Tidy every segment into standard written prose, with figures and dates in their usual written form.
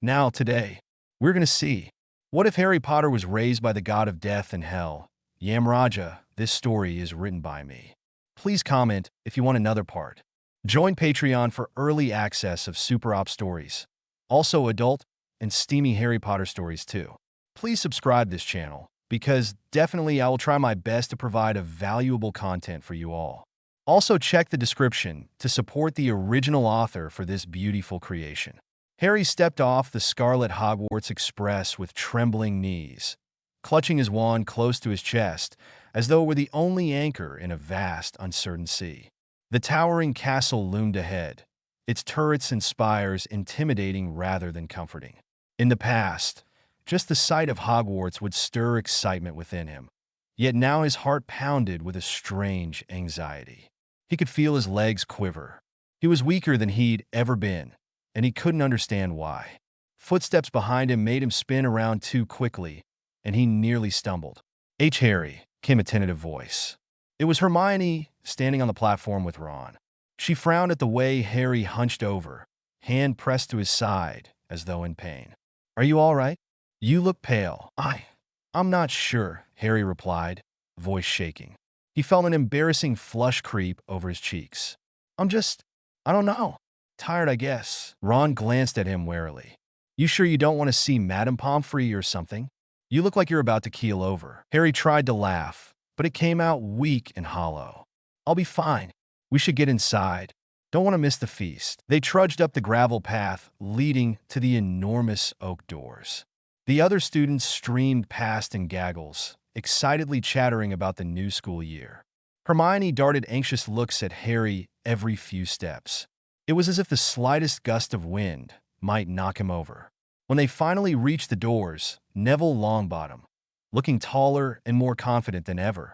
Now, today, we're going to see, what if Harry Potter was raised by the god of death and hell? YAMRAJA, this story is written by me. Please comment if you want another part. Join Patreon for early access of super op stories. Also adult and steamy Harry Potter stories too. Please subscribe this channel, because definitely I will try my best to provide a valuable content for you all. Also check the description to support the original author for this beautiful creation. Harry stepped off the scarlet Hogwarts Express with trembling knees, clutching his wand close to his chest, as though it were the only anchor in a vast, uncertain sea. The towering castle loomed ahead, its turrets and spires intimidating rather than comforting. In the past, just the sight of Hogwarts would stir excitement within him, yet now his heart pounded with a strange anxiety. He could feel his legs quiver. He was weaker than he'd ever been, and he couldn't understand why. Footsteps behind him made him spin around too quickly, and he nearly stumbled. Harry, came a tentative voice. It was Hermione, standing on the platform with Ron. She frowned at the way Harry hunched over, hand pressed to his side, as though in pain. Are you all right? You look pale. I'm not sure, Harry replied, voice shaking. He felt an embarrassing flush creep over his cheeks. I don't know. Tired, I guess. Ron glanced at him warily. You sure you don't want to see Madame Pomfrey or something? You look like you're about to keel over. Harry tried to laugh, but it came out weak and hollow. I'll be fine. We should get inside. Don't want to miss the feast. They trudged up the gravel path leading to the enormous oak doors. The other students streamed past in gaggles, excitedly chattering about the new school year. Hermione darted anxious looks at Harry every few steps. It was as if the slightest gust of wind might knock him over. When they finally reached the doors, Neville Longbottom, looking taller and more confident than ever,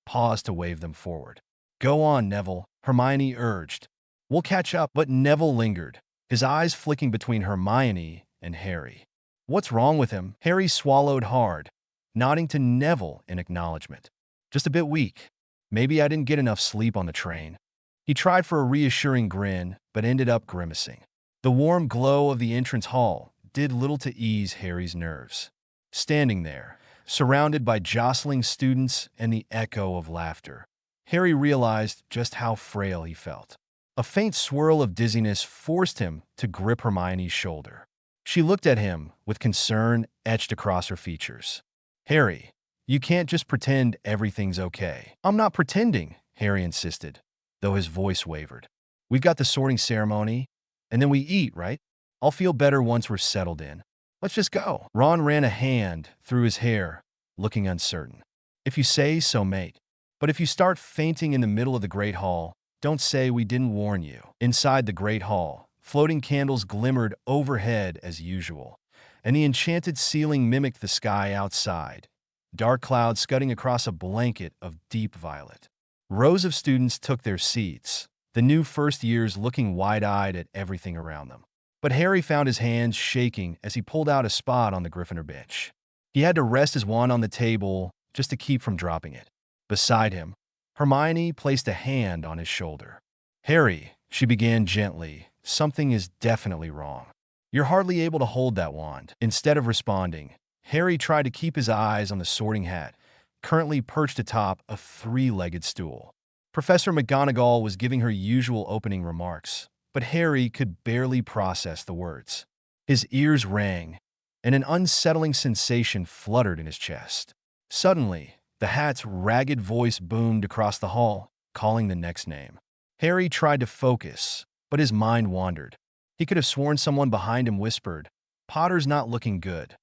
paused to wave them forward. Go on, Neville, Hermione urged. We'll catch up, but Neville lingered, his eyes flicking between Hermione and Harry. What's wrong with him? Harry swallowed hard, nodding to Neville in acknowledgement. Just a bit weak. Maybe I didn't get enough sleep on the train. He tried for a reassuring grin, but ended up grimacing. The warm glow of the entrance hall did little to ease Harry's nerves. Standing there, surrounded by jostling students and the echo of laughter, Harry realized just how frail he felt. A faint swirl of dizziness forced him to grip Hermione's shoulder. She looked at him with concern etched across her features. Harry, you can't just pretend everything's okay. I'm not pretending, Harry insisted, though his voice wavered. We've got the sorting ceremony, and then we eat, right? I'll feel better once we're settled in. Let's just go. Ron ran a hand through his hair, looking uncertain. If you say so, mate. But if you start fainting in the middle of the Great Hall, don't say we didn't warn you. Inside the Great Hall, floating candles glimmered overhead as usual, and the enchanted ceiling mimicked the sky outside, dark clouds scudding across a blanket of deep violet. Rows of students took their seats, the new first years looking wide-eyed at everything around them. But Harry found his hands shaking as he pulled out a spot on the Gryffindor bench. He had to rest his wand on the table just to keep from dropping it. Beside him, Hermione placed a hand on his shoulder. Harry, she began gently, something is definitely wrong. You're hardly able to hold that wand. Instead of responding, Harry tried to keep his eyes on the sorting hat, currently perched atop a three-legged stool. Professor McGonagall was giving her usual opening remarks, but Harry could barely process the words. His ears rang, and an unsettling sensation fluttered in his chest. Suddenly, the hat's ragged voice boomed across the hall, calling the next name. Harry tried to focus, but his mind wandered. He could have sworn someone behind him whispered, "Potter's not looking good."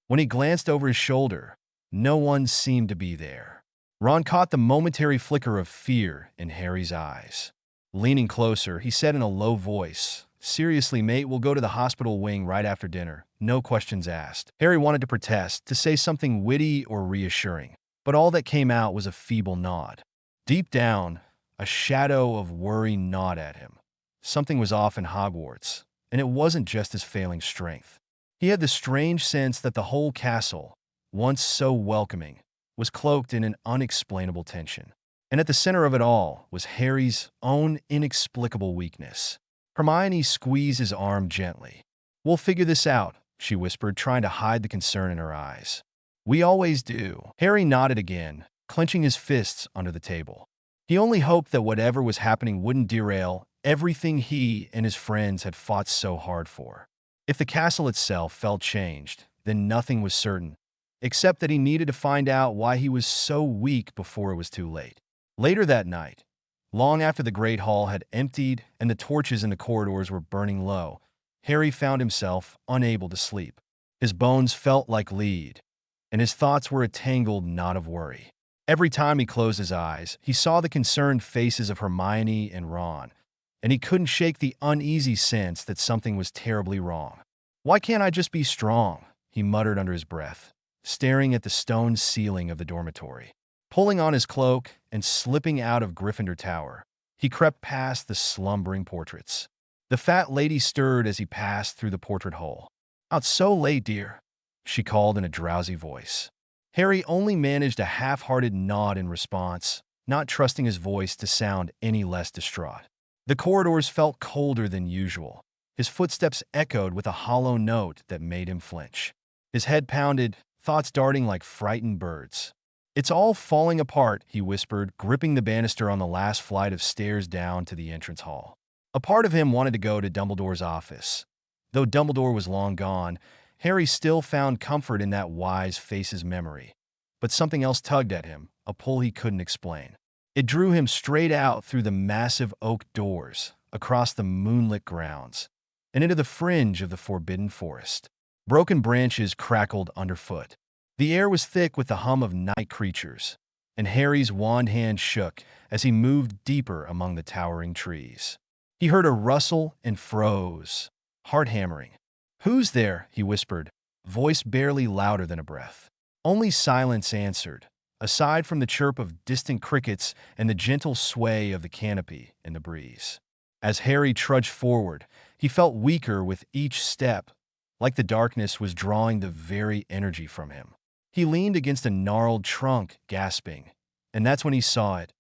When he glanced over his shoulder, no one seemed to be there. Ron caught the momentary flicker of fear in Harry's eyes. Leaning closer, he said in a low voice, "Seriously, mate, we'll go to the hospital wing right after dinner. No questions asked." Harry wanted to protest, to say something witty or reassuring, but all that came out was a feeble nod. Deep down, a shadow of worry gnawed at him. Something was off in Hogwarts, and it wasn't just his failing strength. He had the strange sense that the whole castle, once so welcoming, was cloaked in an unexplainable tension. And at the center of it all was Harry's own inexplicable weakness. Hermione squeezed his arm gently. "We'll figure this out," she whispered, trying to hide the concern in her eyes. We always do. Harry nodded again, clenching his fists under the table. He only hoped that whatever was happening wouldn't derail everything he and his friends had fought so hard for. If the castle itself felt changed, then nothing was certain, except that he needed to find out why he was so weak before it was too late. Later that night, long after the Great Hall had emptied and the torches in the corridors were burning low, Harry found himself unable to sleep. His bones felt like lead, and his thoughts were a tangled knot of worry. Every time he closed his eyes, he saw the concerned faces of Hermione and Ron, and he couldn't shake the uneasy sense that something was terribly wrong. Why can't I just be strong? He muttered under his breath, staring at the stone ceiling of the dormitory. Pulling on his cloak and slipping out of Gryffindor Tower, he crept past the slumbering portraits. The fat lady stirred as he passed through the portrait hole. Out so late, dear, she called in a drowsy voice. Harry only managed a half-hearted nod in response, not trusting his voice to sound any less distraught. The corridors felt colder than usual. His footsteps echoed with a hollow note that made him flinch. His head pounded, thoughts darting like frightened birds. It's all falling apart, he whispered, gripping the banister on the last flight of stairs down to the entrance hall. A part of him wanted to go to Dumbledore's office. Though Dumbledore was long gone, Harry still found comfort in that wise face's memory. But something else tugged at him, a pull he couldn't explain. It drew him straight out through the massive oak doors, across the moonlit grounds, and into the fringe of the forbidden forest. Broken branches crackled underfoot. The air was thick with the hum of night creatures, and Harry's wand hand shook as he moved deeper among the towering trees. He heard a rustle and froze, heart hammering. Who's there? He whispered, voice barely louder than a breath. Only silence answered, aside from the chirp of distant crickets and the gentle sway of the canopy in the breeze. As Harry trudged forward, he felt weaker with each step, like the darkness was drawing the very energy from him. He leaned against a gnarled trunk, gasping, and that's when he saw it.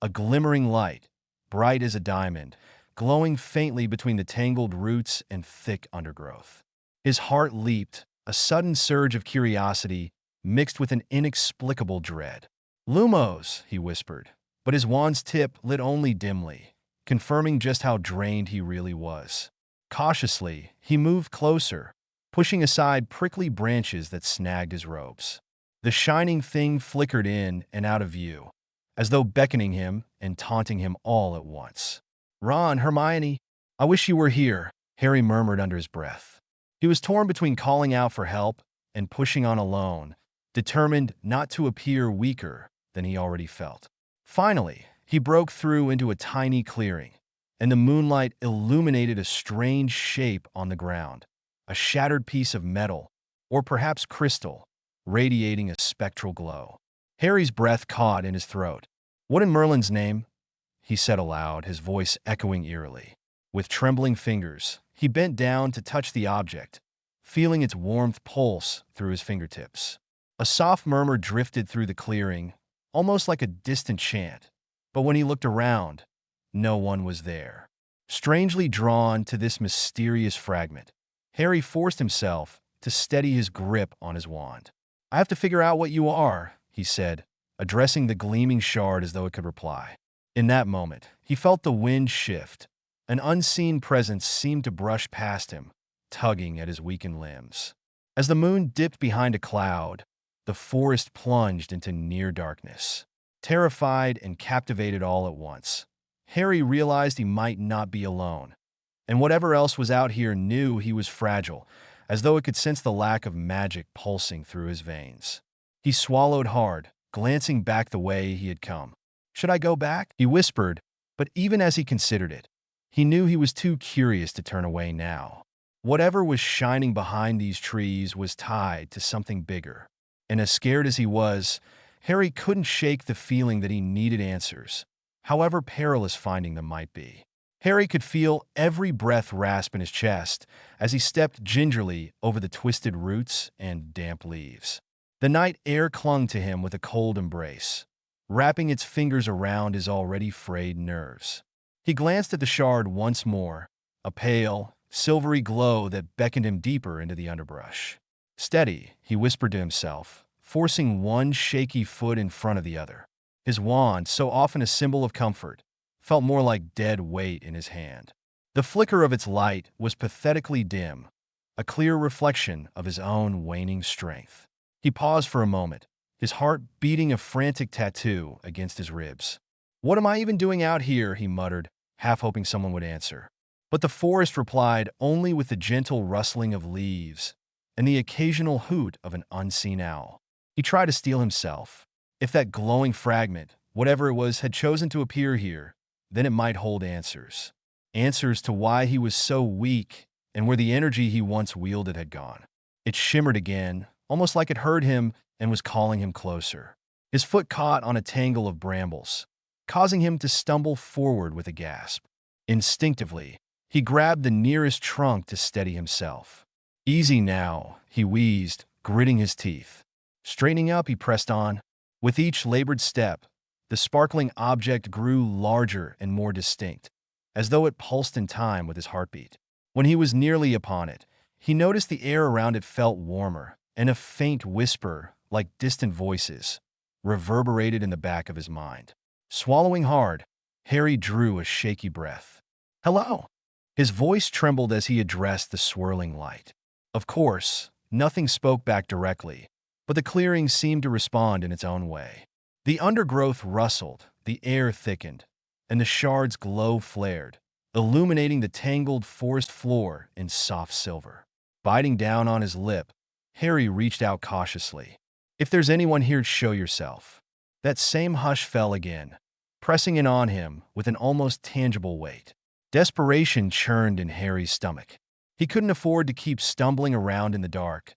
A glimmering light, bright as a diamond, glowing faintly between the tangled roots and thick undergrowth. His heart leaped, a sudden surge of curiosity mixed with an inexplicable dread. Lumos, he whispered, but his wand's tip lit only dimly, confirming just how drained he really was. Cautiously, he moved closer, pushing aside prickly branches that snagged his robes. The shining thing flickered in and out of view, as though beckoning him and taunting him all at once. Ron, Hermione, I wish you were here, Harry murmured under his breath. He was torn between calling out for help and pushing on alone, determined not to appear weaker than he already felt. Finally, he broke through into a tiny clearing, and the moonlight illuminated a strange shape on the ground, a shattered piece of metal, or perhaps crystal, radiating a spectral glow. Harry's breath caught in his throat. What in Merlin's name? He said aloud, his voice echoing eerily. With trembling fingers, he bent down to touch the object, feeling its warmth pulse through his fingertips. A soft murmur drifted through the clearing, almost like a distant chant, but when he looked around, no one was there. Strangely drawn to this mysterious fragment, Harry forced himself to steady his grip on his wand. I have to figure out what you are, he said, addressing the gleaming shard as though it could reply. In that moment, he felt the wind shift. An unseen presence seemed to brush past him, tugging at his weakened limbs. As the moon dipped behind a cloud, the forest plunged into near darkness. Terrified and captivated all at once, Harry realized he might not be alone, and whatever else was out here knew he was fragile, as though it could sense the lack of magic pulsing through his veins. He swallowed hard, glancing back the way he had come. Should I go back? He whispered, but even as he considered it, he knew he was too curious to turn away now. Whatever was shining behind these trees was tied to something bigger, and as scared as he was, Harry couldn't shake the feeling that he needed answers, however perilous finding them might be. Harry could feel every breath rasp in his chest as he stepped gingerly over the twisted roots and damp leaves. The night air clung to him with a cold embrace, wrapping its fingers around his already frayed nerves. He glanced at the shard once more, a pale, silvery glow that beckoned him deeper into the underbrush. Steady, he whispered to himself, forcing one shaky foot in front of the other. His wand, so often a symbol of comfort, felt more like dead weight in his hand. The flicker of its light was pathetically dim, a clear reflection of his own waning strength. He paused for a moment, his heart beating a frantic tattoo against his ribs. "What am I even doing out here?" he muttered, half hoping someone would answer. But the forest replied only with the gentle rustling of leaves and the occasional hoot of an unseen owl. He tried to steel himself. If that glowing fragment, whatever it was, had chosen to appear here, then it might hold answers. Answers to why he was so weak and where the energy he once wielded had gone. It shimmered again, almost like it heard him and was calling him closer. His foot caught on a tangle of brambles, causing him to stumble forward with a gasp. Instinctively, he grabbed the nearest trunk to steady himself. "Easy now," he wheezed, gritting his teeth. Straightening up, he pressed on. With each labored step, the sparkling object grew larger and more distinct, as though it pulsed in time with his heartbeat. When he was nearly upon it, he noticed the air around it felt warmer, and a faint whisper, like distant voices, reverberated in the back of his mind. Swallowing hard, Harry drew a shaky breath. "Hello!" His voice trembled as he addressed the swirling light. Of course, nothing spoke back directly, but the clearing seemed to respond in its own way. The undergrowth rustled, the air thickened, and the shard's glow flared, illuminating the tangled forest floor in soft silver. Biting down on his lip, Harry reached out cautiously. "If there's anyone here, show yourself." That same hush fell again, pressing in on him with an almost tangible weight. Desperation churned in Harry's stomach. He couldn't afford to keep stumbling around in the dark,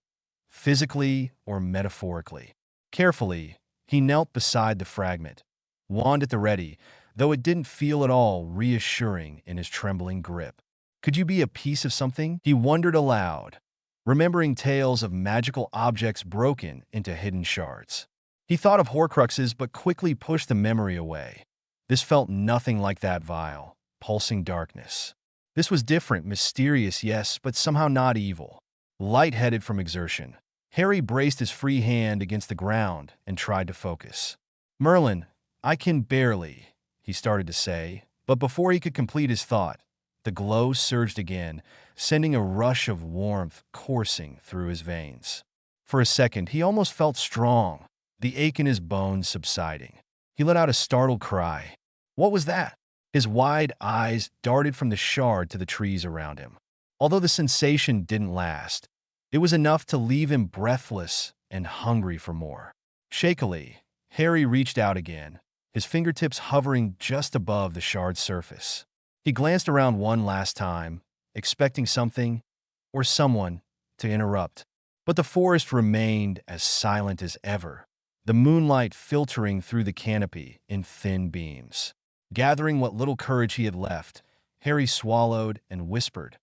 physically or metaphorically. Carefully, he knelt beside the fragment, wand at the ready, though it didn't feel at all reassuring in his trembling grip. Could you be a piece of something? He wondered aloud, remembering tales of magical objects broken into hidden shards. He thought of Horcruxes but quickly pushed the memory away. This felt nothing like that vile, pulsing darkness. This was different, mysterious, yes, but somehow not evil. Light-headed from exertion, Harry braced his free hand against the ground and tried to focus. "Merlin, I can barely," he started to say, but before he could complete his thought, the glow surged again, sending a rush of warmth coursing through his veins. For a second, he almost felt strong, the ache in his bones subsiding. He let out a startled cry. What was that? His wide eyes darted from the shard to the trees around him. Although the sensation didn't last, it was enough to leave him breathless and hungry for more. Shakily, Harry reached out again, his fingertips hovering just above the shard's surface. He glanced around one last time, expecting something or someone to interrupt. But the forest remained as silent as ever, the moonlight filtering through the canopy in thin beams. Gathering what little courage he had left, Harry swallowed and whispered,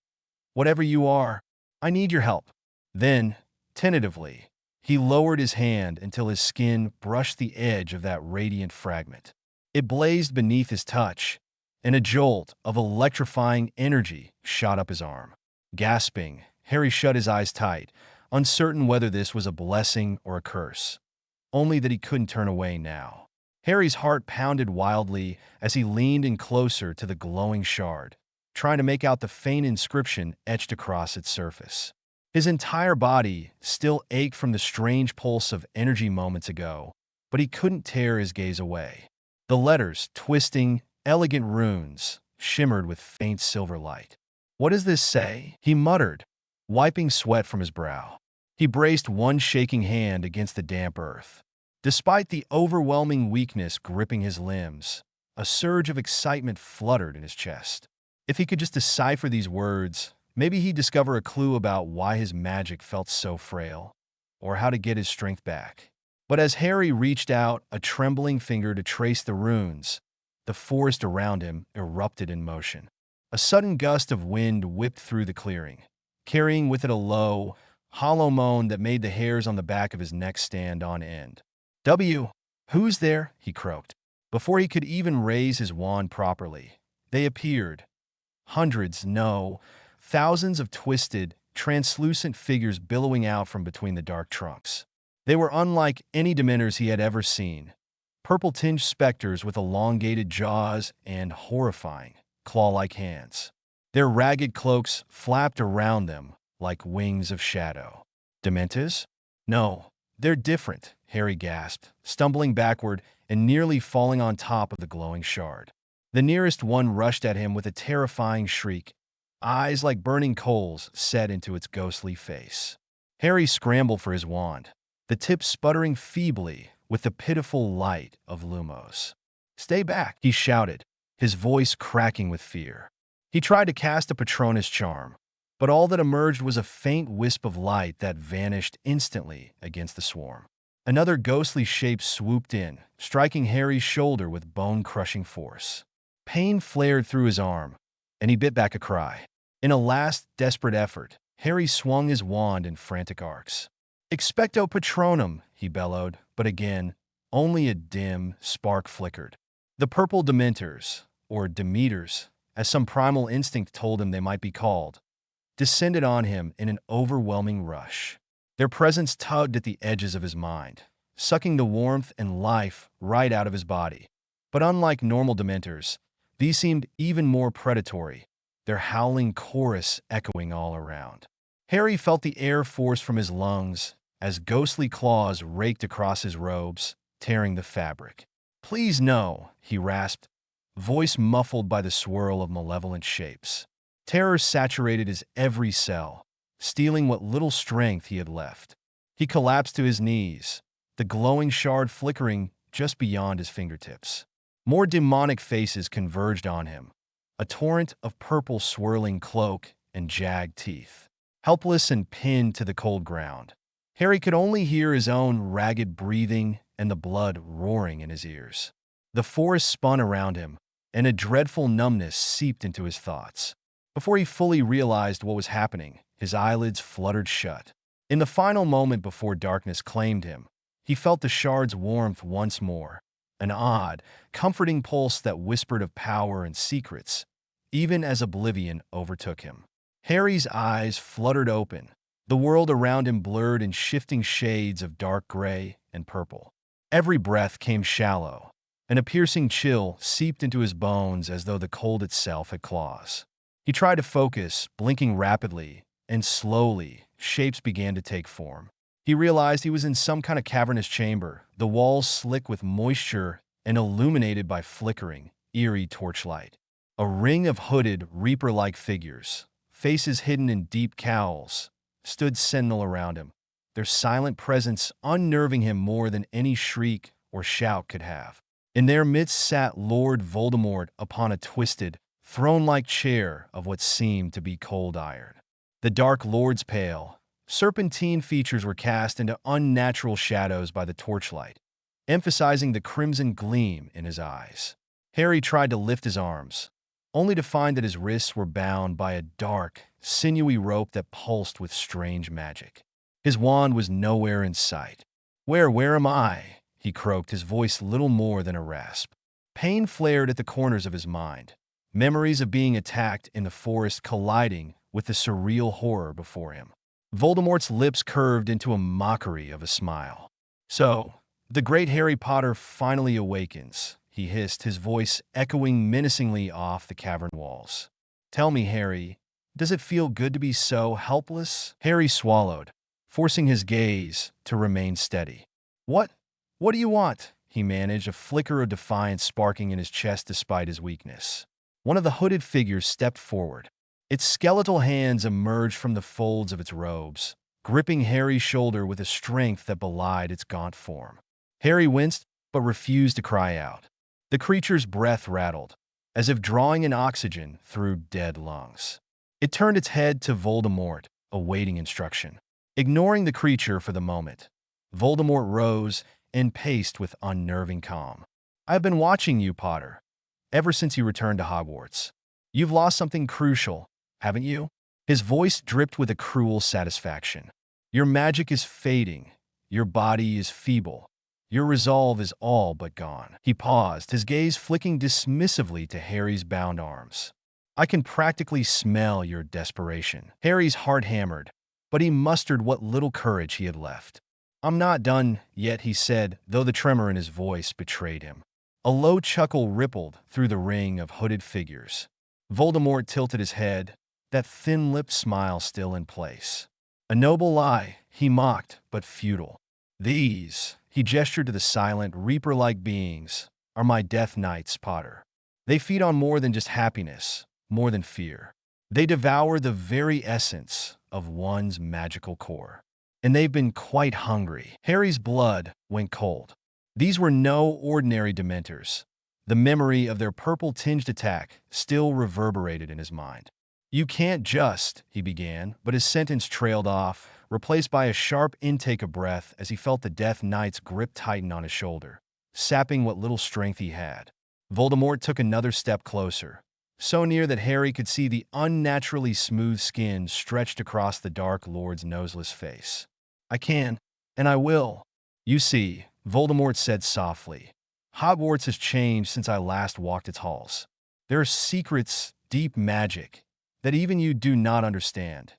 "Whatever you are, I need your help." Then, tentatively, he lowered his hand until his skin brushed the edge of that radiant fragment. It blazed beneath his touch, and a jolt of electrifying energy shot up his arm. Gasping, Harry shut his eyes tight, uncertain whether this was a blessing or a curse. Only that he couldn't turn away now. Harry's heart pounded wildly as he leaned in closer to the glowing shard, trying to make out the faint inscription etched across its surface. His entire body still ached from the strange pulse of energy moments ago, but he couldn't tear his gaze away. The letters, twisting, elegant runes, shimmered with faint silver light. "What does this say?" he muttered, wiping sweat from his brow. He braced one shaking hand against the damp earth. Despite the overwhelming weakness gripping his limbs, a surge of excitement fluttered in his chest. If he could just decipher these words, maybe he'd discover a clue about why his magic felt so frail, or how to get his strength back. But as Harry reached out a trembling finger to trace the runes, the forest around him erupted in motion. A sudden gust of wind whipped through the clearing, carrying with it a low, hollow moan that made the hairs on the back of his neck stand on end. Who's there?" he croaked. Before he could even raise his wand properly, they appeared. Hundreds, no, thousands of twisted, translucent figures billowing out from between the dark trunks. They were unlike any Dementors he had ever seen, purple-tinged specters with elongated jaws and horrifying, claw-like hands. Their ragged cloaks flapped around them like wings of shadow. Dementors? No, they're different, Harry gasped, stumbling backward and nearly falling on top of the glowing shard. The nearest one rushed at him with a terrifying shriek, eyes like burning coals set into its ghostly face. Harry scrambled for his wand, the tip sputtering feebly with the pitiful light of Lumos. "Stay back," he shouted, his voice cracking with fear. He tried to cast a Patronus charm, but all that emerged was a faint wisp of light that vanished instantly against the swarm. Another ghostly shape swooped in, striking Harry's shoulder with bone-crushing force. Pain flared through his arm, and he bit back a cry. In a last, desperate effort, Harry swung his wand in frantic arcs. "Expecto Patronum," he bellowed, but again, only a dim spark flickered. The purple Dementors, or Demeters, as some primal instinct told him they might be called, descended on him in an overwhelming rush. Their presence tugged at the edges of his mind, sucking the warmth and life right out of his body. But unlike normal Dementors, these seemed even more predatory, their howling chorus echoing all around. Harry felt the air force from his lungs as ghostly claws raked across his robes, tearing the fabric. "Please no," he rasped, voice muffled by the swirl of malevolent shapes. Terror saturated his every cell, stealing what little strength he had left. He collapsed to his knees, the glowing shard flickering just beyond his fingertips. More demonic faces converged on him, a torrent of purple swirling cloak and jagged teeth. Helpless and pinned to the cold ground, Harry could only hear his own ragged breathing and the blood roaring in his ears. The forest spun around him, and a dreadful numbness seeped into his thoughts. Before he fully realized what was happening, his eyelids fluttered shut. In the final moment before darkness claimed him, he felt the shard's warmth once more, an odd, comforting pulse that whispered of power and secrets, even as oblivion overtook him. Harry's eyes fluttered open, the world around him blurred in shifting shades of dark gray and purple. Every breath came shallow, and a piercing chill seeped into his bones as though the cold itself had claws. He tried to focus, blinking rapidly, and slowly, shapes began to take form. He realized he was in some kind of cavernous chamber, the walls slick with moisture and illuminated by flickering, eerie torchlight. A ring of hooded, reaper-like figures, faces hidden in deep cowls, stood sentinel around him, their silent presence unnerving him more than any shriek or shout could have. In their midst sat Lord Voldemort upon a twisted, throne-like chair of what seemed to be cold iron. The Dark Lord's pale, serpentine features were cast into unnatural shadows by the torchlight, emphasizing the crimson gleam in his eyes. Harry tried to lift his arms, only to find that his wrists were bound by a dark, sinewy rope that pulsed with strange magic. His wand was nowhere in sight. Where am I?" he croaked, his voice little more than a rasp. Pain flared at the corners of his mind, memories of being attacked in the forest colliding with the surreal horror before him. Voldemort's lips curved into a mockery of a smile. "So, the great Harry Potter finally awakens," he hissed, his voice echoing menacingly off the cavern walls. "Tell me, Harry, does it feel good to be so helpless?" Harry swallowed, forcing his gaze to remain steady. What do you want?" he managed, a flicker of defiance sparking in his chest despite his weakness. One of the hooded figures stepped forward. Its skeletal hands emerged from the folds of its robes, gripping Harry's shoulder with a strength that belied its gaunt form. Harry winced, but refused to cry out. The creature's breath rattled, as if drawing in oxygen through dead lungs. It turned its head to Voldemort, awaiting instruction. Ignoring the creature for the moment, Voldemort rose and paced with unnerving calm. "I have been watching you, Potter, ever since you returned to Hogwarts. You've lost something crucial, haven't you?" His voice dripped with a cruel satisfaction. "Your magic is fading, your body is feeble, your resolve is all but gone." He paused, his gaze flicking dismissively to Harry's bound arms. I can practically smell your desperation." Harry's heart hammered, but he mustered what little courage he had left. "I'm not done yet," he said, though the tremor in his voice betrayed him. A low chuckle rippled through the ring of hooded figures. Voldemort tilted his head, that thin-lipped smile still in place. "A noble lie," he mocked, "but futile. These," he gestured to the silent, reaper-like beings, "are my Death Knights, Potter. They feed on more than just happiness, more than fear. They devour the very essence of one's magical core. And they've been quite hungry." Harry's blood went cold. These were no ordinary Dementors. The memory of their purple-tinged attack still reverberated in his mind. "You can't just," he began, but his sentence trailed off, replaced by a sharp intake of breath as he felt the Death Knight's grip tighten on his shoulder, sapping what little strength he had. Voldemort took another step closer, so near that Harry could see the unnaturally smooth skin stretched across the Dark Lord's noseless face. "I can, and I will." "You see," Voldemort said softly, "Hogwarts has changed since I last walked its halls. There are secrets, deep magic, that even you do not understand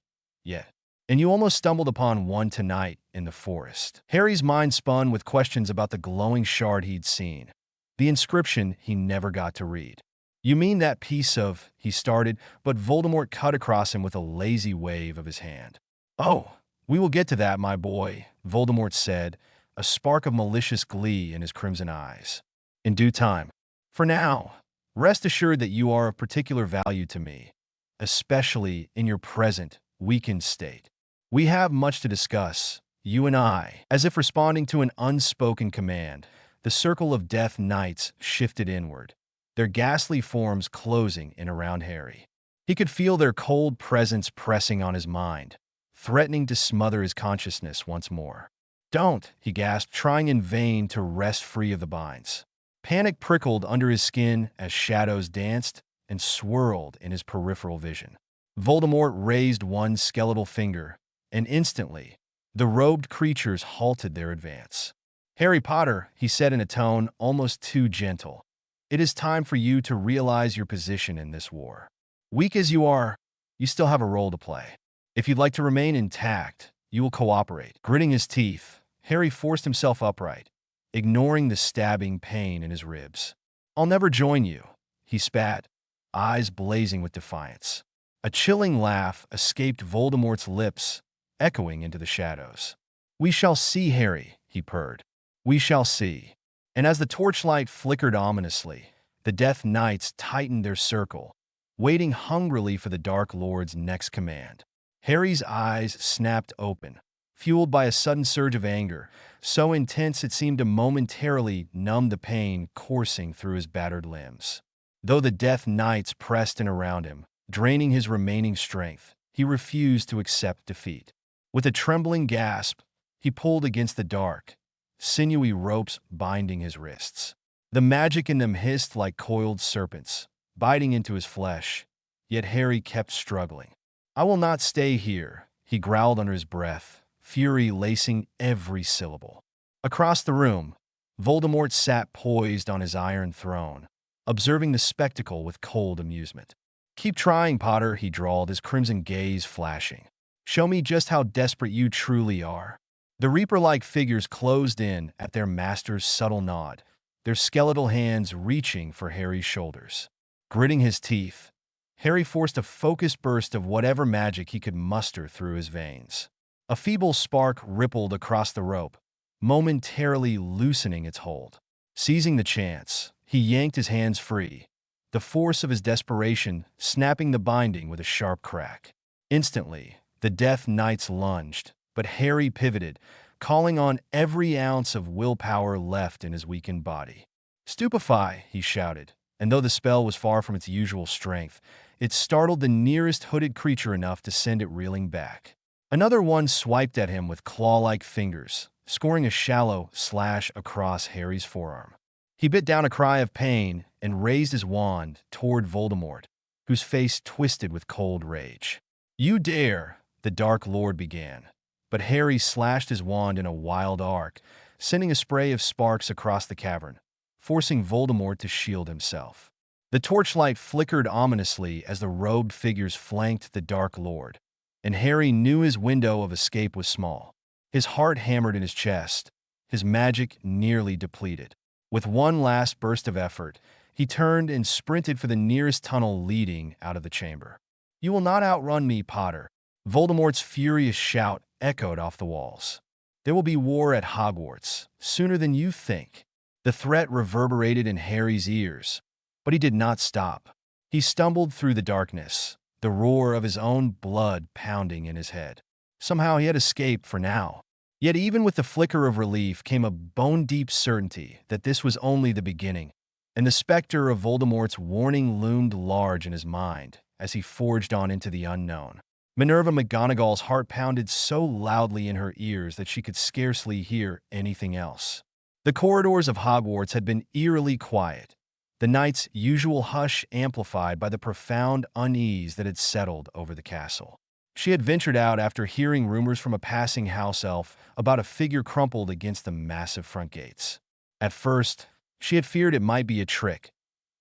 yet. And you almost stumbled upon one tonight in the forest." Harry's mind spun with questions about the glowing shard he'd seen, the inscription he never got to read. "You mean that piece of," he started, but Voldemort cut across him with a lazy wave of his hand. "Oh, we will get to that, my boy," Voldemort said, a spark of malicious glee in his crimson eyes. "In due time. For now, rest assured that you are of particular value to me, especially in your present, weakened state. We have much to discuss, you and I." As if responding to an unspoken command, the circle of Death Knights shifted inward, their ghastly forms closing in around Harry. He could feel their cold presence pressing on his mind, threatening to smother his consciousness once more. "Don't," he gasped, trying in vain to wrest free of the binds. Panic prickled under his skin as shadows danced and swirled in his peripheral vision. Voldemort raised one skeletal finger, and instantly, the robed creatures halted their advance. "Harry Potter," he said in a tone almost too gentle, "it is time for you to realize your position in this war. Weak as you are, you still have a role to play. If you'd like to remain intact, you will cooperate." Gritting his teeth, Harry forced himself upright, ignoring the stabbing pain in his ribs. "I'll never join you," he spat, eyes blazing with defiance. A chilling laugh escaped Voldemort's lips, echoing into the shadows. "We shall see, Harry," he purred. "We shall see." And as the torchlight flickered ominously, the Death Knights tightened their circle, waiting hungrily for the Dark Lord's next command. Harry's eyes snapped open, fueled by a sudden surge of anger, so intense it seemed to momentarily numb the pain coursing through his battered limbs. Though the Death Knights pressed in around him, draining his remaining strength, he refused to accept defeat. With a trembling gasp, he pulled against the dark, sinewy ropes binding his wrists. The magic in them hissed like coiled serpents, biting into his flesh, yet Harry kept struggling. "I will not stay here," he growled under his breath, fury lacing every syllable. Across the room, Voldemort sat poised on his iron throne, observing the spectacle with cold amusement. "Keep trying, Potter," he drawled, his crimson gaze flashing. "Show me just how desperate you truly are." The Reaper-like figures closed in at their master's subtle nod, their skeletal hands reaching for Harry's shoulders. Gritting his teeth, Harry forced a focused burst of whatever magic he could muster through his veins. A feeble spark rippled across the rope, momentarily loosening its hold. Seizing the chance, he yanked his hands free, the force of his desperation snapping the binding with a sharp crack. Instantly, the Death Knights lunged, but Harry pivoted, calling on every ounce of willpower left in his weakened body. "Stupefy," he shouted, and though the spell was far from its usual strength, it startled the nearest hooded creature enough to send it reeling back. Another one swiped at him with claw-like fingers, scoring a shallow slash across Harry's forearm. He bit down a cry of pain and raised his wand toward Voldemort, whose face twisted with cold rage. "You dare," the Dark Lord began, but Harry slashed his wand in a wild arc, sending a spray of sparks across the cavern, forcing Voldemort to shield himself. The torchlight flickered ominously as the robed figures flanked the Dark Lord, and Harry knew his window of escape was small. His heart hammered in his chest, his magic nearly depleted. With one last burst of effort, he turned and sprinted for the nearest tunnel leading out of the chamber. "You will not outrun me, Potter." Voldemort's furious shout echoed off the walls. "There will be war at Hogwarts, sooner than you think." The threat reverberated in Harry's ears, but he did not stop. He stumbled through the darkness, the roar of his own blood pounding in his head. Somehow he had escaped for now. Yet even with the flicker of relief came a bone-deep certainty that this was only the beginning, and the specter of Voldemort's warning loomed large in his mind as he forged on into the unknown. Minerva McGonagall's heart pounded so loudly in her ears that she could scarcely hear anything else. The corridors of Hogwarts had been eerily quiet, the night's usual hush amplified by the profound unease that had settled over the castle. She had ventured out after hearing rumors from a passing house elf about a figure crumpled against the massive front gates. At first, she had feared it might be a trick,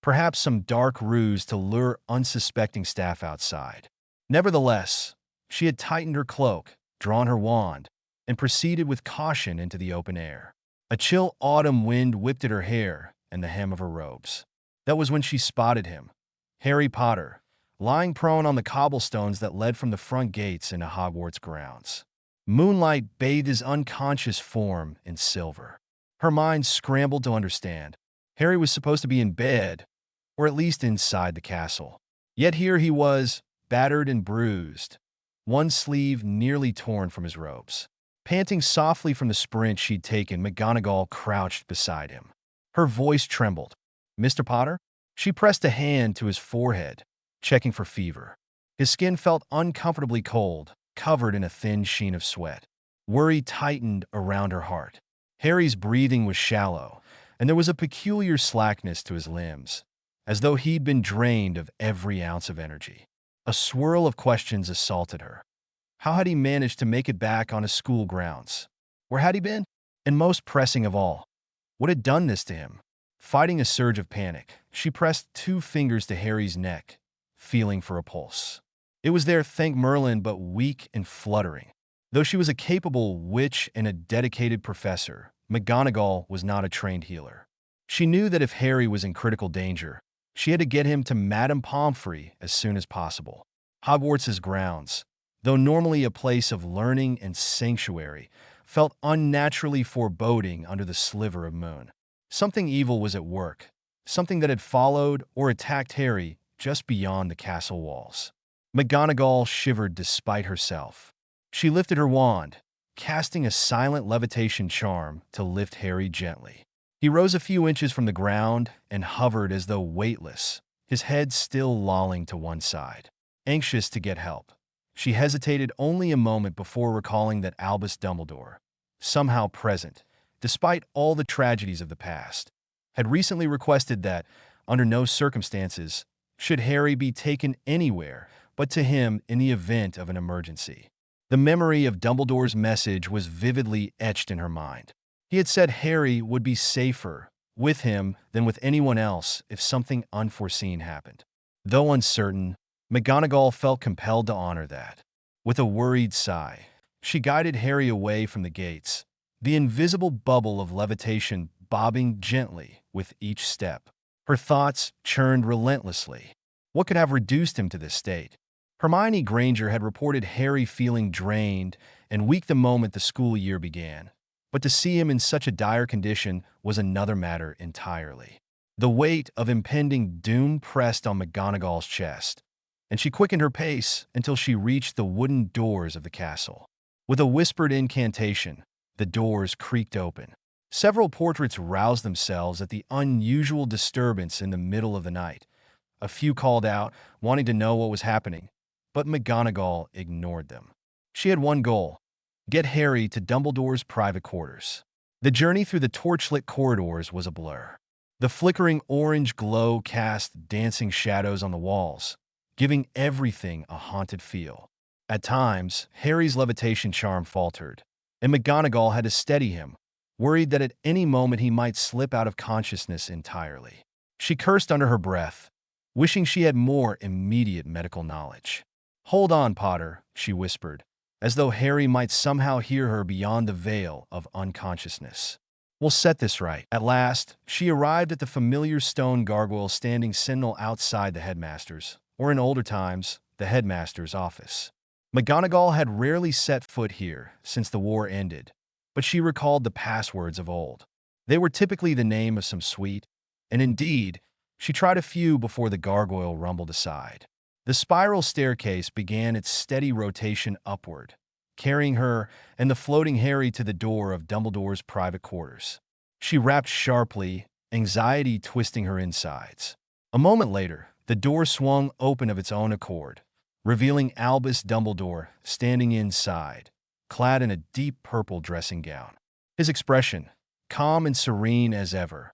perhaps some dark ruse to lure unsuspecting staff outside. Nevertheless, she had tightened her cloak, drawn her wand, and proceeded with caution into the open air. A chill autumn wind whipped at her hair and the hem of her robes. That was when she spotted him, Harry Potter, lying prone on the cobblestones that led from the front gates into Hogwarts grounds. Moonlight bathed his unconscious form in silver. Her mind scrambled to understand. Harry was supposed to be in bed, or at least inside the castle. Yet here he was, battered and bruised, one sleeve nearly torn from his robes. Panting softly from the sprint she'd taken, McGonagall crouched beside him. Her voice trembled. "Mr. Potter?" She pressed a hand to his forehead, checking for fever. His skin felt uncomfortably cold, covered in a thin sheen of sweat. Worry tightened around her heart. Harry's breathing was shallow, and there was a peculiar slackness to his limbs, as though he'd been drained of every ounce of energy. A swirl of questions assaulted her. How had he managed to make it back on his school grounds? Where had he been? And most pressing of all, what had done this to him? Fighting a surge of panic, she pressed 2 fingers to Harry's neck, feeling for a pulse. It was there, thank Merlin, but weak and fluttering. Though she was a capable witch and a dedicated professor, McGonagall was not a trained healer. She knew that if Harry was in critical danger, she had to get him to Madame Pomfrey as soon as possible. Hogwarts's grounds, though normally a place of learning and sanctuary, felt unnaturally foreboding under the sliver of moon. Something evil was at work, something that had followed or attacked Harry just beyond the castle walls. McGonagall shivered despite herself. She lifted her wand, casting a silent levitation charm to lift Harry gently. He rose a few inches from the ground and hovered as though weightless, his head still lolling to one side. Anxious to get help, she hesitated only a moment before recalling that Albus Dumbledore, somehow present, despite all the tragedies of the past, had recently requested that, under no circumstances, should Harry be taken anywhere but to him in the event of an emergency. The memory of Dumbledore's message was vividly etched in her mind. He had said Harry would be safer with him than with anyone else if something unforeseen happened. Though uncertain, McGonagall felt compelled to honor that. With a worried sigh, she guided Harry away from the gates, the invisible bubble of levitation bobbing gently with each step. Her thoughts churned relentlessly. What could have reduced him to this state? Hermione Granger had reported Harry feeling drained and weak the moment the school year began. But to see him in such a dire condition was another matter entirely. The weight of impending doom pressed on McGonagall's chest, and she quickened her pace until she reached the wooden doors of the castle. With a whispered incantation, the doors creaked open. Several portraits roused themselves at the unusual disturbance in the middle of the night. A few called out, wanting to know what was happening, but McGonagall ignored them. She had one goal: get Harry to Dumbledore's private quarters. The journey through the torchlit corridors was a blur. The flickering orange glow cast dancing shadows on the walls, giving everything a haunted feel. At times, Harry's levitation charm faltered, and McGonagall had to steady him, worried that at any moment he might slip out of consciousness entirely. She cursed under her breath, wishing she had more immediate medical knowledge. "Hold on, Potter," she whispered, as though Harry might somehow hear her beyond the veil of unconsciousness. "We'll set this right." At last, she arrived at the familiar stone gargoyle standing sentinel outside the headmaster's, or in older times, the headmaster's office. McGonagall had rarely set foot here since the war ended, but she recalled the passwords of old. They were typically the name of some suite, and indeed, she tried a few before the gargoyle rumbled aside. The spiral staircase began its steady rotation upward, carrying her and the floating Harry to the door of Dumbledore's private quarters. She rapped sharply, anxiety twisting her insides. A moment later, the door swung open of its own accord, revealing Albus Dumbledore standing inside, clad in a deep purple dressing gown. His expression, calm and serene as ever,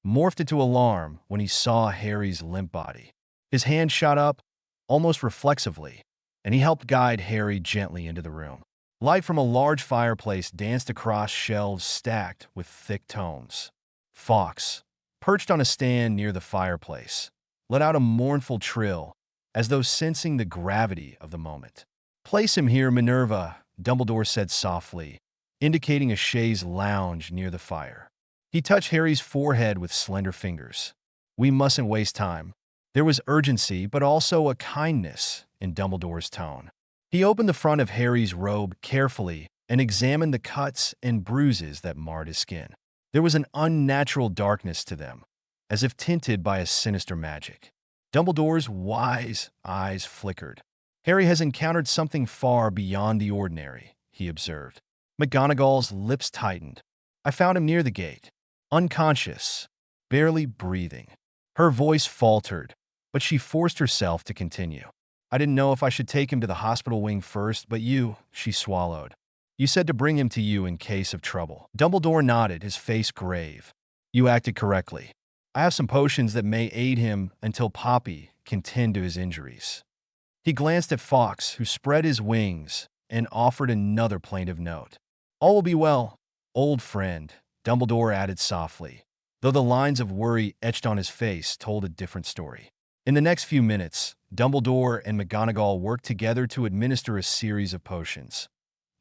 morphed into alarm when he saw Harry's limp body. His hand shot up, almost reflexively, and he helped guide Harry gently into the room. Light from a large fireplace danced across shelves stacked with thick tomes. Fawkes, perched on a stand near the fireplace, let out a mournful trill, as though sensing the gravity of the moment. "Place him here, Minerva," Dumbledore said softly, indicating a chaise lounge near the fire. He touched Harry's forehead with slender fingers. "We mustn't waste time." There was urgency, but also a kindness in Dumbledore's tone. He opened the front of Harry's robe carefully and examined the cuts and bruises that marred his skin. There was an unnatural darkness to them, as if tinted by a sinister magic. Dumbledore's wise eyes flickered. "Harry has encountered something far beyond the ordinary," he observed. McGonagall's lips tightened. "I found him near the gate, unconscious, barely breathing." Her voice faltered, but she forced herself to continue. "I didn't know if I should take him to the hospital wing first, but you," she swallowed. "You said to bring him to you in case of trouble." Dumbledore nodded, his face grave. "You acted correctly. I have some potions that may aid him until Poppy can tend to his injuries." He glanced at Fawkes, who spread his wings and offered another plaintive note. "All will be well, old friend," Dumbledore added softly, though the lines of worry etched on his face told a different story. In the next few minutes, Dumbledore and McGonagall worked together to administer a series of potions.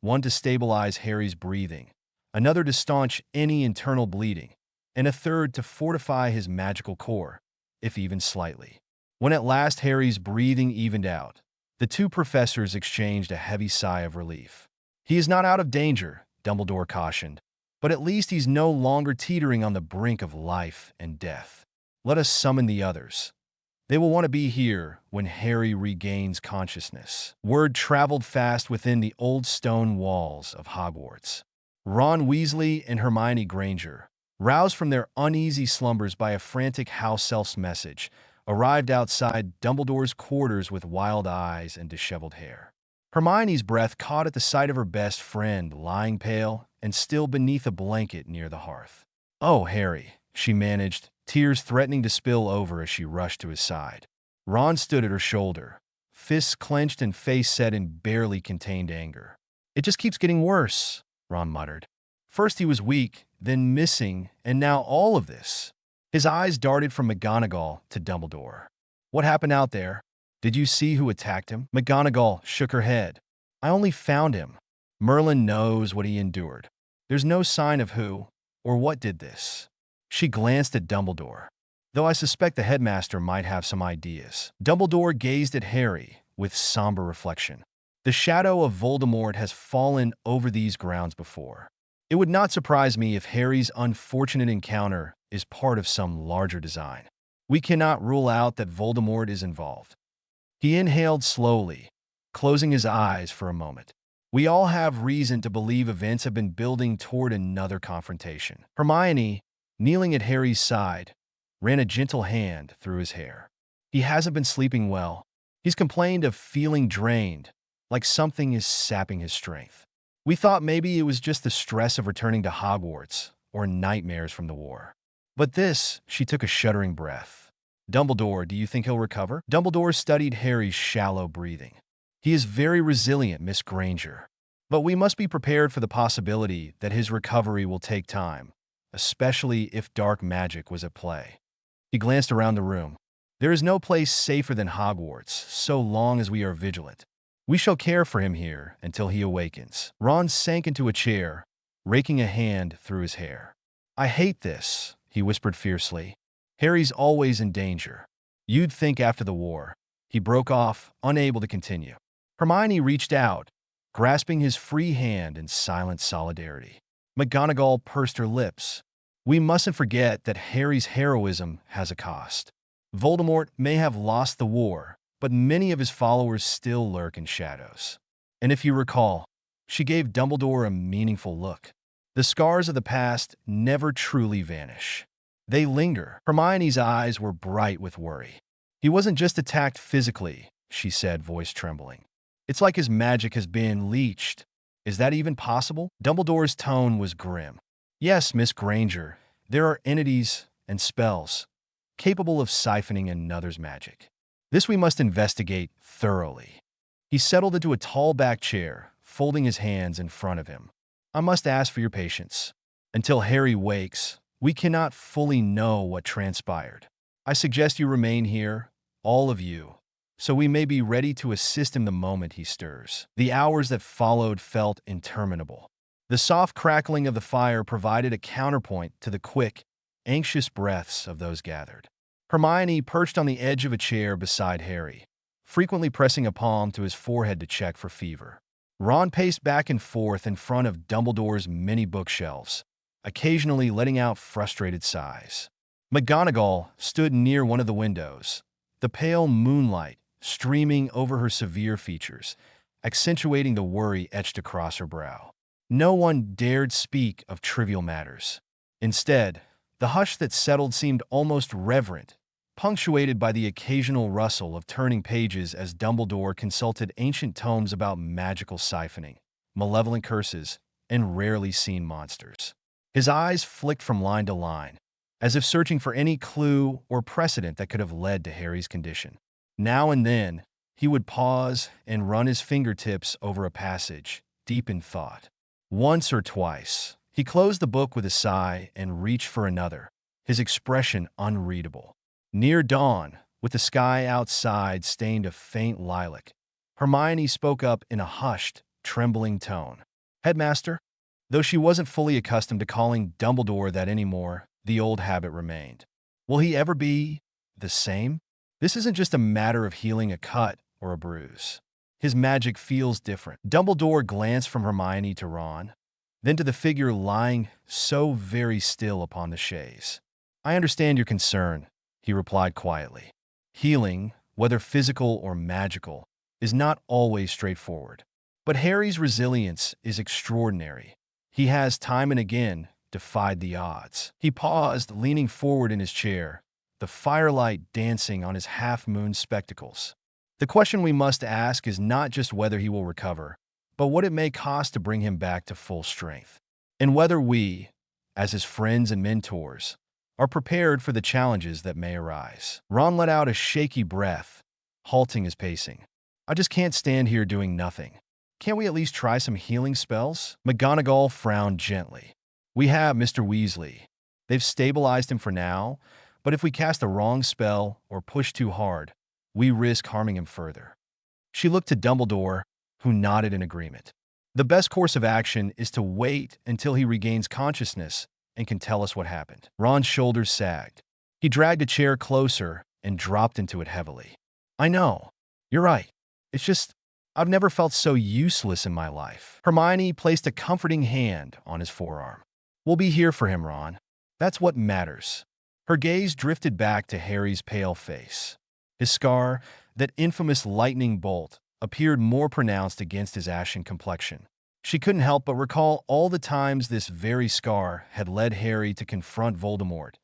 One to stabilize Harry's breathing, another to staunch any internal bleeding, and a third to fortify his magical core, if even slightly. When at last Harry's breathing evened out, the two professors exchanged a heavy sigh of relief. "He is not out of danger," Dumbledore cautioned, "but at least he's no longer teetering on the brink of life and death. Let us summon the others. They will want to be here when Harry regains consciousness." Word traveled fast within the old stone walls of Hogwarts. Ron Weasley and Hermione Granger, roused from their uneasy slumbers by a frantic house elf's message, arrived outside Dumbledore's quarters with wild eyes and disheveled hair. Hermione's breath caught at the sight of her best friend lying pale and still beneath a blanket near the hearth. "Oh, Harry," she managed, tears threatening to spill over as she rushed to his side. Ron stood at her shoulder, fists clenched and face set in barely contained anger. "It just keeps getting worse," Ron muttered. "First he was weak, then missing, and now all of this." His eyes darted from McGonagall to Dumbledore. "What happened out there? Did you see who attacked him?" McGonagall shook her head. "I only found him. Merlin knows what he endured. There's no sign of who or what did this." She glanced at Dumbledore, though I suspect the headmaster might have some ideas. Dumbledore gazed at Harry with somber reflection. "The shadow of Voldemort has fallen over these grounds before. It would not surprise me if Harry's unfortunate encounter is part of some larger design. We cannot rule out that Voldemort is involved." He inhaled slowly, closing his eyes for a moment. "We all have reason to believe events have been building toward another confrontation." Hermione, kneeling at Harry's side, ran a gentle hand through his hair. "He hasn't been sleeping well. He's complained of feeling drained, like something is sapping his strength. We thought maybe it was just the stress of returning to Hogwarts or nightmares from the war. But this," she took a shuddering breath. "Dumbledore, do you think he'll recover?" Dumbledore studied Harry's shallow breathing. "He is very resilient, Miss Granger. But we must be prepared for the possibility that his recovery will take time, especially if dark magic was at play." He glanced around the room. There is no place safer than Hogwarts, so long as we are vigilant. We shall care for him here until he awakens. Ron sank into a chair, raking a hand through his hair. I hate this, he whispered fiercely. Harry's always in danger. You'd think after the war. He broke off, unable to continue. Hermione reached out, grasping his free hand in silent solidarity. McGonagall pursed her lips. We mustn't forget that Harry's heroism has a cost. Voldemort may have lost the war, but many of his followers still lurk in shadows. And if you recall, she gave Dumbledore a meaningful look. The scars of the past never truly vanish. They linger. Hermione's eyes were bright with worry. He wasn't just attacked physically, she said, voice trembling. It's like his magic has been leached. Is that even possible? Dumbledore's tone was grim. Yes, Miss Granger, there are entities and spells capable of siphoning another's magic. This we must investigate thoroughly. He settled into a tall back chair, folding his hands in front of him. I must ask for your patience. Until Harry wakes, we cannot fully know what transpired. I suggest you remain here, all of you, so we may be ready to assist him the moment he stirs. The hours that followed felt interminable. The soft crackling of the fire provided a counterpoint to the quick, anxious breaths of those gathered. Hermione perched on the edge of a chair beside Harry, frequently pressing a palm to his forehead to check for fever. Ron paced back and forth in front of Dumbledore's many bookshelves, occasionally letting out frustrated sighs. McGonagall stood near one of the windows, the pale moonlight streaming over her severe features, accentuating the worry etched across her brow. No one dared speak of trivial matters. Instead, the hush that settled seemed almost reverent, punctuated by the occasional rustle of turning pages as Dumbledore consulted ancient tomes about magical siphoning, malevolent curses, and rarely seen monsters. His eyes flicked from line to line, as if searching for any clue or precedent that could have led to Harry's condition. Now and then, he would pause and run his fingertips over a passage, deep in thought. Once or twice, he closed the book with a sigh and reached for another, his expression unreadable. Near dawn, with the sky outside stained a faint lilac, Hermione spoke up in a hushed, trembling tone. Headmaster? Though she wasn't fully accustomed to calling Dumbledore that anymore, the old habit remained. Will he ever be the same? This isn't just a matter of healing a cut or a bruise. His magic feels different. Dumbledore glanced from Hermione to Ron, then to the figure lying so very still upon the chaise. I understand your concern, he replied quietly. Healing, whether physical or magical, is not always straightforward. But Harry's resilience is extraordinary. He has time and again defied the odds. He paused, leaning forward in his chair, the firelight dancing on his half-moon spectacles. The question we must ask is not just whether he will recover, but what it may cost to bring him back to full strength. And whether we, as his friends and mentors, are prepared for the challenges that may arise. Ron let out a shaky breath, halting his pacing. I just can't stand here doing nothing. Can't we at least try some healing spells? McGonagall frowned gently. We have Mr. Weasley. They've stabilized him for now, but if we cast the wrong spell or push too hard, we risk harming him further. She looked to Dumbledore, who nodded in agreement. The best course of action is to wait until he regains consciousness and can tell us what happened. Ron's shoulders sagged. He dragged a chair closer and dropped into it heavily. I know. You're right. It's just, I've never felt so useless in my life. Hermione placed a comforting hand on his forearm. We'll be here for him, Ron. That's what matters. Her gaze drifted back to Harry's pale face. His scar, that infamous lightning bolt, appeared more pronounced against his ashen complexion. She couldn't help but recall all the times this very scar had led Harry to confront Voldemort.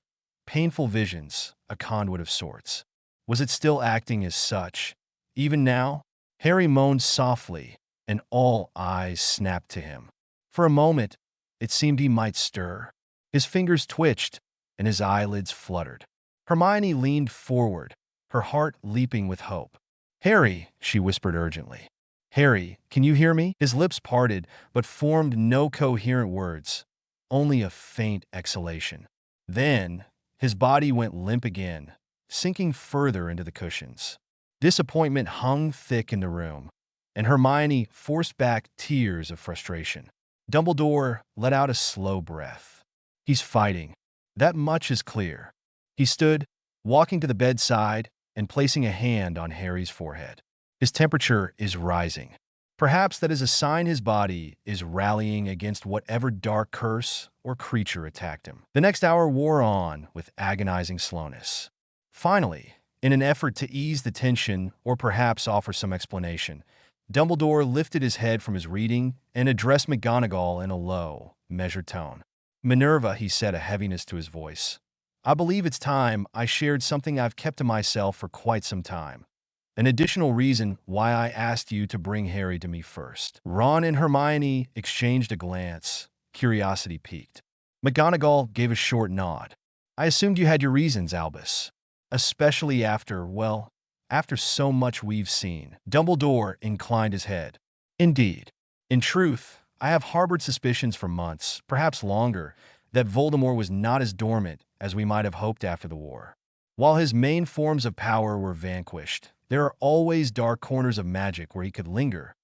Painful visions, a conduit of sorts. Was it still acting as such? Even now? Harry moaned softly, and all eyes snapped to him. For a moment, it seemed he might stir. His fingers twitched, and his eyelids fluttered. Hermione leaned forward, her heart leaping with hope. Harry, she whispered urgently. Harry, can you hear me? His lips parted, but formed no coherent words, only a faint exhalation. Then, his body went limp again, sinking further into the cushions. Disappointment hung thick in the room, and Hermione forced back tears of frustration. Dumbledore let out a slow breath. He's fighting. That much is clear. He stood, walking to the bedside and placing a hand on Harry's forehead. His temperature is rising. Perhaps that is a sign his body is rallying against whatever dark curse or creature attacked him. The next hour wore on with agonizing slowness. Finally, in an effort to ease the tension or perhaps offer some explanation, Dumbledore lifted his head from his reading and addressed McGonagall in a low, measured tone. "Minerva," he said, a heaviness to his voice. "I believe it's time I shared something I've kept to myself for quite some time. An additional reason why I asked you to bring Harry to me first." Ron and Hermione exchanged a glance, curiosity piqued. McGonagall gave a short nod. "I assumed you had your reasons, Albus. Especially after so much we've seen." Dumbledore inclined his head. "Indeed. In truth, I have harbored suspicions for months, perhaps longer, that Voldemort was not as dormant as we might have hoped after the war. While his main forms of power were vanquished, there are always dark corners of magic where he could linger,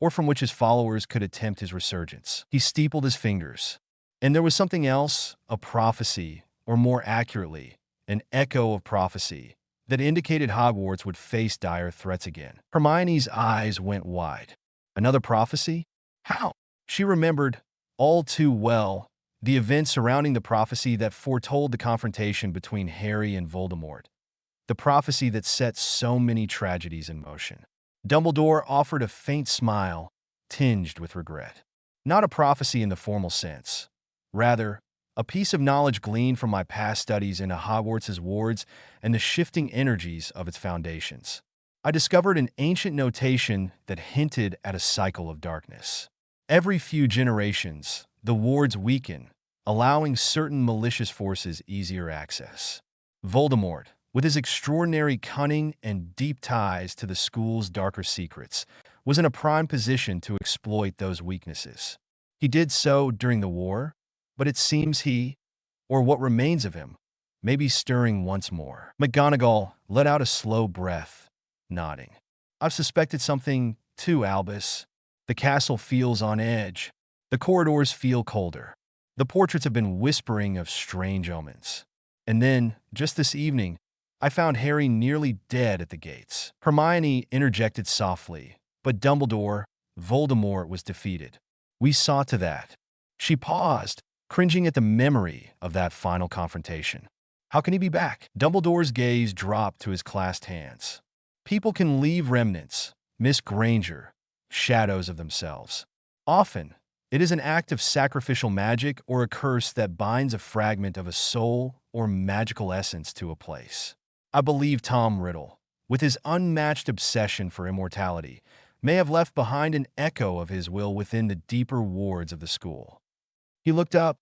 or from which his followers could attempt his resurgence." He steepled his fingers. "And there was something else, a prophecy, or more accurately, an echo of prophecy, that indicated Hogwarts would face dire threats again." Hermione's eyes went wide. "Another prophecy? How?" She remembered, all too well, the events surrounding the prophecy that foretold the confrontation between Harry and Voldemort, the prophecy that set so many tragedies in motion. Dumbledore offered a faint smile, tinged with regret. "Not a prophecy in the formal sense. Rather, a piece of knowledge gleaned from my past studies into Hogwarts' wards and the shifting energies of its foundations. I discovered an ancient notation that hinted at a cycle of darkness. Every few generations, the wards weaken, allowing certain malicious forces easier access. Voldemort, with his extraordinary cunning and deep ties to the school's darker secrets, was in a prime position to exploit those weaknesses. He did so during the war, but it seems he, or what remains of him, may be stirring once more." McGonagall let out a slow breath, nodding. "I've suspected something too, Albus. The castle feels on edge. The corridors feel colder. The portraits have been whispering of strange omens. And then, just this evening, I found Harry nearly dead at the gates." Hermione interjected softly, "But Dumbledore, Voldemort was defeated. We saw to that." She paused, cringing at the memory of that final confrontation. "How can he be back?" Dumbledore's gaze dropped to his clasped hands. "People can leave remnants, Miss Granger, shadows of themselves. Often, it is an act of sacrificial magic or a curse that binds a fragment of a soul or magical essence to a place. I believe Tom Riddle, with his unmatched obsession for immortality, may have left behind an echo of his will within the deeper wards of the school." He looked up,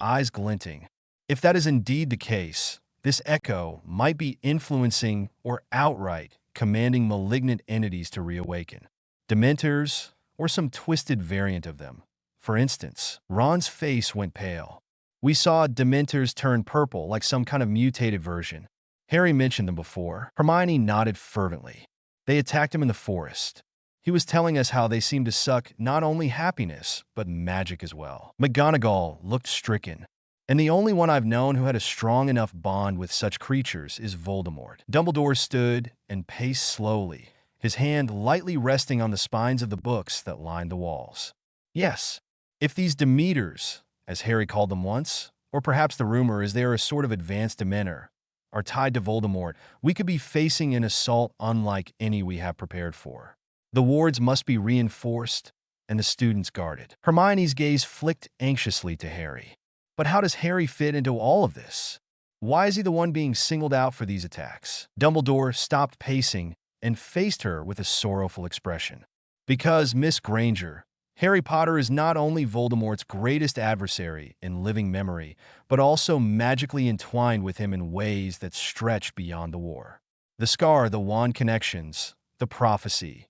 eyes glinting. "If that is indeed the case, this echo might be influencing or outright commanding malignant entities to reawaken. Dementors, or some twisted variant of them. For instance." Ron's face went pale. "We saw Dementors turn purple like some kind of mutated version. Harry mentioned them before." Hermione nodded fervently. "They attacked him in the forest. He was telling us how they seem to suck not only happiness, but magic as well." McGonagall looked stricken. "And the only one I've known who had a strong enough bond with such creatures is Voldemort." Dumbledore stood and paced slowly, his hand lightly resting on the spines of the books that lined the walls. "Yes, if these Demeters, as Harry called them once, or perhaps the rumor is they are a sort of advanced Dementor, are tied to Voldemort, we could be facing an assault unlike any we have prepared for. The wards must be reinforced and the students guarded." Hermione's gaze flicked anxiously to Harry. "But how does Harry fit into all of this? Why is he the one being singled out for these attacks?" Dumbledore stopped pacing and faced her with a sorrowful expression. "Because, Miss Granger, Harry Potter is not only Voldemort's greatest adversary in living memory, but also magically entwined with him in ways that stretch beyond the war. The scar, the wand connections, the prophecy.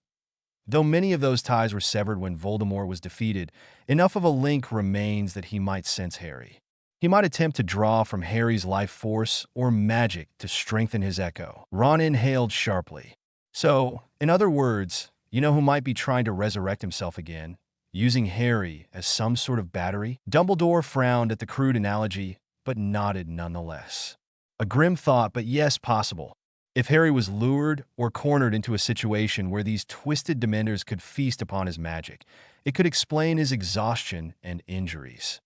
Though many of those ties were severed when Voldemort was defeated, enough of a link remains that he might sense Harry. He might attempt to draw from Harry's life force or magic to strengthen his echo. Ron inhaled sharply. So, in other words, you know who might be trying to resurrect himself again, using Harry as some sort of battery? Dumbledore frowned at the crude analogy, but nodded nonetheless. A grim thought, but yes, possible. If Harry was lured or cornered into a situation where these twisted Dementors could feast upon his magic, it could explain his exhaustion and injuries.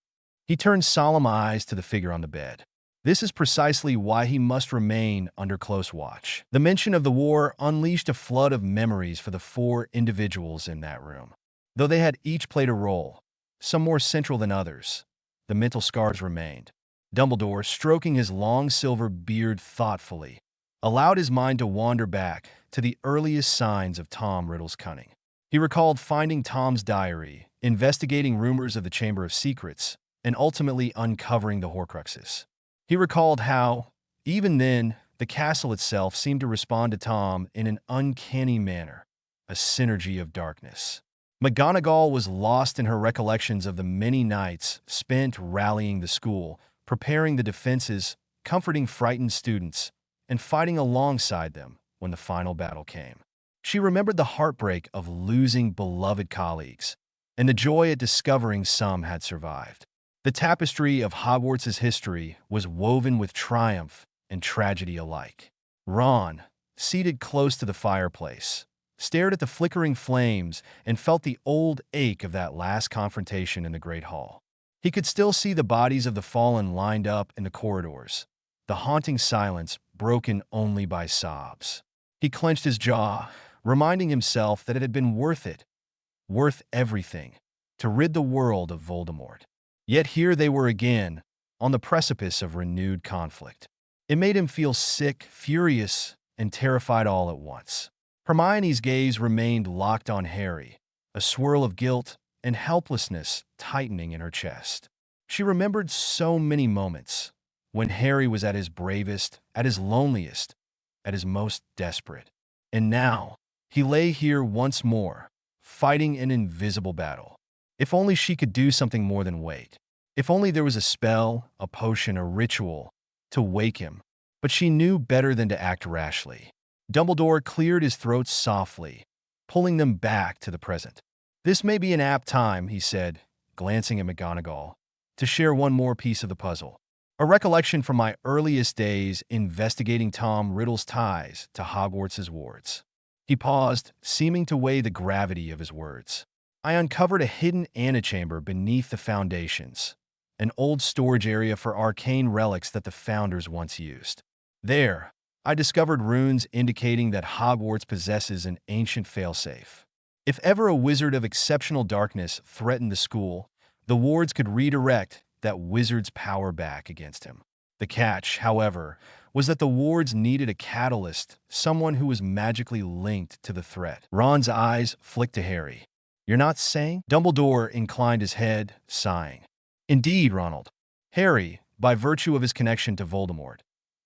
He turned solemn eyes to the figure on the bed. This is precisely why he must remain under close watch. The mention of the war unleashed a flood of memories for the four individuals in that room. Though they had each played a role, some more central than others, the mental scars remained. Dumbledore, stroking his long silver beard thoughtfully, allowed his mind to wander back to the earliest signs of Tom Riddle's cunning. He recalled finding Tom's diary, investigating rumors of the Chamber of Secrets, and ultimately uncovering the Horcruxes. He recalled how, even then, the castle itself seemed to respond to Tom in an uncanny manner, a synergy of darkness. McGonagall was lost in her recollections of the many nights spent rallying the school, preparing the defenses, comforting frightened students, and fighting alongside them when the final battle came. She remembered the heartbreak of losing beloved colleagues and the joy at discovering some had survived. The tapestry of Hogwarts' history was woven with triumph and tragedy alike. Ron, seated close to the fireplace, stared at the flickering flames and felt the old ache of that last confrontation in the Great Hall. He could still see the bodies of the fallen lined up in the corridors, the haunting silence broken only by sobs. He clenched his jaw, reminding himself that it had been worth it, worth everything, to rid the world of Voldemort. Yet here they were again, on the precipice of renewed conflict. It made him feel sick, furious, and terrified all at once. Hermione's gaze remained locked on Harry, a swirl of guilt and helplessness tightening in her chest. She remembered so many moments when Harry was at his bravest, at his loneliest, at his most desperate. And now, he lay here once more, fighting an invisible battle. If only she could do something more than wait. If only there was a spell, a potion, a ritual to wake him. But she knew better than to act rashly. Dumbledore cleared his throat softly, pulling them back to the present. "This may be an apt time," he said, glancing at McGonagall, "to share one more piece of the puzzle. A recollection from my earliest days investigating Tom Riddle's ties to Hogwarts' wards." He paused, seeming to weigh the gravity of his words. "I uncovered a hidden antechamber beneath the foundations, an old storage area for arcane relics that the founders once used. There, I discovered runes indicating that Hogwarts possesses an ancient failsafe. If ever a wizard of exceptional darkness threatened the school, the wards could redirect that wizard's power back against him. The catch, however, was that the wards needed a catalyst, someone who was magically linked to the threat." Ron's eyes flicked to Harry. "You're not saying?" Dumbledore inclined his head, sighing. "Indeed, Ronald. Harry, by virtue of his connection to Voldemort,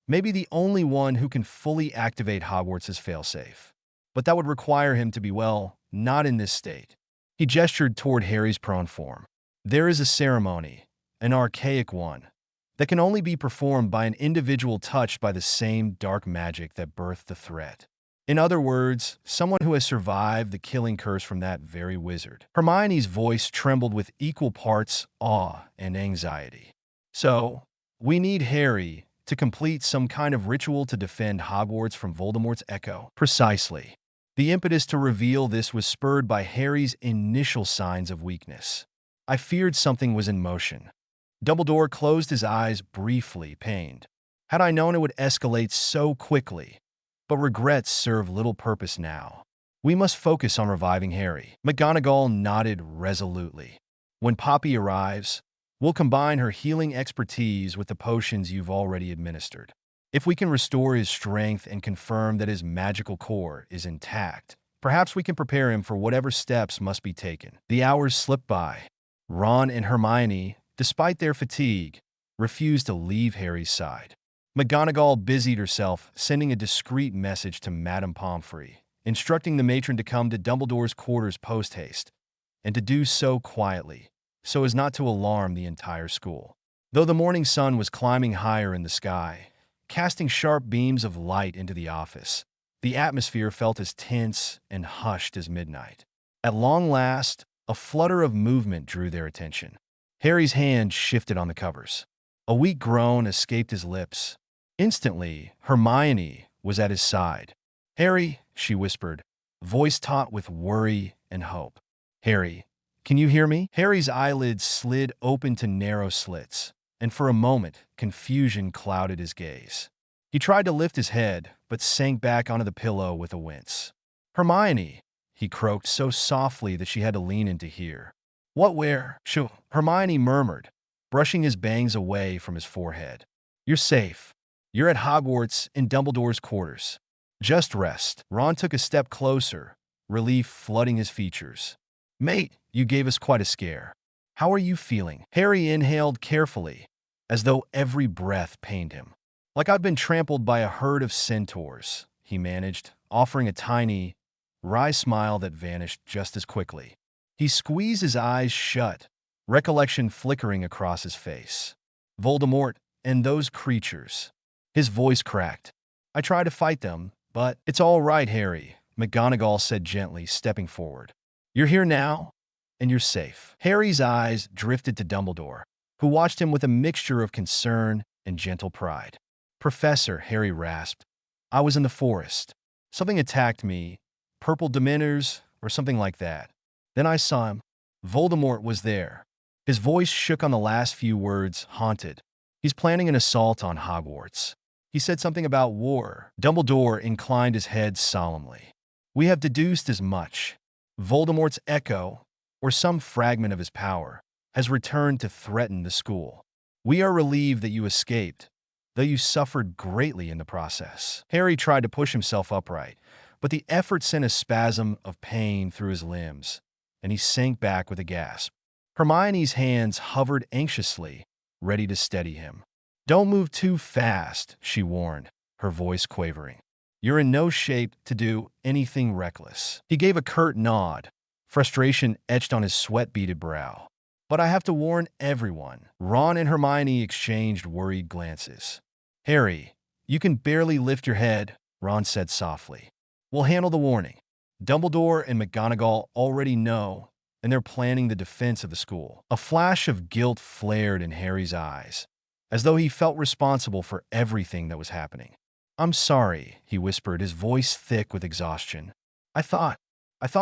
may be the only one who can fully activate Hogwarts' failsafe. But that would require him to be, well, not in this state." He gestured toward Harry's prone form. "There is a ceremony, an archaic one, that can only be performed by an individual touched by the same dark magic that birthed the threat. In other words, someone who has survived the killing curse from that very wizard." Hermione's voice trembled with equal parts awe and anxiety. "So, we need Harry to complete some kind of ritual to defend Hogwarts from Voldemort's echo." "Precisely." The impetus to reveal this was spurred by Harry's initial signs of weakness. "I feared something was in motion." Dumbledore closed his eyes briefly, pained. "Had I known it would escalate so quickly. But regrets serve little purpose now. We must focus on reviving Harry." McGonagall nodded resolutely. "When Poppy arrives, we'll combine her healing expertise with the potions you've already administered. If we can restore his strength and confirm that his magical core is intact, perhaps we can prepare him for whatever steps must be taken." The hours slipped by. Ron and Hermione, despite their fatigue, refused to leave Harry's side. McGonagall busied herself, sending a discreet message to Madame Pomfrey, instructing the matron to come to Dumbledore's quarters post-haste, and to do so quietly, so as not to alarm the entire school. Though the morning sun was climbing higher in the sky, casting sharp beams of light into the office, the atmosphere felt as tense and hushed as midnight. At long last, a flutter of movement drew their attention. Harry's hand shifted on the covers. A weak groan escaped his lips. Instantly, Hermione was at his side. "Harry," she whispered, voice taut with worry and hope. "Harry, can you hear me?" Harry's eyelids slid open to narrow slits, and for a moment, confusion clouded his gaze. He tried to lift his head, but sank back onto the pillow with a wince. "Hermione," he croaked so softly that she had to lean in to hear. "What, where?" "Shoo," Hermione murmured, brushing his bangs away from his forehead. "You're safe. You're at Hogwarts in Dumbledore's quarters. Just rest." Ron took a step closer, relief flooding his features. "Mate, you gave us quite a scare. How are you feeling?" Harry inhaled carefully, as though every breath pained him. "Like I've been trampled by a herd of centaurs," he managed, offering a tiny, wry smile that vanished just as quickly. He squeezed his eyes shut, recollection flickering across his face. "Voldemort and those creatures." His voice cracked. "I tried to fight them, but—" "It's all right, Harry," McGonagall said gently, stepping forward. "You're here now, and you're safe." Harry's eyes drifted to Dumbledore, who watched him with a mixture of concern and gentle pride. "Professor," Harry rasped, "I was in the forest. Something attacked me, purple dementors or something like that. Then I saw him. Voldemort was there." His voice shook on the last few words, haunted. "He's planning an assault on Hogwarts. He said something about war." Dumbledore inclined his head solemnly. "We have deduced as much. Voldemort's echo, or some fragment of his power, has returned to threaten the school. We are relieved that you escaped, though you suffered greatly in the process." Harry tried to push himself upright, but the effort sent a spasm of pain through his limbs, and he sank back with a gasp. Hermione's hands hovered anxiously, ready to steady him. "Don't move too fast," she warned, her voice quavering. "You're in no shape to do anything reckless." He gave a curt nod, frustration etched on his sweat-beaded brow. "But I have to warn everyone." Ron and Hermione exchanged worried glances. "Harry, you can barely lift your head," Ron said softly. "We'll handle the warning. Dumbledore and McGonagall already know, and they're planning the defense of the school." A flash of guilt flared in Harry's eyes, as though he felt responsible for everything that was happening. "I'm sorry," he whispered, his voice thick with exhaustion. I thought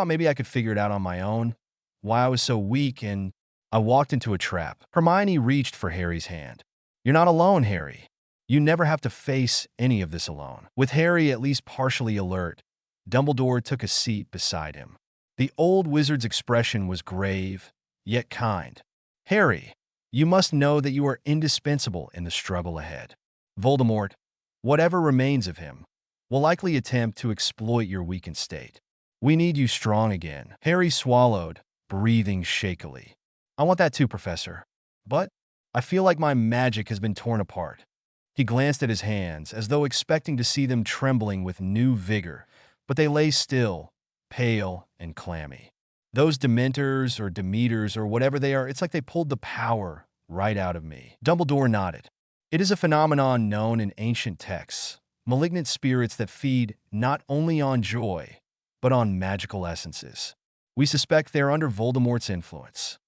maybe I could figure it out on my own, why I was so weak, and I walked into a trap." Hermione reached for Harry's hand. "You're not alone, Harry. You never have to face any of this alone." With Harry at least partially alert, Dumbledore took a seat beside him. The old wizard's expression was grave, yet kind. "Harry, you must know that you are indispensable in the struggle ahead. Voldemort, whatever remains of him, will likely attempt to exploit your weakened state. We need you strong again." Harry swallowed, breathing shakily. "I want that too, Professor. But I feel like my magic has been torn apart." He glanced at his hands, as though expecting to see them trembling with new vigor, but they lay still, pale and clammy. "Those Dementors or Demeters or whatever they are, it's like they pulled the power right out of me." Dumbledore nodded. "It is a phenomenon known in ancient texts, malignant spirits that feed not only on joy, but on magical essences. We suspect they are under Voldemort's influence."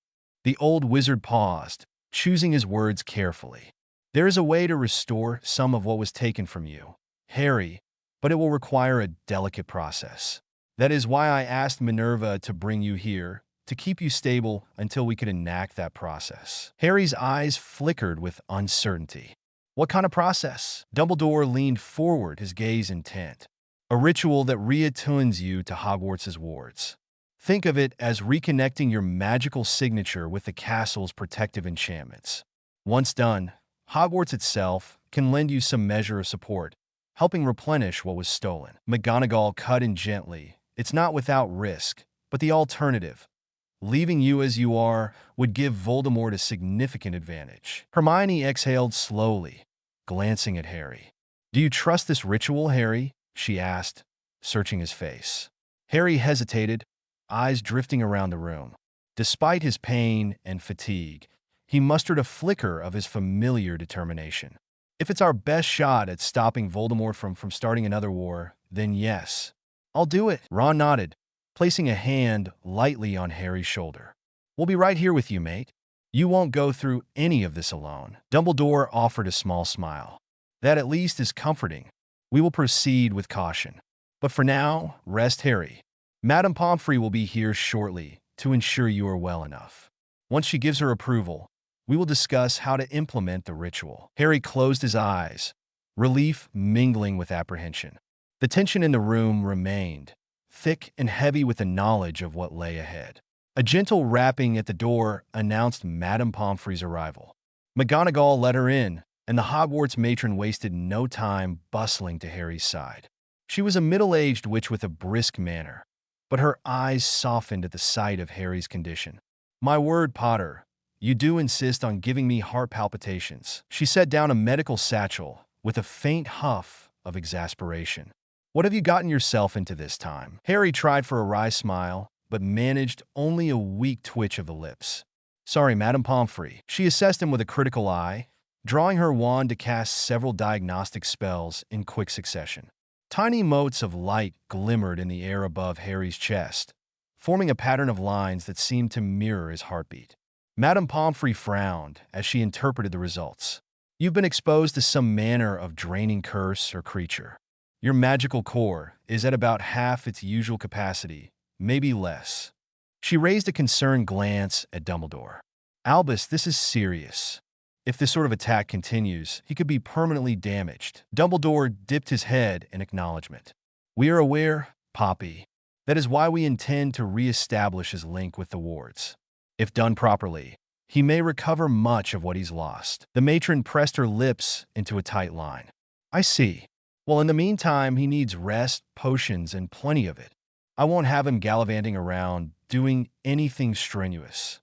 The old wizard paused, choosing his words carefully. "There is a way to restore some of what was taken from you, Harry, but it will require a delicate process. That is why I asked Minerva to bring you here, to keep you stable until we could enact that process." Harry's eyes flickered with uncertainty. "What kind of process?" Dumbledore leaned forward, his gaze intent. "A ritual that reattunes you to Hogwarts' wards. Think of it as reconnecting your magical signature with the castle's protective enchantments. Once done, Hogwarts itself can lend you some measure of support, helping replenish what was stolen." McGonagall cut in gently. "It's not without risk, but the alternative, leaving you as you are, would give Voldemort a significant advantage." Hermione exhaled slowly, glancing at Harry. "Do you trust this ritual, Harry?" she asked, searching his face. Harry hesitated, eyes drifting around the room. Despite his pain and fatigue, He mustered a flicker of his familiar determination. If it's our best shot at stopping Voldemort from starting another war, then yes. I'll do it. Ron nodded, placing a hand lightly on Harry's shoulder. We'll be right here with you, mate. You won't go through any of this alone. Dumbledore offered a small smile. That at least is comforting. We will proceed with caution. But for now, rest, Harry. Madame Pomfrey will be here shortly to ensure you are well enough. Once she gives her approval, we will discuss how to implement the ritual. Harry closed his eyes, relief mingling with apprehension. The tension in the room remained, thick and heavy with the knowledge of what lay ahead. A gentle rapping at the door announced Madame Pomfrey's arrival. McGonagall let her in, and the Hogwarts matron wasted no time bustling to Harry's side. She was a middle-aged witch with a brisk manner, but her eyes softened at the sight of Harry's condition. "My word, Potter, you do insist on giving me heart palpitations." She set down a medical satchel with a faint huff of exasperation. "What have you gotten yourself into this time?" Harry tried for a wry smile, but managed only a weak twitch of the lips. "Sorry, Madame Pomfrey." She assessed him with a critical eye, drawing her wand to cast several diagnostic spells in quick succession. Tiny motes of light glimmered in the air above Harry's chest, forming a pattern of lines that seemed to mirror his heartbeat. Madame Pomfrey frowned as she interpreted the results. "You've been exposed to some manner of draining curse or creature. Your magical core is at about half its usual capacity, maybe less." She raised a concerned glance at Dumbledore. "Albus, this is serious. If this sort of attack continues, he could be permanently damaged." Dumbledore dipped his head in acknowledgement. "We are aware, Poppy. That is why we intend to re-establish his link with the wards. If done properly, he may recover much of what he's lost." The matron pressed her lips into a tight line. "I see. Well, in the meantime, he needs rest, potions, and plenty of it. I won't have him gallivanting around, doing anything strenuous."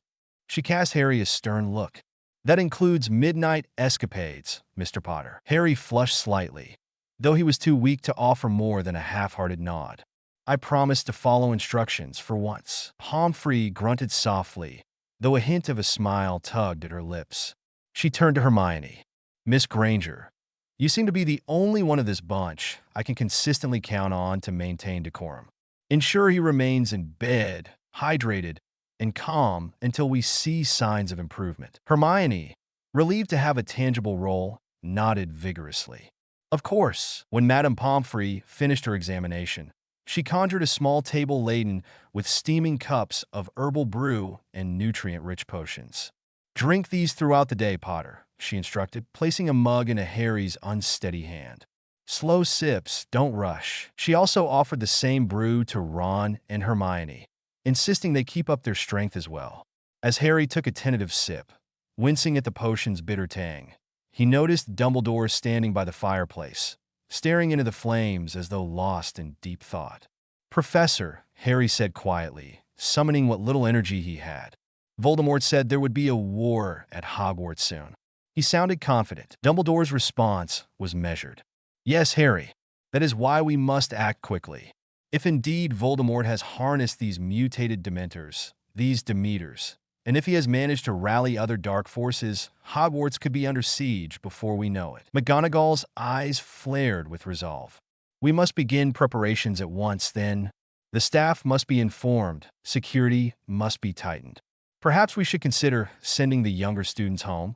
She cast Harry a stern look. "That includes midnight escapades, Mr. Potter." Harry flushed slightly, though he was too weak to offer more than a half-hearted nod. "I promise to follow instructions for once." Pomfrey grunted softly, though a hint of a smile tugged at her lips. She turned to Hermione. "Miss Granger, you seem to be the only one of this bunch I can consistently count on to maintain decorum. Ensure he remains in bed, hydrated, and calm until we see signs of improvement." Hermione, relieved to have a tangible role, nodded vigorously. Of course. When Madame Pomfrey finished her examination, she conjured a small table laden with steaming cups of herbal brew and nutrient-rich potions. "Drink these throughout the day, Potter," she instructed, placing a mug in Harry's unsteady hand. "Slow sips, don't rush." She also offered the same brew to Ron and Hermione, insisting they keep up their strength as well. As Harry took a tentative sip, wincing at the potion's bitter tang, he noticed Dumbledore standing by the fireplace, staring into the flames as though lost in deep thought. "Professor," Harry said quietly, summoning what little energy he had, "Voldemort said there would be a war at Hogwarts soon." He sounded confident. Dumbledore's response was measured. "Yes, Harry. That is why we must act quickly. If indeed Voldemort has harnessed these mutated Dementors, these Demeters, and if he has managed to rally other dark forces, Hogwarts could be under siege before we know it." McGonagall's eyes flared with resolve. "We must begin preparations at once, then. The staff must be informed, security must be tightened. Perhaps we should consider sending the younger students home.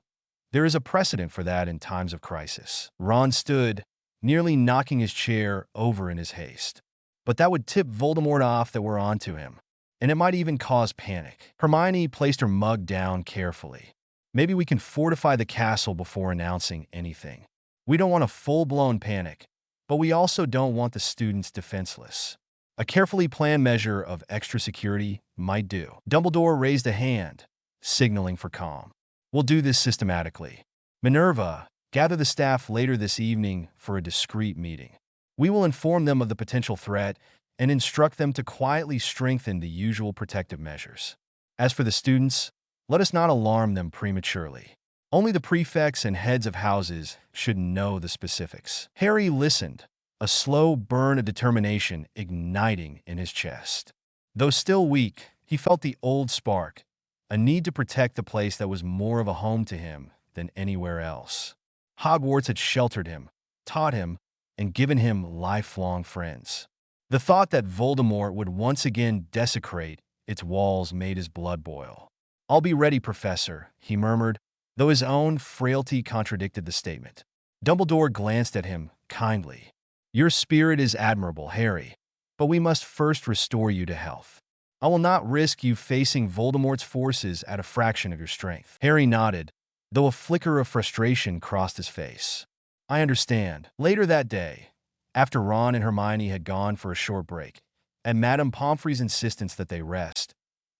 There is a precedent for that in times of crisis." Ron stood, nearly knocking his chair over in his haste. "But that would tip Voldemort off that we're onto him, and it might even cause panic." Hermione placed her mug down carefully. "Maybe we can fortify the castle before announcing anything. We don't want a full-blown panic, but we also don't want the students defenseless. A carefully planned measure of extra security might do." Dumbledore raised a hand, signaling for calm. "We'll do this systematically. Minerva, gather the staff later this evening for a discreet meeting. We will inform them of the potential threat and instruct them to quietly strengthen the usual protective measures. As for the students, let us not alarm them prematurely. Only the prefects and heads of houses should know the specifics." Harry listened, a slow burn of determination igniting in his chest. Though still weak, he felt the old spark, a need to protect the place that was more of a home to him than anywhere else. Hogwarts had sheltered him, taught him, and given him lifelong friends. The thought that Voldemort would once again desecrate its walls made his blood boil. "I'll be ready, Professor," he murmured, though his own frailty contradicted the statement. Dumbledore glanced at him kindly. "Your spirit is admirable, Harry, but we must first restore you to health. I will not risk you facing Voldemort's forces at a fraction of your strength." Harry nodded, though a flicker of frustration crossed his face. "I understand." Later that day, after Ron and Hermione had gone for a short break, at Madame Pomfrey's insistence that they rest,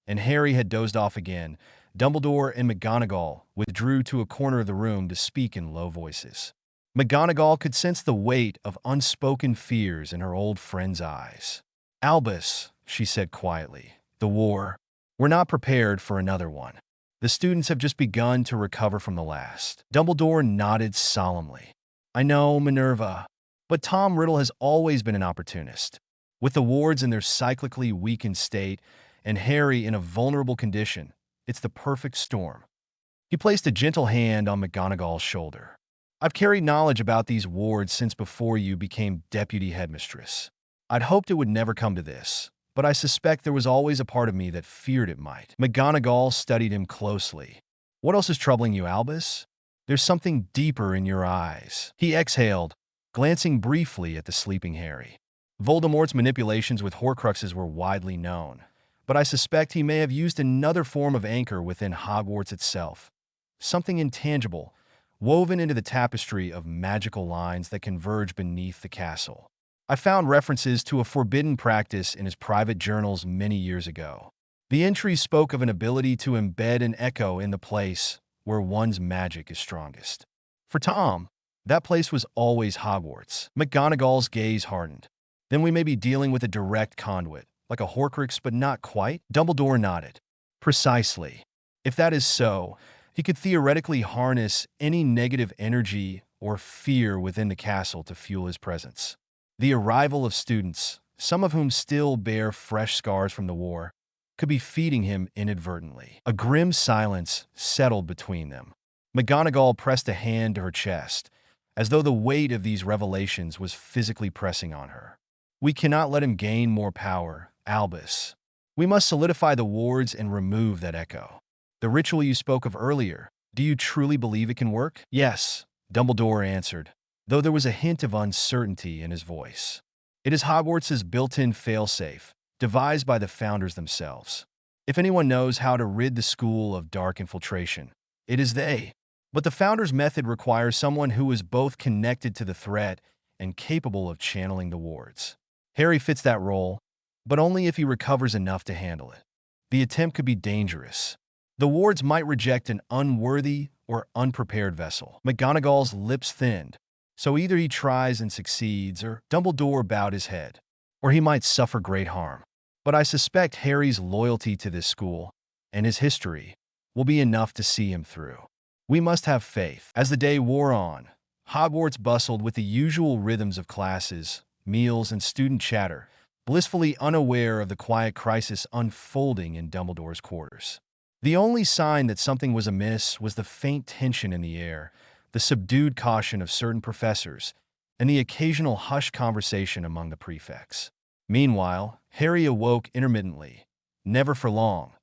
and Harry had dozed off again, Dumbledore and McGonagall withdrew to a corner of the room to speak in low voices. McGonagall could sense the weight of unspoken fears in her old friend's eyes. "Albus," she said quietly, "the war. We're not prepared for another one. The students have just begun to recover from the last." Dumbledore nodded solemnly. "I know, Minerva, but Tom Riddle has always been an opportunist. With the wards in their cyclically weakened state and Harry in a vulnerable condition, it's the perfect storm." He placed a gentle hand on McGonagall's shoulder. "I've carried knowledge about these wards since before you became deputy headmistress. I'd hoped it would never come to this, but I suspect there was always a part of me that feared it might." McGonagall studied him closely. "What else is troubling you, Albus? There's something deeper in your eyes." He exhaled, glancing briefly at the sleeping Harry. "Voldemort's manipulations with Horcruxes were widely known, but I suspect he may have used another form of anchor within Hogwarts itself. Something intangible, woven into the tapestry of magical lines that converge beneath the castle. I found references to a forbidden practice in his private journals many years ago. The entries spoke of an ability to embed an echo in the place where one's magic is strongest. For Tom, that place was always Hogwarts." McGonagall's gaze hardened. "Then we may be dealing with a direct conduit, like a Horcrux, but not quite?" Dumbledore nodded. "Precisely. If that is so, he could theoretically harness any negative energy or fear within the castle to fuel his presence. The arrival of students, some of whom still bear fresh scars from the war, could be feeding him inadvertently." A grim silence settled between them. McGonagall pressed a hand to her chest, as though the weight of these revelations was physically pressing on her. "We cannot let him gain more power, Albus. We must solidify the wards and remove that echo. The ritual you spoke of earlier, do you truly believe it can work?" "Yes," Dumbledore answered, though there was a hint of uncertainty in his voice. "It is Hogwarts' built-in failsafe, devised by the founders themselves. If anyone knows how to rid the school of dark infiltration, it is they. But the founders' method requires someone who is both connected to the threat and capable of channeling the wards. Harry fits that role, but only if he recovers enough to handle it. The attempt could be dangerous. The wards might reject an unworthy or unprepared vessel." McGonagall's lips thinned. "So either he tries and succeeds, or..." Dumbledore bowed his head. "Or he might suffer great harm. But I suspect Harry's loyalty to this school, and his history, will be enough to see him through. We must have faith." As the day wore on, Hogwarts bustled with the usual rhythms of classes, meals, and student chatter, blissfully unaware of the quiet crisis unfolding in Dumbledore's quarters. The only sign that something was amiss was the faint tension in the air, the subdued caution of certain professors, and the occasional hushed conversation among the prefects. Meanwhile, Harry awoke intermittently, never for long,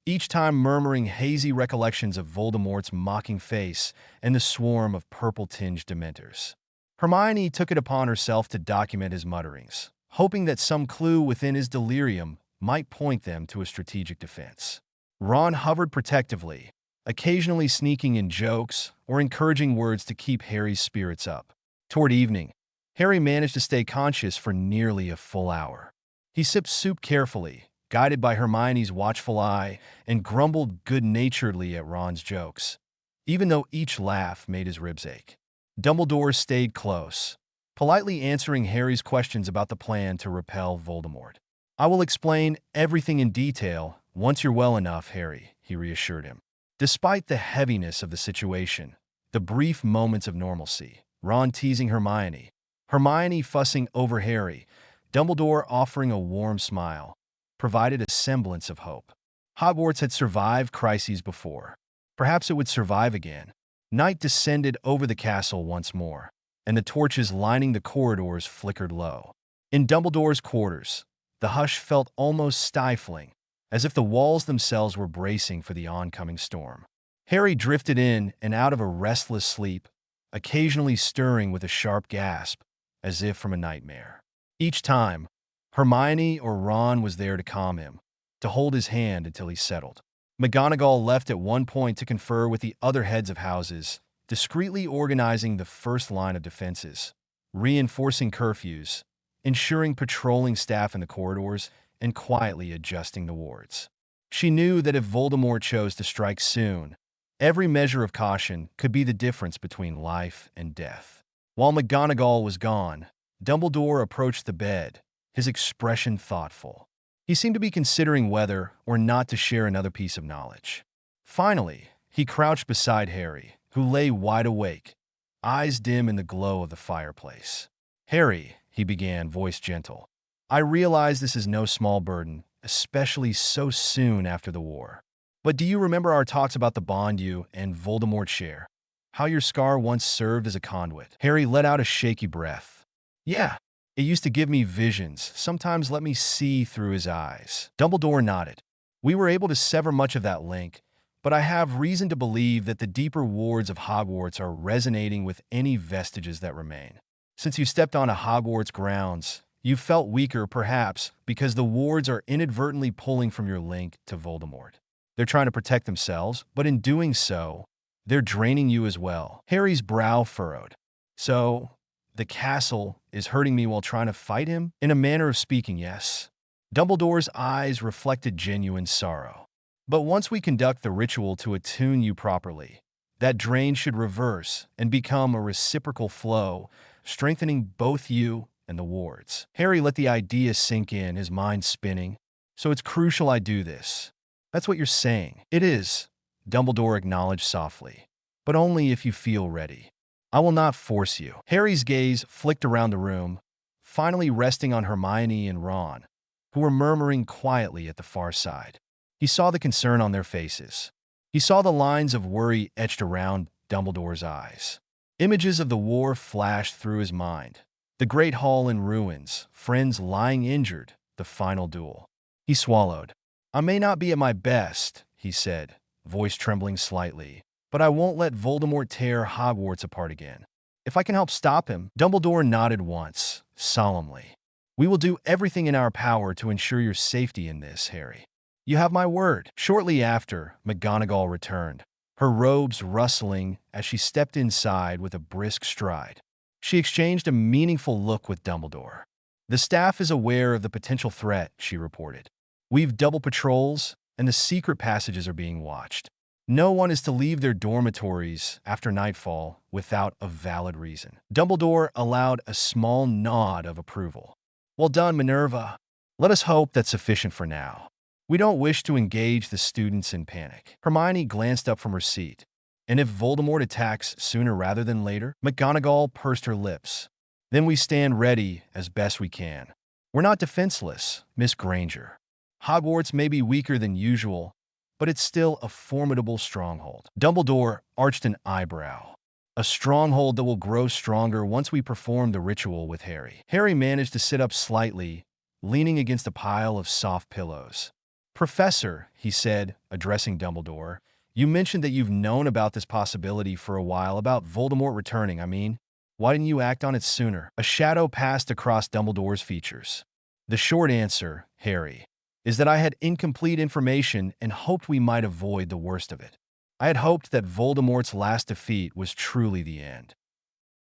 each time murmuring hazy recollections of Voldemort's mocking face and the swarm of purple-tinged Dementors. Hermione took it upon herself to document his mutterings, hoping that some clue within his delirium might point them to a strategic defense. Ron hovered protectively, occasionally sneaking in jokes or encouraging words to keep Harry's spirits up. Toward evening, Harry managed to stay conscious for nearly a full hour. He sipped soup carefully, guided by Hermione's watchful eye, and grumbled good-naturedly at Ron's jokes, even though each laugh made his ribs ache. Dumbledore stayed close, politely answering Harry's questions about the plan to repel Voldemort. "I will explain everything in detail once you're well enough, Harry," he reassured him. Despite the heaviness of the situation, the brief moments of normalcy, Ron teasing Hermione, Hermione fussing over Harry, Dumbledore offering a warm smile, provided a semblance of hope. Hogwarts had survived crises before. Perhaps it would survive again. Night descended over the castle once more, and the torches lining the corridors flickered low. In Dumbledore's quarters, the hush felt almost stifling, as if the walls themselves were bracing for the oncoming storm. Harry drifted in and out of a restless sleep, occasionally stirring with a sharp gasp, as if from a nightmare. Each time, Hermione or Ron was there to calm him, to hold his hand until he settled. McGonagall left at one point to confer with the other heads of houses, discreetly organizing the first line of defenses, reinforcing curfews, ensuring patrolling staff in the corridors, and quietly adjusting the wards. She knew that if Voldemort chose to strike soon, every measure of caution could be the difference between life and death. While McGonagall was gone, Dumbledore approached the bed, his expression thoughtful. He seemed to be considering whether or not to share another piece of knowledge. Finally, he crouched beside Harry, who lay wide awake, eyes dim in the glow of the fireplace. "Harry," he began, voice gentle, "I realize this is no small burden, especially so soon after the war. But do you remember our talks about the bond you and Voldemort share? How your scar once served as a conduit?" Harry let out a shaky breath. "Yeah. It used to give me visions, sometimes let me see through his eyes." Dumbledore nodded. "We were able to sever much of that link, but I have reason to believe that the deeper wards of Hogwarts are resonating with any vestiges that remain. Since you stepped onto Hogwarts grounds, you felt weaker perhaps because the wards are inadvertently pulling from your link to Voldemort. They're trying to protect themselves, but in doing so, they're draining you as well." Harry's brow furrowed. "So, the castle is hurting me while trying to fight him?" "In a manner of speaking, yes." Dumbledore's eyes reflected genuine sorrow. "But once we conduct the ritual to attune you properly, that drain should reverse and become a reciprocal flow, strengthening both you and the wards." Harry let the idea sink in, his mind spinning. "So it's crucial I do this. That's what you're saying." "It is," Dumbledore acknowledged softly, "but only if you feel ready. I will not force you." Harry's gaze flicked around the room, finally resting on Hermione and Ron, who were murmuring quietly at the far side. He saw the concern on their faces. He saw the lines of worry etched around Dumbledore's eyes. Images of the war flashed through his mind. The Great Hall in ruins, friends lying injured, the final duel. He swallowed. "I may not be at my best," he said, voice trembling slightly, "but I won't let Voldemort tear Hogwarts apart again. If I can help stop him." Dumbledore nodded once, solemnly. "We will do everything in our power to ensure your safety in this, Harry. You have my word." Shortly after, McGonagall returned, her robes rustling as she stepped inside with a brisk stride. She exchanged a meaningful look with Dumbledore. "The staff is aware of the potential threat," she reported. "We've double patrols, and the secret passages are being watched. No one is to leave their dormitories after nightfall without a valid reason." Dumbledore allowed a small nod of approval. "Well done, Minerva. Let us hope that's sufficient for now. We don't wish to engage the students in panic." Hermione glanced up from her seat. "And if Voldemort attacks sooner rather than later?" McGonagall pursed her lips. "Then we stand ready as best we can. We're not defenseless, Miss Granger. Hogwarts may be weaker than usual, but it's still a formidable stronghold." Dumbledore arched an eyebrow. "A stronghold that will grow stronger once we perform the ritual with Harry." Harry managed to sit up slightly, leaning against a pile of soft pillows. "Professor," he said, addressing Dumbledore, "you mentioned that you've known about this possibility for a while, about Voldemort returning, I mean. Why didn't you act on it sooner?" A shadow passed across Dumbledore's features. "The short answer, Harry, is that I had incomplete information and hoped we might avoid the worst of it. I had hoped that Voldemort's last defeat was truly the end."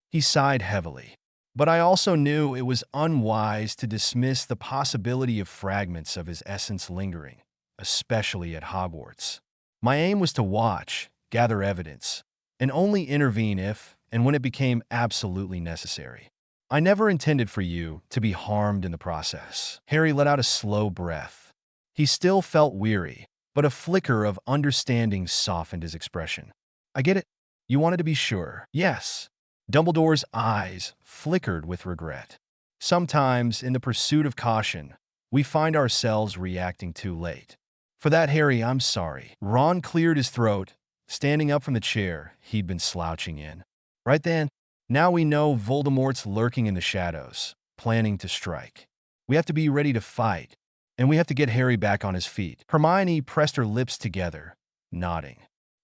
He sighed heavily. "But I also knew it was unwise to dismiss the possibility of fragments of his essence lingering, especially at Hogwarts. My aim was to watch, gather evidence, and only intervene if and when it became absolutely necessary. I never intended for you to be harmed in the process." Harry let out a slow breath. He still felt weary, but a flicker of understanding softened his expression. "I get it. You wanted to be sure." "Yes." Dumbledore's eyes flickered with regret. "Sometimes, in the pursuit of caution, we find ourselves reacting too late. For that, Harry, I'm sorry. Ron cleared his throat, standing up from the chair he'd been slouching in. Right then, now we know Voldemort's lurking in the shadows, planning to strike. We have to be ready to fight, and we have to get Harry back on his feet. Hermione pressed her lips together, nodding.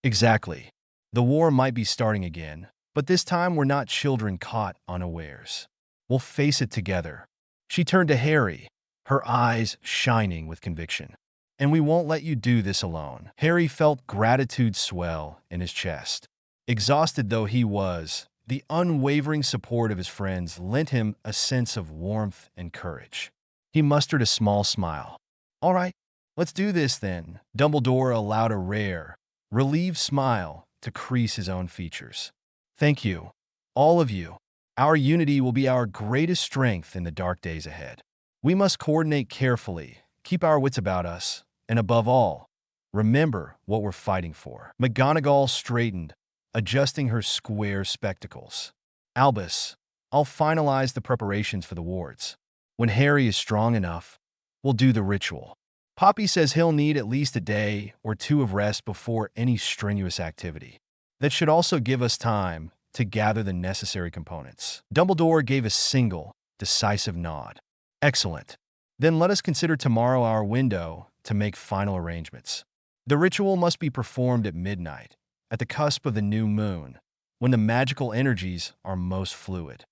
Exactly. The war might be starting again, but this time we're not children caught unawares. We'll face it together. She turned to Harry, her eyes shining with conviction. And we won't let you do this alone. Harry felt gratitude swell in his chest. Exhausted though he was, the unwavering support of his friends lent him a sense of warmth and courage. He mustered a small smile. All right, let's do this then. Dumbledore allowed a rare, relieved smile to crease his own features. Thank you, all of you. Our unity will be our greatest strength in the dark days ahead. We must coordinate carefully, keep our wits about us, and above all, remember what we're fighting for. McGonagall straightened, adjusting her square spectacles. Albus, I'll finalize the preparations for the wards. When Harry is strong enough, we'll do the ritual. Poppy says he'll need at least a day or two of rest before any strenuous activity. That should also give us time to gather the necessary components. Dumbledore gave a single, decisive nod. Excellent. Then let us consider tomorrow our window to make final arrangements. The ritual must be performed at midnight, at the cusp of the new moon, when the magical energies are most fluid.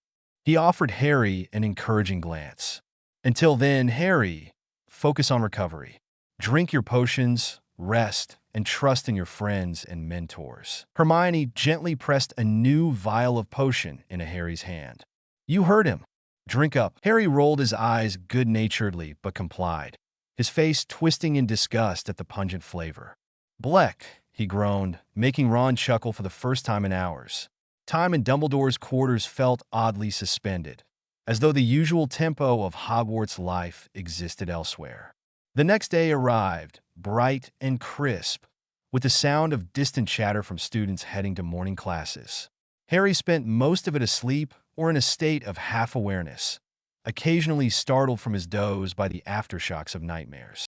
He offered Harry an encouraging glance. Until then, Harry, focus on recovery. Drink your potions, rest, and trust in your friends and mentors. Hermione gently pressed a new vial of potion into Harry's hand. You heard him. Drink up. Harry rolled his eyes good-naturedly but complied, his face twisting in disgust at the pungent flavor. Bleck, he groaned, making Ron chuckle for the first time in hours. Time in Dumbledore's quarters felt oddly suspended, as though the usual tempo of Hogwarts life existed elsewhere. The next day arrived, bright and crisp, with the sound of distant chatter from students heading to morning classes. Harry spent most of it asleep or in a state of half-awareness, occasionally startled from his doze by the aftershocks of nightmares.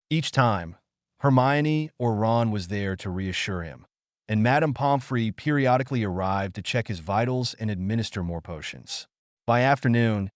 Each time, Hermione or Ron was there to reassure him, and Madame Pomfrey periodically arrived to check his vitals and administer more potions. By afternoon,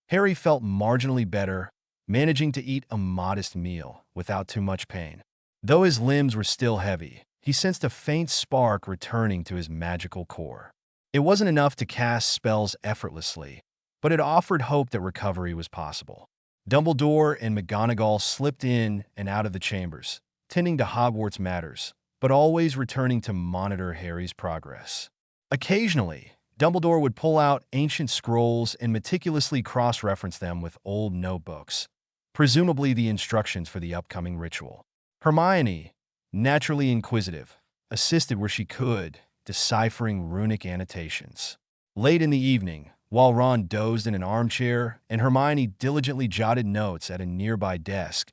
Harry felt marginally better, managing to eat a modest meal without too much pain. Though his limbs were still heavy, he sensed a faint spark returning to his magical core. It wasn't enough to cast spells effortlessly, but it offered hope that recovery was possible. Dumbledore and McGonagall slipped in and out of the chambers, tending to Hogwarts matters, but always returning to monitor Harry's progress. Occasionally, Dumbledore would pull out ancient scrolls and meticulously cross-reference them with old notebooks, presumably the instructions for the upcoming ritual. Hermione, naturally inquisitive, assisted where she could, deciphering runic annotations. Late in the evening, while Ron dozed in an armchair and Hermione diligently jotted notes at a nearby desk,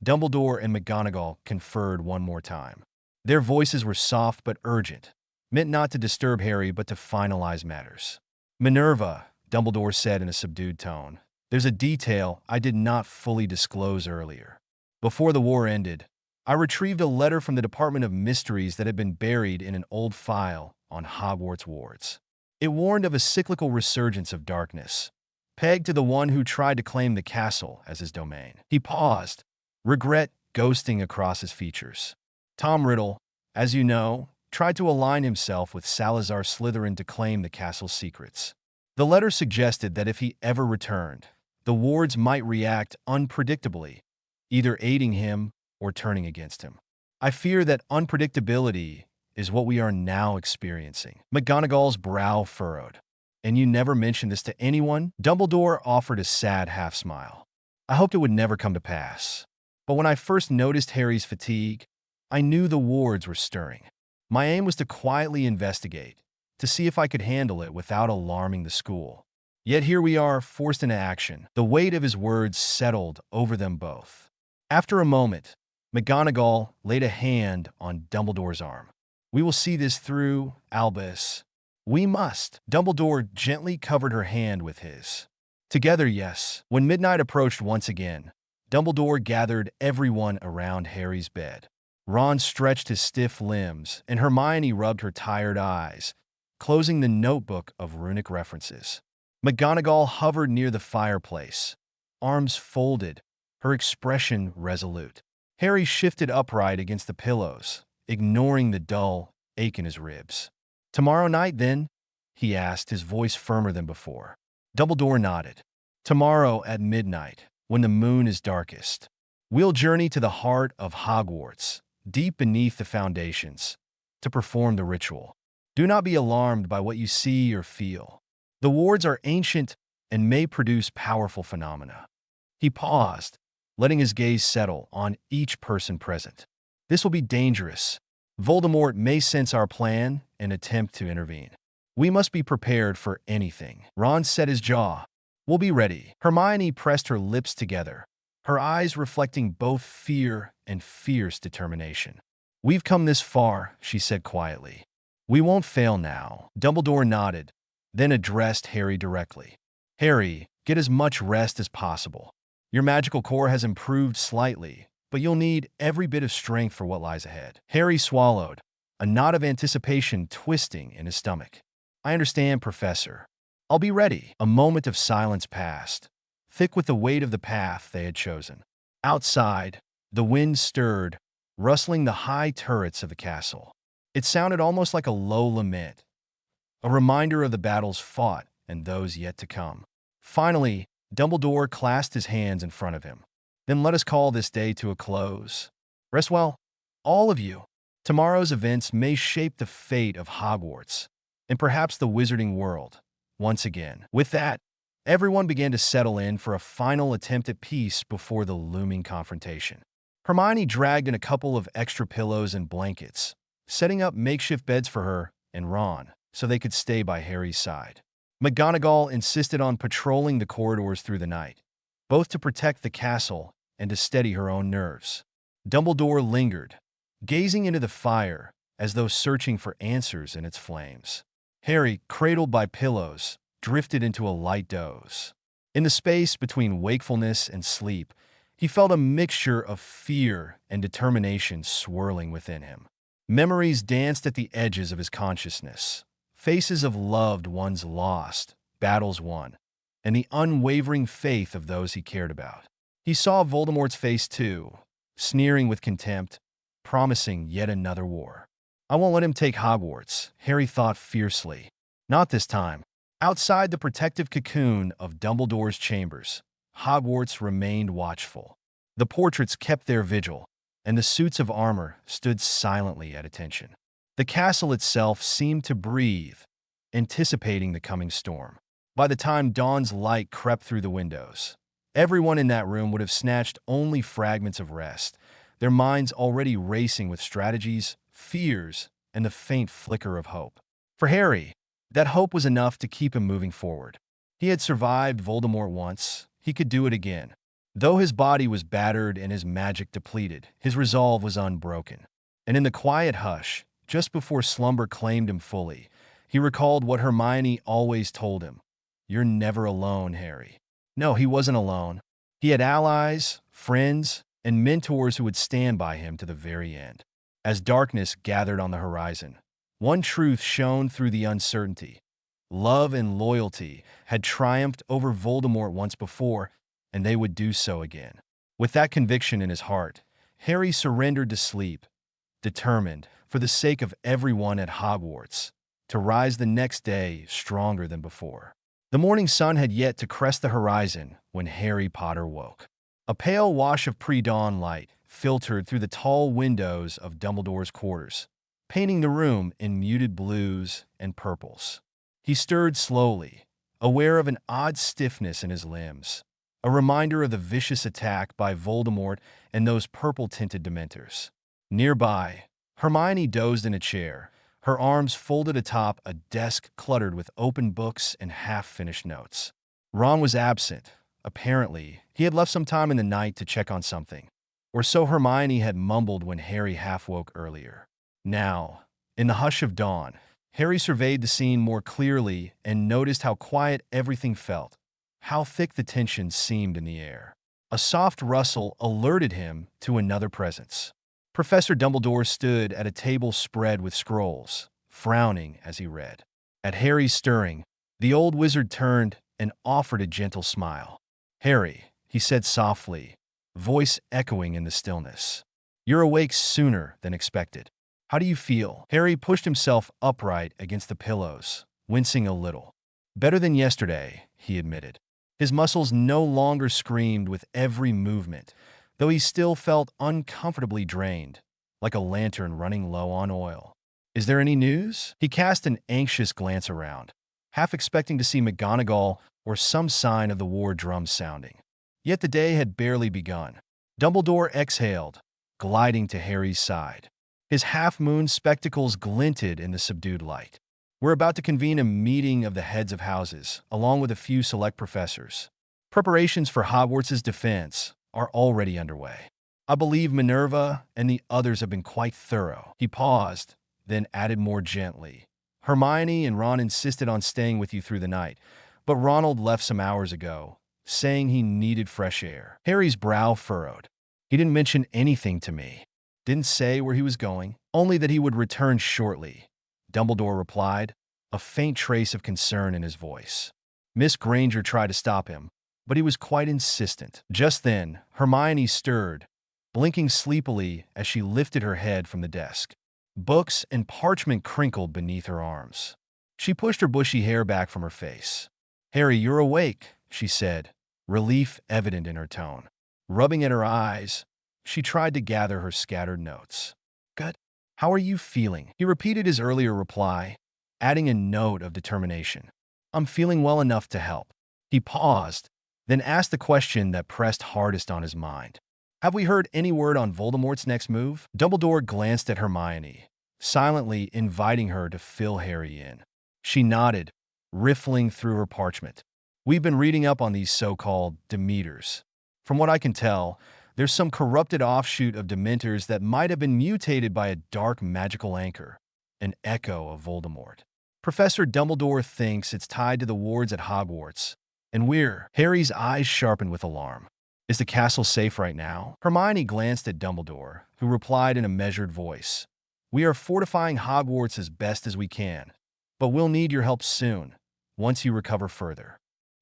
Dumbledore and McGonagall conferred one more time. Their voices were soft but urgent, meant not to disturb Harry but to finalize matters. Minerva, Dumbledore said in a subdued tone, there's a detail I did not fully disclose earlier. Before the war ended, I retrieved a letter from the Department of Mysteries that had been buried in an old file on Hogwarts wards. It warned of a cyclical resurgence of darkness, pegged to the one who tried to claim the castle as his domain. He paused, regret ghosting across his features. Tom Riddle, as you know, tried to align himself with Salazar Slytherin to claim the castle's secrets. The letter suggested that if he ever returned, the wards might react unpredictably, either aiding him or turning against him. I fear that unpredictability is what we are now experiencing. McGonagall's brow furrowed. And you never mentioned this to anyone? Dumbledore offered a sad half-smile. I hoped it would never come to pass. But when I first noticed Harry's fatigue, I knew the wards were stirring. My aim was to quietly investigate, to see if I could handle it without alarming the school. Yet here we are, forced into action. The weight of his words settled over them both. After a moment, McGonagall laid a hand on Dumbledore's arm. We will see this through, Albus. We must. Dumbledore gently covered her hand with his. Together, yes. When midnight approached once again, Dumbledore gathered everyone around Harry's bed. Ron stretched his stiff limbs, and Hermione rubbed her tired eyes, closing the notebook of runic references. McGonagall hovered near the fireplace, arms folded, her expression resolute. Harry shifted upright against the pillows, ignoring the dull ache in his ribs. "Tomorrow night, then?" he asked, his voice firmer than before. Dumbledore nodded. "Tomorrow at midnight, when the moon is darkest. We'll journey to the heart of Hogwarts, deep beneath the foundations, to perform the ritual. Do not be alarmed by what you see or feel. The wards are ancient and may produce powerful phenomena." He paused, letting his gaze settle on each person present. "This will be dangerous. Voldemort may sense our plan and attempt to intervene. We must be prepared for anything." Ron set his jaw. "We'll be ready." Hermione pressed her lips together, her eyes reflecting both fear and fierce determination. "We've come this far," she said quietly. "We won't fail now." Dumbledore nodded, then addressed Harry directly. "Harry, get as much rest as possible. Your magical core has improved slightly, but you'll need every bit of strength for what lies ahead." Harry swallowed, a knot of anticipation twisting in his stomach. "I understand, Professor. I'll be ready." A moment of silence passed, thick with the weight of the path they had chosen. Outside, the wind stirred, rustling the high turrets of the castle. It sounded almost like a low lament, a reminder of the battles fought and those yet to come. Finally, Dumbledore clasped his hands in front of him. "Then let us call this day to a close. Rest well, all of you. Tomorrow's events may shape the fate of Hogwarts, and perhaps the wizarding world, once again." With that, everyone began to settle in for a final attempt at peace before the looming confrontation. Hermione dragged in a couple of extra pillows and blankets, setting up makeshift beds for her and Ron so they could stay by Harry's side. McGonagall insisted on patrolling the corridors through the night, both to protect the castle and to steady her own nerves. Dumbledore lingered, gazing into the fire as though searching for answers in its flames. Harry, cradled by pillows, drifted into a light doze. In the space between wakefulness and sleep, he felt a mixture of fear and determination swirling within him. Memories danced at the edges of his consciousness. Faces of loved ones lost, battles won, and the unwavering faith of those he cared about. He saw Voldemort's face too, sneering with contempt, promising yet another war. "I won't let him take Hogwarts," Harry thought fiercely. Not this time. Outside the protective cocoon of Dumbledore's chambers, Hogwarts remained watchful. The portraits kept their vigil, and the suits of armor stood silently at attention. The castle itself seemed to breathe, anticipating the coming storm. By the time dawn's light crept through the windows, everyone in that room would have snatched only fragments of rest, their minds already racing with strategies, fears, and the faint flicker of hope. For Harry, that hope was enough to keep him moving forward. He had survived Voldemort once. He could do it again. Though his body was battered and his magic depleted, his resolve was unbroken. And in the quiet hush, just before slumber claimed him fully, he recalled what Hermione always told him. "You're never alone, Harry." No, he wasn't alone. He had allies, friends, and mentors who would stand by him to the very end. As darkness gathered on the horizon, one truth shone through the uncertainty. Love and loyalty had triumphed over Voldemort once before, and they would do so again. With that conviction in his heart, Harry surrendered to sleep, determined, for the sake of everyone at Hogwarts, to rise the next day stronger than before. The morning sun had yet to crest the horizon when Harry Potter woke. A pale wash of pre-dawn light filtered through the tall windows of Dumbledore's quarters, painting the room in muted blues and purples. He stirred slowly, aware of an odd stiffness in his limbs, a reminder of the vicious attack by Voldemort and those purple-tinted Dementors. Nearby, Hermione dozed in a chair, her arms folded atop a desk cluttered with open books and half-finished notes. Ron was absent. Apparently, he had left some time in the night to check on something, or so Hermione had mumbled when Harry half-woke earlier. Now, in the hush of dawn, Harry surveyed the scene more clearly and noticed how quiet everything felt, how thick the tension seemed in the air. A soft rustle alerted him to another presence. Professor Dumbledore stood at a table spread with scrolls, frowning as he read. At Harry's stirring, the old wizard turned and offered a gentle smile. "Harry," he said softly, voice echoing in the stillness. "You're awake sooner than expected. How do you feel?" Harry pushed himself upright against the pillows, wincing a little. "Better than yesterday," he admitted. His muscles no longer screamed with every movement, though he still felt uncomfortably drained, like a lantern running low on oil. "Is there any news?" He cast an anxious glance around, half expecting to see McGonagall or some sign of the war drums sounding. Yet the day had barely begun. Dumbledore exhaled, gliding to Harry's side. His half-moon spectacles glinted in the subdued light. "We're about to convene a meeting of the heads of houses, along with a few select professors. Preparations for Hogwarts' defense are already underway. I believe Minerva and the others have been quite thorough." He paused, then added more gently. "Hermione and Ron insisted on staying with you through the night, but Ronald left some hours ago, saying he needed fresh air." Harry's brow furrowed. "He didn't mention anything to me. Didn't say where he was going, only that he would return shortly," Dumbledore replied, a faint trace of concern in his voice. Miss Granger tried to stop him, but he was quite insistent. Just then, Hermione stirred, blinking sleepily as she lifted her head from the desk. Books and parchment crinkled beneath her arms. She pushed her bushy hair back from her face. "Harry, you're awake," she said, relief evident in her tone. Rubbing at her eyes, she tried to gather her scattered notes. "Good. How are you feeling?" He repeated his earlier reply, adding a note of determination. "I'm feeling well enough to help." He paused, then asked the question that pressed hardest on his mind. "Have we heard any word on Voldemort's next move?" Dumbledore glanced at Hermione, silently inviting her to fill Harry in. She nodded, riffling through her parchment. "We've been reading up on these so-called Demeters. From what I can tell, there's some corrupted offshoot of Dementors that might have been mutated by a dark magical anchor, an echo of Voldemort. Professor Dumbledore thinks it's tied to the wards at Hogwarts, and we're—" Harry's eyes sharpened with alarm. "Is the castle safe right now?" Hermione glanced at Dumbledore, who replied in a measured voice. "We are fortifying Hogwarts as best as we can, but we'll need your help soon, once you recover further."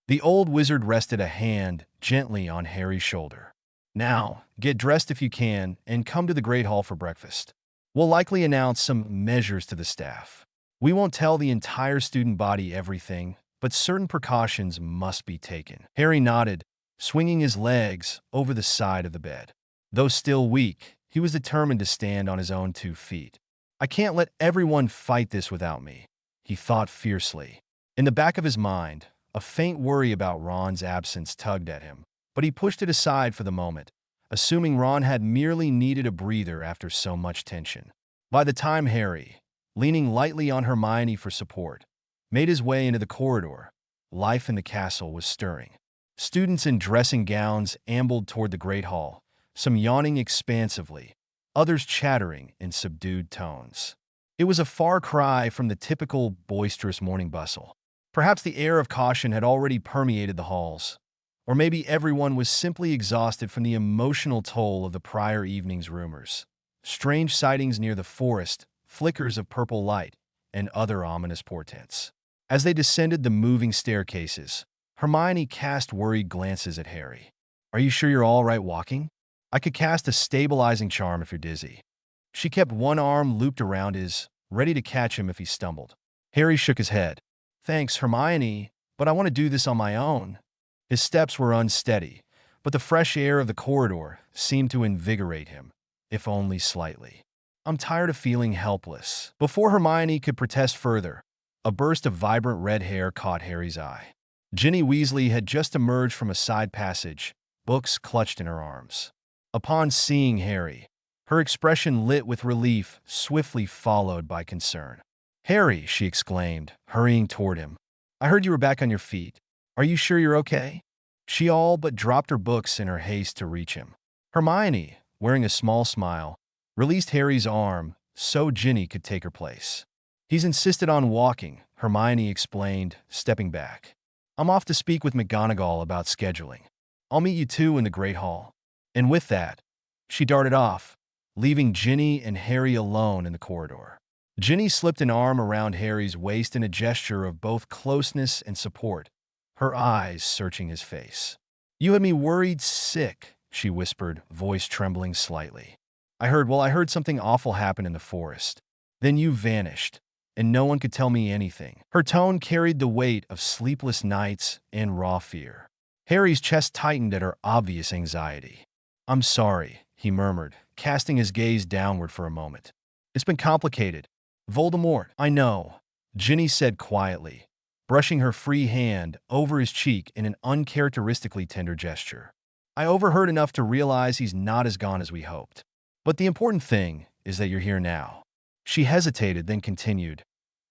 The old wizard rested a hand gently on Harry's shoulder. "Now, get dressed if you can, and come to the Great Hall for breakfast. We'll likely announce some measures to the staff. We won't tell the entire student body everything, but certain precautions must be taken." Harry nodded, swinging his legs over the side of the bed. Though still weak, he was determined to stand on his own 2 feet. "I can't let everyone fight this without me," he thought fiercely. In the back of his mind, a faint worry about Ron's absence tugged at him, but he pushed it aside for the moment, assuming Ron had merely needed a breather after so much tension. By the time Harry, leaning lightly on Hermione for support, made his way into the corridor, life in the castle was stirring. Students in dressing gowns ambled toward the Great Hall, some yawning expansively, others chattering in subdued tones. It was a far cry from the typical boisterous morning bustle. Perhaps the air of caution had already permeated the halls, or maybe everyone was simply exhausted from the emotional toll of the prior evening's rumors. Strange sightings near the forest, flickers of purple light, and other ominous portents. As they descended the moving staircases, Hermione cast worried glances at Harry. "Are you sure you're all right walking? I could cast a stabilizing charm if you're dizzy." She kept one arm looped around his, ready to catch him if he stumbled. Harry shook his head. "Thanks, Hermione, but I want to do this on my own." His steps were unsteady, but the fresh air of the corridor seemed to invigorate him, if only slightly. "I'm tired of feeling helpless." Before Hermione could protest further, a burst of vibrant red hair caught Harry's eye. Ginny Weasley had just emerged from a side passage, books clutched in her arms. Upon seeing Harry, her expression lit with relief, swiftly followed by concern. "Harry," she exclaimed, hurrying toward him. "I heard you were back on your feet. Are you sure you're okay?" She all but dropped her books in her haste to reach him. Hermione, wearing a small smile, released Harry's arm so Ginny could take her place. "He's insisted on walking," Hermione explained, stepping back. "I'm off to speak with McGonagall about scheduling." I'll meet you two in the Great Hall." And with that, she darted off, leaving Ginny and Harry alone in the corridor. Ginny slipped an arm around Harry's waist in a gesture of both closeness and support, her eyes searching his face. "You had me worried sick," she whispered, voice trembling slightly. I heard something awful happen in the forest. Then you vanished, and no one could tell me anything." Her tone carried the weight of sleepless nights and raw fear. Harry's chest tightened at her obvious anxiety. "I'm sorry," he murmured, casting his gaze downward for a moment. "It's been complicated. Voldemort." "I know," Ginny said quietly, brushing her free hand over his cheek in an uncharacteristically tender gesture. "I overheard enough to realize he's not as gone as we hoped. But the important thing is that you're here now." She hesitated, then continued,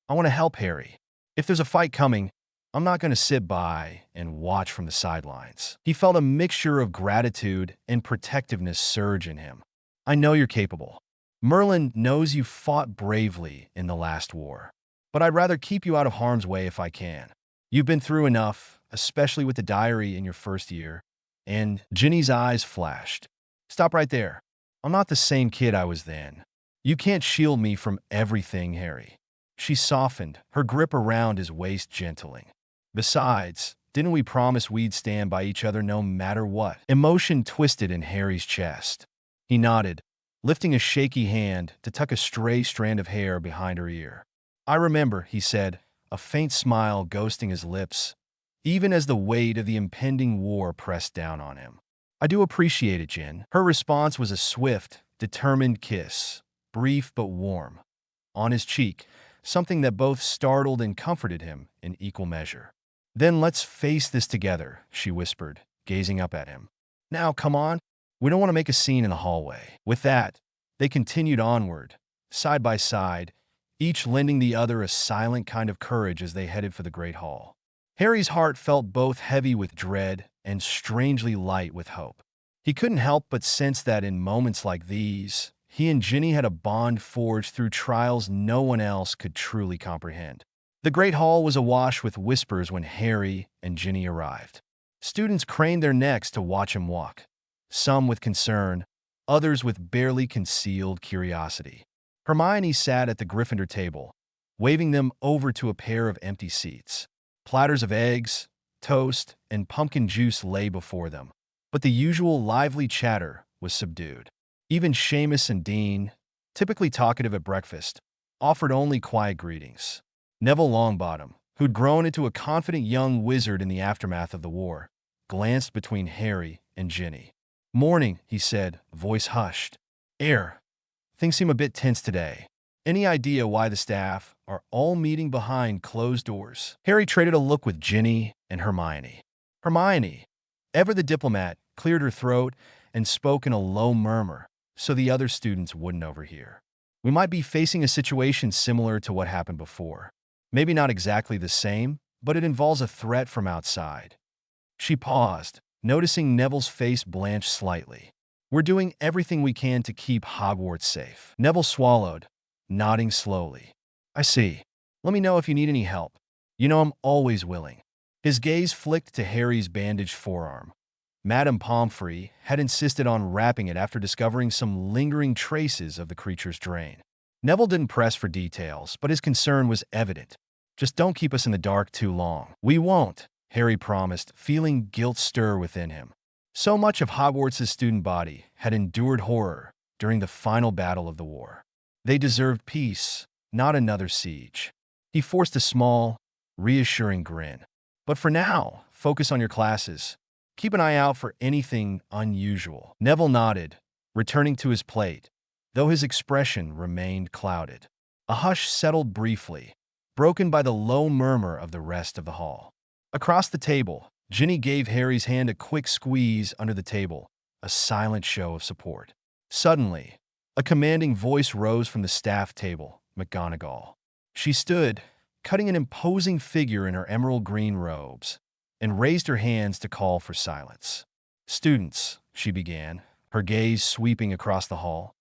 "I want to help Harry. If there's a fight coming, I'm not going to sit by and watch from the sidelines." He felt a mixture of gratitude and protectiveness surge in him. "I know you're capable. Merlin knows you fought bravely in the last war. But I'd rather keep you out of harm's way if I can. You've been through enough, especially with the diary in your first year." And Ginny's eyes flashed. "Stop right there. I'm not the same kid I was then. You can't shield me from everything, Harry." She softened, her grip around his waist gentling. "Besides, didn't we promise we'd stand by each other no matter what?" Emotion twisted in Harry's chest. He nodded, lifting a shaky hand to tuck a stray strand of hair behind her ear. "I remember," he said, a faint smile ghosting his lips, even as the weight of the impending war pressed down on him. "I do appreciate it, Jin." Her response was a swift, determined kiss, brief but warm, on his cheek, something that both startled and comforted him in equal measure. "Then let's face this together," she whispered, gazing up at him. "Now, come on. We don't want to make a scene in the hallway." With that, they continued onward, side by side, each lending the other a silent kind of courage as they headed for the Great Hall. Harry's heart felt both heavy with dread and strangely light with hope. He couldn't help but sense that in moments like these, he and Ginny had a bond forged through trials no one else could truly comprehend. The Great Hall was awash with whispers when Harry and Ginny arrived. Students craned their necks to watch him walk, some with concern, others with barely concealed curiosity. Hermione sat at the Gryffindor table, waving them over to a pair of empty seats. Platters of eggs, toast, and pumpkin juice lay before them, but the usual lively chatter was subdued. Even Seamus and Dean, typically talkative at breakfast, offered only quiet greetings. Neville Longbottom, who'd grown into a confident young wizard in the aftermath of the war, glanced between Harry and Ginny. "Morning," he said, voice hushed. Things seem a bit tense today. Any idea why the staff are all meeting behind closed doors?" Harry traded a look with Ginny and Hermione. Hermione, ever the diplomat, cleared her throat and spoke in a low murmur so the other students wouldn't overhear. "We might be facing a situation similar to what happened before. Maybe not exactly the same, but it involves a threat from outside." She paused, noticing Neville's face blanch slightly. "We're doing everything we can to keep Hogwarts safe." Neville swallowed, nodding slowly. "I see. Let me know if you need any help. You know I'm always willing." His gaze flicked to Harry's bandaged forearm. Madame Pomfrey had insisted on wrapping it after discovering some lingering traces of the creature's drain. Neville didn't press for details, but his concern was evident. "Just don't keep us in the dark too long." "We won't," Harry promised, feeling guilt stir within him. So much of Hogwarts' student body had endured horror during the final battle of the war. They deserved peace, not another siege. He forced a small, reassuring grin. "But for now, focus on your classes. Keep an eye out for anything unusual." Neville nodded, returning to his plate, though his expression remained clouded. A hush settled briefly, broken by the low murmur of the rest of the hall. Across the table, Ginny gave Harry's hand a quick squeeze under the table, a silent show of support. Suddenly, a commanding voice rose from the staff table, McGonagall. She stood, cutting an imposing figure in her emerald green robes, and raised her hands to call for silence. "Students," she began, her gaze sweeping across the hall,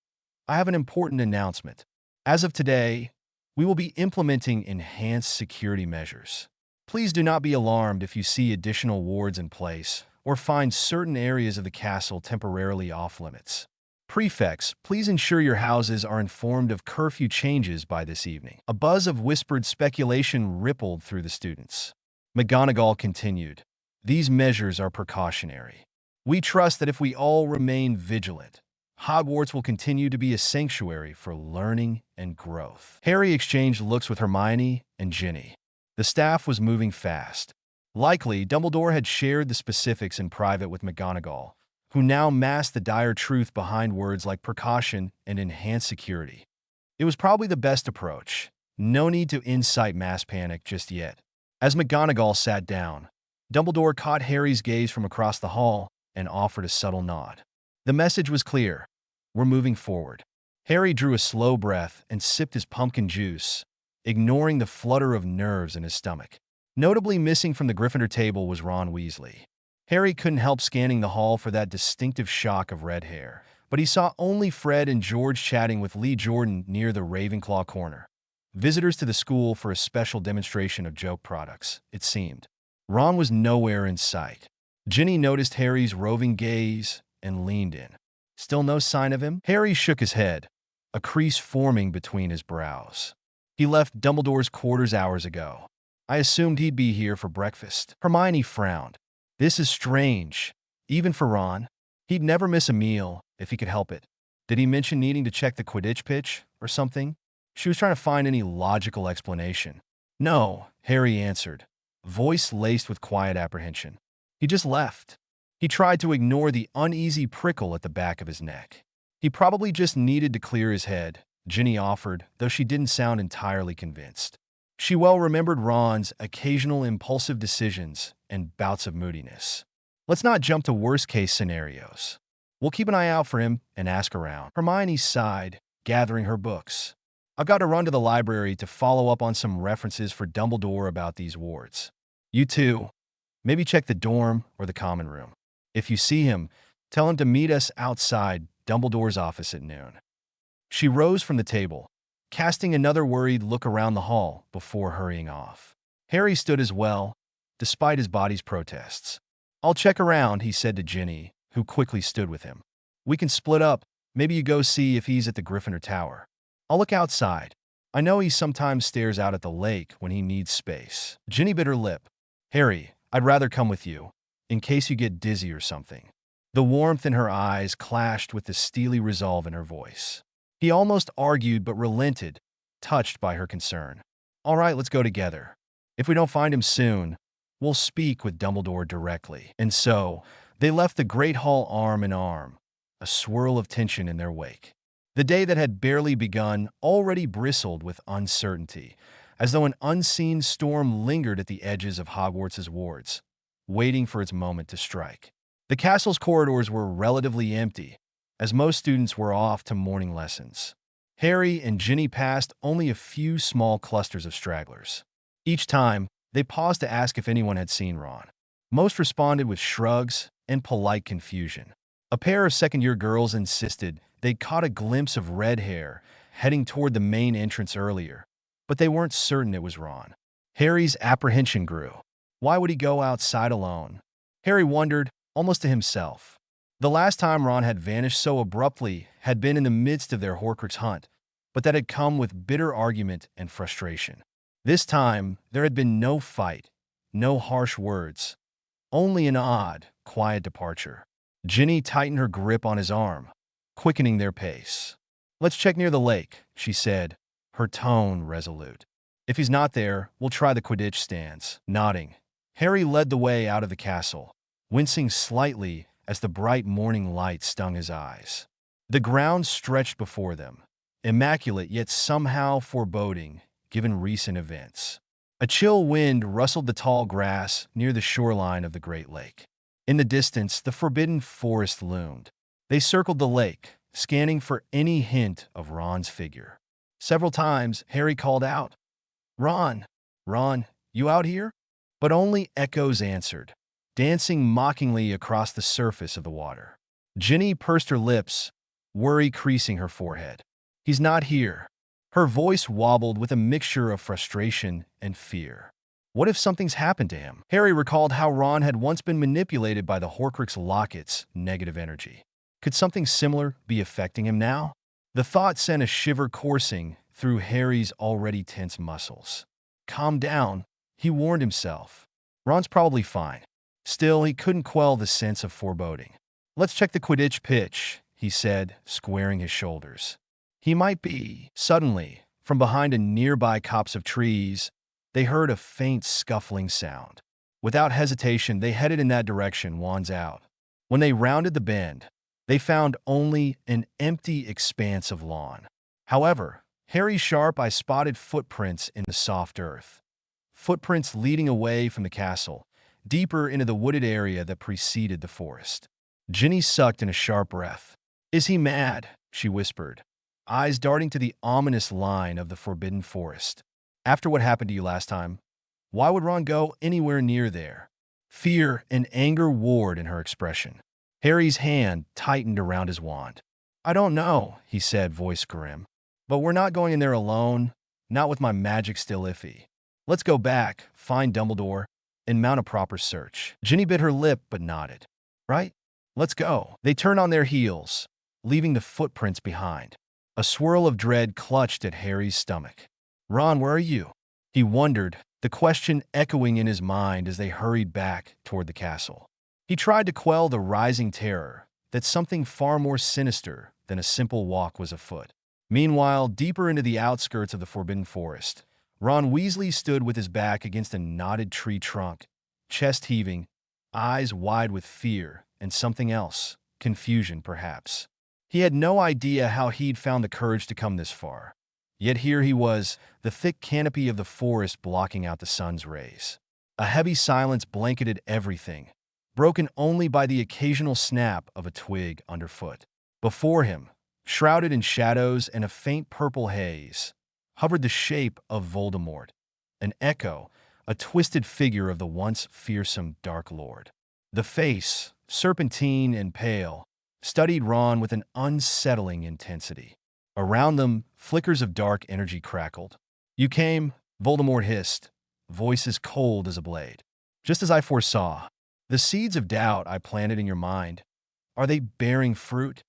"I have an important announcement. As of today, we will be implementing enhanced security measures. Please do not be alarmed if you see additional wards in place or find certain areas of the castle temporarily off-limits. Prefects, please ensure your houses are informed of curfew changes by this evening. A buzz of whispered speculation rippled through the students. McGonagall continued, "These measures are precautionary. We trust that if we all remain vigilant, Hogwarts will continue to be a sanctuary for learning and growth." Harry exchanged looks with Hermione and Ginny. The staff was moving fast. Likely, Dumbledore had shared the specifics in private with McGonagall, who now masked the dire truth behind words like precaution and enhanced security. It was probably the best approach. No need to incite mass panic just yet. As McGonagall sat down, Dumbledore caught Harry's gaze from across the hall and offered a subtle nod. The message was clear. We're moving forward. Harry drew a slow breath and sipped his pumpkin juice, ignoring the flutter of nerves in his stomach. Notably missing from the Gryffindor table was Ron Weasley. Harry couldn't help scanning the hall for that distinctive shock of red hair, but he saw only Fred and George chatting with Lee Jordan near the Ravenclaw corner. Visitors to the school for a special demonstration of joke products, it seemed. Ron was nowhere in sight. Ginny noticed Harry's roving gaze and leaned in. Still no sign of him? Harry shook his head, a crease forming between his brows. He left Dumbledore's quarters hours ago. I assumed he'd be here for breakfast. Hermione frowned. This is strange, even for Ron. He'd never miss a meal if he could help it. Did he mention needing to check the Quidditch pitch or something? She was trying to find any logical explanation. No, Harry answered, voice laced with quiet apprehension. He just left. He tried to ignore the uneasy prickle at the back of his neck. He probably just needed to clear his head, Ginny offered, though she didn't sound entirely convinced. She well remembered Ron's occasional impulsive decisions and bouts of moodiness. Let's not jump to worst-case scenarios. We'll keep an eye out for him and ask around. Hermione sighed, gathering her books. I've got to run to the library to follow up on some references for Dumbledore about these wards. You too. Maybe check the dorm or the common room. If you see him, tell him to meet us outside Dumbledore's office at noon. She rose from the table, casting another worried look around the hall before hurrying off. Harry stood as well, despite his body's protests. I'll check around, he said to Ginny, who quickly stood with him. We can split up. Maybe you go see if he's at the Gryffindor Tower. I'll look outside. I know he sometimes stares out at the lake when he needs space. Ginny bit her lip. Harry, I'd rather come with you, in case you get dizzy or something. The warmth in her eyes clashed with the steely resolve in her voice. He almost argued but relented, touched by her concern. All right, let's go together. If we don't find him soon, we'll speak with Dumbledore directly. And so, they left the Great Hall arm in arm, a swirl of tension in their wake. The day that had barely begun already bristled with uncertainty, as though an unseen storm lingered at the edges of Hogwarts' wards, waiting for its moment to strike. The castle's corridors were relatively empty, as most students were off to morning lessons. Harry and Ginny passed only a few small clusters of stragglers. Each time, they paused to ask if anyone had seen Ron. Most responded with shrugs and polite confusion. A pair of second-year girls insisted they'd caught a glimpse of red hair heading toward the main entrance earlier, but they weren't certain it was Ron. Harry's apprehension grew. Why would he go outside alone? Harry wondered, almost to himself. The last time Ron had vanished so abruptly had been in the midst of their Horcrux hunt, but that had come with bitter argument and frustration. This time, there had been no fight, no harsh words, only an odd, quiet departure. Ginny tightened her grip on his arm, quickening their pace. Let's check near the lake, she said, her tone resolute. If he's not there, we'll try the Quidditch stands. Nodding, Harry led the way out of the castle, wincing slightly as the bright morning light stung his eyes. The ground stretched before them, immaculate yet somehow foreboding, given recent events. A chill wind rustled the tall grass near the shoreline of the Great Lake. In the distance, the forbidden forest loomed. They circled the lake, scanning for any hint of Ron's figure. Several times, Harry called out, Ron, Ron, you out here? But only echoes answered, dancing mockingly across the surface of the water. Ginny pursed her lips, worry creasing her forehead. He's not here. Her voice wobbled with a mixture of frustration and fear. What if something's happened to him? Harry recalled how Ron had once been manipulated by the Horcrux locket's negative energy. Could something similar be affecting him now? The thought sent a shiver coursing through Harry's already tense muscles. Calm down, he warned himself. Ron's probably fine. Still, he couldn't quell the sense of foreboding. Let's check the Quidditch pitch, he said, squaring his shoulders. He might be. Suddenly, from behind a nearby copse of trees, they heard a faint scuffling sound. Without hesitation, they headed in that direction, wands out. When they rounded the bend, they found only an empty expanse of lawn. However, Harry's sharp eye spotted footprints in the soft earth. Footprints leading away from the castle, deeper into the wooded area that preceded the forest. Ginny sucked in a sharp breath. "Is he mad?" she whispered, eyes darting to the ominous line of the forbidden forest. "After what happened to you last time, why would Ron go anywhere near there?" Fear and anger warred in her expression. Harry's hand tightened around his wand. "I don't know," he said, voice grim. "But we're not going in there alone, not with my magic still iffy. Let's go back, find Dumbledore, and mount a proper search." Ginny bit her lip but nodded. "Right? Let's go." They turned on their heels, leaving the footprints behind. A swirl of dread clutched at Harry's stomach. "Ron, where are you?" he wondered, the question echoing in his mind as they hurried back toward the castle. He tried to quell the rising terror that something far more sinister than a simple walk was afoot. Meanwhile, deeper into the outskirts of the Forbidden Forest, Ron Weasley stood with his back against a knotted tree trunk, chest heaving, eyes wide with fear and something else, confusion perhaps. He had no idea how he'd found the courage to come this far. Yet here he was, the thick canopy of the forest blocking out the sun's rays. A heavy silence blanketed everything, broken only by the occasional snap of a twig underfoot. Before him, shrouded in shadows and a faint purple haze, hovered the shape of Voldemort, an echo, a twisted figure of the once fearsome Dark Lord. The face, serpentine and pale, studied Ron with an unsettling intensity. Around them, flickers of dark energy crackled. "You came," Voldemort hissed, voice as cold as a blade. "Just as I foresaw. The seeds of doubt I planted in your mind, are they bearing fruit?"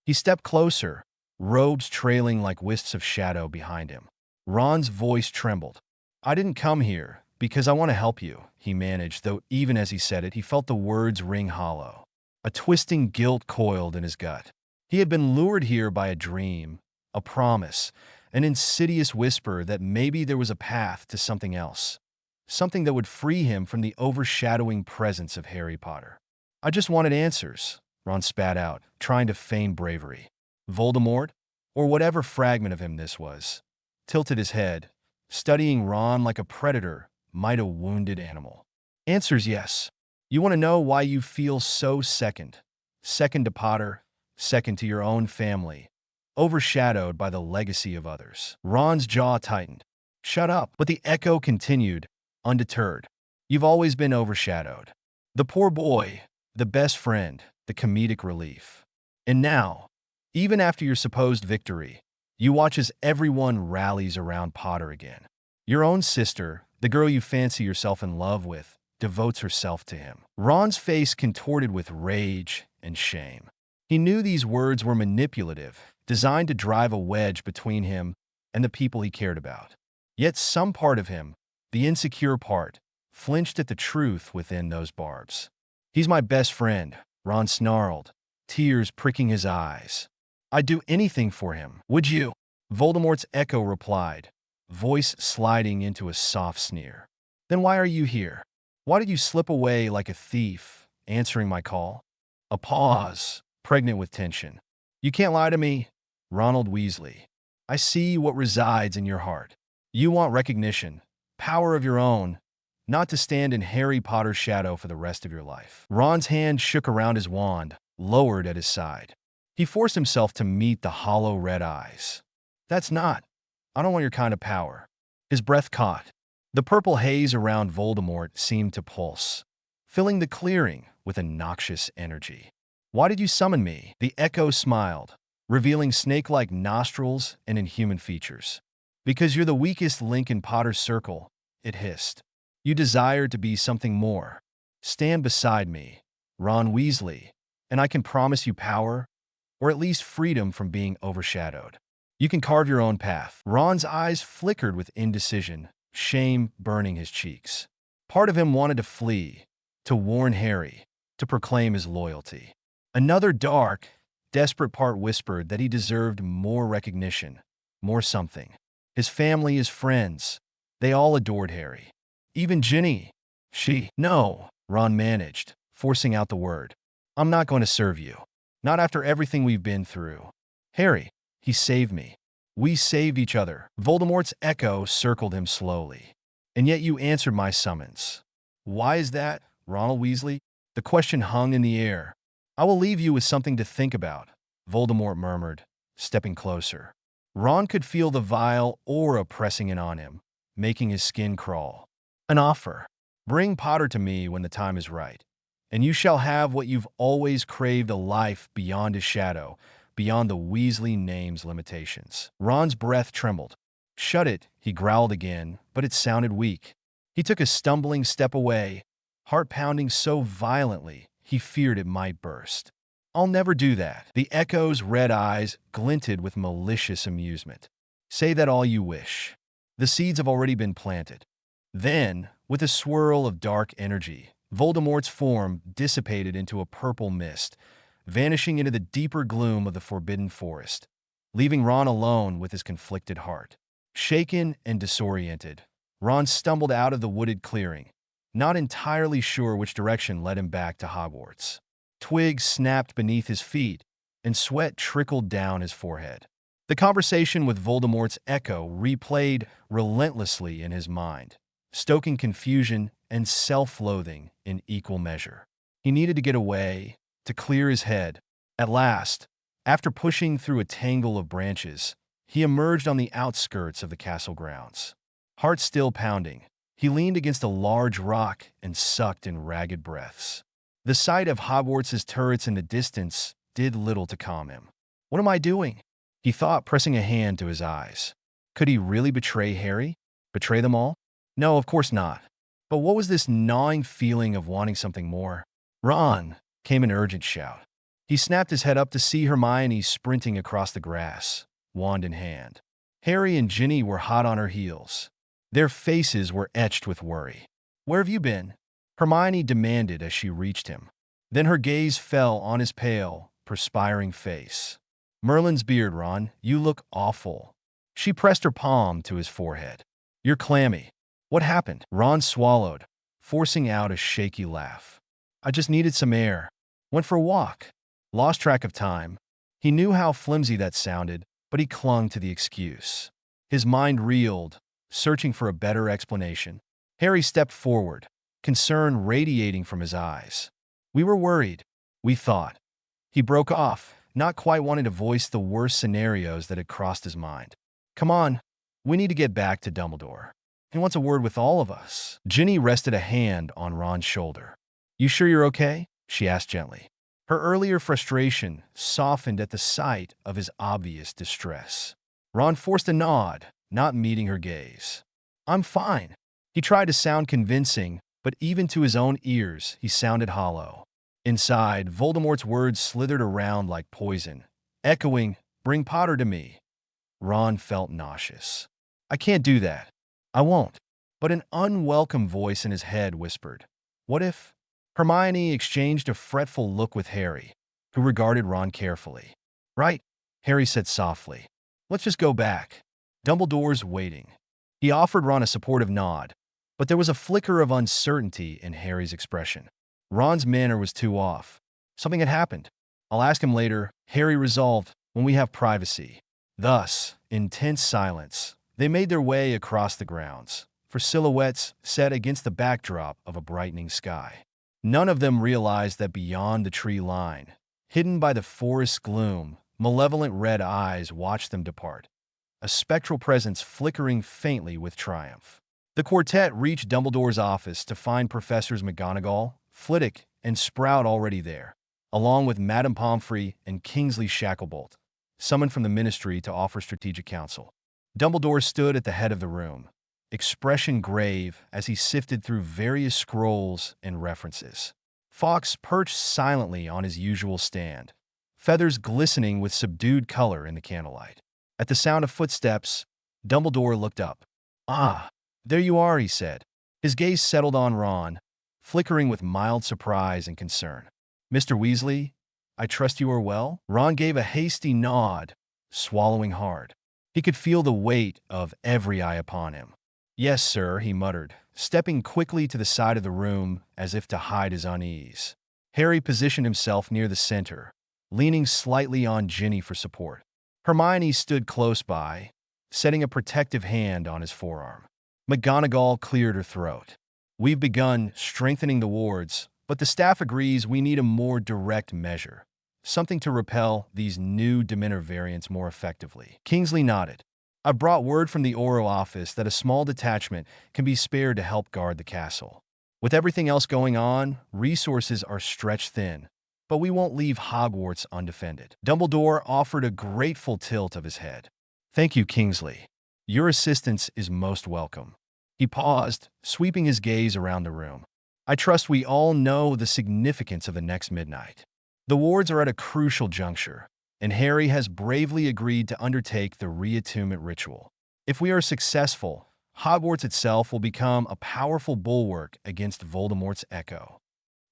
He stepped closer, robes trailing like wisps of shadow behind him. Ron's voice trembled. "I didn't come here because I want to help you," he managed, though even as he said it, he felt the words ring hollow. A twisting guilt coiled in his gut. He had been lured here by a dream, a promise, an insidious whisper that maybe there was a path to something else, something that would free him from the overshadowing presence of Harry Potter. "I just wanted answers," Ron spat out, trying to feign bravery. Voldemort, or whatever fragment of him this was, tilted his head, studying Ron like a predator might a wounded animal. "Answers, yes. You want to know why you feel so second to Potter, second to your own family, overshadowed by the legacy of others." Ron's jaw tightened. "Shut up." But the echo continued, undeterred. "You've always been overshadowed. The poor boy, the best friend, the comedic relief. And now, even after your supposed victory, you watch as everyone rallies around Potter again. Your own sister, the girl you fancy yourself in love with, devotes herself to him." Ron's face contorted with rage and shame. He knew these words were manipulative, designed to drive a wedge between him and the people he cared about. Yet some part of him, the insecure part, flinched at the truth within those barbs. "He's my best friend," Ron snarled, tears pricking his eyes. "I'd do anything for him. Would you?" Voldemort's echo replied, voice sliding into a soft sneer. "Then why are you here? Why did you slip away like a thief, answering my call?" A pause, pregnant with tension. "You can't lie to me, Ronald Weasley. I see what resides in your heart. You want recognition, power of your own, not to stand in Harry Potter's shadow for the rest of your life." Ron's hand shook around his wand, lowered at his side. He forced himself to meet the hollow red eyes. "That's not. I don't want your kind of power." His breath caught. The purple haze around Voldemort seemed to pulse, filling the clearing with a noxious energy. "Why did you summon me?" The echo smiled, revealing snake-like nostrils and inhuman features. "Because you're the weakest link in Potter's circle," it hissed. You desire to be something more. Stand beside me, Ron Weasley, and I can promise you power, or at least freedom from being overshadowed. You can carve your own path." Ron's eyes flickered with indecision, shame burning his cheeks. Part of him wanted to flee, to warn Harry, to proclaim his loyalty. Another dark, desperate part whispered that he deserved more recognition, more something. His family, his friends, they all adored Harry. Even Ginny. No, Ron managed, forcing out the word. "I'm not going to serve you. Not after everything we've been through. Harry, he saved me. We saved each other." Voldemort's echo circled him slowly. "And yet you answered my summons. Why is that, Ronald Weasley?" The question hung in the air. "I will leave you with something to think about," Voldemort murmured, stepping closer. Ron could feel the vile aura pressing in on him, making his skin crawl. "An offer. Bring Potter to me when the time is right, and you shall have what you've always craved, a life beyond his shadow, beyond the Weasley name's limitations." Ron's breath trembled. "Shut it," he growled again, but it sounded weak. He took a stumbling step away, heart pounding so violently he feared it might burst. "I'll never do that." The echo's red eyes glinted with malicious amusement. "Say that all you wish. The seeds have already been planted." Then, with a swirl of dark energy, Voldemort's form dissipated into a purple mist, vanishing into the deeper gloom of the Forbidden Forest, leaving Ron alone with his conflicted heart. Shaken and disoriented, Ron stumbled out of the wooded clearing, not entirely sure which direction led him back to Hogwarts. Twigs snapped beneath his feet, and sweat trickled down his forehead. The conversation with Voldemort's echo replayed relentlessly in his mind, stoking confusion and self-loathing in equal measure. He needed to get away, to clear his head. At last, after pushing through a tangle of branches, he emerged on the outskirts of the castle grounds. Heart still pounding, he leaned against a large rock and sucked in ragged breaths. The sight of Hogwarts' turrets in the distance did little to calm him. "What am I doing?" he thought, pressing a hand to his eyes. Could he really betray Harry? Betray them all? No, of course not. But what was this gnawing feeling of wanting something more? "Ron!" came an urgent shout. He snapped his head up to see Hermione sprinting across the grass, wand in hand. Harry and Ginny were hot on her heels. Their faces were etched with worry. "Where have you been?" Hermione demanded as she reached him. Then her gaze fell on his pale, perspiring face. "Merlin's beard, Ron. You look awful." She pressed her palm to his forehead. "You're clammy. What happened?" Ron swallowed, forcing out a shaky laugh. "I just needed some air. Went for a walk. Lost track of time." He knew how flimsy that sounded, but he clung to the excuse. His mind reeled, searching for a better explanation. Harry stepped forward, concern radiating from his eyes. "We were worried. We thought." He broke off, not quite wanting to voice the worst scenarios that had crossed his mind. "Come on, we need to get back to Dumbledore. He wants a word with all of us." Ginny rested a hand on Ron's shoulder. "You sure you're okay?" she asked gently. Her earlier frustration softened at the sight of his obvious distress. Ron forced a nod, not meeting her gaze. "I'm fine." He tried to sound convincing, but even to his own ears, he sounded hollow. Inside, Voldemort's words slithered around like poison, echoing, "Bring Potter to me." Ron felt nauseous. "I can't do that. I won't." But an unwelcome voice in his head whispered, "What if?" Hermione exchanged a fretful look with Harry, who regarded Ron carefully. "Right," Harry said softly. "Let's just go back. Dumbledore's waiting." He offered Ron a supportive nod, but there was a flicker of uncertainty in Harry's expression. Ron's manner was too off. Something had happened. "I'll ask him later," Harry resolved, "when we have privacy." Thus, in tense silence, they made their way across the grounds, for silhouettes set against the backdrop of a brightening sky. None of them realized that beyond the tree line, hidden by the forest's gloom, malevolent red eyes watched them depart, a spectral presence flickering faintly with triumph. The quartet reached Dumbledore's office to find Professors McGonagall, Flitwick, and Sprout already there, along with Madame Pomfrey and Kingsley Shacklebolt, summoned from the Ministry to offer strategic counsel. Dumbledore stood at the head of the room, expression grave as he sifted through various scrolls and references. Fawkes perched silently on his usual stand, feathers glistening with subdued color in the candlelight. At the sound of footsteps, Dumbledore looked up. "Ah, there you are," he said. His gaze settled on Ron, flickering with mild surprise and concern. "Mr. Weasley, I trust you are well?" Ron gave a hasty nod, swallowing hard. He could feel the weight of every eye upon him. "Yes, sir," he muttered, stepping quickly to the side of the room as if to hide his unease. Harry positioned himself near the center, leaning slightly on Ginny for support. Hermione stood close by, setting a protective hand on his forearm. McGonagall cleared her throat. "We've begun strengthening the wards, but the staff agrees we need a more direct measure, something to repel these new Dementor variants more effectively." Kingsley nodded. "I've brought word from the Oro office that a small detachment can be spared to help guard the castle. With everything else going on, resources are stretched thin, but we won't leave Hogwarts undefended." Dumbledore offered a grateful tilt of his head. "Thank you, Kingsley. Your assistance is most welcome." He paused, sweeping his gaze around the room. "I trust we all know the significance of the next midnight. The wards are at a crucial juncture, and Harry has bravely agreed to undertake the reattunement ritual. If we are successful, Hogwarts itself will become a powerful bulwark against Voldemort's echo."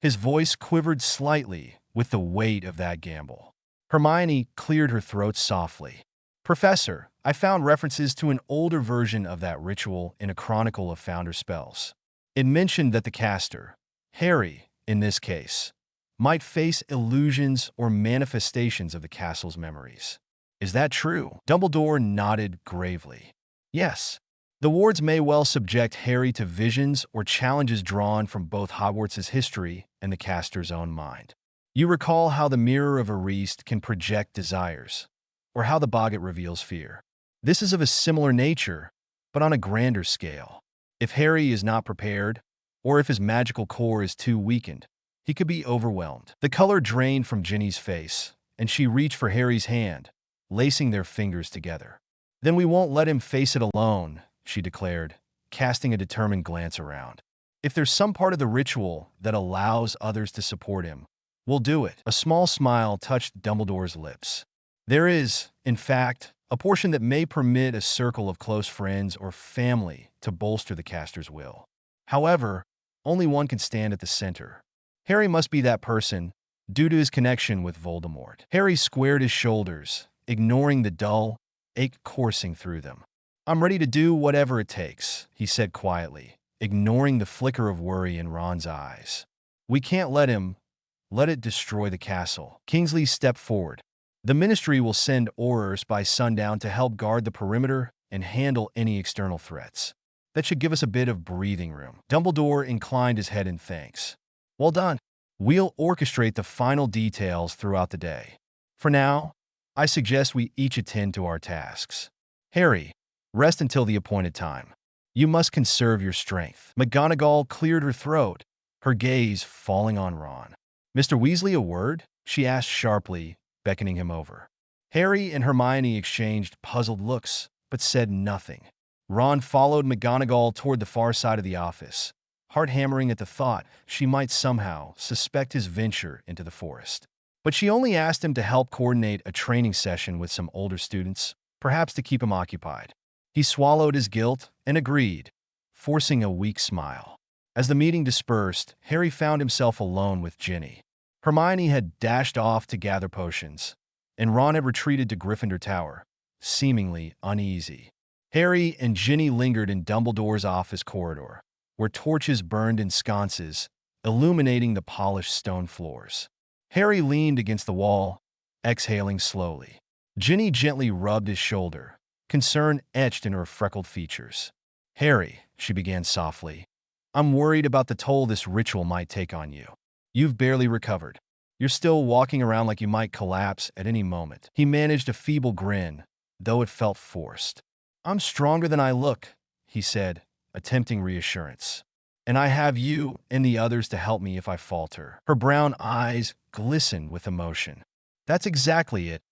His voice quivered slightly with the weight of that gamble. Hermione cleared her throat softly. "Professor, I found references to an older version of that ritual in a chronicle of Founder spells. It mentioned that the caster, Harry in this case, might face illusions or manifestations of the castle's memories. Is that true?" Dumbledore nodded gravely. "Yes. The wards may well subject Harry to visions or challenges drawn from both Hogwarts' history and the caster's own mind. You recall how the Mirror of Erist can project desires, or how the Boggart reveals fear. This is of a similar nature, but on a grander scale. If Harry is not prepared, or if his magical core is too weakened, he could be overwhelmed." The color drained from Ginny's face, and she reached for Harry's hand, lacing their fingers together. "Then we won't let him face it alone," she declared, casting a determined glance around. "If there's some part of the ritual that allows others to support him, we'll do it." A small smile touched Dumbledore's lips. "There is, in fact, a portion that may permit a circle of close friends or family to bolster the caster's will. However, only one can stand at the center. Harry must be that person, due to his connection with Voldemort." Harry squared his shoulders, ignoring the dull ache coursing through them. "I'm ready to do whatever it takes," he said quietly, ignoring the flicker of worry in Ron's eyes. "We can't let it destroy the castle." Kingsley stepped forward. "The Ministry will send Aurors by sundown to help guard the perimeter and handle any external threats. That should give us a bit of breathing room." Dumbledore inclined his head in thanks. "Well done. We'll orchestrate the final details throughout the day. For now, I suggest we each attend to our tasks. Harry, rest until the appointed time. You must conserve your strength." McGonagall cleared her throat, her gaze falling on Ron. "Mr. Weasley, a word?" she asked sharply, beckoning him over. Harry and Hermione exchanged puzzled looks, but said nothing. Ron followed McGonagall toward the far side of the office, heart hammering at the thought she might somehow suspect his venture into the forest. But she only asked him to help coordinate a training session with some older students, perhaps to keep him occupied. He swallowed his guilt and agreed, forcing a weak smile. As the meeting dispersed, Harry found himself alone with Ginny. Hermione had dashed off to gather potions, and Ron had retreated to Gryffindor Tower, seemingly uneasy. Harry and Ginny lingered in Dumbledore's office corridor, where torches burned in sconces, illuminating the polished stone floors. Harry leaned against the wall, exhaling slowly. Ginny gently rubbed his shoulder, concern etched in her freckled features. "Harry," she began softly, "I'm worried about the toll this ritual might take on you. You've barely recovered. You're still walking around like you might collapse at any moment." He managed a feeble grin, though it felt forced. "I'm stronger than I look," he said, attempting reassurance. "And I have you and the others to help me if I falter." Her brown eyes glistened with emotion. "That's exactly it.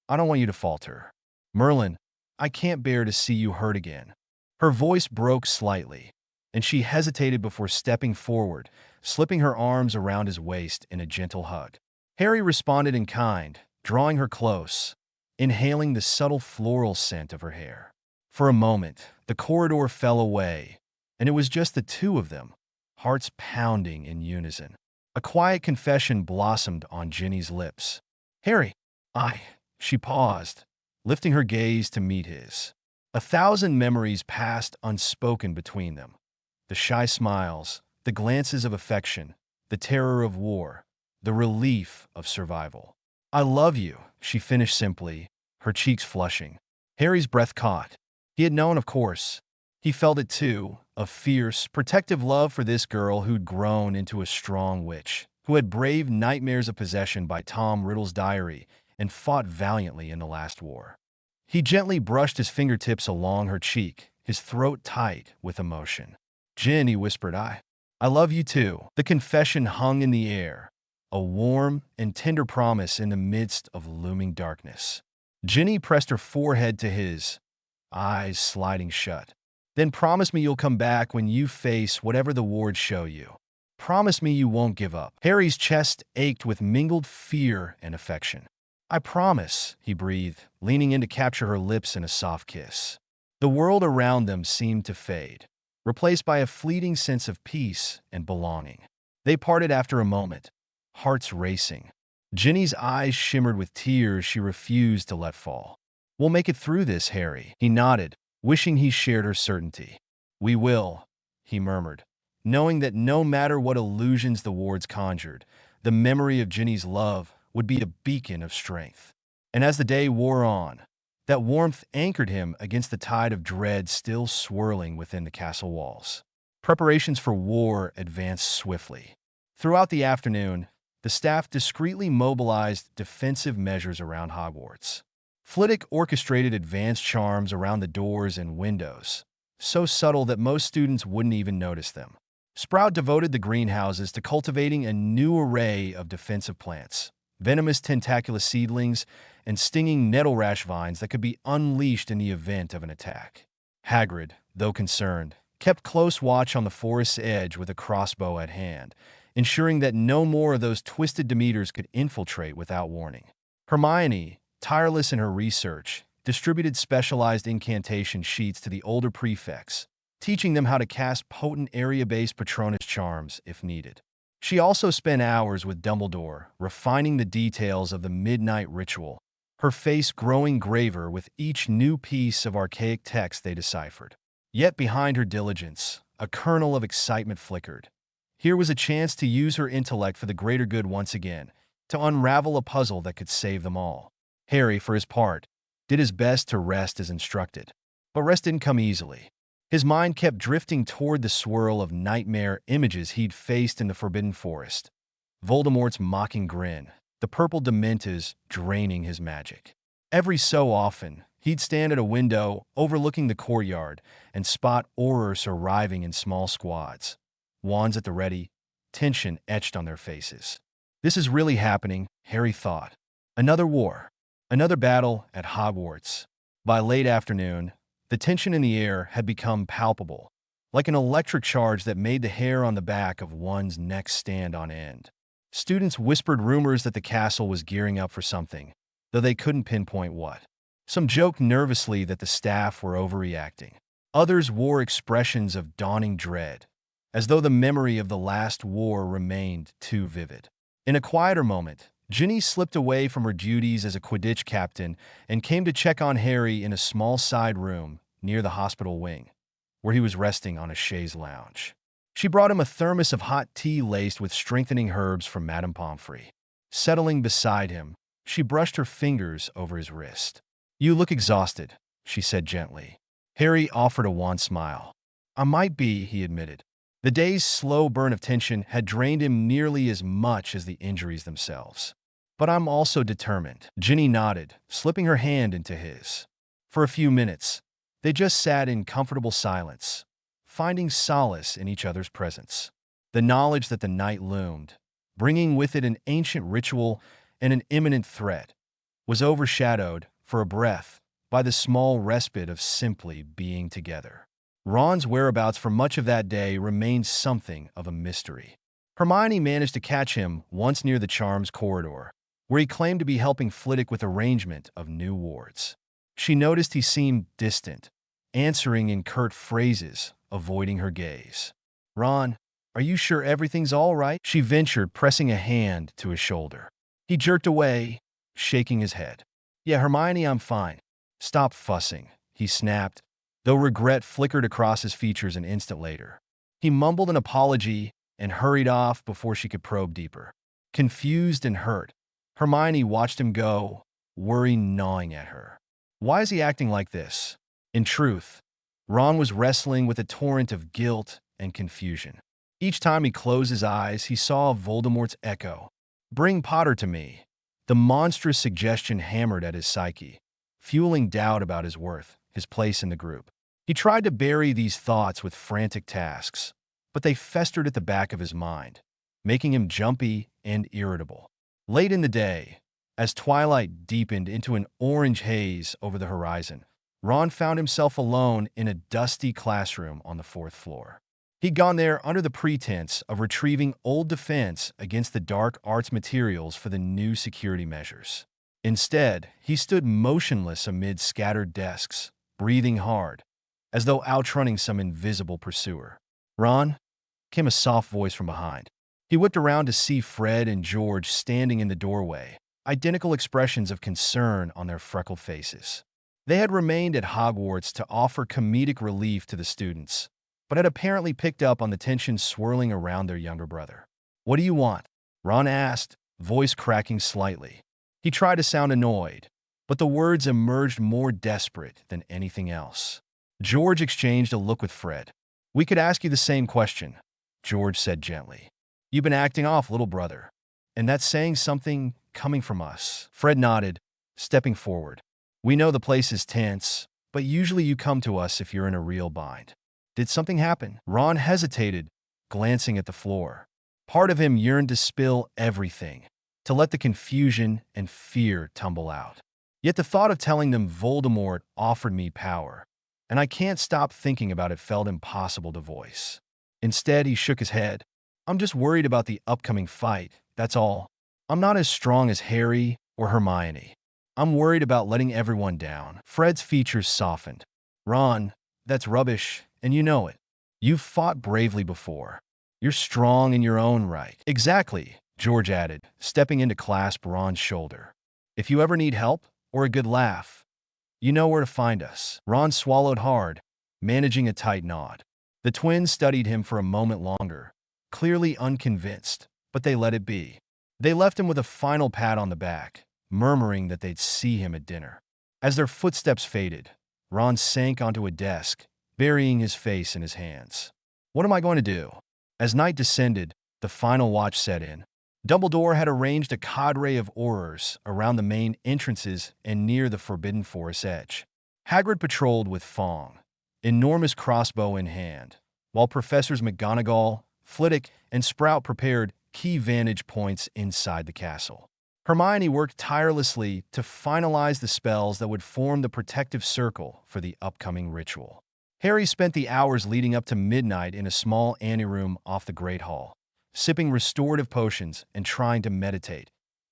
I don't want you to falter. Merlin, I can't bear to see you hurt again." Her voice broke slightly, and she hesitated before stepping forward, slipping her arms around his waist in a gentle hug. Harry responded in kind, drawing her close, inhaling the subtle floral scent of her hair. For a moment, the corridor fell away, and it was just the two of them, hearts pounding in unison. A quiet confession blossomed on Ginny's lips. "Harry, she paused, lifting her gaze to meet his. 1,000 memories passed unspoken between them. The shy smiles, the glances of affection, the terror of war, the relief of survival. "I love you," she finished simply, her cheeks flushing. Harry's breath caught. He had known, of course. He felt it too, a fierce, protective love for this girl who'd grown into a strong witch, who had braved nightmares of possession by Tom Riddle's diary and fought valiantly in the last war. He gently brushed his fingertips along her cheek, his throat tight with emotion. "Jen," he whispered, I love you too." The confession hung in the air, a warm and tender promise in the midst of looming darkness. Ginny pressed her forehead to his, eyes sliding shut. "Then promise me you'll come back when you face whatever the wards show you. Promise me you won't give up." Harry's chest ached with mingled fear and affection. "I promise," he breathed, leaning in to capture her lips in a soft kiss. The world around them seemed to fade, replaced by a fleeting sense of peace and belonging. They parted after a moment, hearts racing. Ginny's eyes shimmered with tears she refused to let fall. "We'll make it through this, Harry." He nodded, wishing he shared her certainty. "We will," he murmured, knowing that no matter what illusions the wards conjured, the memory of Ginny's love would be a beacon of strength. And as the day wore on, that warmth anchored him against the tide of dread still swirling within the castle walls. Preparations for war advanced swiftly. Throughout the afternoon, the staff discreetly mobilized defensive measures around Hogwarts. Flitwick orchestrated advanced charms around the doors and windows, so subtle that most students wouldn't even notice them. Sprout devoted the greenhouses to cultivating a new array of defensive plants, venomous tentaculous seedlings, and stinging nettle rash vines that could be unleashed in the event of an attack. Hagrid, though concerned, kept close watch on the forest's edge with a crossbow at hand, ensuring that no more of those twisted Demeters could infiltrate without warning. Hermione, tireless in her research, distributed specialized incantation sheets to the older prefects, teaching them how to cast potent area-based Patronus charms if needed. She also spent hours with Dumbledore, refining the details of the midnight ritual, her face growing graver with each new piece of archaic text they deciphered. Yet behind her diligence, a kernel of excitement flickered. Here was a chance to use her intellect for the greater good once again, to unravel a puzzle that could save them all. Harry, for his part, did his best to rest as instructed. But rest didn't come easily. His mind kept drifting toward the swirl of nightmare images he'd faced in the Forbidden Forest. Voldemort's mocking grin, the purple Dementors draining his magic. Every so often, he'd stand at a window overlooking the courtyard and spot Aurors arriving in small squads, wands at the ready, tension etched on their faces. This is really happening, Harry thought. Another war, another battle at Hogwarts. By late afternoon, the tension in the air had become palpable, like an electric charge that made the hair on the back of one's neck stand on end. Students whispered rumors that the castle was gearing up for something, though they couldn't pinpoint what. Some joked nervously that the staff were overreacting. Others wore expressions of dawning dread, as though the memory of the last war remained too vivid. In a quieter moment, Ginny slipped away from her duties as a Quidditch captain and came to check on Harry in a small side room near the hospital wing, where he was resting on a chaise lounge. She brought him a thermos of hot tea laced with strengthening herbs from Madame Pomfrey. Settling beside him, she brushed her fingers over his wrist. "You look exhausted," she said gently. Harry offered a wan smile. "I might be," he admitted. The day's slow burn of tension had drained him nearly as much as the injuries themselves. "But I'm also determined." Ginny nodded, slipping her hand into his. For a few minutes, they just sat in comfortable silence, finding solace in each other's presence. The knowledge that the night loomed, bringing with it an ancient ritual and an imminent threat, was overshadowed, for a breath, by the small respite of simply being together. Ron's whereabouts for much of that day remained something of a mystery. Hermione managed to catch him once near the charms corridor, where he claimed to be helping Flitwick with arrangement of new wards. She noticed he seemed distant, answering in curt phrases, avoiding her gaze. "Ron, are you sure everything's all right?" she ventured, pressing a hand to his shoulder. He jerked away, shaking his head. "Yeah, Hermione, I'm fine. Stop fussing," he snapped, though regret flickered across his features an instant later. He mumbled an apology and hurried off before she could probe deeper. Confused and hurt, Hermione watched him go, worry gnawing at her. Why is he acting like this? In truth, Ron was wrestling with a torrent of guilt and confusion. Each time he closed his eyes, he saw Voldemort's echo. "Bring Potter to me." The monstrous suggestion hammered at his psyche, fueling doubt about his worth, his place in the group. He tried to bury these thoughts with frantic tasks, but they festered at the back of his mind, making him jumpy and irritable. Late in the day, as twilight deepened into an orange haze over the horizon, Ron found himself alone in a dusty classroom on the 4th floor. He'd gone there under the pretense of retrieving old defense against the dark arts materials for the new security measures. Instead, he stood motionless amid scattered desks, breathing hard, as though outrunning some invisible pursuer. "Ron?" came a soft voice from behind. He whipped around to see Fred and George standing in the doorway, identical expressions of concern on their freckled faces. They had remained at Hogwarts to offer comedic relief to the students, but had apparently picked up on the tension swirling around their younger brother. "What do you want?" Ron asked, voice cracking slightly. He tried to sound annoyed, but the words emerged more desperate than anything else. George exchanged a look with Fred. "We could ask you the same question," George said gently. "You've been acting off, little brother, and that's saying something coming from us." Fred nodded, stepping forward. "We know the place is tense, but usually you come to us if you're in a real bind. Did something happen?" Ron hesitated, glancing at the floor. Part of him yearned to spill everything, to let the confusion and fear tumble out. Yet the thought of telling them Voldemort offered me power, and I can't stop thinking about it, felt impossible to voice. Instead, he shook his head. "I'm just worried about the upcoming fight, that's all. I'm not as strong as Harry or Hermione. I'm worried about letting everyone down." Fred's features softened. "Ron, that's rubbish, and you know it. You've fought bravely before. You're strong in your own right." "Exactly," George added, stepping in to clasp Ron's shoulder. "If you ever need help or a good laugh, you know where to find us." Ron swallowed hard, managing a tight nod. The twins studied him for a moment longer, clearly unconvinced, but they let it be. They left him with a final pat on the back, murmuring that they'd see him at dinner. As their footsteps faded, Ron sank onto a desk, burying his face in his hands. "What am I going to do?" As night descended, the final watch set in. Dumbledore had arranged a cadre of aurors around the main entrances and near the Forbidden Forest's edge. Hagrid patrolled with Fong, enormous crossbow in hand, while Professors McGonagall, Flitwick, and Sprout prepared key vantage points inside the castle. Hermione worked tirelessly to finalize the spells that would form the protective circle for the upcoming ritual. Harry spent the hours leading up to midnight in a small anteroom off the Great Hall, sipping restorative potions and trying to meditate,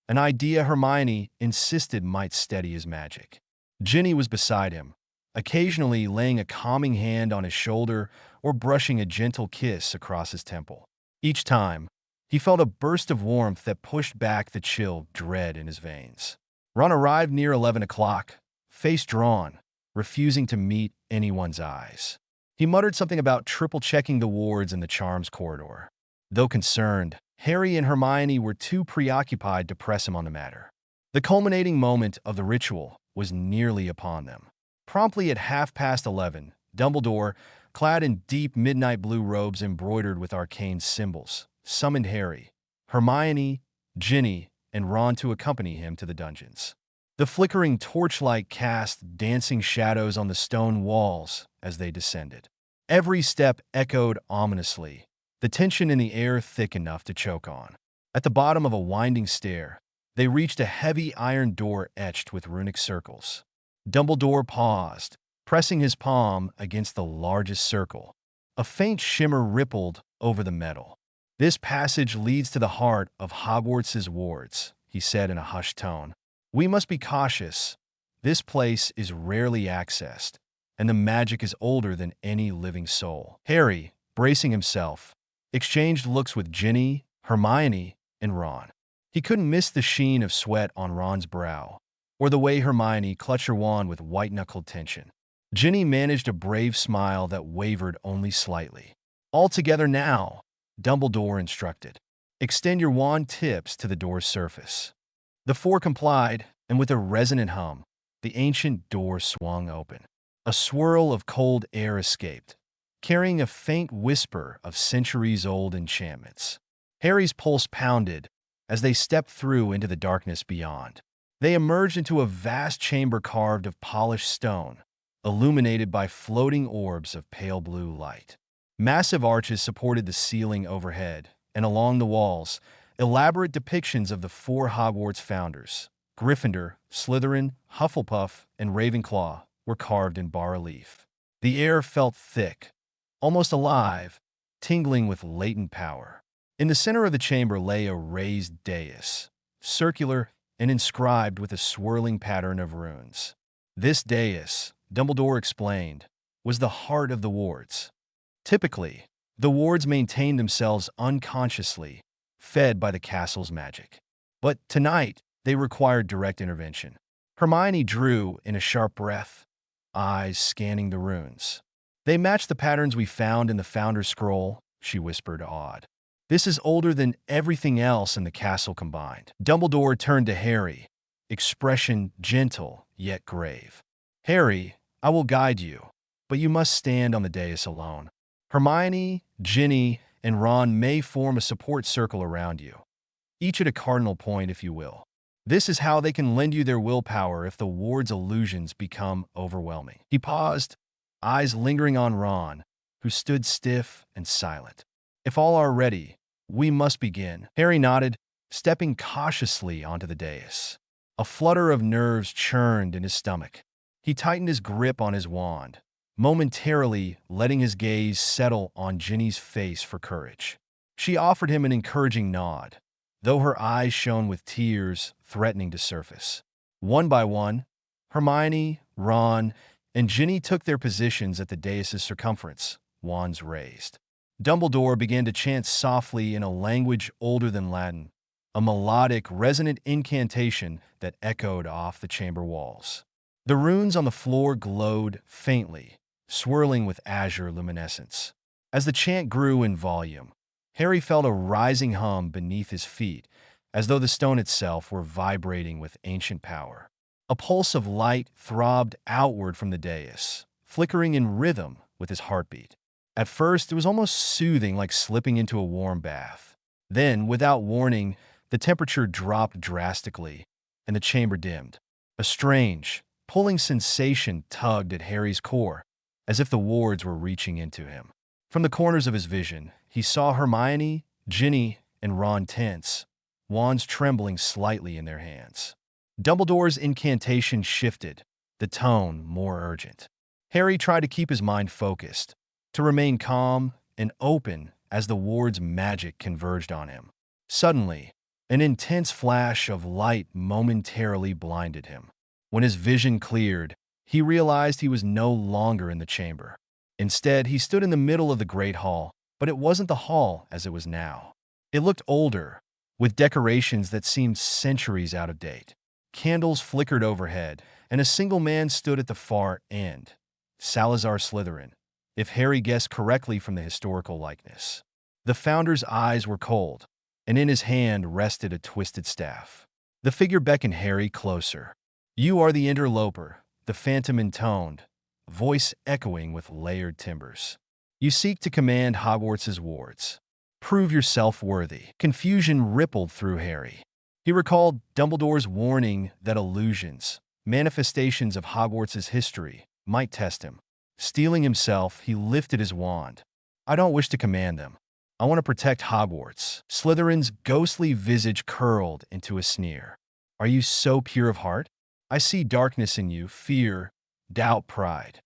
an idea Hermione insisted might steady his magic. Ginny was beside him, occasionally laying a calming hand on his shoulder or brushing a gentle kiss across his temple. Each time, he felt a burst of warmth that pushed back the chill dread in his veins. Ron arrived near 11 o'clock, face drawn, refusing to meet anyone's eyes. He muttered something about triple-checking the wards in the charms corridor. Though concerned, Harry and Hermione were too preoccupied to press him on the matter. The culminating moment of the ritual was nearly upon them. Promptly at 11:30, Dumbledore, clad in deep midnight blue robes embroidered with arcane symbols, summoned Harry, Hermione, Ginny, and Ron to accompany him to the dungeons. The flickering torchlight cast dancing shadows on the stone walls as they descended. Every step echoed ominously, the tension in the air thick enough to choke on. At the bottom of a winding stair, they reached a heavy iron door etched with runic circles. Dumbledore paused, pressing his palm against the largest circle. A faint shimmer rippled over the metal. "This passage leads to the heart of Hogwarts's wards," he said in a hushed tone. "We must be cautious. This place is rarely accessed, and the magic is older than any living soul." Harry, bracing himself, exchanged looks with Ginny, Hermione, and Ron. He couldn't miss the sheen of sweat on Ron's brow, or the way Hermione clutched her wand with white-knuckled tension. Ginny managed a brave smile that wavered only slightly. "All together now," Dumbledore instructed. "Extend your wand tips to the door's surface." The four complied, and with a resonant hum, the ancient door swung open. A swirl of cold air escaped, carrying a faint whisper of centuries-old enchantments. Harry's pulse pounded as they stepped through into the darkness beyond. They emerged into a vast chamber carved of polished stone, illuminated by floating orbs of pale blue light. Massive arches supported the ceiling overhead, and along the walls, elaborate depictions of the four Hogwarts founders, Gryffindor, Slytherin, Hufflepuff, and Ravenclaw, were carved in bas-relief. The air felt thick, almost alive, tingling with latent power. In the center of the chamber lay a raised dais, circular and inscribed with a swirling pattern of runes. This dais, Dumbledore explained, was the heart of the wards. Typically, the wards maintained themselves unconsciously, fed by the castle's magic. But tonight, they required direct intervention. Hermione drew in a sharp breath, eyes scanning the runes. "They match the patterns we found in the Founder's Scroll," she whispered, awed. "This is older than everything else in the castle combined." Dumbledore turned to Harry, expression gentle yet grave. "Harry, I will guide you, but you must stand on the dais alone. Hermione, Ginny, and Ron may form a support circle around you, each at a cardinal point, if you will. This is how they can lend you their willpower if the ward's illusions become overwhelming." He paused, eyes lingering on Ron, who stood stiff and silent. "If all are ready, we must begin." Harry nodded, stepping cautiously onto the dais. A flutter of nerves churned in his stomach. He tightened his grip on his wand, momentarily letting his gaze settle on Ginny's face for courage. She offered him an encouraging nod, though her eyes shone with tears threatening to surface. One by one, Hermione, Ron, and Ginny took their positions at the dais's circumference, wands raised. Dumbledore began to chant softly in a language older than Latin, a melodic, resonant incantation that echoed off the chamber walls. The runes on the floor glowed faintly, swirling with azure luminescence. As the chant grew in volume, Harry felt a rising hum beneath his feet, as though the stone itself were vibrating with ancient power. A pulse of light throbbed outward from the dais, flickering in rhythm with his heartbeat. At first, it was almost soothing, like slipping into a warm bath. Then, without warning, the temperature dropped drastically, and the chamber dimmed. A strange, pulling sensation tugged at Harry's core, as if the wards were reaching into him. From the corners of his vision, he saw Hermione, Ginny, and Ron tense, wands trembling slightly in their hands. Dumbledore's incantation shifted, the tone more urgent. Harry tried to keep his mind focused, to remain calm and open as the ward's magic converged on him. Suddenly, an intense flash of light momentarily blinded him. When his vision cleared, he realized he was no longer in the chamber. Instead, he stood in the middle of the Great Hall, but it wasn't the hall as it was now. It looked older, with decorations that seemed centuries out of date. Candles flickered overhead, and a single man stood at the far end, Salazar Slytherin, if Harry guessed correctly from the historical likeness. The founder's eyes were cold, and in his hand rested a twisted staff. The figure beckoned Harry closer. "You are the interloper," the phantom intoned, voice echoing with layered timbers. "You seek to command Hogwarts's wards. Prove yourself worthy." Confusion rippled through Harry. He recalled Dumbledore's warning that illusions, manifestations of Hogwarts's history, might test him. Steeling himself, he lifted his wand. "I don't wish to command them. I want to protect Hogwarts." Slytherin's ghostly visage curled into a sneer. "Are you so pure of heart? I see darkness in you, fear, doubt, pride.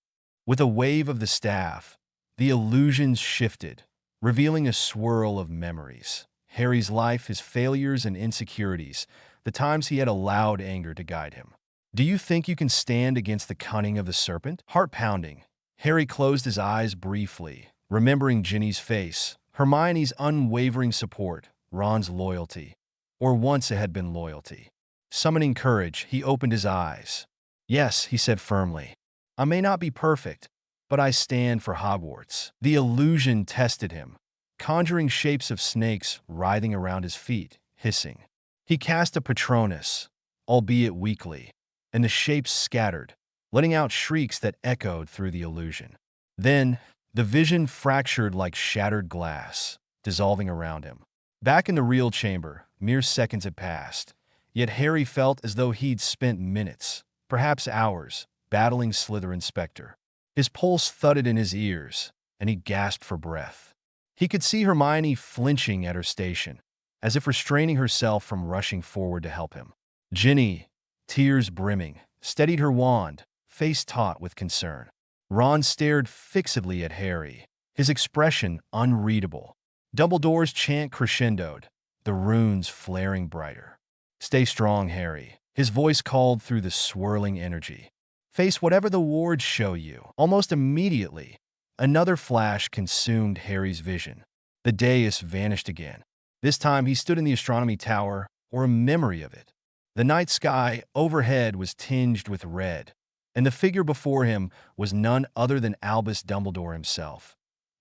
With a wave of the staff, the illusions shifted, revealing a swirl of memories. Harry's life, his failures and insecurities, the times he had allowed anger to guide him. Do you think you can stand against the cunning of the serpent? Heart pounding, Harry closed his eyes briefly, remembering Ginny's face, Hermione's unwavering support, Ron's loyalty, or once it had been loyalty. Summoning courage, he opened his eyes. Yes, he said firmly. I may not be perfect, but I stand for Hogwarts. The illusion tested him, conjuring shapes of snakes writhing around his feet, hissing. He cast a Patronus, albeit weakly, and the shapes scattered, letting out shrieks that echoed through the illusion. Then, the vision fractured like shattered glass, dissolving around him. Back in the real chamber, mere seconds had passed, yet Harry felt as though he'd spent minutes, perhaps hours, battling Slytherin's specter. His pulse thudded in his ears, and he gasped for breath. He could see Hermione flinching at her station, as if restraining herself from rushing forward to help him. Ginny, tears brimming, steadied her wand, face taut with concern. Ron stared fixedly at Harry, his expression unreadable. Dumbledore's chant crescendoed, the runes flaring brighter. Stay strong, Harry. His voice called through the swirling energy. Face whatever the wards show you. Almost immediately, another flash consumed Harry's vision. The dais vanished again. This time he stood in the astronomy tower, or a memory of it. The night sky overhead was tinged with red, and the figure before him was none other than Albus Dumbledore himself,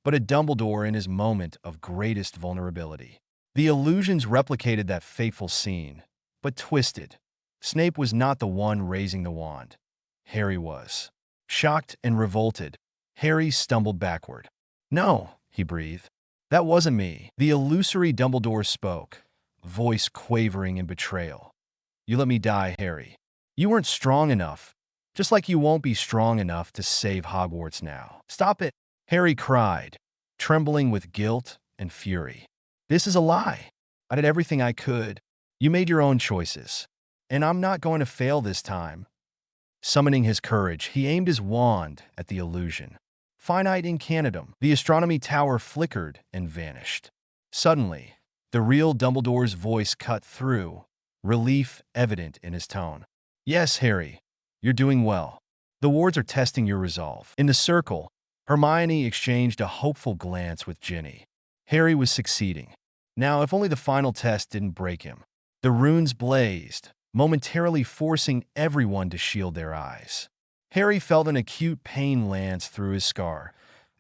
but a Dumbledore in his moment of greatest vulnerability. The illusions replicated that fateful scene, but twisted. Snape was not the one raising the wand. Harry was. Shocked and revolted, Harry stumbled backward. No, he breathed. That wasn't me. The illusory Dumbledore spoke, voice quavering in betrayal. You let me die, Harry. You weren't strong enough, just like you won't be strong enough to save Hogwarts now. Stop it, Harry cried, trembling with guilt and fury. This is a lie. I did everything I could. You made your own choices, and I'm not going to fail this time. Summoning his courage, he aimed his wand at the illusion. Finite incantum, the astronomy tower flickered and vanished. Suddenly, the real Dumbledore's voice cut through, relief evident in his tone. Yes, Harry, you're doing well. The wards are testing your resolve. In the circle, Hermione exchanged a hopeful glance with Ginny. Harry was succeeding. Now, if only the final test didn't break him. The runes blazed, momentarily forcing everyone to shield their eyes. Harry felt an acute pain lance through his scar,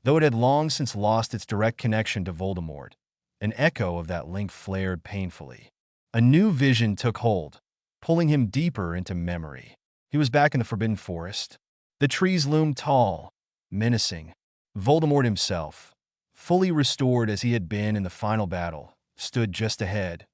though it had long since lost its direct connection to Voldemort. An echo of that link flared painfully. A new vision took hold, pulling him deeper into memory. He was back in the Forbidden Forest. The trees loomed tall, menacing. Voldemort himself, fully restored as he had been in the final battle, stood just ahead,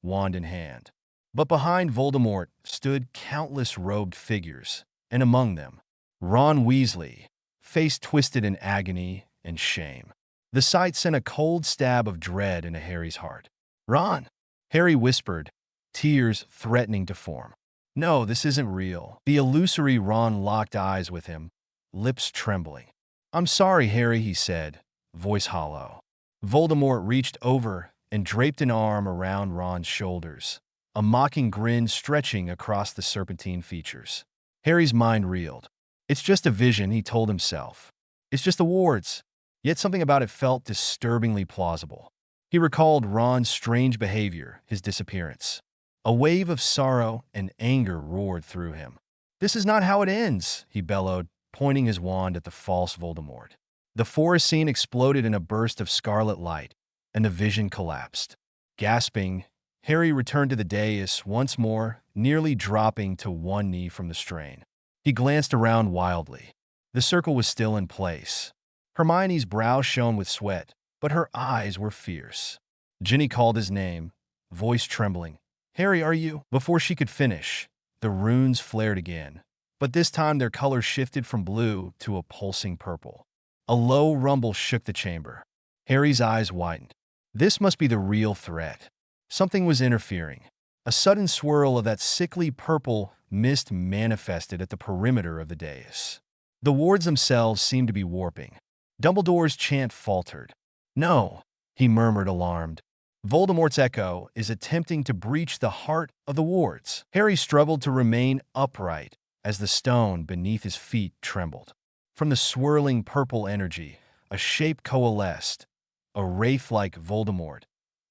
wand in hand. But behind Voldemort stood countless robed figures, and among them, Ron Weasley, face twisted in agony and shame. The sight sent a cold stab of dread into Harry's heart. Ron, Harry whispered, tears threatening to form. No, this isn't real. The illusory Ron locked eyes with him, lips trembling. I'm sorry, Harry, he said, voice hollow. Voldemort reached over and draped an arm around Ron's shoulders, a mocking grin stretching across the serpentine features. Harry's mind reeled. It's just a vision, he told himself. It's just the wards. Yet something about it felt disturbingly plausible. He recalled Ron's strange behavior, his disappearance. A wave of sorrow and anger roared through him. This is not how it ends, he bellowed, pointing his wand at the false Voldemort. The forest scene exploded in a burst of scarlet light, and the vision collapsed. Gasping, Harry returned to the dais once more, nearly dropping to one knee from the strain. He glanced around wildly. The circle was still in place. Hermione's brow shone with sweat, but her eyes were fierce. Ginny called his name, voice trembling. Harry, are you? Before she could finish, the runes flared again, but this time their color shifted from blue to a pulsing purple. A low rumble shook the chamber. Harry's eyes widened. This must be the real threat. Something was interfering. A sudden swirl of that sickly purple mist manifested at the perimeter of the dais. The wards themselves seemed to be warping. Dumbledore's chant faltered. "No," he murmured, alarmed. "Voldemort's echo is attempting to breach the heart of the wards." Harry struggled to remain upright as the stone beneath his feet trembled. From the swirling purple energy, a shape coalesced, a wraith like Voldemort,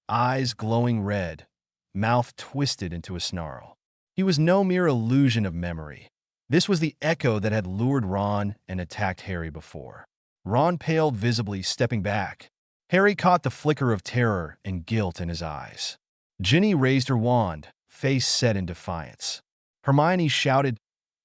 eyes glowing red, mouth twisted into a snarl. He was no mere illusion of memory. This was the echo that had lured Ron and attacked Harry before. Ron paled visibly, stepping back. Harry caught the flicker of terror and guilt in his eyes. Ginny raised her wand, face set in defiance. Hermione shouted,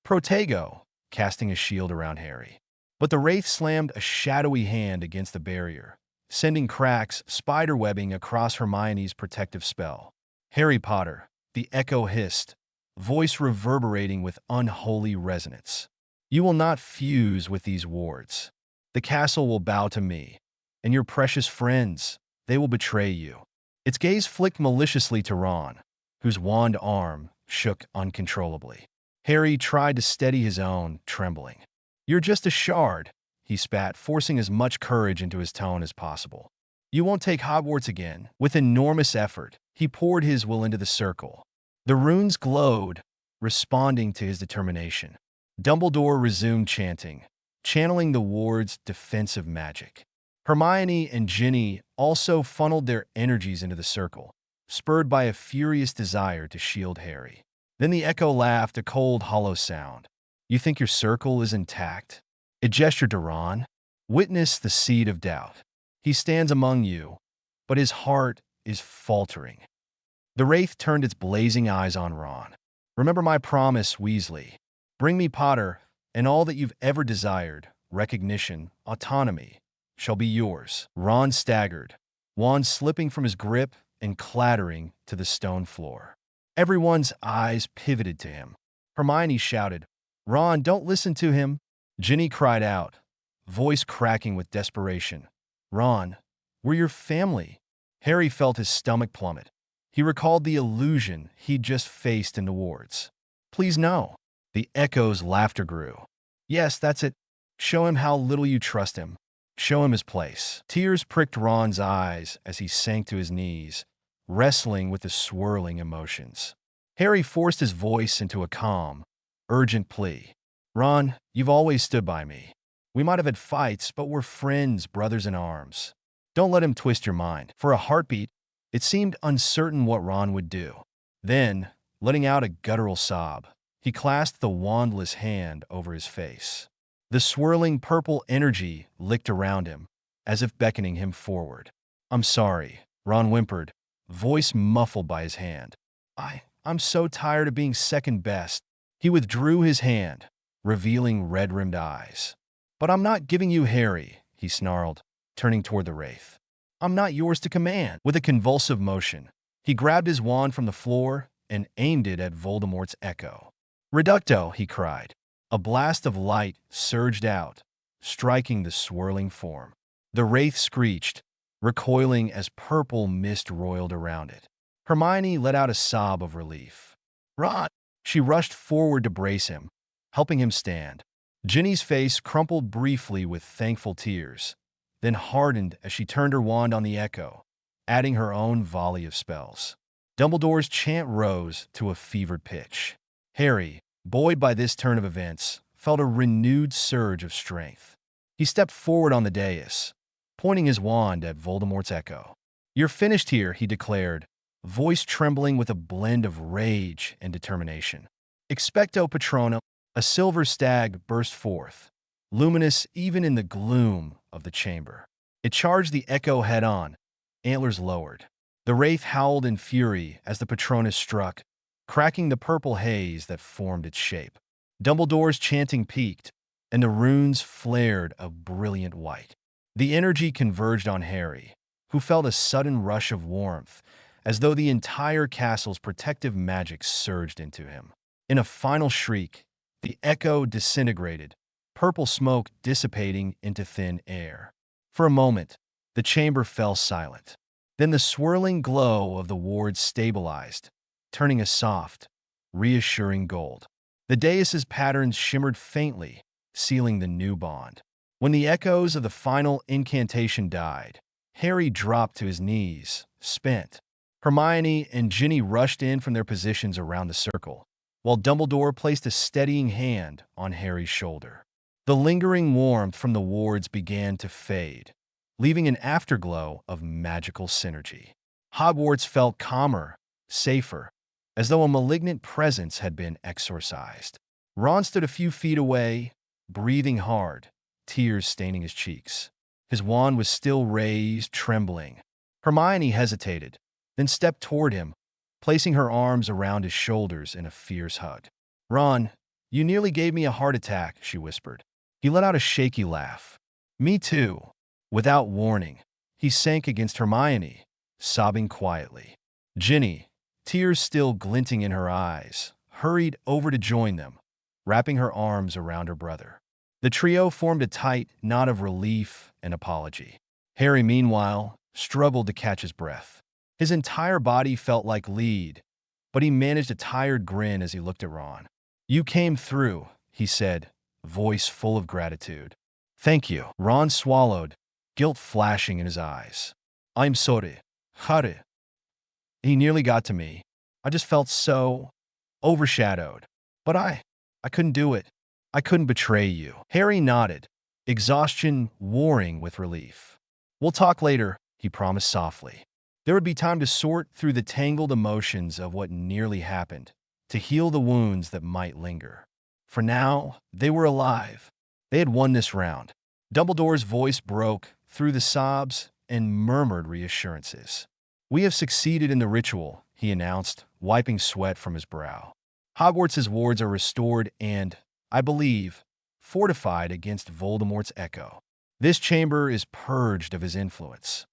"Protego," casting a shield around Harry. But the wraith slammed a shadowy hand against the barrier, sending cracks spiderwebbing across Hermione's protective spell. "Harry Potter," the echo hissed, voice reverberating with unholy resonance. "You will not fuse with these wards. The castle will bow to me, and your precious friends, they will betray you." Its gaze flicked maliciously to Ron, whose wand arm shook uncontrollably. Harry tried to steady his own, trembling. "You're just a shard," he spat, forcing as much courage into his tone as possible. "You won't take Hogwarts again." With enormous effort, he poured his will into the circle. The runes glowed, responding to his determination. Dumbledore resumed chanting, channeling the ward's defensive magic. Hermione and Ginny also funneled their energies into the circle, spurred by a furious desire to shield Harry. Then the echo laughed, a cold, hollow sound. "You think your circle is intact?" It gestured to Ron. "Witness the seed of doubt. He stands among you, but his heart is faltering." The wraith turned its blazing eyes on Ron. "Remember my promise, Weasley. Bring me Potter, and all that you've ever desired, recognition, autonomy, shall be yours." Ron staggered, wand slipping from his grip and clattering to the stone floor. Everyone's eyes pivoted to him. Hermione shouted, "Ron, don't listen to him." Ginny cried out, voice cracking with desperation, "Ron, we're your family." Harry felt his stomach plummet. He recalled the illusion he'd just faced in the wards. "Please no." The echo's laughter grew. "Yes, that's it. Show him how little you trust him. Show him his place." Tears pricked Ron's eyes as he sank to his knees, wrestling with the swirling emotions. Harry forced his voice into a calm, urgent plea. "Ron, you've always stood by me. We might have had fights, but we're friends, brothers in arms. Don't let him twist your mind." For a heartbeat, it seemed uncertain what Ron would do. Then, letting out a guttural sob, he clasped the wandless hand over his face. The swirling purple energy licked around him, as if beckoning him forward. "I'm sorry," Ron whimpered, voice muffled by his hand. I'm so tired of being second best." He withdrew his hand, revealing red-rimmed eyes. "But I'm not giving you Harry," he snarled, turning toward the wraith. "I'm not yours to command." With a convulsive motion, he grabbed his wand from the floor and aimed it at Voldemort's echo. "Reducto!" he cried. A blast of light surged out, striking the swirling form. The wraith screeched, recoiling as purple mist roiled around it. Hermione let out a sob of relief. "Ron!" She rushed forward to brace him, helping him stand. Ginny's face crumpled briefly with thankful tears, then hardened as she turned her wand on the echo, adding her own volley of spells. Dumbledore's chant rose to a fevered pitch. Harry, buoyed by this turn of events, felt a renewed surge of strength. He stepped forward on the dais, pointing his wand at Voldemort's echo. "You're finished here," he declared, voice trembling with a blend of rage and determination. Expecto Patronum, a silver stag burst forth, luminous even in the gloom of the chamber. It charged the echo head-on, antlers lowered. The wraith howled in fury as the Patronus struck, cracking the purple haze that formed its shape. Dumbledore's chanting peaked, and the runes flared a brilliant white. The energy converged on Harry, who felt a sudden rush of warmth, as though the entire castle's protective magic surged into him. In a final shriek, the echo disintegrated, purple smoke dissipating into thin air. For a moment, the chamber fell silent. Then the swirling glow of the wards stabilized, turning a soft, reassuring gold. The dais's patterns shimmered faintly, sealing the new bond. When the echoes of the final incantation died, Harry dropped to his knees, spent. Hermione and Ginny rushed in from their positions around the circle, while Dumbledore placed a steadying hand on Harry's shoulder. The lingering warmth from the wards began to fade, leaving an afterglow of magical synergy. Hogwarts felt calmer, safer, as though a malignant presence had been exorcised. Ron stood a few feet away, breathing hard, tears staining his cheeks. His wand was still raised, trembling. Hermione hesitated, then stepped toward him, placing her arms around his shoulders in a fierce hug. "Ron, you nearly gave me a heart attack," she whispered. He let out a shaky laugh. "Me too." Without warning, he sank against Hermione, sobbing quietly. Ginny, tears still glinting in her eyes, hurried over to join them, wrapping her arms around her brother. The trio formed a tight knot of relief and apology. Harry, meanwhile, struggled to catch his breath. His entire body felt like lead, but he managed a tired grin as he looked at Ron. "You came through," he said, voice full of gratitude. "Thank you." Ron swallowed, guilt flashing in his eyes. "I'm sorry. Harry. He nearly got to me. I just felt so overshadowed. But I couldn't do it. I couldn't betray you." Harry nodded, exhaustion warring with relief. "We'll talk later," he promised softly. There would be time to sort through the tangled emotions of what nearly happened, to heal the wounds that might linger. For now, they were alive. They had won this round. Dumbledore's voice broke through the sobs and murmured reassurances. "We have succeeded in the ritual," he announced, wiping sweat from his brow. "Hogwarts's wards are restored and, I believe, fortified against Voldemort's echo. This chamber is purged of his influence."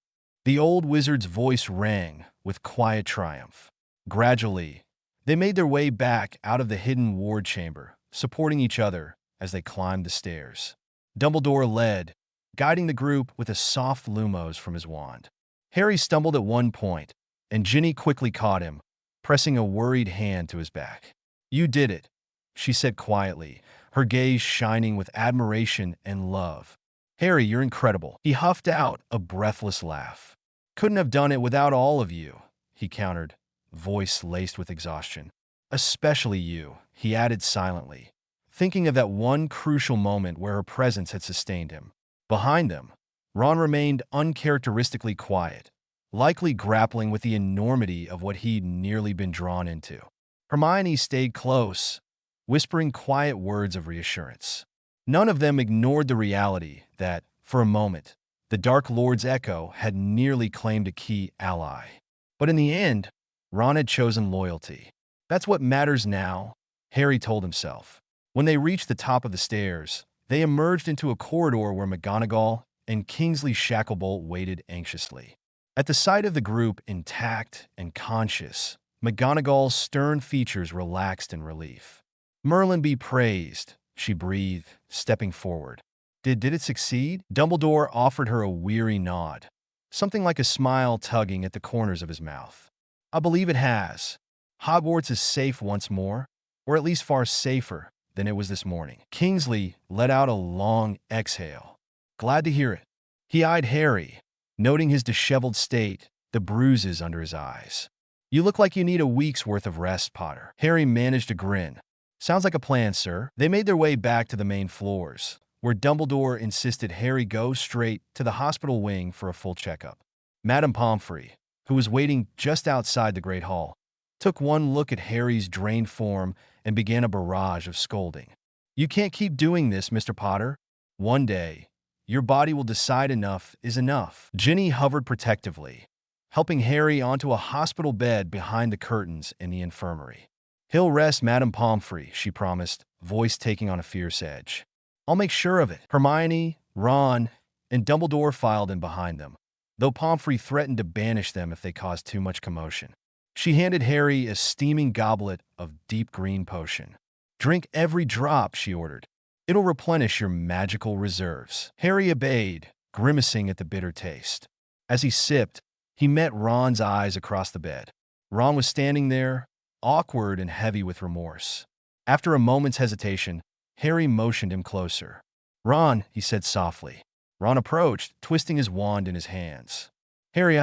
The old wizard's voice rang with quiet triumph. Gradually, they made their way back out of the hidden ward chamber, supporting each other as they climbed the stairs. Dumbledore led, guiding the group with a soft lumos from his wand. Harry stumbled at one point, and Ginny quickly caught him, pressing a worried hand to his back. "You did it," she said quietly, her gaze shining with admiration and love. "Harry, you're incredible." He huffed out a breathless laugh. "Couldn't have done it without all of you," he countered, voice laced with exhaustion. "Especially you," he added silently, thinking of that one crucial moment where her presence had sustained him. Behind them, Ron remained uncharacteristically quiet, likely grappling with the enormity of what he'd nearly been drawn into. Hermione stayed close, whispering quiet words of reassurance. None of them ignored the reality that, for a moment, the Dark Lord's echo had nearly claimed a key ally. But in the end, Ron had chosen loyalty. "That's what matters now," Harry told himself. When they reached the top of the stairs, they emerged into a corridor where McGonagall and Kingsley Shacklebolt waited anxiously. At the sight of the group intact and conscious, McGonagall's stern features relaxed in relief. "Merlin be praised," she breathed, stepping forward. Did it succeed?" Dumbledore offered her a weary nod, something like a smile tugging at the corners of his mouth. "I believe it has. Hogwarts is safe once more, or at least far safer than it was this morning." Kingsley let out a long exhale. "Glad to hear it." He eyed Harry, noting his disheveled state, the bruises under his eyes. "You look like you need a week's worth of rest, Potter." Harry managed a grin. "Sounds like a plan, sir." They made their way back to the main floors, where Dumbledore insisted Harry go straight to the hospital wing for a full checkup. Madame Pomfrey, who was waiting just outside the Great Hall, took one look at Harry's drained form and began a barrage of scolding. "You can't keep doing this, Mr. Potter. One day, your body will decide enough is enough." Ginny hovered protectively, helping Harry onto a hospital bed behind the curtains in the infirmary. "He'll rest, Madame Pomfrey," she promised, voice taking on a fierce edge. "I'll make sure of it." Hermione, Ron, and Dumbledore filed in behind them, though Pomfrey threatened to banish them if they caused too much commotion. She handed Harry a steaming goblet of deep green potion. "Drink every drop," she ordered. "It'll replenish your magical reserves." Harry obeyed, grimacing at the bitter taste. As he sipped, he met Ron's eyes across the bed. Ron was standing there, awkward and heavy with remorse. After a moment's hesitation, Harry motioned him closer. "Ron," he said softly. Ron approached, twisting his wand in his hands. "Harry,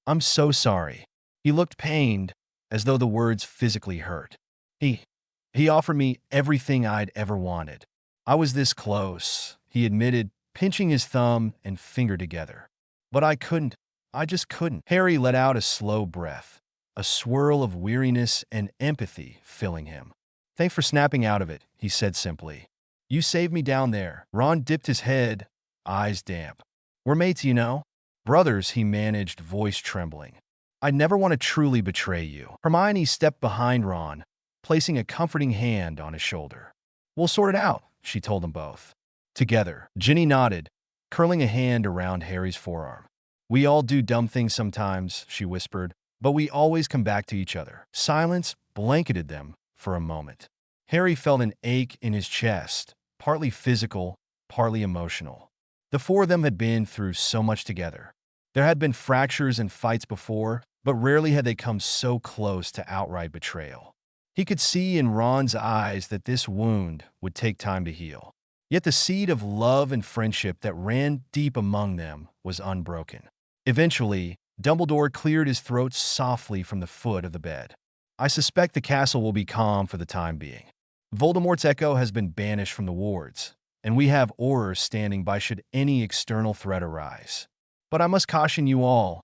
I'm so sorry." He looked pained, as though the words physically hurt. He offered me everything I'd ever wanted. I was this close, he admitted, pinching his thumb and finger together. But I couldn't. I just couldn't. Harry let out a slow breath, a swirl of weariness and empathy filling him. "Thanks for snapping out of it," he said simply. "You saved me down there." Ron dipped his head, eyes damp. "We're mates, you know." "Brothers," he managed, voice trembling. "I'd never want to truly betray you." Hermione stepped behind Ron, placing a comforting hand on his shoulder. "We'll sort it out," she told them both. Together, Ginny nodded, curling a hand around Harry's forearm. "We all do dumb things sometimes," she whispered, "but we always come back to each other." Silence blanketed them for a moment. Harry felt an ache in his chest, partly physical, partly emotional. The four of them had been through so much together. There had been fractures and fights before, but rarely had they come so close to outright betrayal. He could see in Ron's eyes that this wound would take time to heal. Yet the seed of love and friendship that ran deep among them was unbroken. Eventually, Dumbledore cleared his throat softly from the foot of the bed. "I suspect the castle will be calm for the time being. Voldemort's echo has been banished from the wards, and we have Aurors standing by should any external threat arise. But I must caution you all,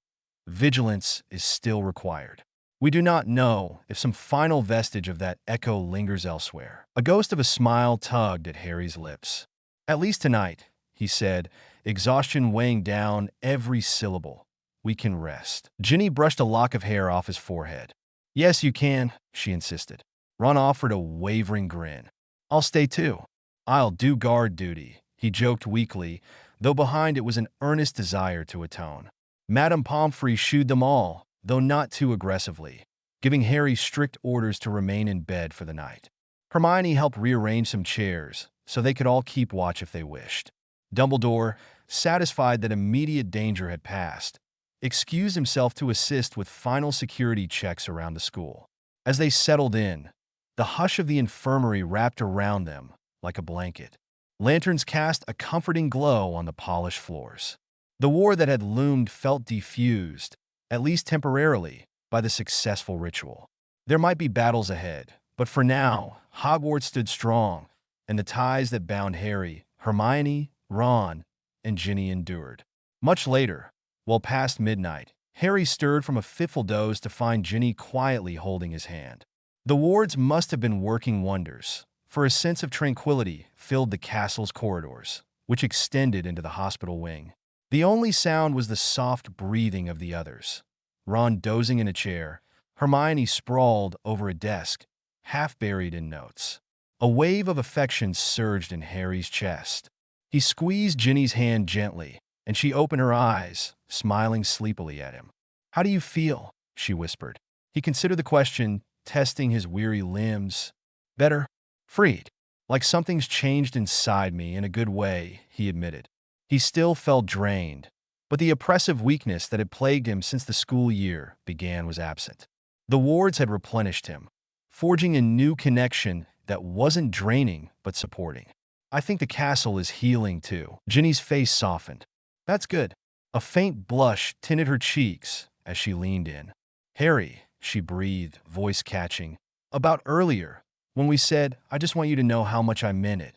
vigilance is still required. We do not know if some final vestige of that echo lingers elsewhere." A ghost of a smile tugged at Harry's lips. "At least tonight," he said, exhaustion weighing down every syllable. "We can rest." Ginny brushed a lock of hair off his forehead. "Yes, you can," she insisted. Ron offered a wavering grin. "I'll stay too." "I'll do guard duty," he joked weakly, though behind it was an earnest desire to atone. Madame Pomfrey shooed them all, though not too aggressively, giving Harry strict orders to remain in bed for the night. Hermione helped rearrange some chairs, so they could all keep watch if they wished. Dumbledore, satisfied that immediate danger had passed, excused himself to assist with final security checks around the school. As they settled in, the hush of the infirmary wrapped around them like a blanket. Lanterns cast a comforting glow on the polished floors. The war that had loomed felt defused, at least temporarily, by the successful ritual. There might be battles ahead, but for now, Hogwarts stood strong, and the ties that bound Harry, Hermione, Ron, and Ginny endured. Much later, well past midnight, Harry stirred from a fitful doze to find Ginny quietly holding his hand. The wards must have been working wonders, for a sense of tranquility filled the castle's corridors, which extended into the hospital wing. The only sound was the soft breathing of the others. Ron dozing in a chair, Hermione sprawled over a desk, half buried in notes. A wave of affection surged in Harry's chest. He squeezed Ginny's hand gently, and she opened her eyes, smiling sleepily at him. "How do you feel?" she whispered. He considered the question, testing his weary limbs. "Better. Freed. Like something's changed inside me in a good way," he admitted. He still felt drained, but the oppressive weakness that had plagued him since the school year began was absent. The wards had replenished him, forging a new connection that wasn't draining but supporting. "I think the castle is healing too." Ginny's face softened. "That's good." A faint blush tinted her cheeks as she leaned in. "Harry," she breathed, voice catching, "about earlier, when we said, 'I just want you to know how much I meant it.'"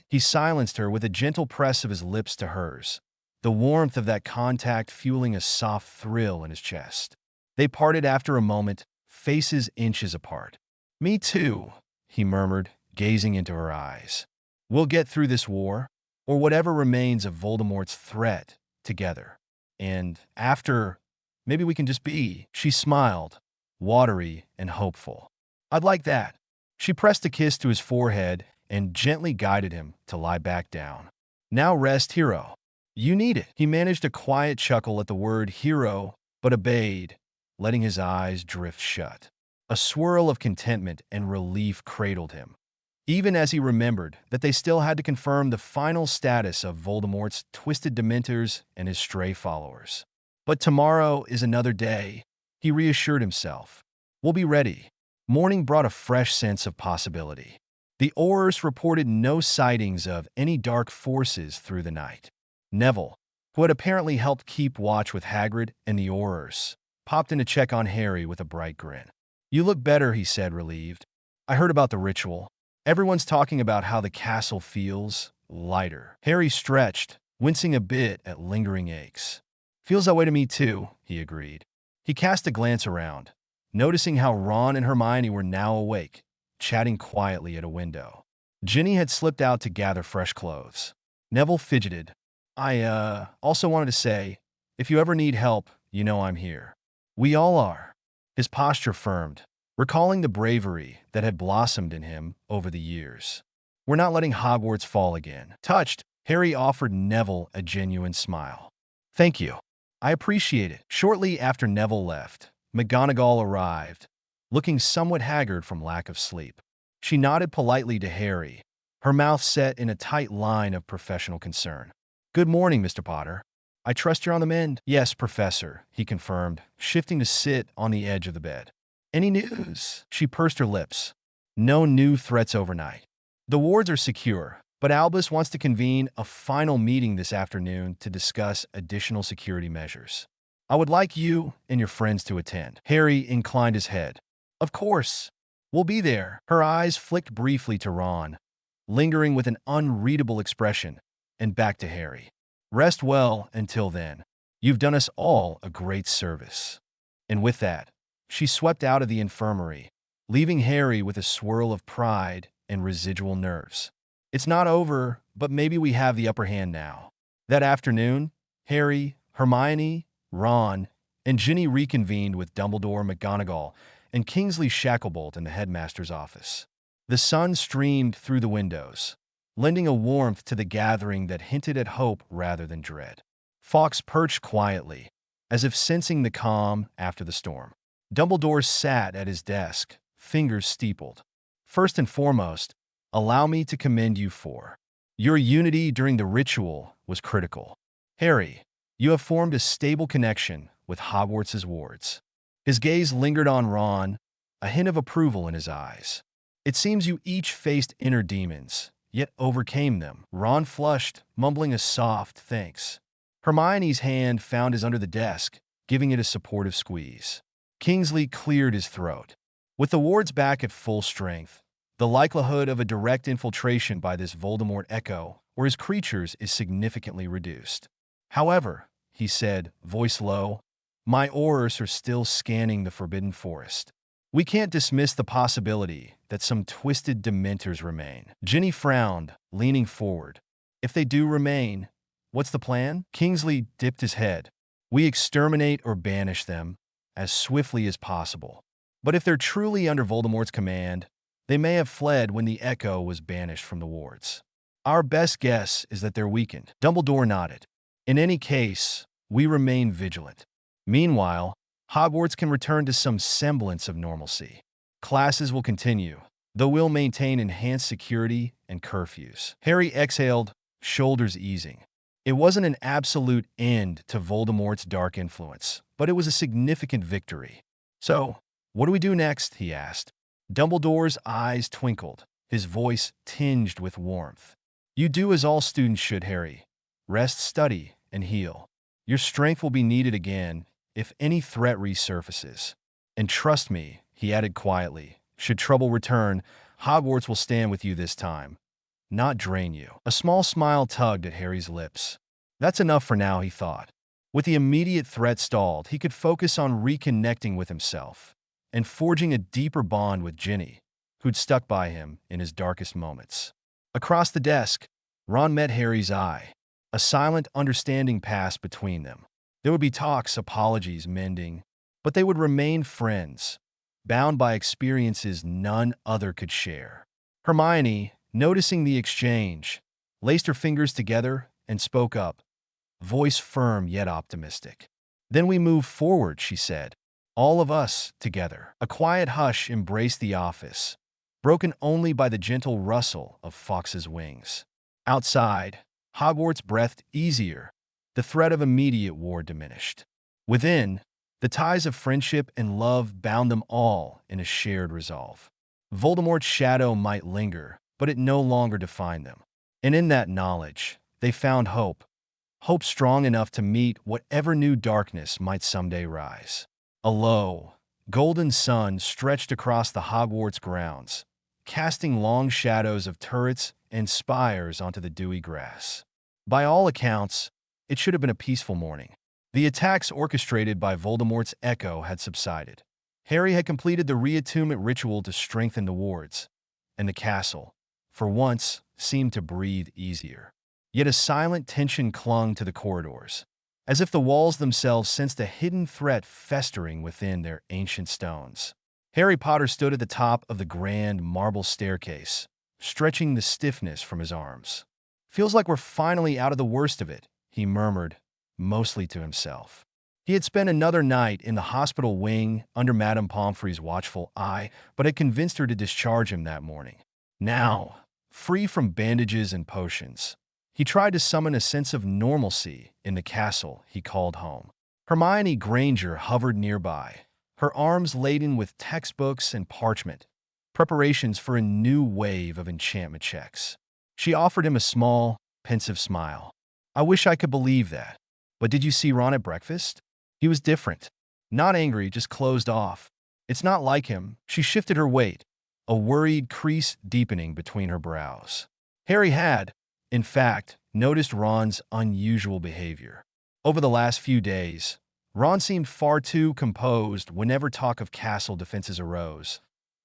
He silenced her with a gentle press of his lips to hers, the warmth of that contact fueling a soft thrill in his chest. They parted after a moment, faces inches apart. "Me too," he murmured, gazing into her eyes. "We'll get through this war, or whatever remains of Voldemort's threat, together. And after, maybe we can just be." She smiled, watery and hopeful. "I'd like that." She pressed a kiss to his forehead and gently guided him to lie back down. "Now rest, hero. You need it." He managed a quiet chuckle at the word hero, but obeyed, letting his eyes drift shut. A swirl of contentment and relief cradled him, even as he remembered that they still had to confirm the final status of Voldemort's twisted dementors and his stray followers. "But tomorrow is another day," he reassured himself. "We'll be ready." Morning brought a fresh sense of possibility. The Aurors reported no sightings of any dark forces through the night. Neville, who had apparently helped keep watch with Hagrid and the Aurors, popped in to check on Harry with a bright grin. "You look better," he said, relieved. "I heard about the ritual. Everyone's talking about how the castle feels lighter." Harry stretched, wincing a bit at lingering aches. "Feels that way to me too," he agreed. He cast a glance around, noticing how Ron and Hermione were now awake, chatting quietly at a window. Ginny had slipped out to gather fresh clothes. Neville fidgeted. I also wanted to say, if you ever need help, you know I'm here." "We all are." His posture firmed, recalling the bravery that had blossomed in him over the years. "We're not letting Hogwarts fall again." Touched, Harry offered Neville a genuine smile. "Thank you. I appreciate it." Shortly after Neville left, McGonagall arrived, looking somewhat haggard from lack of sleep. She nodded politely to Harry, her mouth set in a tight line of professional concern. "Good morning, Mr. Potter. I trust you're on the mend." "Yes, Professor," he confirmed, shifting to sit on the edge of the bed. "Any news?" She pursed her lips. "No new threats overnight. The wards are secure, but Albus wants to convene a final meeting this afternoon to discuss additional security measures. I would like you and your friends to attend." Harry inclined his head. "Of course. We'll be there." Her eyes flicked briefly to Ron, lingering with an unreadable expression, and back to Harry. "Rest well until then. You've done us all a great service." And with that, she swept out of the infirmary, leaving Harry with a swirl of pride and residual nerves. It's not over, but maybe we have the upper hand now. That afternoon, Harry, Hermione, Ron, and Ginny reconvened with Dumbledore, McGonagall, and Kingsley Shacklebolt in the headmaster's office. The sun streamed through the windows, lending a warmth to the gathering that hinted at hope rather than dread. Fawkes perched quietly, as if sensing the calm after the storm. Dumbledore sat at his desk, fingers steepled. "First and foremost, allow me to commend you for your unity during the ritual was critical. Harry, you have formed a stable connection with Hogwarts' wards." His gaze lingered on Ron, a hint of approval in his eyes. "It seems you each faced inner demons, yet overcame them." Ron flushed, mumbling a soft thanks. Hermione's hand found his under the desk, giving it a supportive squeeze. Kingsley cleared his throat. "With the wards back at full strength, the likelihood of a direct infiltration by this Voldemort echo or his creatures is significantly reduced. However," he said, voice low, "my Aurors are still scanning the Forbidden Forest. We can't dismiss the possibility that some twisted Dementors remain." Ginny frowned, leaning forward. "If they do remain, what's the plan?" Kingsley dipped his head. "We exterminate or banish them as swiftly as possible. But if they're truly under Voldemort's command, they may have fled when the Echo was banished from the wards. Our best guess is that they're weakened." Dumbledore nodded. "In any case, we remain vigilant. Meanwhile, Hogwarts can return to some semblance of normalcy. Classes will continue, though we'll maintain enhanced security and curfews." Harry exhaled, shoulders easing. It wasn't an absolute end to Voldemort's dark influence, but it was a significant victory. "So, what do we do next?" he asked. Dumbledore's eyes twinkled, his voice tinged with warmth. "You do as all students should, Harry. Rest, study, and heal. Your strength will be needed again if any threat resurfaces. And trust me," he added quietly, "should trouble return, Hogwarts will stand with you this time, not drain you." A small smile tugged at Harry's lips. That's enough for now, he thought. With the immediate threat stalled, he could focus on reconnecting with himself and forging a deeper bond with Ginny, who'd stuck by him in his darkest moments. Across the desk, Ron met Harry's eye. A silent understanding passed between them. There would be talks, apologies, mending, but they would remain friends, bound by experiences none other could share. Hermione, noticing the exchange, laced her fingers together and spoke up, voice firm yet optimistic. "Then we move forward," she said. "All of us together." A quiet hush embraced the office, broken only by the gentle rustle of Fawkes's wings. Outside, Hogwarts breathed easier, the threat of immediate war diminished. Within, the ties of friendship and love bound them all in a shared resolve. Voldemort's shadow might linger, but it no longer defined them. And in that knowledge, they found hope, hope strong enough to meet whatever new darkness might someday rise. A low, golden sun stretched across the Hogwarts grounds, casting long shadows of turrets and spires onto the dewy grass. By all accounts, it should have been a peaceful morning. The attacks orchestrated by Voldemort's echo had subsided. Harry had completed the reattunement ritual to strengthen the wards, and the castle, for once, seemed to breathe easier. Yet a silent tension clung to the corridors, as if the walls themselves sensed a hidden threat festering within their ancient stones. Harry Potter stood at the top of the grand marble staircase, stretching the stiffness from his arms. "Feels like we're finally out of the worst of it," he murmured, mostly to himself. He had spent another night in the hospital wing under Madame Pomfrey's watchful eye, but had convinced her to discharge him that morning. Now, free from bandages and potions, he tried to summon a sense of normalcy in the castle he called home. Hermione Granger hovered nearby, her arms laden with textbooks and parchment, preparations for a new wave of enchantment checks. She offered him a small, pensive smile. "I wish I could believe that. But did you see Ron at breakfast? He was different. Not angry, just closed off. It's not like him." She shifted her weight, a worried crease deepening between her brows. Harry had, in fact, noticed Ron's unusual behavior. Over the last few days, Ron seemed far too composed whenever talk of castle defenses arose,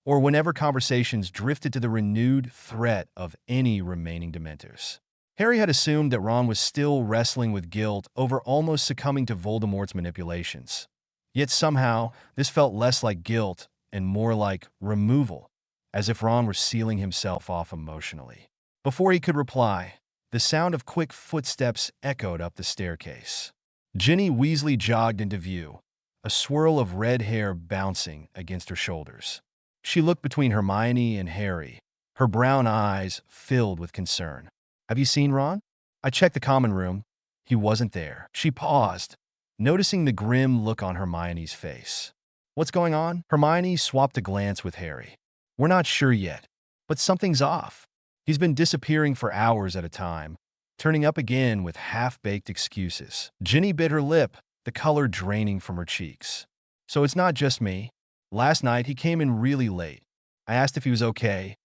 or whenever conversations drifted to the renewed threat of any remaining Dementors. Harry had assumed that Ron was still wrestling with guilt over almost succumbing to Voldemort's manipulations. Yet somehow, this felt less like guilt and more like removal, as if Ron were sealing himself off emotionally. Before he could reply, the sound of quick footsteps echoed up the staircase. Ginny Weasley jogged into view, a swirl of red hair bouncing against her shoulders. She looked between Hermione and Harry, her brown eyes filled with concern. "Have you seen Ron?" "I checked the common room. He wasn't there." She paused, noticing the grim look on Hermione's face. "What's going on?" Hermione swapped a glance with Harry. "We're not sure yet, but something's off. He's been disappearing for hours at a time, turning up again with half-baked excuses." Ginny bit her lip, the color draining from her cheeks. "So it's not just me. Last night he came in really late. I asked if he was okay,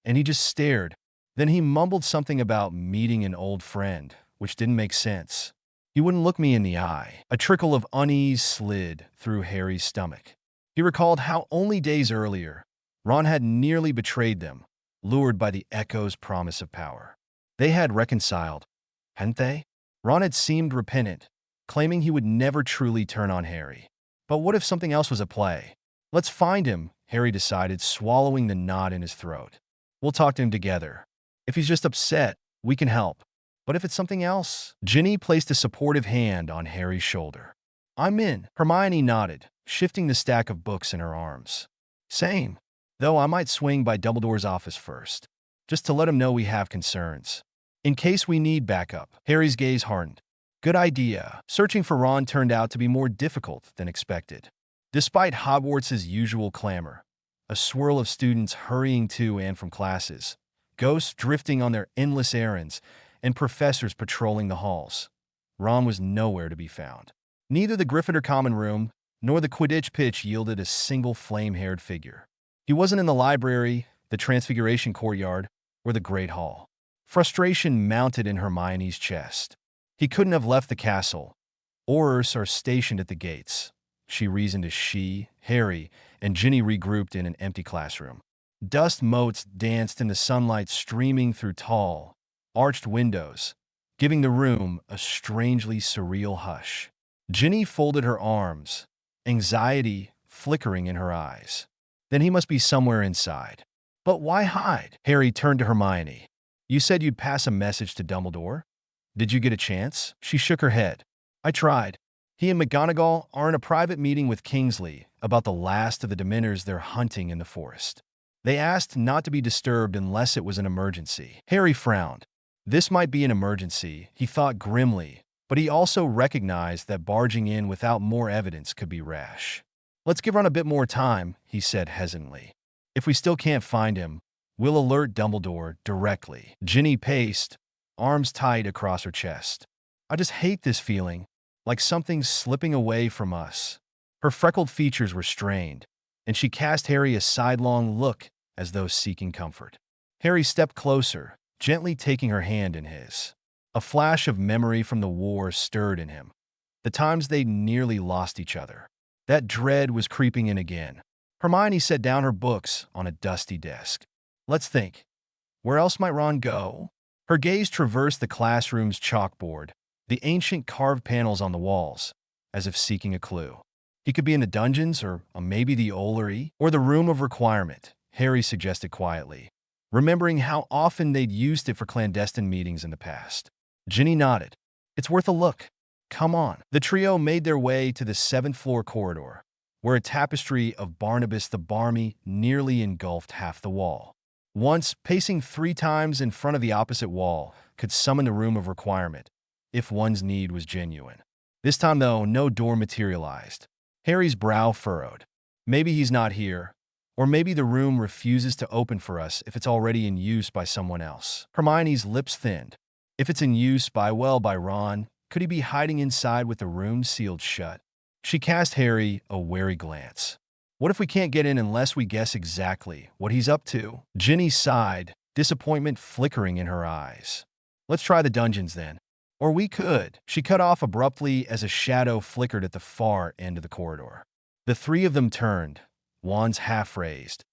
and he just stared. Then he mumbled something about meeting an old friend, which didn't make sense. He wouldn't look me in the eye." A trickle of unease slid through Harry's stomach. He recalled how only days earlier, Ron had nearly betrayed them, lured by the Echo's promise of power. They had reconciled, hadn't they? Ron had seemed repentant, claiming he would never truly turn on Harry. But what if something else was at play? "Let's find him," Harry decided, swallowing the knot in his throat. "We'll talk to him together. If he's just upset, we can help. But if it's something else..." Ginny placed a supportive hand on Harry's shoulder. "I'm in." Hermione nodded, shifting the stack of books in her arms. "Same. Though I might swing by Dumbledore's office first, just to let him know we have concerns. In case we need backup." Harry's gaze hardened. "Good idea." Searching for Ron turned out to be more difficult than expected. Despite Hogwarts' usual clamor, a swirl of students hurrying to and from classes, ghosts drifting on their endless errands, and professors patrolling the halls, Ron was nowhere to be found. Neither the Gryffindor common room nor the Quidditch pitch yielded a single flame-haired figure. He wasn't in the library, the Transfiguration courtyard, or the Great Hall. Frustration mounted in Hermione's chest. He couldn't have left the castle. Aurors are stationed at the gates, she reasoned as she, Harry, and Ginny regrouped in an empty classroom. Dust motes danced in the sunlight streaming through tall, arched windows, giving the room a strangely surreal hush. Ginny folded her arms, anxiety flickering in her eyes. Then he must be somewhere inside. But why hide? Harry turned to Hermione. "You said you'd pass a message to Dumbledore? Did you get a chance?" She shook her head. "I tried. He and McGonagall are in a private meeting with Kingsley about the last of the Dementors they're hunting in the forest. They asked not to be disturbed unless it was an emergency." Harry frowned. This might be an emergency, he thought grimly, but he also recognized that barging in without more evidence could be rash. "Let's give Ron a bit more time," he said hesitantly. "If we still can't find him, We'll alert Dumbledore directly. Ginny paced, arms tight across her chest. I just hate this feeling, like something's slipping away from us. Her freckled features were strained, and she cast Harry a sidelong look as though seeking comfort. Harry stepped closer, gently taking her hand in his. A flash of memory from the war stirred in him. The times they'd nearly lost each other. That dread was creeping in again. Hermione set down her books on a dusty desk. Let's think. Where else might Ron go? Her gaze traversed the classroom's chalkboard, the ancient carved panels on the walls, as if seeking a clue. He could be in the dungeons, or maybe the Ollery, or the Room of Requirement, Harry suggested quietly, remembering how often they'd used it for clandestine meetings in the past. Ginny nodded. It's worth a look. Come on. The trio made their way to the 7th-floor corridor, where a tapestry of Barnabas the Barmy nearly engulfed half the wall. Once, pacing 3 times in front of the opposite wall could summon the Room of Requirement, if one's need was genuine. This time, though, no door materialized. Harry's brow furrowed. Maybe he's not here, or maybe the room refuses to open for us if it's already in use by someone else. Hermione's lips thinned. If it's in use by Ron, could he be hiding inside with the room sealed shut? She cast Harry a wary glance. What if we can't get in unless we guess exactly what he's up to? Ginny sighed, disappointment flickering in her eyes. Let's try the dungeons then. Or we could. She cut off abruptly as a shadow flickered at the far end of the corridor. The 3 of them turned, wands half raised,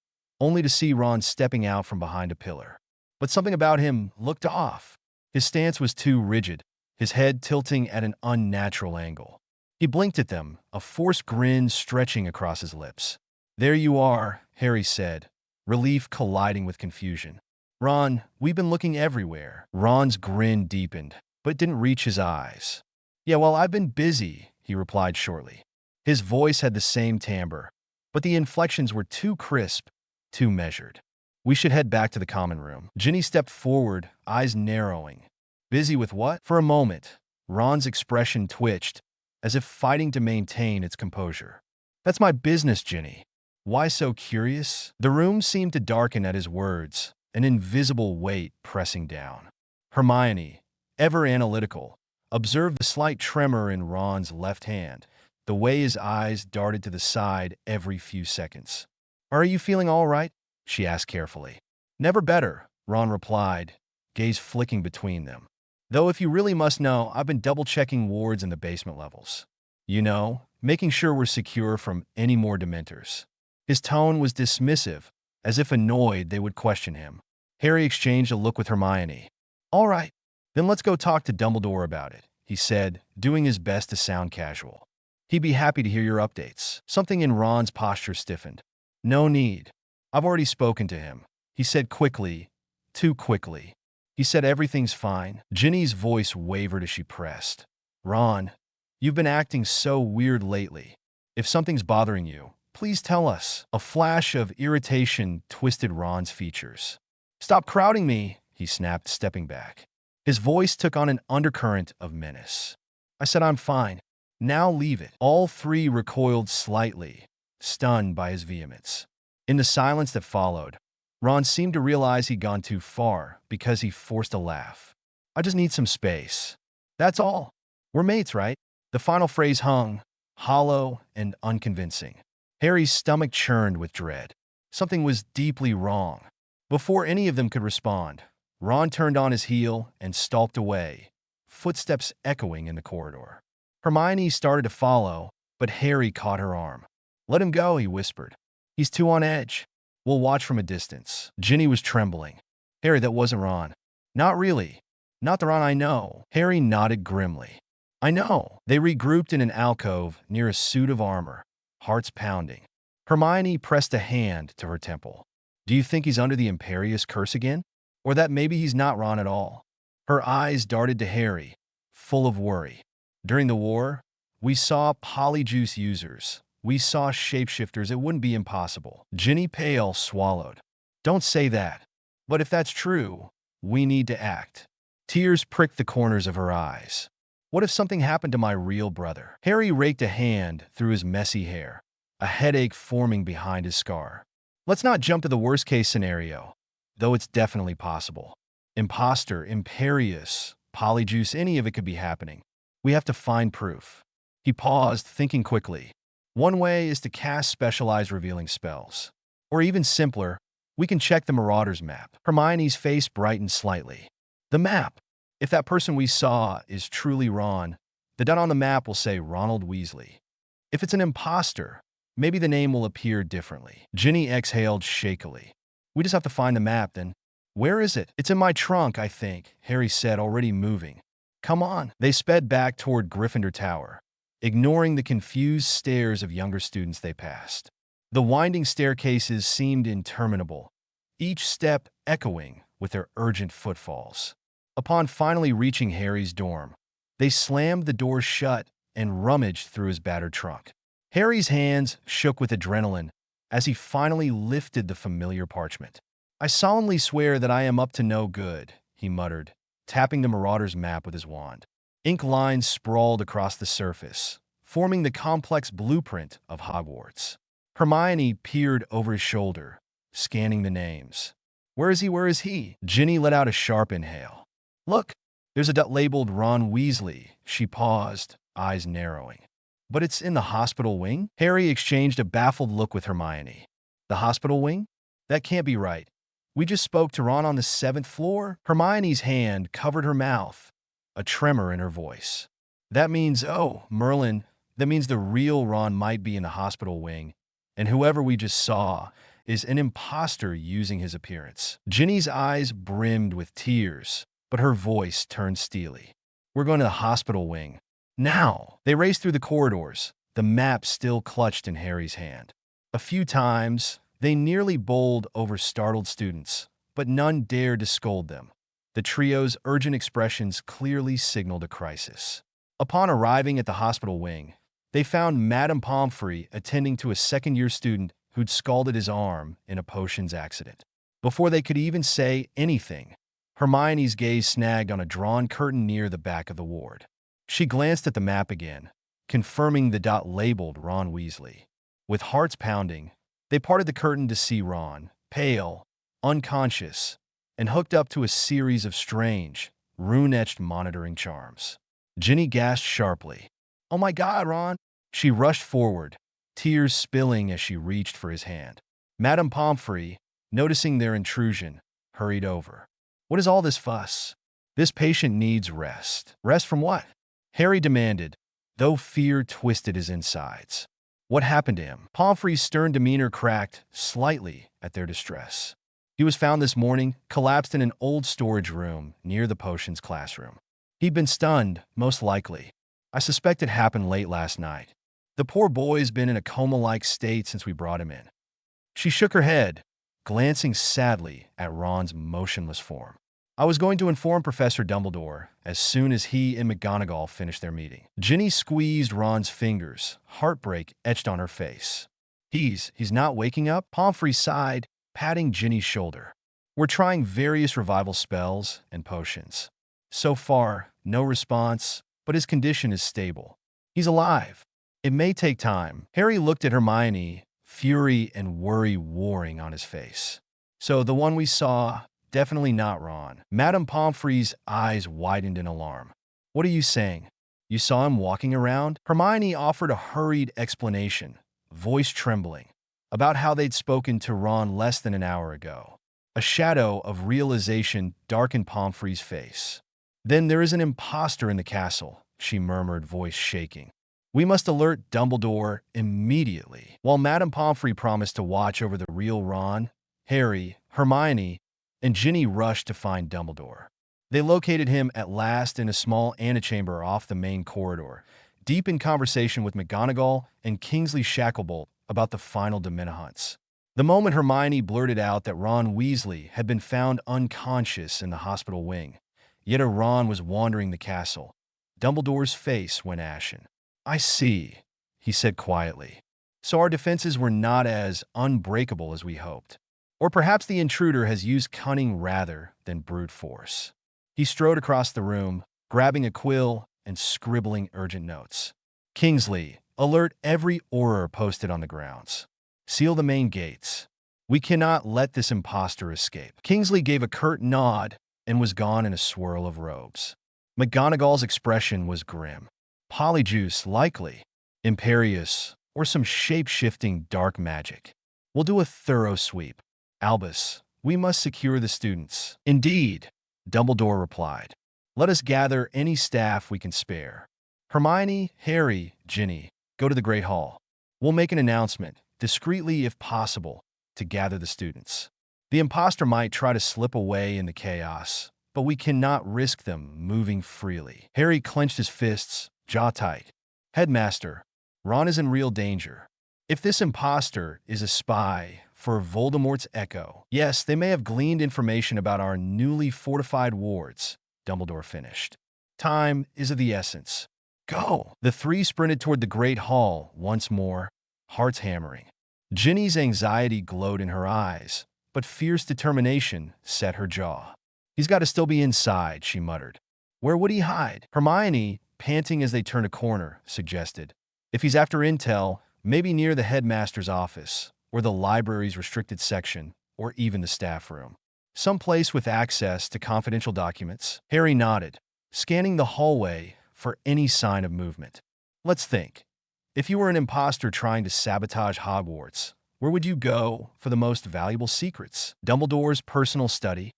only to see Ron stepping out from behind a pillar. But something about him looked off. His stance was too rigid, his head tilting at an unnatural angle. He blinked at them, a forced grin stretching across his lips. There you are, Harry said, relief colliding with confusion. Ron, we've been looking everywhere. Ron's grin deepened, but didn't reach his eyes. Yeah, well, I've been busy, he replied shortly. His voice had the same timbre, but the inflections were too crisp, too measured. We should head back to the common room. Ginny stepped forward, eyes narrowing. Busy with what? For a moment, Ron's expression twitched, as if fighting to maintain its composure. That's my business, Ginny. Why so curious? The room seemed to darken at his words, an invisible weight pressing down. Hermione, ever analytical, observed the slight tremor in Ron's left hand, the way his eyes darted to the side every few seconds. Are you feeling all right? She asked carefully. Never better, Ron replied, gaze flicking between them. Though if you really must know, I've been double-checking wards in the basement levels. You know, making sure we're secure from any more Dementors. His tone was dismissive, as if annoyed they would question him. Harry exchanged a look with Hermione. All right, then let's go talk to Dumbledore about it, he said, doing his best to sound casual. He'd be happy to hear your updates. Something in Ron's posture stiffened. No need. I've already spoken to him, he said quickly, too quickly. He said everything's fine. Ginny's voice wavered as she pressed. Ron, you've been acting so weird lately. If something's bothering you, please tell us. A flash of irritation twisted Ron's features. Stop crowding me, he snapped, stepping back. His voice took on an undercurrent of menace. I said I'm fine. Now leave it. All 3 recoiled slightly, stunned by his vehemence. In the silence that followed, Ron seemed to realize he'd gone too far because he forced a laugh. I just need some space. That's all. We're mates, right? The final phrase hung, hollow and unconvincing. Harry's stomach churned with dread. Something was deeply wrong. Before any of them could respond, Ron turned on his heel and stalked away, footsteps echoing in the corridor. Hermione started to follow, but Harry caught her arm. Let him go, he whispered. He's too on edge. We'll watch from a distance. Ginny was trembling. Harry, that wasn't Ron. Not really. Not the Ron I know. Harry nodded grimly. I know. They regrouped in an alcove near a suit of armor, hearts pounding. Hermione pressed a hand to her temple. Do you think he's under the Imperious curse again? Or that maybe he's not Ron at all? Her eyes darted to Harry, full of worry. During the war, we saw polyjuice users. We saw shapeshifters. It wouldn't be impossible. Ginny pale swallowed. Don't say that. But if that's true, we need to act. Tears pricked the corners of her eyes. What if something happened to my real brother? Harry raked a hand through his messy hair, a headache forming behind his scar. Let's not jump to the worst-case scenario. though it's definitely possible. Impostor, imperious, polyjuice, any of it could be happening. We have to find proof. He paused, thinking quickly. One way is to cast specialized revealing spells. Or even simpler, we can check the Marauder's map. Hermione's face brightened slightly. The map. If that person we saw is truly Ron, the dot on the map will say Ronald Weasley. If it's an imposter, maybe the name will appear differently. Ginny exhaled shakily. We just have to find the map, then. Where is it? It's in my trunk, I think, Harry said, already moving. Come on. They sped back toward Gryffindor Tower, ignoring the confused stares of younger students they passed. The winding staircases seemed interminable, each step echoing with their urgent footfalls. Upon finally reaching Harry's dorm, they slammed the door shut and rummaged through his battered trunk. Harry's hands shook with adrenaline as he finally lifted the familiar parchment. I solemnly swear that I am up to no good, he muttered, tapping the Marauder's map with his wand. Ink lines sprawled across the surface, forming the complex blueprint of Hogwarts. Hermione peered over his shoulder, scanning the names. Where is he? Where is he? Ginny let out a sharp inhale. Look, there's a dot labeled Ron Weasley. She paused, eyes narrowing. But it's in the hospital wing? Harry exchanged a baffled look with Hermione. The hospital wing? That can't be right. We just spoke to Ron on the 7th floor? Hermione's hand covered her mouth, a tremor in her voice. That means, oh, Merlin, that means the real Ron might be in the hospital wing, and whoever we just saw is an imposter using his appearance. Ginny's eyes brimmed with tears, but her voice turned steely. We're going to the hospital wing. Now! They raced through the corridors, the map still clutched in Harry's hand. A few times, they nearly bowled over startled students, but none dared to scold them. The trio's urgent expressions clearly signaled a crisis. Upon arriving at the hospital wing, they found Madame Pomfrey attending to a second-year student who'd scalded his arm in a potions accident. Before they could even say anything, Hermione's gaze snagged on a drawn curtain near the back of the ward. She glanced at the map again, confirming the dot labeled Ron Weasley. With hearts pounding, they parted the curtain to see Ron, pale, unconscious, and hooked up to a series of strange, rune-etched monitoring charms. Ginny gasped sharply. Oh my God, Ron! She rushed forward, tears spilling as she reached for his hand. Madame Pomfrey, noticing their intrusion, hurried over. What is all this fuss? This patient needs rest. Rest from what? Harry demanded, though fear twisted his insides. What happened to him? Pomfrey's stern demeanor cracked slightly at their distress. He was found this morning, collapsed in an old storage room near the potions classroom. He'd been stunned, most likely. I suspect it happened late last night. The poor boy's been in a coma-like state since we brought him in. She shook her head, glancing sadly at Ron's motionless form. I was going to inform Professor Dumbledore as soon as he and McGonagall finished their meeting. Ginny squeezed Ron's fingers, heartbreak etched on her face. He's not waking up? Pomfrey sighed, patting Ginny's shoulder. We're trying various revival spells and potions. So far, no response, but his condition is stable. He's alive. It may take time. Harry looked at Hermione, fury and worry warring on his face. So the one we saw, definitely not Ron. Madame Pomfrey's eyes widened in alarm. What are you saying? You saw him walking around? Hermione offered a hurried explanation, voice trembling, about how they'd spoken to Ron less than an hour ago. A shadow of realization darkened Pomfrey's face. Then there is an impostor in the castle, she murmured, voice shaking. We must alert Dumbledore immediately. While Madame Pomfrey promised to watch over the real Ron, Harry, Hermione, and Ginny rushed to find Dumbledore. They located him at last in a small antechamber off the main corridor, deep in conversation with McGonagall and Kingsley Shacklebolt about the final Demenahunts. The moment Hermione blurted out that Ron Weasley had been found unconscious in the hospital wing, yet a Ron was wandering the castle, Dumbledore's face went ashen. I see, he said quietly. So our defenses were not as unbreakable as we hoped. Or perhaps the intruder has used cunning rather than brute force. He strode across the room, grabbing a quill and scribbling urgent notes. Kingsley, alert every Auror posted on the grounds. Seal the main gates. We cannot let this impostor escape. Kingsley gave a curt nod and was gone in a swirl of robes. McGonagall's expression was grim. Polyjuice, likely. Imperious, or some shape-shifting dark magic. We'll do a thorough sweep. Albus, we must secure the students. Indeed, Dumbledore replied. Let us gather any staff we can spare. Hermione, Harry, Ginny, go to the Great Hall. We'll make an announcement, discreetly if possible, to gather the students. The impostor might try to slip away in the chaos, but we cannot risk them moving freely. Harry clenched his fists, jaw tight. Headmaster, Ron is in real danger. If this impostor is a spy for Voldemort's echo, yes, they may have gleaned information about our newly fortified wards, Dumbledore finished. Time is of the essence. Go! The three sprinted toward the Great Hall once more, hearts hammering. Ginny's anxiety glowed in her eyes, but fierce determination set her jaw. He's got to still be inside, she muttered. Where would he hide? Hermione, panting as they turned a corner, suggested. If he's after intel, maybe near the headmaster's office, or the library's restricted section, or even the staff room. Someplace with access to confidential documents. Harry nodded, scanning the hallway for any sign of movement. Let's think. If you were an imposter trying to sabotage Hogwarts, where would you go for the most valuable secrets? Dumbledore's personal study?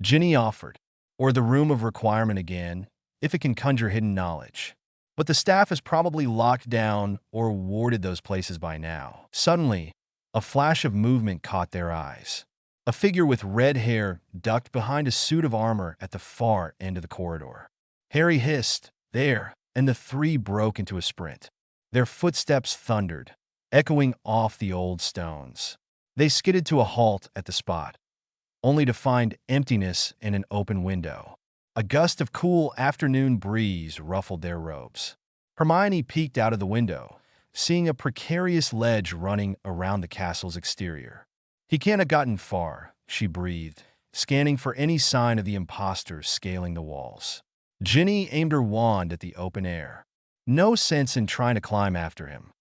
Ginny offered. Or the room of requirement again, if it can conjure hidden knowledge. But the staff has probably locked down or warded those places by now. Suddenly, a flash of movement caught their eyes. A figure with red hair ducked behind a suit of armor at the far end of the corridor. Harry hissed, there, and the three broke into a sprint. Their footsteps thundered, echoing off the old stones. They skidded to a halt at the spot, only to find emptiness and an open window. A gust of cool afternoon breeze ruffled their robes. Hermione peeked out of the window, seeing a precarious ledge running around the castle's exterior. He can't have gotten far, she breathed, scanning for any sign of the impostor scaling the walls. Ginny aimed her wand at the open air. No sense in trying to climb after him.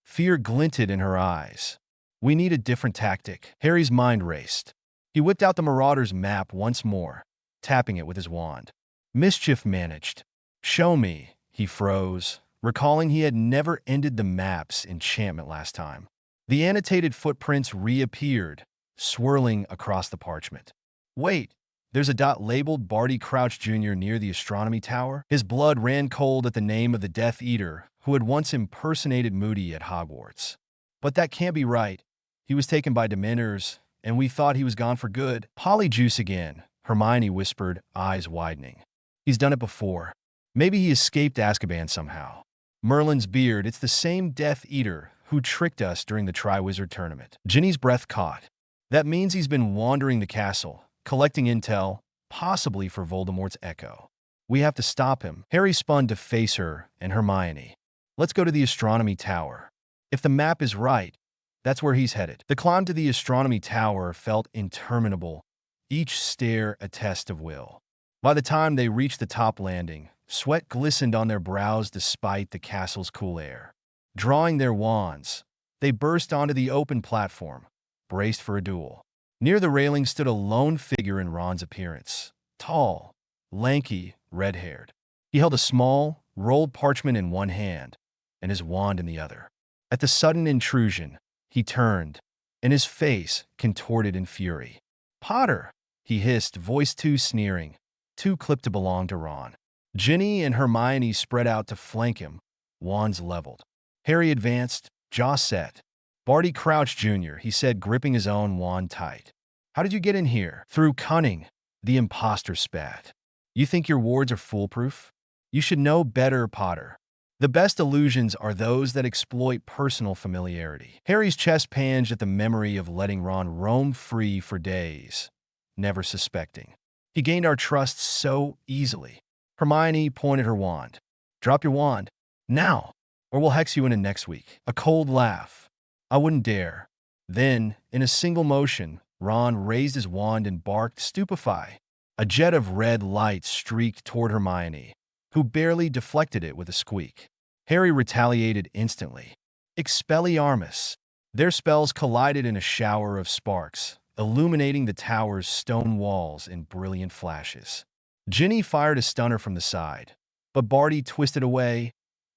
Fear glinted in her eyes. We need a different tactic. Harry's mind raced. He whipped out the Marauder's map once more, tapping it with his wand. Mischief managed. Show me, he froze, recalling he had never ended the map's enchantment last time. The annotated footprints reappeared, swirling across the parchment. Wait, there's a dot labeled Barty Crouch Jr. near the astronomy tower. His blood ran cold at the name of the Death Eater who had once impersonated Moody at Hogwarts. But that can't be right. He was taken by Dementors, and we thought he was gone for good. Polyjuice again, Hermione whispered, eyes widening. He's done it before. Maybe he escaped Azkaban somehow. Merlin's beard, it's the same Death Eater who tricked us during the Triwizard Tournament. Ginny's breath caught. That means he's been wandering the castle, collecting intel, possibly for Voldemort's echo. We have to stop him. Harry spun to face her and Hermione. Let's go to the astronomy tower. If the map is right, that's where he's headed. The climb to the astronomy tower felt interminable, each stair a test of will. By the time they reached the top landing, sweat glistened on their brows despite the castle's cool air. Drawing their wands, they burst onto the open platform, braced for a duel. Near the railing stood a lone figure in Ron's appearance. Tall, lanky, red-haired. He held a small, rolled parchment in one hand and his wand in the other. At the sudden intrusion, he turned, and his face contorted in fury. "Potter!" he hissed, voice too sneering, too clipped to belong to Ron. Ginny and Hermione spread out to flank him, wands leveled. Harry advanced, jaw set. "Barty Crouch Jr.," he said, gripping his own wand tight. "How did you get in here?" "Through cunning," the impostor spat. "You think your wards are foolproof? You should know better, Potter. The best illusions are those that exploit personal familiarity." Harry's chest panged at the memory of letting Ron roam free for days, never suspecting. He gained our trust so easily. Hermione pointed her wand. "Drop your wand. Now, or we'll hex you into next week." A cold laugh. "I wouldn't dare." Then, in a single motion, Ron raised his wand and barked, "Stupefy." A jet of red light streaked toward Hermione, who barely deflected it with a squeak. Harry retaliated instantly. "Expelliarmus." Their spells collided in a shower of sparks, illuminating the tower's stone walls in brilliant flashes. Ginny fired a stunner from the side, but Barty twisted away,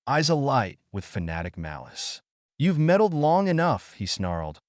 eyes alight with fanatic malice. "You've meddled long enough," he snarled,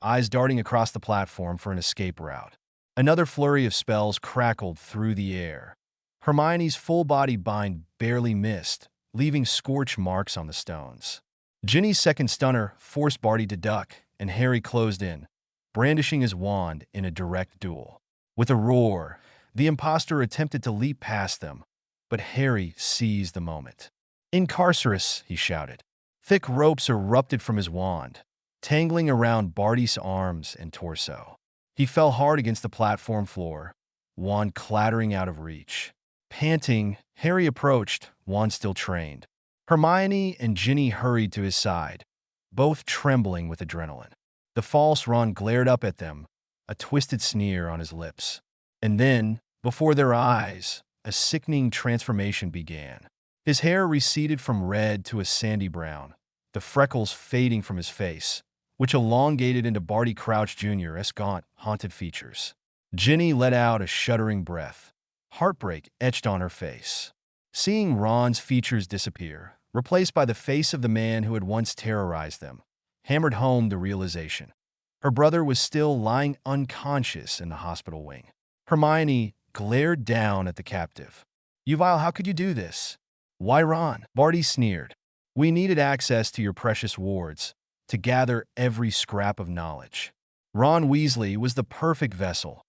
eyes darting across the platform for an escape route. Another flurry of spells crackled through the air. Hermione's full-body bind barely missed, leaving scorch marks on the stones. Ginny's second stunner forced Barty to duck, and Harry closed in, brandishing his wand in a direct duel. With a roar, the impostor attempted to leap past them, but Harry seized the moment. "Incarcerus," he shouted. Thick ropes erupted from his wand, tangling around Barty's arms and torso. He fell hard against the platform floor, wand clattering out of reach. Panting, Harry approached, wand still trained. Hermione and Ginny hurried to his side, both trembling with adrenaline. The false Ron glared up at them, a twisted sneer on his lips. And then, before their eyes, a sickening transformation began. His hair receded from red to a sandy brown, the freckles fading from his face, which elongated into Barty Crouch Jr.'s gaunt, haunted features. Ginny let out a shuddering breath. Heartbreak etched on her face. Seeing Ron's features disappear, replaced by the face of the man who had once terrorized them, hammered home the realization. Her brother was still lying unconscious in the hospital wing. Hermione glared down at the captive. "You vile, how could you do this?" "Why, Ron?" Barty sneered. "We needed access to your precious wards to gather every scrap of knowledge. Ron Weasley was the perfect vessel,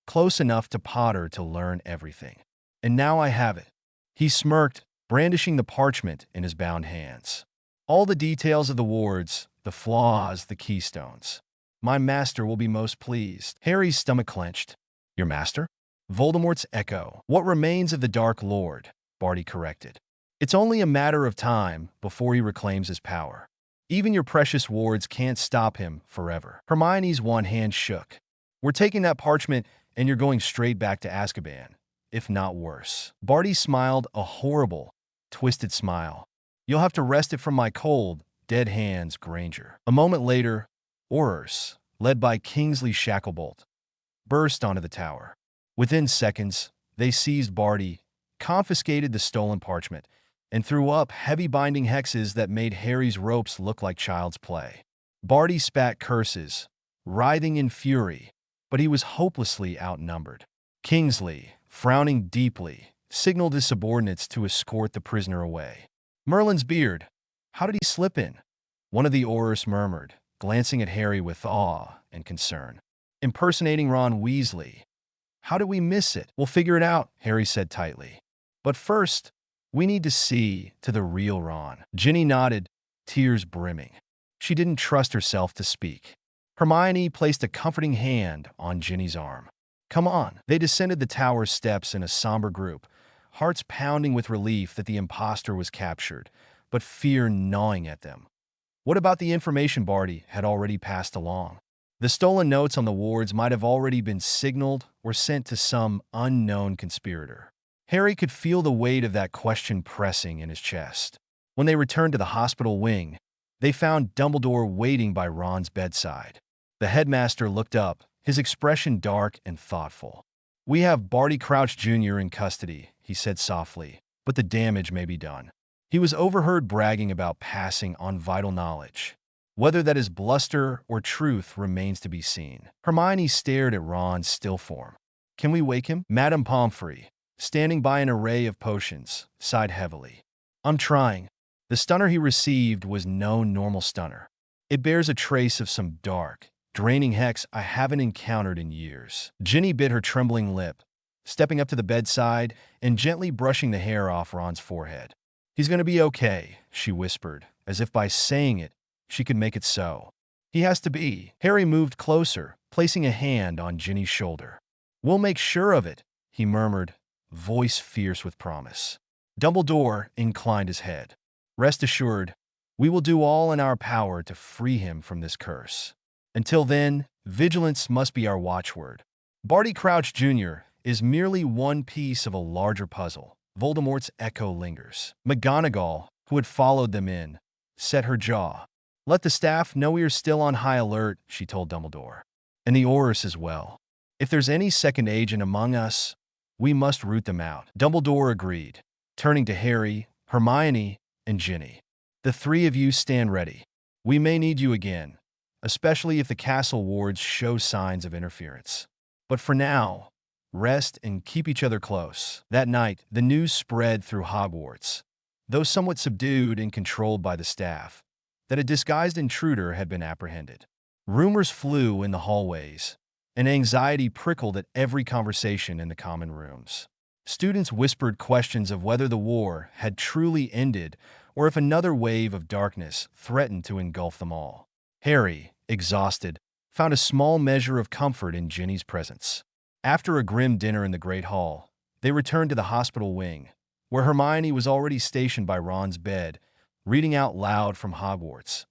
close enough to Potter to learn everything. And now I have it." He smirked, brandishing the parchment in his bound hands. "All the details of the wards, the flaws, the keystones. My master will be most pleased." Harry's stomach clenched. "Your master?" "Voldemort's echo. What remains of the Dark Lord," Barty corrected. "It's only a matter of time before he reclaims his power. Even your precious wards can't stop him forever." Hermione's one hand shook. "We're taking that parchment and you're going straight back to Azkaban, if not worse." Barty smiled a horrible, twisted smile. "You'll have to wrest it from my cold, dead hands, Granger." A moment later, Aurors, led by Kingsley Shacklebolt, burst onto the tower. Within seconds, they seized Barty, confiscated the stolen parchment, and threw up heavy binding hexes that made Harry's ropes look like child's play. Barty spat curses, writhing in fury, but he was hopelessly outnumbered. Kingsley, frowning deeply, signaled his subordinates to escort the prisoner away. "Merlin's beard. How did he slip in?" one of the Aurors murmured, glancing at Harry with awe and concern. "Impersonating Ron Weasley. How did we miss it?" "We'll figure it out," Harry said tightly. "But first, we need to see to the real Ron." Ginny nodded, tears brimming. She didn't trust herself to speak. Hermione placed a comforting hand on Ginny's arm. "Come on." They descended the tower steps in a somber group, hearts pounding with relief that the impostor was captured, but fear gnawing at them. What about the information Barty had already passed along? The stolen notes on the wards might have already been signaled or sent to some unknown conspirator. Harry could feel the weight of that question pressing in his chest. When they returned to the hospital wing, they found Dumbledore waiting by Ron's bedside. The headmaster looked up, his expression dark and thoughtful. "We have Barty Crouch Jr. in custody," he said softly, "but the damage may be done." He was overheard bragging about passing on vital knowledge. Whether that is bluster or truth remains to be seen. Hermione stared at Ron's still form. "Can we wake him?" Madame Pomfrey, standing by an array of potions, sighed heavily. "I'm trying." The stunner he received was no normal stunner. It bears a trace of some dark, draining hex I haven't encountered in years. Ginny bit her trembling lip, stepping up to the bedside and gently brushing the hair off Ron's forehead. "He's going to be okay," she whispered, as if by saying it, she could make it so. "He has to be." Harry moved closer, placing a hand on Ginny's shoulder. "We'll make sure of it," he murmured, voice fierce with promise. Dumbledore inclined his head. "Rest assured, we will do all in our power to free him from this curse. Until then, vigilance must be our watchword." Barty Crouch Jr. is merely one piece of a larger puzzle. Voldemort's echo lingers. McGonagall, who had followed them in, set her jaw. Let the staff know we are still on high alert, she told Dumbledore. And the Aurors as well. If there's any second agent among us, we must root them out. Dumbledore agreed, turning to Harry, Hermione, and Ginny. The three of you stand ready. We may need you again, especially if the castle wards show signs of interference. But for now, rest and keep each other close. That night, the news spread through Hogwarts, though somewhat subdued and controlled by the staff, that a disguised intruder had been apprehended. Rumors flew in the hallways, and anxiety prickled at every conversation in the common rooms. Students whispered questions of whether the war had truly ended or if another wave of darkness threatened to engulf them all. Harry, exhausted, found a small measure of comfort in Ginny's presence. After a grim dinner in the Great Hall, they returned to the hospital wing, where Hermione was already stationed by Ron's bed, reading out loud from Hogwarts,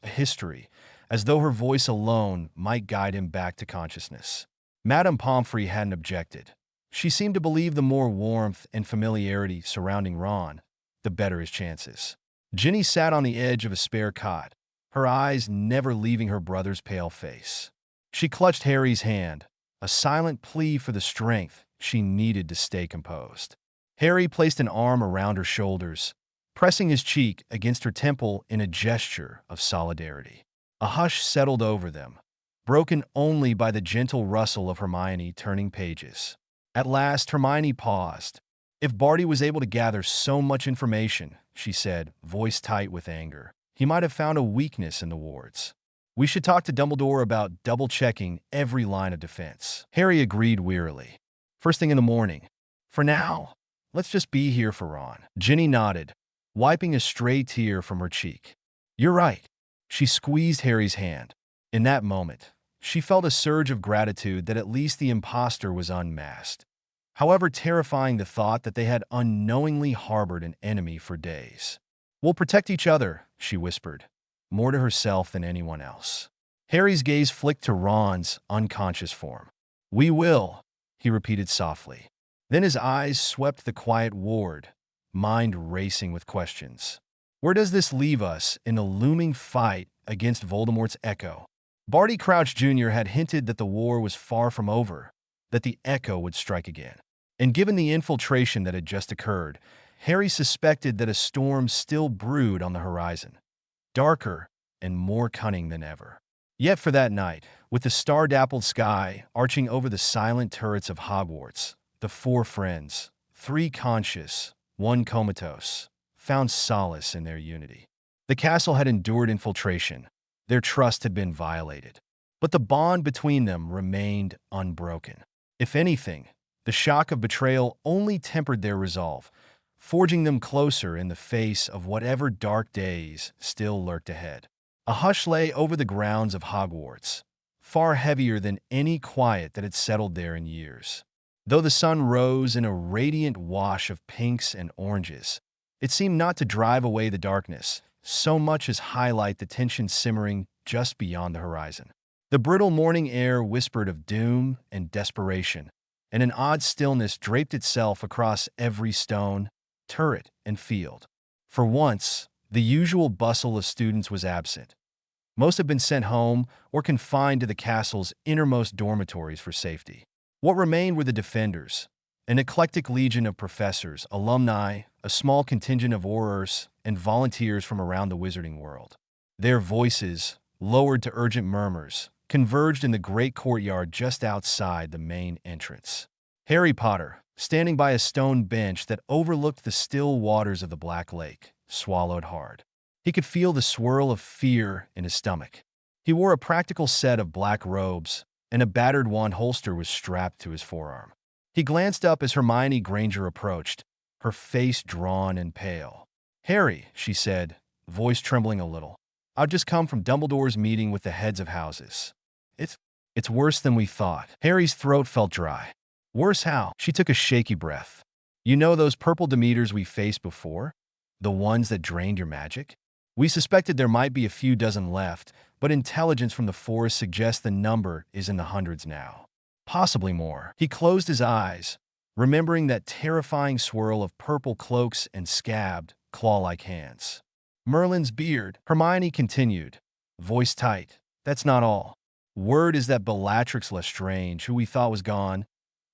a history, as though her voice alone might guide him back to consciousness. Madame Pomfrey hadn't objected. She seemed to believe the more warmth and familiarity surrounding Ron, the better his chances. Ginny sat on the edge of a spare cot, her eyes never leaving her brother's pale face. She clutched Harry's hand, a silent plea for the strength she needed to stay composed. Harry placed an arm around her shoulders, pressing his cheek against her temple in a gesture of solidarity. A hush settled over them, broken only by the gentle rustle of Hermione turning pages. At last, Hermione paused. If Barty was able to gather so much information, she said, voice tight with anger, he might have found a weakness in the wards. We should talk to Dumbledore about double-checking every line of defense. Harry agreed wearily. First thing in the morning. For now, let's just be here for Ron. Ginny nodded, wiping a stray tear from her cheek. You're right. She squeezed Harry's hand. In that moment, she felt a surge of gratitude that at least the impostor was unmasked, however terrifying the thought that they had unknowingly harbored an enemy for days. We'll protect each other, she whispered, more to herself than anyone else. Harry's gaze flicked to Ron's unconscious form. We will, he repeated softly. Then his eyes swept the quiet ward, mind racing with questions. Where does this leave us in the looming fight against Voldemort's Echo? Barty Crouch Jr. had hinted that the war was far from over, that the Echo would strike again. And given the infiltration that had just occurred, Harry suspected that a storm still brewed on the horizon, darker and more cunning than ever. Yet for that night, with the star-dappled sky arching over the silent turrets of Hogwarts, the four friends, three conscious, one comatose, found solace in their unity. The castle had endured infiltration. Their trust had been violated. But the bond between them remained unbroken. If anything, the shock of betrayal only tempered their resolve, forging them closer in the face of whatever dark days still lurked ahead. A hush lay over the grounds of Hogwarts, far heavier than any quiet that had settled there in years. Though the sun rose in a radiant wash of pinks and oranges, it seemed not to drive away the darkness, so much as highlight the tension simmering just beyond the horizon. The brittle morning air whispered of doom and desperation, and an odd stillness draped itself across every stone, turret, and field. For once, the usual bustle of students was absent. Most had been sent home or confined to the castle's innermost dormitories for safety. What remained were the defenders, an eclectic legion of professors, alumni, a small contingent of Aurors, and volunteers from around the wizarding world. Their voices, lowered to urgent murmurs, converged in the great courtyard just outside the main entrance. Harry Potter, standing by a stone bench that overlooked the still waters of the Black Lake, swallowed hard. He could feel the swirl of fear in his stomach. He wore a practical set of black robes, and a battered wand holster was strapped to his forearm. He glanced up as Hermione Granger approached, her face drawn and pale. "Harry," she said, voice trembling a little, "I've just come from Dumbledore's meeting with the heads of houses. It's worse than we thought." Harry's throat felt dry. "Worse how?" She took a shaky breath. "You know those purple Demeters we faced before? The ones that drained your magic? We suspected there might be a few dozen left, but intelligence from the forest suggests the number is in the hundreds now. Possibly more." He closed his eyes, remembering that terrifying swirl of purple cloaks and scabbed, claw-like hands. Merlin's beard. Hermione continued, voice tight. That's not all. Word is that Bellatrix Lestrange, who we thought was gone,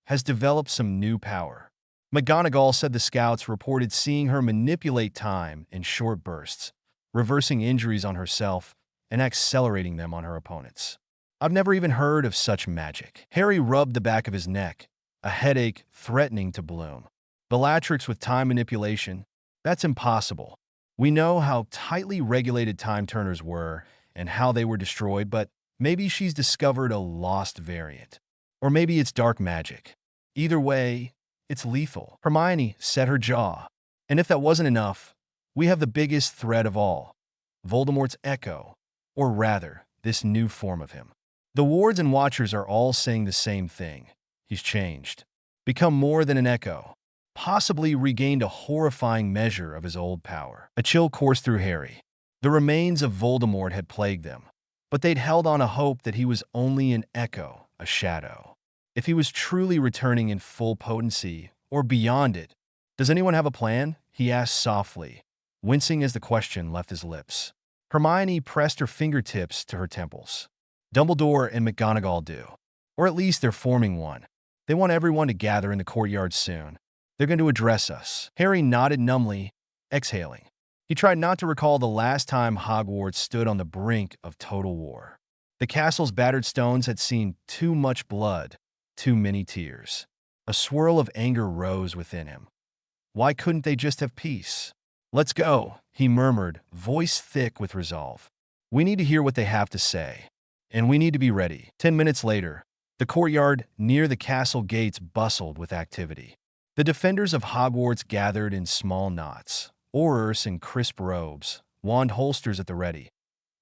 has developed some new power. McGonagall said the scouts reported seeing her manipulate time in short bursts, reversing injuries on herself and accelerating them on her opponents. I've never even heard of such magic. Harry rubbed the back of his neck, a headache threatening to bloom. Bellatrix with time manipulation? That's impossible. We know how tightly regulated time turners were and how they were destroyed, but maybe she's discovered a lost variant. Or maybe it's dark magic. Either way, it's lethal. Hermione set her jaw. And if that wasn't enough, we have the biggest threat of all, Voldemort's echo, or rather, this new form of him. The wards and watchers are all saying the same thing. He's changed, become more than an echo, possibly regained a horrifying measure of his old power. A chill coursed through Harry. The remains of Voldemort had plagued them, but they'd held on a hope that he was only an echo, a shadow. If he was truly returning in full potency, or beyond it, does anyone have a plan? He asked softly, wincing as the question left his lips. Hermione pressed her fingertips to her temples. Dumbledore and McGonagall do. Or at least they're forming one. They want everyone to gather in the courtyard soon. They're going to address us. Harry nodded numbly, exhaling. He tried not to recall the last time Hogwarts stood on the brink of total war. The castle's battered stones had seen too much blood, too many tears. A swirl of anger rose within him. Why couldn't they just have peace? Let's go, he murmured, voice thick with resolve. We need to hear what they have to say. And we need to be ready. 10 minutes later, the courtyard near the castle gates bustled with activity. The defenders of Hogwarts gathered in small knots, aurors in crisp robes, wand holsters at the ready.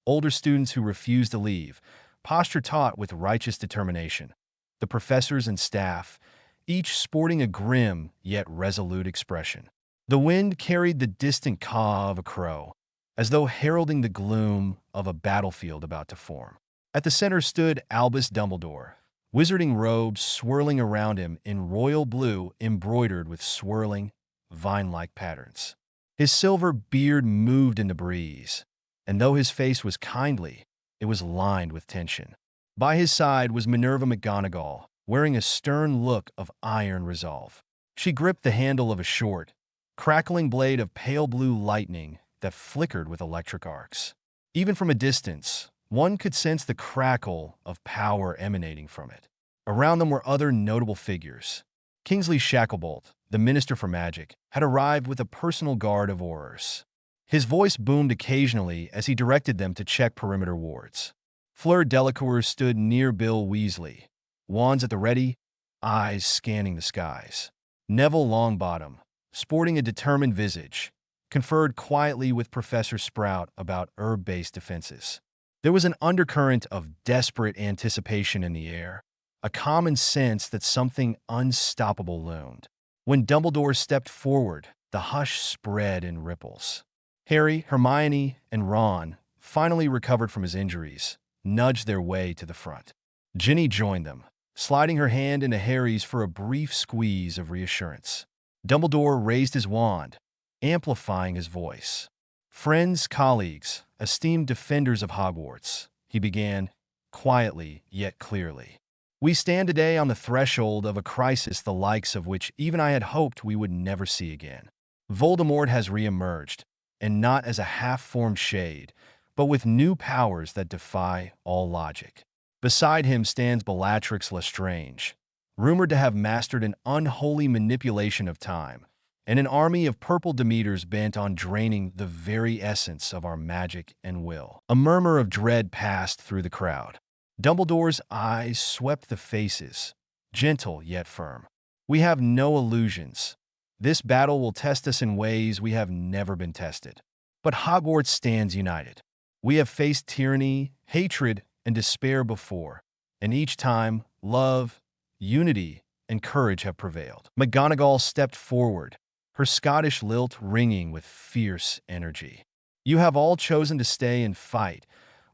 Older students who refused to leave, posture taut with righteous determination. The professors and staff, each sporting a grim yet resolute expression. The wind carried the distant caw of a crow, as though heralding the gloom of a battlefield about to form. At the center stood Albus Dumbledore, wizarding robes swirling around him in royal blue embroidered with swirling, vine-like patterns. His silver beard moved in the breeze, and though his face was kindly, it was lined with tension. By his side was Minerva McGonagall, wearing a stern look of iron resolve. She gripped the handle of a short, crackling blade of pale blue lightning that flickered with electric arcs. Even from a distance, one could sense the crackle of power emanating from it. Around them were other notable figures. Kingsley Shacklebolt, the Minister for Magic, had arrived with a personal guard of aurors. His voice boomed occasionally as he directed them to check perimeter wards. Fleur Delacour stood near Bill Weasley, wands at the ready, eyes scanning the skies. Neville Longbottom, sporting a determined visage, conferred quietly with Professor Sprout about herb-based defenses. There was an undercurrent of desperate anticipation in the air, a common sense that something unstoppable loomed. When Dumbledore stepped forward, the hush spread in ripples. Harry, Hermione, and Ron, finally recovered from his injuries, nudged their way to the front. Ginny joined them, sliding her hand into Harry's for a brief squeeze of reassurance. Dumbledore raised his wand, amplifying his voice. Friends, colleagues, esteemed defenders of Hogwarts, he began, quietly yet clearly. We stand today on the threshold of a crisis the likes of which even I had hoped we would never see again. Voldemort has reemerged, and not as a half-formed shade, but with new powers that defy all logic. Beside him stands Bellatrix Lestrange, rumored to have mastered an unholy manipulation of time, and an army of purple Demeters bent on draining the very essence of our magic and will. A murmur of dread passed through the crowd. Dumbledore's eyes swept the faces, gentle yet firm. We have no illusions. This battle will test us in ways we have never been tested. But Hogwarts stands united. We have faced tyranny, hatred, and despair before, and each time, love, unity, and courage have prevailed. McGonagall stepped forward, her Scottish lilt ringing with fierce energy. You have all chosen to stay and fight,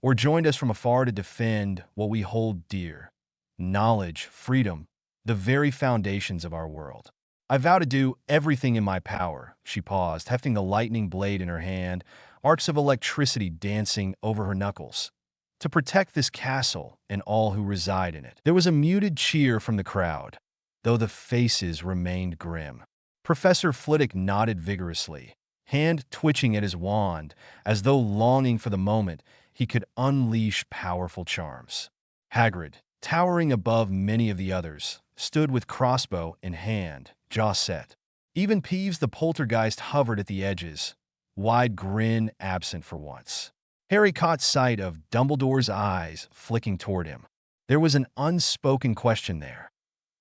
or joined us from afar to defend what we hold dear: knowledge, freedom, the very foundations of our world. I vow to do everything in my power, she paused, hefting the lightning blade in her hand, arcs of electricity dancing over her knuckles. To protect this castle and all who reside in it. There was a muted cheer from the crowd, though the faces remained grim. Professor Flitwick nodded vigorously, hand twitching at his wand, as though longing for the moment he could unleash powerful charms. Hagrid, towering above many of the others, stood with crossbow in hand, jaw set. Even Peeves the poltergeist hovered at the edges, wide grin absent for once. Harry caught sight of Dumbledore's eyes flicking toward him. There was an unspoken question there.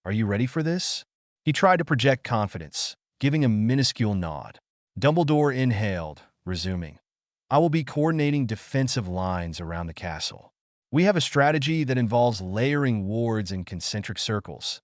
"Are you ready for this?" He tried to project confidence, giving a minuscule nod. Dumbledore inhaled, resuming. "I will be coordinating defensive lines around the castle. We have a strategy that involves layering wards in concentric circles,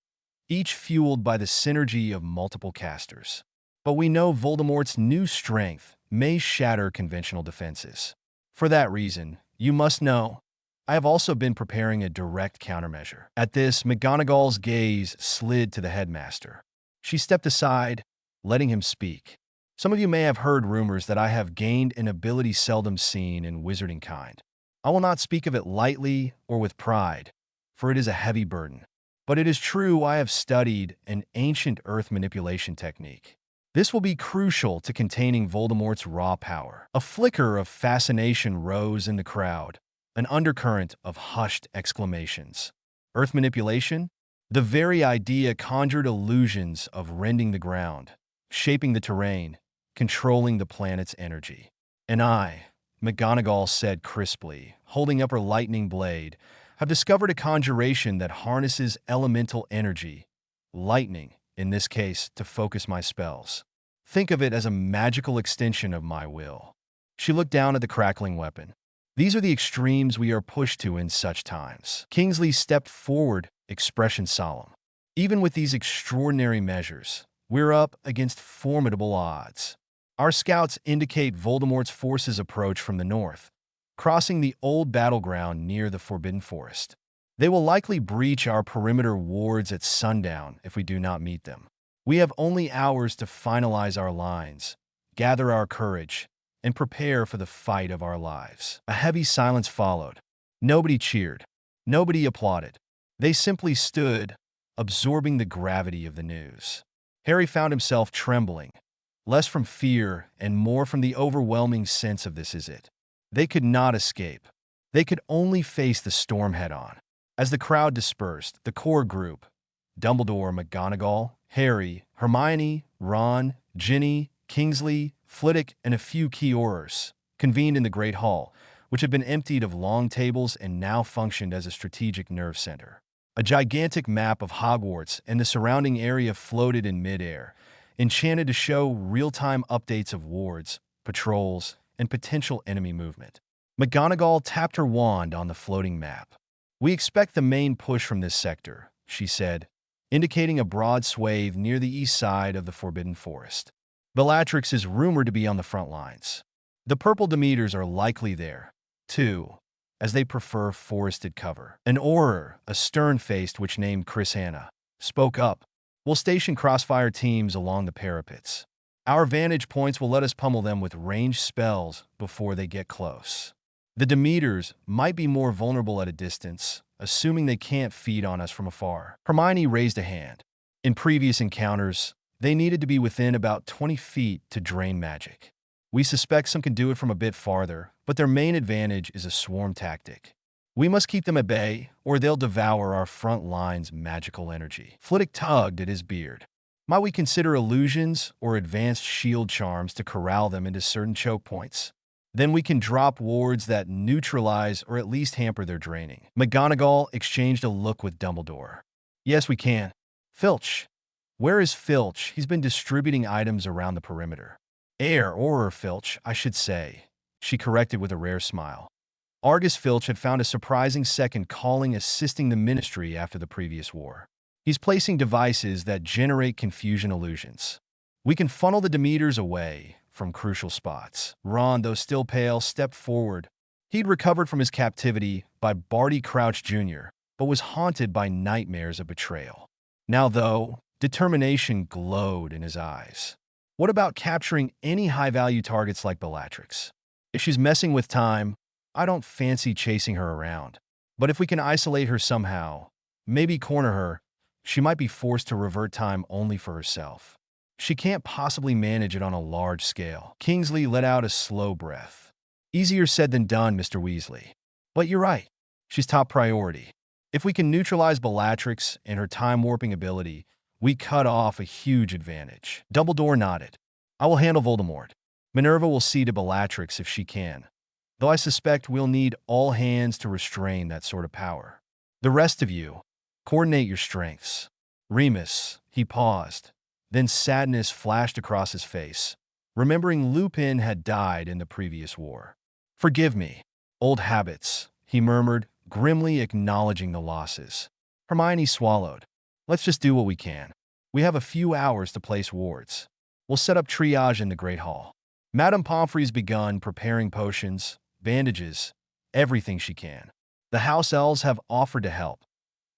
each fueled by the synergy of multiple casters. But we know Voldemort's new strength may shatter conventional defenses. For that reason, you must know, I have also been preparing a direct countermeasure." At this, McGonagall's gaze slid to the headmaster. She stepped aside, letting him speak. "Some of you may have heard rumors that I have gained an ability seldom seen in wizarding kind. I will not speak of it lightly or with pride, for it is a heavy burden. But it is true I have studied an ancient earth manipulation technique. This will be crucial to containing Voldemort's raw power." A flicker of fascination rose in the crowd, an undercurrent of hushed exclamations. Earth manipulation? The very idea conjured illusions of rending the ground, shaping the terrain, controlling the planet's energy. "And I," McGonagall said crisply, holding up her lightning blade, "have discovered a conjuration that harnesses elemental energy, lightning, in this case, to focus my spells. Think of it as a magical extension of my will." She looked down at the crackling weapon. "These are the extremes we are pushed to in such times." Kingsley stepped forward, expression solemn. "Even with these extraordinary measures, we're up against formidable odds. Our scouts indicate Voldemort's forces approach from the north, crossing the old battleground near the Forbidden Forest. They will likely breach our perimeter wards at sundown if we do not meet them. We have only hours to finalize our lines, gather our courage, and prepare for the fight of our lives." A heavy silence followed. Nobody cheered. Nobody applauded. They simply stood, absorbing the gravity of the news. Harry found himself trembling, less from fear and more from the overwhelming sense of this is it. They could not escape. They could only face the storm head-on. As the crowd dispersed, the core group, Dumbledore, McGonagall, Harry, Hermione, Ron, Ginny, Kingsley, Flitwick, and a few key Aurors, convened in the Great Hall, which had been emptied of long tables and now functioned as a strategic nerve center. A gigantic map of Hogwarts and the surrounding area floated in midair, enchanted to show real-time updates of wards, patrols, and potential enemy movement. McGonagall tapped her wand on the floating map. "We expect the main push from this sector," she said, indicating a broad swathe near the east side of the Forbidden Forest. "Bellatrix is rumored to be on the front lines. The Purple Demeters are likely there, too, as they prefer forested cover." An Auror, a stern-faced witch named Chrysanna, spoke up. "We'll station crossfire teams along the parapets. Our vantage points will let us pummel them with ranged spells before they get close. The Demeters might be more vulnerable at a distance, assuming they can't feed on us from afar." Hermione raised a hand. "In previous encounters, they needed to be within about 20 feet to drain magic. We suspect some can do it from a bit farther, but their main advantage is a swarm tactic. We must keep them at bay, or they'll devour our front line's magical energy." Flitwick tugged at his beard. "Might we consider illusions or advanced shield charms to corral them into certain choke points? Then we can drop wards that neutralize or at least hamper their draining." McGonagall exchanged a look with Dumbledore. "Yes, we can. Filch. Where is Filch? He's been distributing items around the perimeter." Auror Filch, I should say," she corrected with a rare smile. Argus Filch had found a surprising second calling assisting the Ministry after the previous war. He's placing devices that generate confusion illusions. We can funnel the Demeters away from crucial spots. Ron, though still pale, stepped forward. He'd recovered from his captivity by Barty Crouch Jr., but was haunted by nightmares of betrayal. Now, though, determination glowed in his eyes. "What about capturing any high-value targets like Bellatrix? If she's messing with time, I don't fancy chasing her around. But if we can isolate her somehow, maybe corner her, she might be forced to revert time only for herself. She can't possibly manage it on a large scale. Kingsley let out a slow breath. Easier said than done, Mr. Weasley. But you're right. She's top priority. If we can neutralize Bellatrix and her time-warping ability, we cut off a huge advantage. Dumbledore nodded. I will handle Voldemort. Minerva will see to Bellatrix if she can, though I suspect we'll need all hands to restrain that sort of power. The rest of you, coordinate your strengths. Remus, he paused. Then sadness flashed across his face, remembering Lupin had died in the previous war. Forgive me, old habits, he murmured, grimly acknowledging the losses. Hermione swallowed. Let's just do what we can. We have a few hours to place wards. We'll set up triage in the Great Hall. Madame Pomfrey's begun preparing potions, bandages, everything she can. The house elves have offered to help,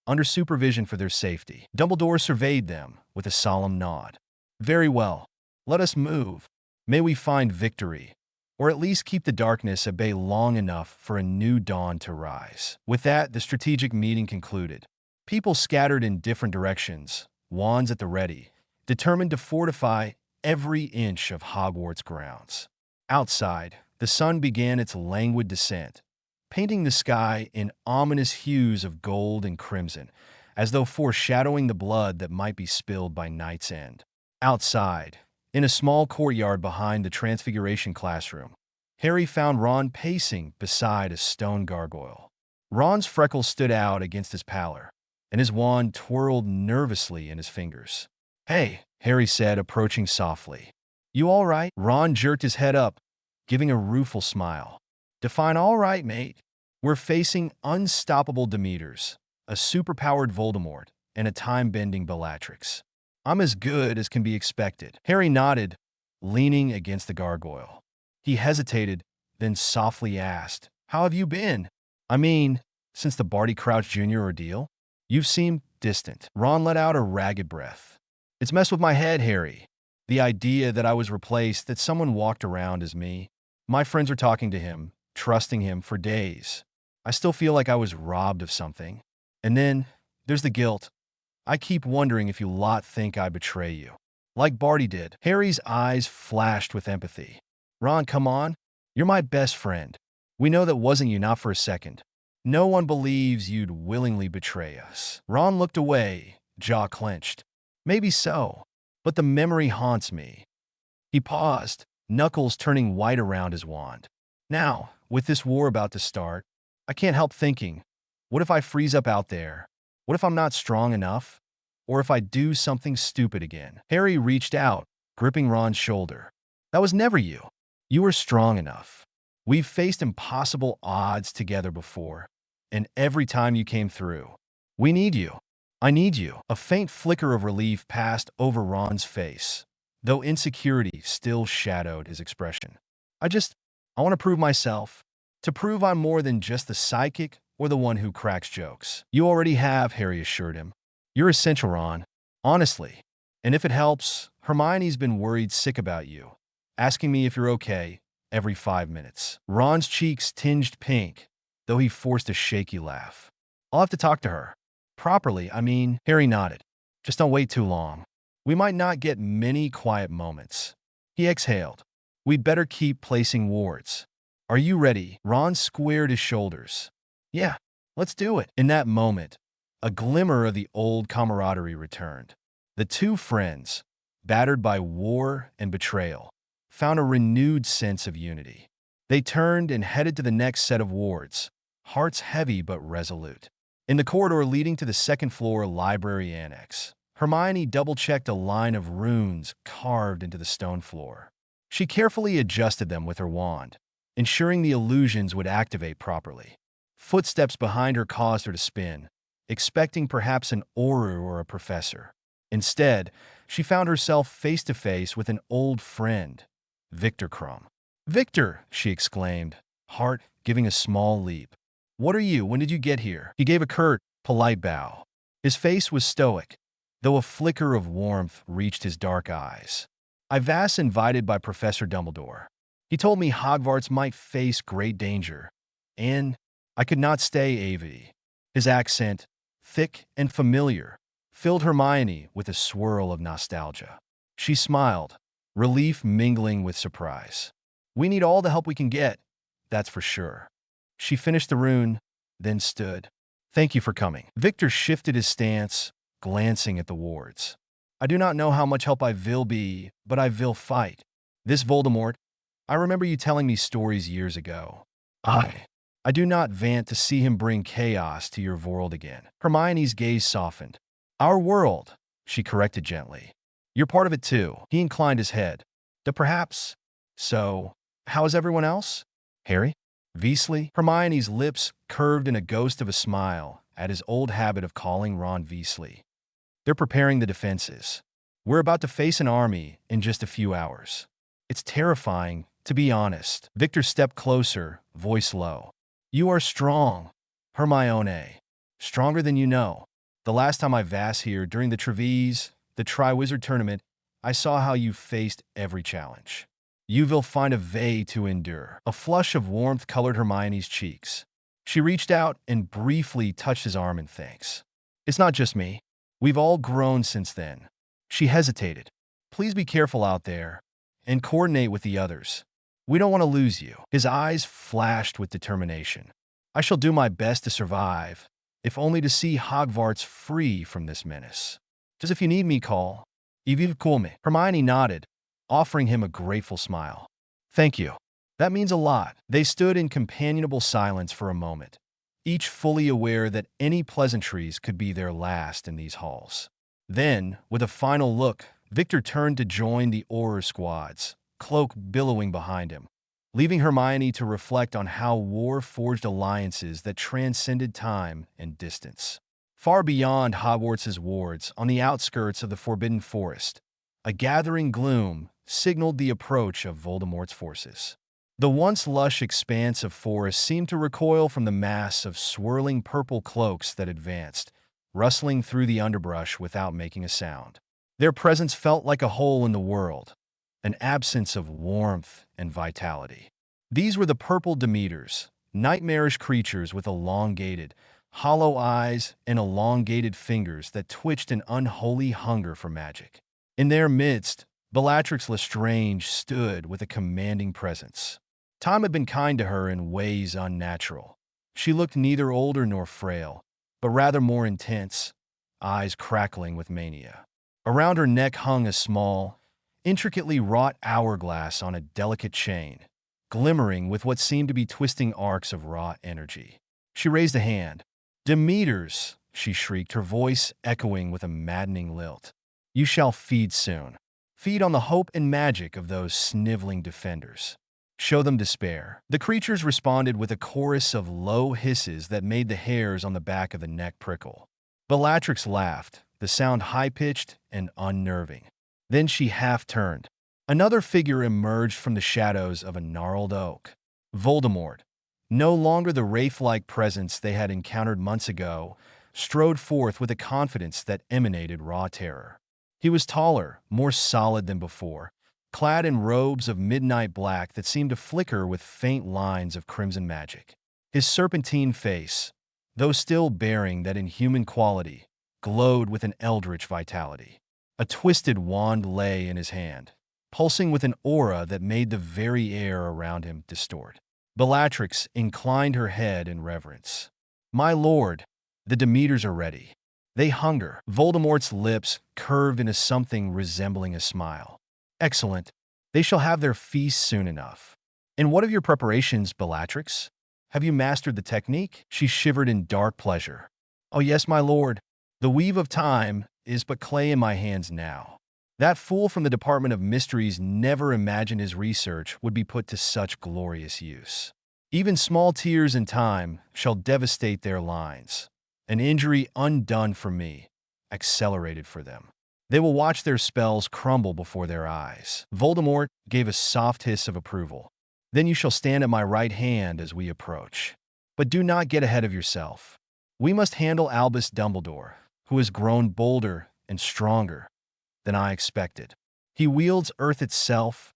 under supervision for their safety. Dumbledore surveyed them with a solemn nod. Very well. Let us move. May we find victory, or at least keep the darkness at bay long enough for a new dawn to rise. With that, the strategic meeting concluded. People scattered in different directions, wands at the ready, determined to fortify every inch of Hogwarts grounds. Outside, the sun began its languid descent, painting the sky in ominous hues of gold and crimson, as though foreshadowing the blood that might be spilled by night's end. Outside, in a small courtyard behind the Transfiguration classroom, Harry found Ron pacing beside a stone gargoyle. Ron's freckles stood out against his pallor, and his wand twirled nervously in his fingers. Hey, Harry said, approaching softly. You all right? Ron jerked his head up, giving a rueful smile. Define all right, mate. We're facing unstoppable Demeters, a superpowered Voldemort, and a time-bending Bellatrix. I'm as good as can be expected. Harry nodded, leaning against the gargoyle. He hesitated, then softly asked, How have you been? I mean, since the Barty Crouch Jr. ordeal? You've seemed distant. Ron let out a ragged breath. It's messed with my head, Harry. The idea that I was replaced, that someone walked around as me. My friends were talking to him, trusting him for days. I still feel like I was robbed of something. And then, there's the guilt. I keep wondering if you lot think I betray you. Like Barty did. Harry's eyes flashed with empathy. Ron, come on. You're my best friend. We know that wasn't you, not for a second. No one believes you'd willingly betray us. Ron looked away, jaw clenched. Maybe so, but the memory haunts me. He paused, knuckles turning white around his wand. Now, with this war about to start, I can't help thinking, what if I freeze up out there? What if I'm not strong enough? Or if I do something stupid again? Harry reached out, gripping Ron's shoulder. That was never you. You were strong enough. We've faced impossible odds together before, and every time you came through. We need you. I need you. A faint flicker of relief passed over Ron's face, though insecurity still shadowed his expression. I want to prove myself. To prove I'm more than just the psychic or the one who cracks jokes. You already have, Harry assured him. You're essential, Ron. Honestly. And if it helps, Hermione's been worried sick about you, asking me if you're okay every 5 minutes. Ron's cheeks tinged pink, though he forced a shaky laugh. I'll have to talk to her. Properly, I mean. Harry nodded. Just don't wait too long. We might not get many quiet moments. He exhaled. We'd better keep placing wards. Are you ready? Ron squared his shoulders. Yeah, let's do it. In that moment, a glimmer of the old camaraderie returned. The two friends, battered by war and betrayal, found a renewed sense of unity. They turned and headed to the next set of wards, hearts heavy but resolute. In the corridor leading to the second-floor library annex, Hermione double-checked a line of runes carved into the stone floor. She carefully adjusted them with her wand, ensuring the illusions would activate properly. Footsteps behind her caused her to spin, expecting perhaps an Auror or a professor. Instead, she found herself face-to-face with an old friend, Victor Crumb. "Victor!" she exclaimed, heart giving a small leap. "What are you? When did you get here?" He gave a curt, polite bow. His face was stoic, though a flicker of warmth reached his dark eyes. "I was invited by Professor Dumbledore. He told me Hogwarts might face great danger, and I could not stay AV. His accent, thick and familiar, filled Hermione with a swirl of nostalgia. She smiled, relief mingling with surprise. We need all the help we can get, that's for sure. She finished the rune, then stood. Thank you for coming. Victor shifted his stance, glancing at the wards. I do not know how much help I will be, but I will fight. This Voldemort, I remember you telling me stories years ago. I do not want to see him bring chaos to your world again. Hermione's gaze softened. Our world, she corrected gently. You're part of it too. He inclined his head. Perhaps. So, how is everyone else? Harry? Weasley? Hermione's lips curved in a ghost of a smile at his old habit of calling Ron Weasley. They're preparing the defenses. We're about to face an army in just a few hours. It's terrifying, to be honest. Victor stepped closer, voice low. You are strong, Hermione. Stronger than you know. The last time I was here during the Treves, the Triwizard Tournament, I saw how you faced every challenge. You will find a way to endure. A flush of warmth colored Hermione's cheeks. She reached out and briefly touched his arm in thanks. It's not just me. We've all grown since then. She hesitated. Please be careful out there and coordinate with the others. We don't want to lose you. His eyes flashed with determination. I shall do my best to survive, if only to see Hogwarts free from this menace. Just if you need me, call. If you call me. Hermione nodded, offering him a grateful smile. Thank you. That means a lot. They stood in companionable silence for a moment, each fully aware that any pleasantries could be their last in these halls. Then, with a final look, Victor turned to join the Auror squads, cloak billowing behind him, leaving Hermione to reflect on how war forged alliances that transcended time and distance. Far beyond Hogwarts' wards, on the outskirts of the Forbidden Forest, a gathering gloom signaled the approach of Voldemort's forces. The once lush expanse of forest seemed to recoil from the mass of swirling purple cloaks that advanced, rustling through the underbrush without making a sound. Their presence felt like a hole in the world, an absence of warmth and vitality. These were the purple Demeters, nightmarish creatures with elongated, hollow eyes and elongated fingers that twitched an unholy hunger for magic. In their midst, Bellatrix Lestrange stood with a commanding presence. Time had been kind to her in ways unnatural. She looked neither older nor frail, but rather more intense, eyes crackling with mania. Around her neck hung a small, intricately wrought hourglass on a delicate chain, glimmering with what seemed to be twisting arcs of raw energy. She raised a hand. Demeters, she shrieked, her voice echoing with a maddening lilt. You shall feed soon. Feed on the hope and magic of those sniveling defenders. Show them despair. The creatures responded with a chorus of low hisses that made the hairs on the back of the neck prickle. Bellatrix laughed, the sound high-pitched and unnerving. Then she half-turned. Another figure emerged from the shadows of a gnarled oak. Voldemort, no longer the wraith-like presence they had encountered months ago, strode forth with a confidence that emanated raw terror. He was taller, more solid than before, clad in robes of midnight black that seemed to flicker with faint lines of crimson magic. His serpentine face, though still bearing that inhuman quality, glowed with an eldritch vitality. A twisted wand lay in his hand, pulsing with an aura that made the very air around him distort. Bellatrix inclined her head in reverence. My lord, the Demeters are ready. They hunger. Voldemort's lips curved into something resembling a smile. Excellent. They shall have their feast soon enough. And what of your preparations, Bellatrix? Have you mastered the technique? She shivered in dark pleasure. Oh yes, my lord. The weave of time is but clay in my hands now. That fool from the Department of Mysteries never imagined his research would be put to such glorious use. Even small tears in time shall devastate their lines. An injury undone for me, accelerated for them. They will watch their spells crumble before their eyes. Voldemort gave a soft hiss of approval. Then you shall stand at my right hand as we approach. But do not get ahead of yourself. We must handle Albus Dumbledore, who has grown bolder and stronger than I expected. He wields Earth itself,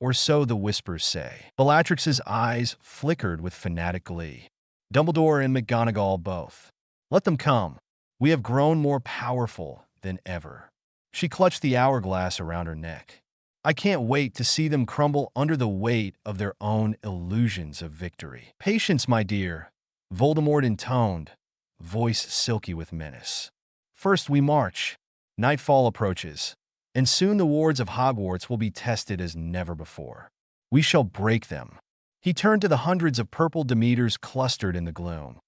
or so the whispers say. Bellatrix's eyes flickered with fanatic glee. Dumbledore and McGonagall both. Let them come. We have grown more powerful than ever. She clutched the hourglass around her neck. I can't wait to see them crumble under the weight of their own illusions of victory. Patience, my dear, Voldemort intoned, voice silky with menace. First we march. Nightfall approaches, and soon the wards of Hogwarts will be tested as never before. We shall break them. He turned to the hundreds of purple Demeters clustered in the gloom,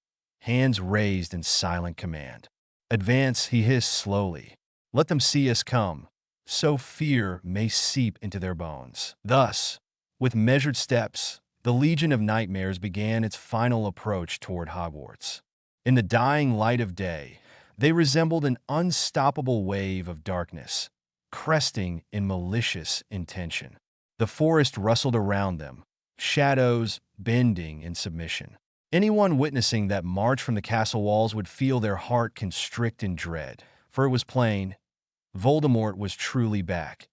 hands raised in silent command. Advance, he hissed slowly. Let them see us come, so fear may seep into their bones. Thus, with measured steps, the Legion of Nightmares began its final approach toward Hogwarts. In the dying light of day, they resembled an unstoppable wave of darkness, cresting in malicious intention. The forest rustled around them, shadows bending in submission. Anyone witnessing that march from the castle walls would feel their heart constrict in dread, for it was plain, Voldemort was truly back,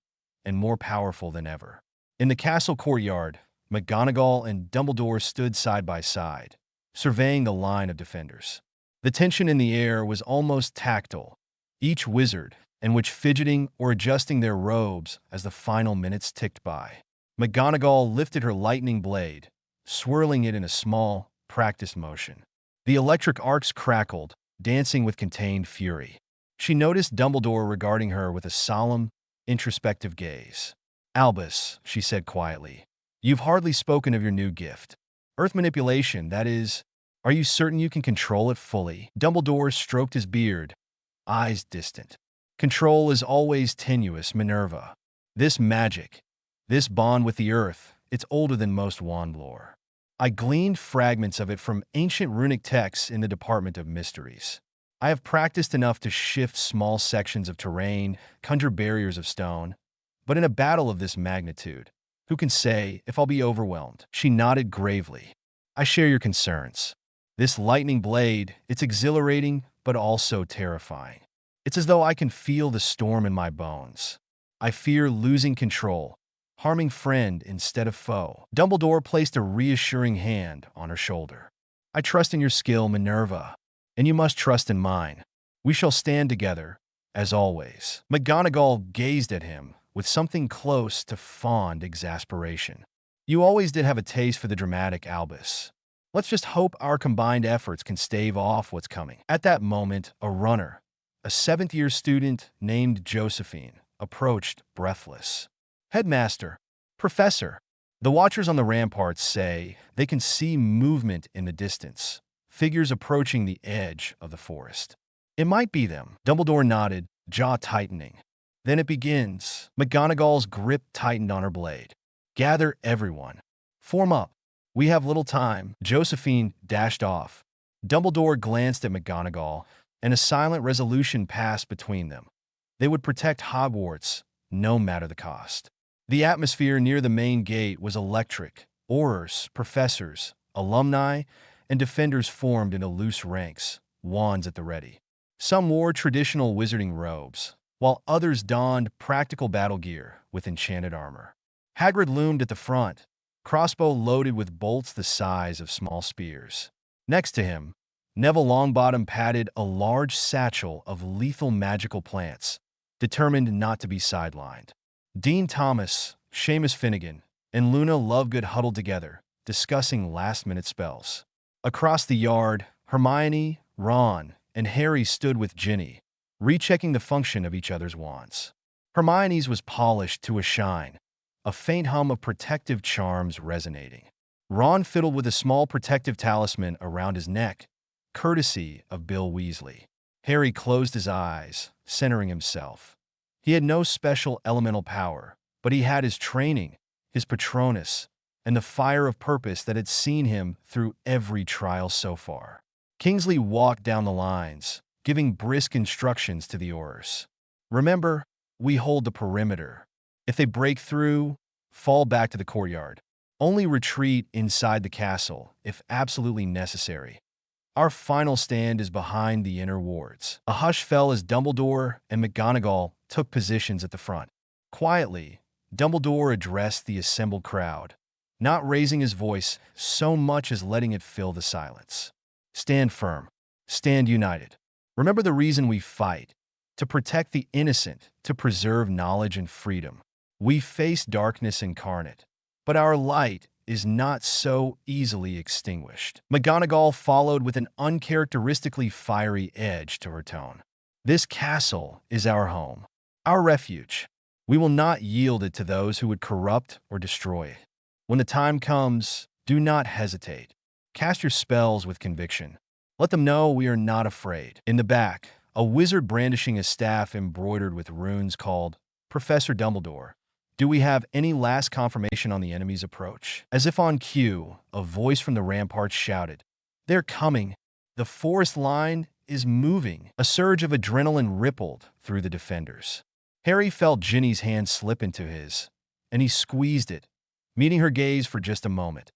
and more powerful than ever. In the castle courtyard, McGonagall and Dumbledore stood side by side, surveying the line of defenders. The tension in the air was almost tactile, each wizard and witch fidgeting or adjusting their robes as the final minutes ticked by. McGonagall lifted her lightning blade, swirling it in a small, practiced motion. The electric arcs crackled, dancing with contained fury. She noticed Dumbledore regarding her with a solemn, introspective gaze. Albus, she said quietly, you've hardly spoken of your new gift. Earth manipulation, that is. Are you certain you can control it fully? Dumbledore stroked his beard, eyes distant. Control is always tenuous, Minerva. This magic, this bond with the earth, it's older than most wand lore. I gleaned fragments of it from ancient runic texts in the Department of Mysteries. I have practiced enough to shift small sections of terrain, conjure barriers of stone, but in a battle of this magnitude, who can say if I'll be overwhelmed? She nodded gravely. I share your concerns. This lightning blade, it's exhilarating, but also terrifying. It's as though I can feel the storm in my bones. I fear losing control, harming friend instead of foe. Dumbledore placed a reassuring hand on her shoulder. I trust in your skill, Minerva, and you must trust in mine. We shall stand together, as always. McGonagall gazed at him with something close to fond exasperation. You always did have a taste for the dramatic, Albus. Let's just hope our combined efforts can stave off what's coming. At that moment, a runner, a seventh-year student named Josephine, approached breathless. Headmaster, Professor, the watchers on the ramparts say they can see movement in the distance, figures approaching the edge of the forest. It might be them. Dumbledore nodded, jaw tightening. Then it begins. McGonagall's grip tightened on her blade. Gather everyone. Form up. We have little time. Josephine dashed off. Dumbledore glanced at McGonagall, and a silent resolution passed between them. They would protect Hogwarts, no matter the cost. The atmosphere near the main gate was electric. Aurors, professors, alumni, and defenders formed into loose ranks, wands at the ready. Some wore traditional wizarding robes, while others donned practical battle gear with enchanted armor. Hagrid loomed at the front, crossbow loaded with bolts the size of small spears. Next to him, Neville Longbottom patted a large satchel of lethal magical plants, determined not to be sidelined. Dean Thomas, Seamus Finnegan, and Luna Lovegood huddled together, discussing last-minute spells. Across the yard, Hermione, Ron, and Harry stood with Ginny, rechecking the function of each other's wands. Hermione's was polished to a shine, a faint hum of protective charms resonating. Ron fiddled with a small protective talisman around his neck, courtesy of Bill Weasley. Harry closed his eyes, centering himself. He had no special elemental power, but he had his training, his Patronus, and the fire of purpose that had seen him through every trial so far. Kingsley walked down the lines, giving brisk instructions to the Aurors. Remember, we hold the perimeter. If they break through, fall back to the courtyard. Only retreat inside the castle, if absolutely necessary. Our final stand is behind the inner wards. A hush fell as Dumbledore and McGonagall took positions at the front. Quietly, Dumbledore addressed the assembled crowd, not raising his voice so much as letting it fill the silence. Stand firm. Stand united. Remember the reason we fight: to protect the innocent, to preserve knowledge and freedom. We face darkness incarnate, but our light is not so easily extinguished. McGonagall followed with an uncharacteristically fiery edge to her tone. This castle is our home, our refuge. We will not yield it to those who would corrupt or destroy it. When the time comes, do not hesitate. Cast your spells with conviction. Let them know we are not afraid. In the back, a wizard brandishing a staff embroidered with runes called Professor Dumbledore. Do we have any last confirmation on the enemy's approach? As if on cue, a voice from the ramparts shouted, "They're coming. The forest line is moving." A surge of adrenaline rippled through the defenders. Harry felt Ginny's hand slip into his, and he squeezed it, meeting her gaze for just a moment.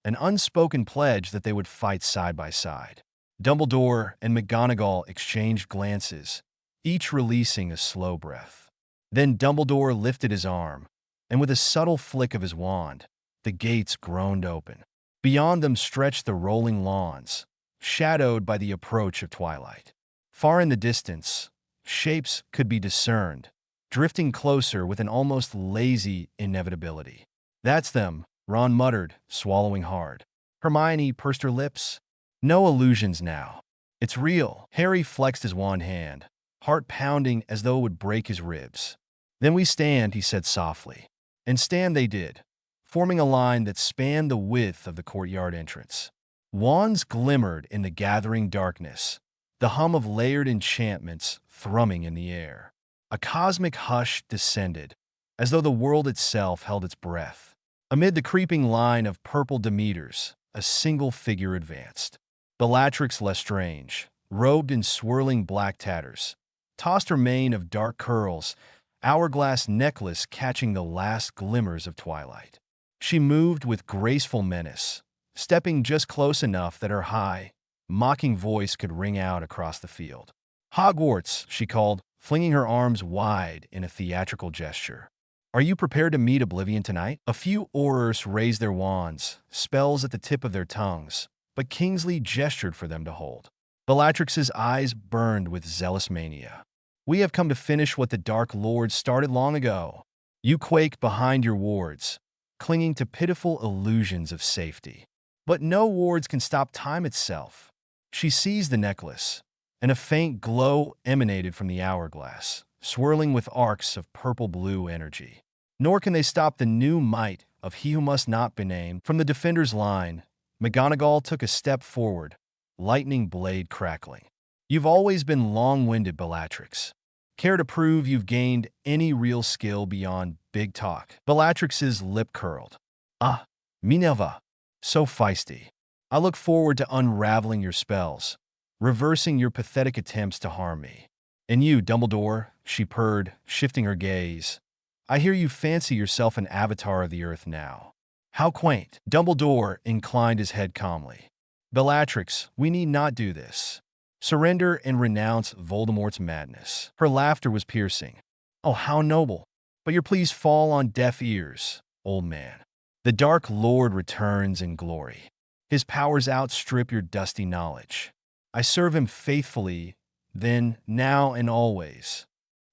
An unspoken pledge that they would fight side by side. Dumbledore and McGonagall exchanged glances, each releasing a slow breath. Then Dumbledore lifted his arm, and with a subtle flick of his wand, the gates groaned open. Beyond them stretched the rolling lawns, shadowed by the approach of twilight. Far in the distance, shapes could be discerned, drifting closer with an almost lazy inevitability. "That's them," Ron muttered, swallowing hard. Hermione pursed her lips. "No illusions now. It's real." Harry flexed his wand hand, heart pounding as though it would break his ribs. "Then we stand," he said softly. And stand they did, forming a line that spanned the width of the courtyard entrance. Wands glimmered in the gathering darkness, the hum of layered enchantments thrumming in the air. A cosmic hush descended, as though the world itself held its breath. Amid the creeping line of purple Demeters, a single figure advanced. Bellatrix Lestrange, robed in swirling black tatters, tossed her mane of dark curls, hourglass necklace catching the last glimmers of twilight. She moved with graceful menace, stepping just close enough that her high, mocking voice could ring out across the field. "Hogwarts," she called, flinging her arms wide in a theatrical gesture. "Are you prepared to meet Oblivion tonight?" A few Aurors raised their wands, spells at the tip of their tongues, but Kingsley gestured for them to hold. Bellatrix's eyes burned with zealous mania. "We have come to finish what the Dark Lord started long ago." You quake behind your wards, clinging to pitiful illusions of safety. But no wards can stop time itself. She seized the necklace, and a faint glow emanated from the hourglass, swirling with arcs of purple-blue energy. Nor can they stop the new might of he who must not be named. From the defender's line, McGonagall took a step forward, lightning blade crackling. "You've always been long-winded, Bellatrix. Care to prove you've gained any real skill beyond big talk?" Bellatrix's lip curled. "Ah, Minerva, so feisty. I look forward to unraveling your spells, reversing your pathetic attempts to harm me. And you, Dumbledore," she purred, shifting her gaze. "I hear you fancy yourself an avatar of the earth now. How quaint." Dumbledore inclined his head calmly. "Bellatrix, we need not do this. Surrender and renounce Voldemort's madness." Her laughter was piercing. "Oh, how noble. But your pleas fall on deaf ears, old man. The Dark Lord returns in glory. His powers outstrip your dusty knowledge. I serve him faithfully, then, now, and always."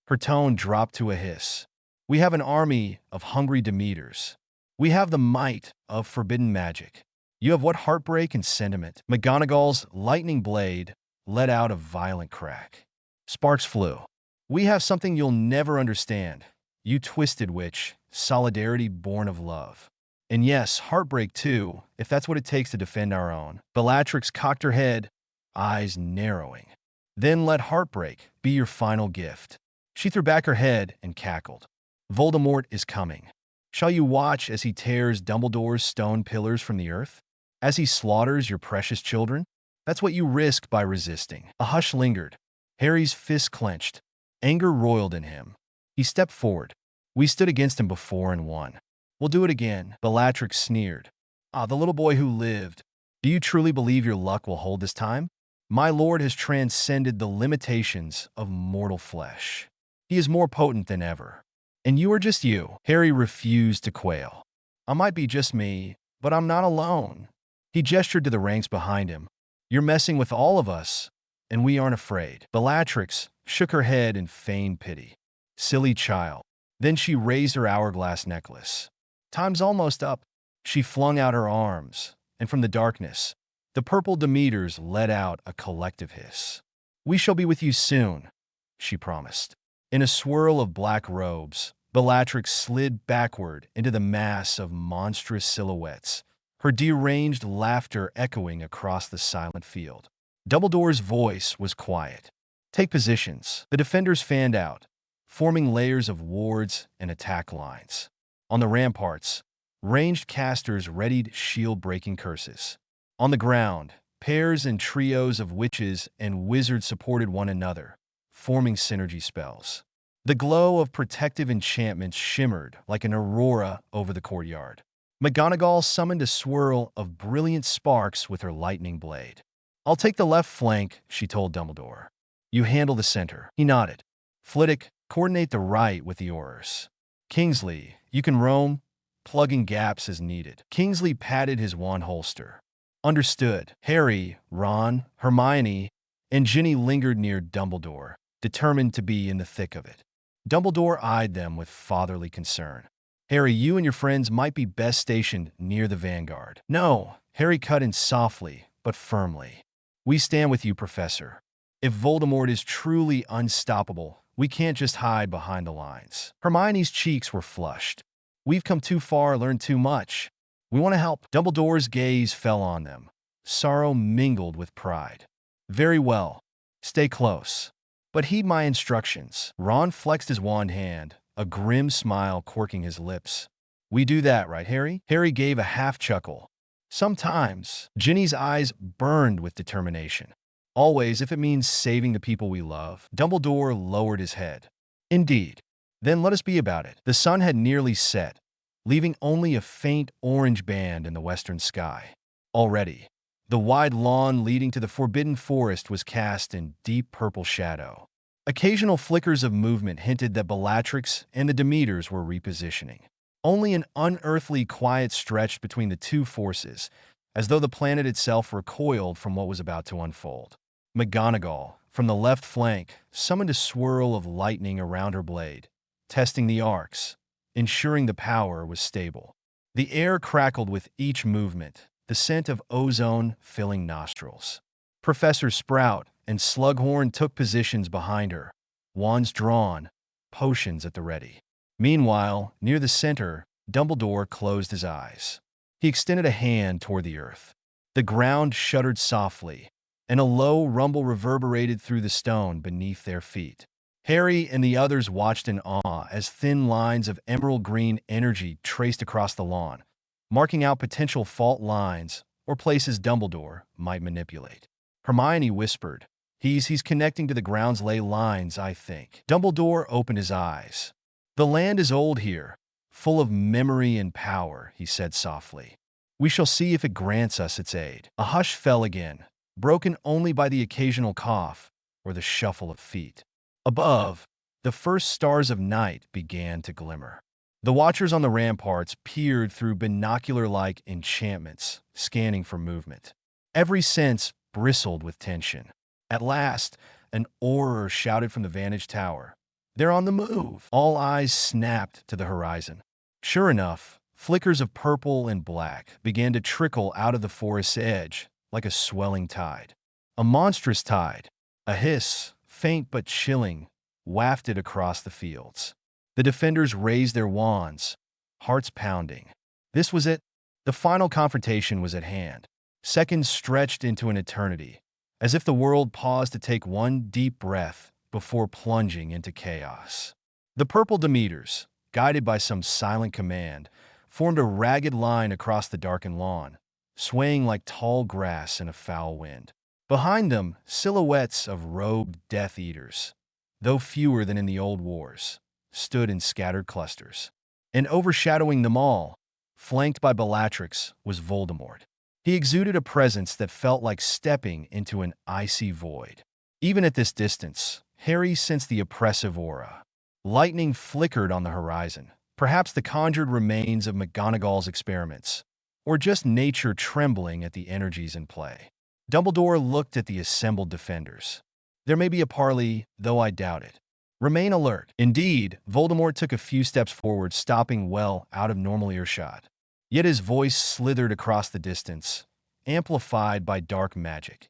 Her tone dropped to a hiss. "We have an army of hungry Demeters. We have the might of forbidden magic. You have what heartbreak and sentiment." McGonagall's lightning blade let out a violent crack. Sparks flew. "We have something you'll never understand, you twisted witch, solidarity born of love. And yes, heartbreak too, if that's what it takes to defend our own." Bellatrix cocked her head, eyes narrowing. "Then let heartbreak be your final gift." She threw back her head and cackled. "Voldemort is coming. Shall you watch as he tears Dumbledore's stone pillars from the earth? As he slaughters your precious children? That's what you risk by resisting." A hush lingered. Harry's fist clenched. Anger roiled in him. He stepped forward. "We stood against him before and won. We'll do it again." Bellatrix sneered. "Ah, the little boy who lived. Do you truly believe your luck will hold this time? My lord has transcended the limitations of mortal flesh. He is more potent than ever. And you are just you. Harry refused to quail. I might be just me, but I'm not alone. He gestured to the ranks behind him. You're messing with all of us, and we aren't afraid. Bellatrix shook her head in feigned pity. Silly child. Then she raised her hourglass necklace. Time's almost up. She flung out her arms, and from the darkness, the purple Demeters let out a collective hiss. We shall be with you soon, she promised. In a swirl of black robes, Bellatrix slid backward into the mass of monstrous silhouettes, her deranged laughter echoing across the silent field. Dumbledore's voice was quiet. Take positions. The defenders fanned out, forming layers of wards and attack lines. On the ramparts, ranged casters readied shield-breaking curses. On the ground, pairs and trios of witches and wizards supported one another, forming synergy spells. The glow of protective enchantments shimmered like an aurora over the courtyard. McGonagall summoned a swirl of brilliant sparks with her lightning blade. I'll take the left flank, she told Dumbledore. You handle the center. He nodded. Flitwick, coordinate the right with the Aurors. Kingsley, you can roam, plugging gaps as needed. Kingsley patted his wand holster. Understood. Harry, Ron, Hermione, and Ginny lingered near Dumbledore, determined to be in the thick of it. Dumbledore eyed them with fatherly concern. Harry, you and your friends might be best stationed near the vanguard. No, Harry cut in softly, but firmly. We stand with you, Professor. If Voldemort is truly unstoppable, we can't just hide behind the lines. Hermione's cheeks were flushed. We've come too far, learned too much. We want to help. Dumbledore's gaze fell on them. Sorrow mingled with pride. Very well. Stay close. But heed my instructions. Ron flexed his wand hand, a grim smile quirking his lips. We do that, right, Harry? Harry gave a half-chuckle. Sometimes. Ginny's eyes burned with determination. Always, if it means saving the people we love. Dumbledore lowered his head. Indeed. Then let us be about it. The sun had nearly set, leaving only a faint orange band in the western sky. Already, the wide lawn leading to the Forbidden Forest was cast in deep purple shadow. Occasional flickers of movement hinted that Bellatrix and the Demeters were repositioning. Only an unearthly quiet stretched between the two forces, as though the planet itself recoiled from what was about to unfold. McGonagall, from the left flank, summoned a swirl of lightning around her blade, testing the arcs, ensuring the power was stable. The air crackled with each movement, the scent of ozone filling nostrils. Professor Sprout and Slughorn took positions behind her, wands drawn, potions at the ready. Meanwhile, near the center, Dumbledore closed his eyes. He extended a hand toward the earth. The ground shuddered softly, and a low rumble reverberated through the stone beneath their feet. Harry and the others watched in awe as thin lines of emerald green energy traced across the lawn, marking out potential fault lines or places Dumbledore might manipulate. Hermione whispered, He's connecting to the ground's ley lines, I think. Dumbledore opened his eyes. The land is old here, full of memory and power, he said softly. We shall see if it grants us its aid. A hush fell again, broken only by the occasional cough or the shuffle of feet. Above, the first stars of night began to glimmer. The watchers on the ramparts peered through binocular-like enchantments, scanning for movement. Every sense bristled with tension. At last, an Auror shouted from the vantage tower. They're on the move. All eyes snapped to the horizon. Sure enough, flickers of purple and black began to trickle out of the forest's edge like a swelling tide. A monstrous tide, a hiss, faint but chilling, wafted across the fields. The defenders raised their wands, hearts pounding. This was it. The final confrontation was at hand. Seconds stretched into an eternity, as if the world paused to take one deep breath before plunging into chaos. The purple Demeters, guided by some silent command, formed a ragged line across the darkened lawn, swaying like tall grass in a foul wind. Behind them, silhouettes of robed Death Eaters, though fewer than in the old wars, stood in scattered clusters. And overshadowing them all, flanked by Bellatrix, was Voldemort. He exuded a presence that felt like stepping into an icy void. Even at this distance, Harry sensed the oppressive aura. Lightning flickered on the horizon, perhaps the conjured remains of McGonagall's experiments, or just nature trembling at the energies in play. Dumbledore looked at the assembled defenders. There may be a parley, though I doubt it. Remain alert. Indeed, Voldemort took a few steps forward, stopping well out of normal earshot. Yet his voice slithered across the distance, amplified by dark magic.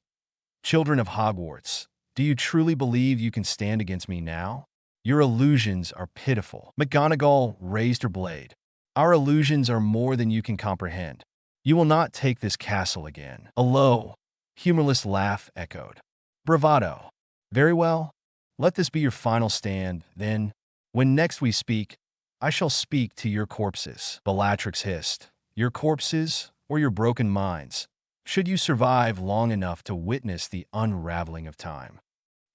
Children of Hogwarts, do you truly believe you can stand against me now? Your illusions are pitiful. McGonagall raised her blade. Our illusions are more than you can comprehend. You will not take this castle again. A low, humorless laugh echoed. Bravado. Very well. Let this be your final stand, then. When next we speak, I shall speak to your corpses. Bellatrix hissed. Your corpses or your broken minds, should you survive long enough to witness the unraveling of time.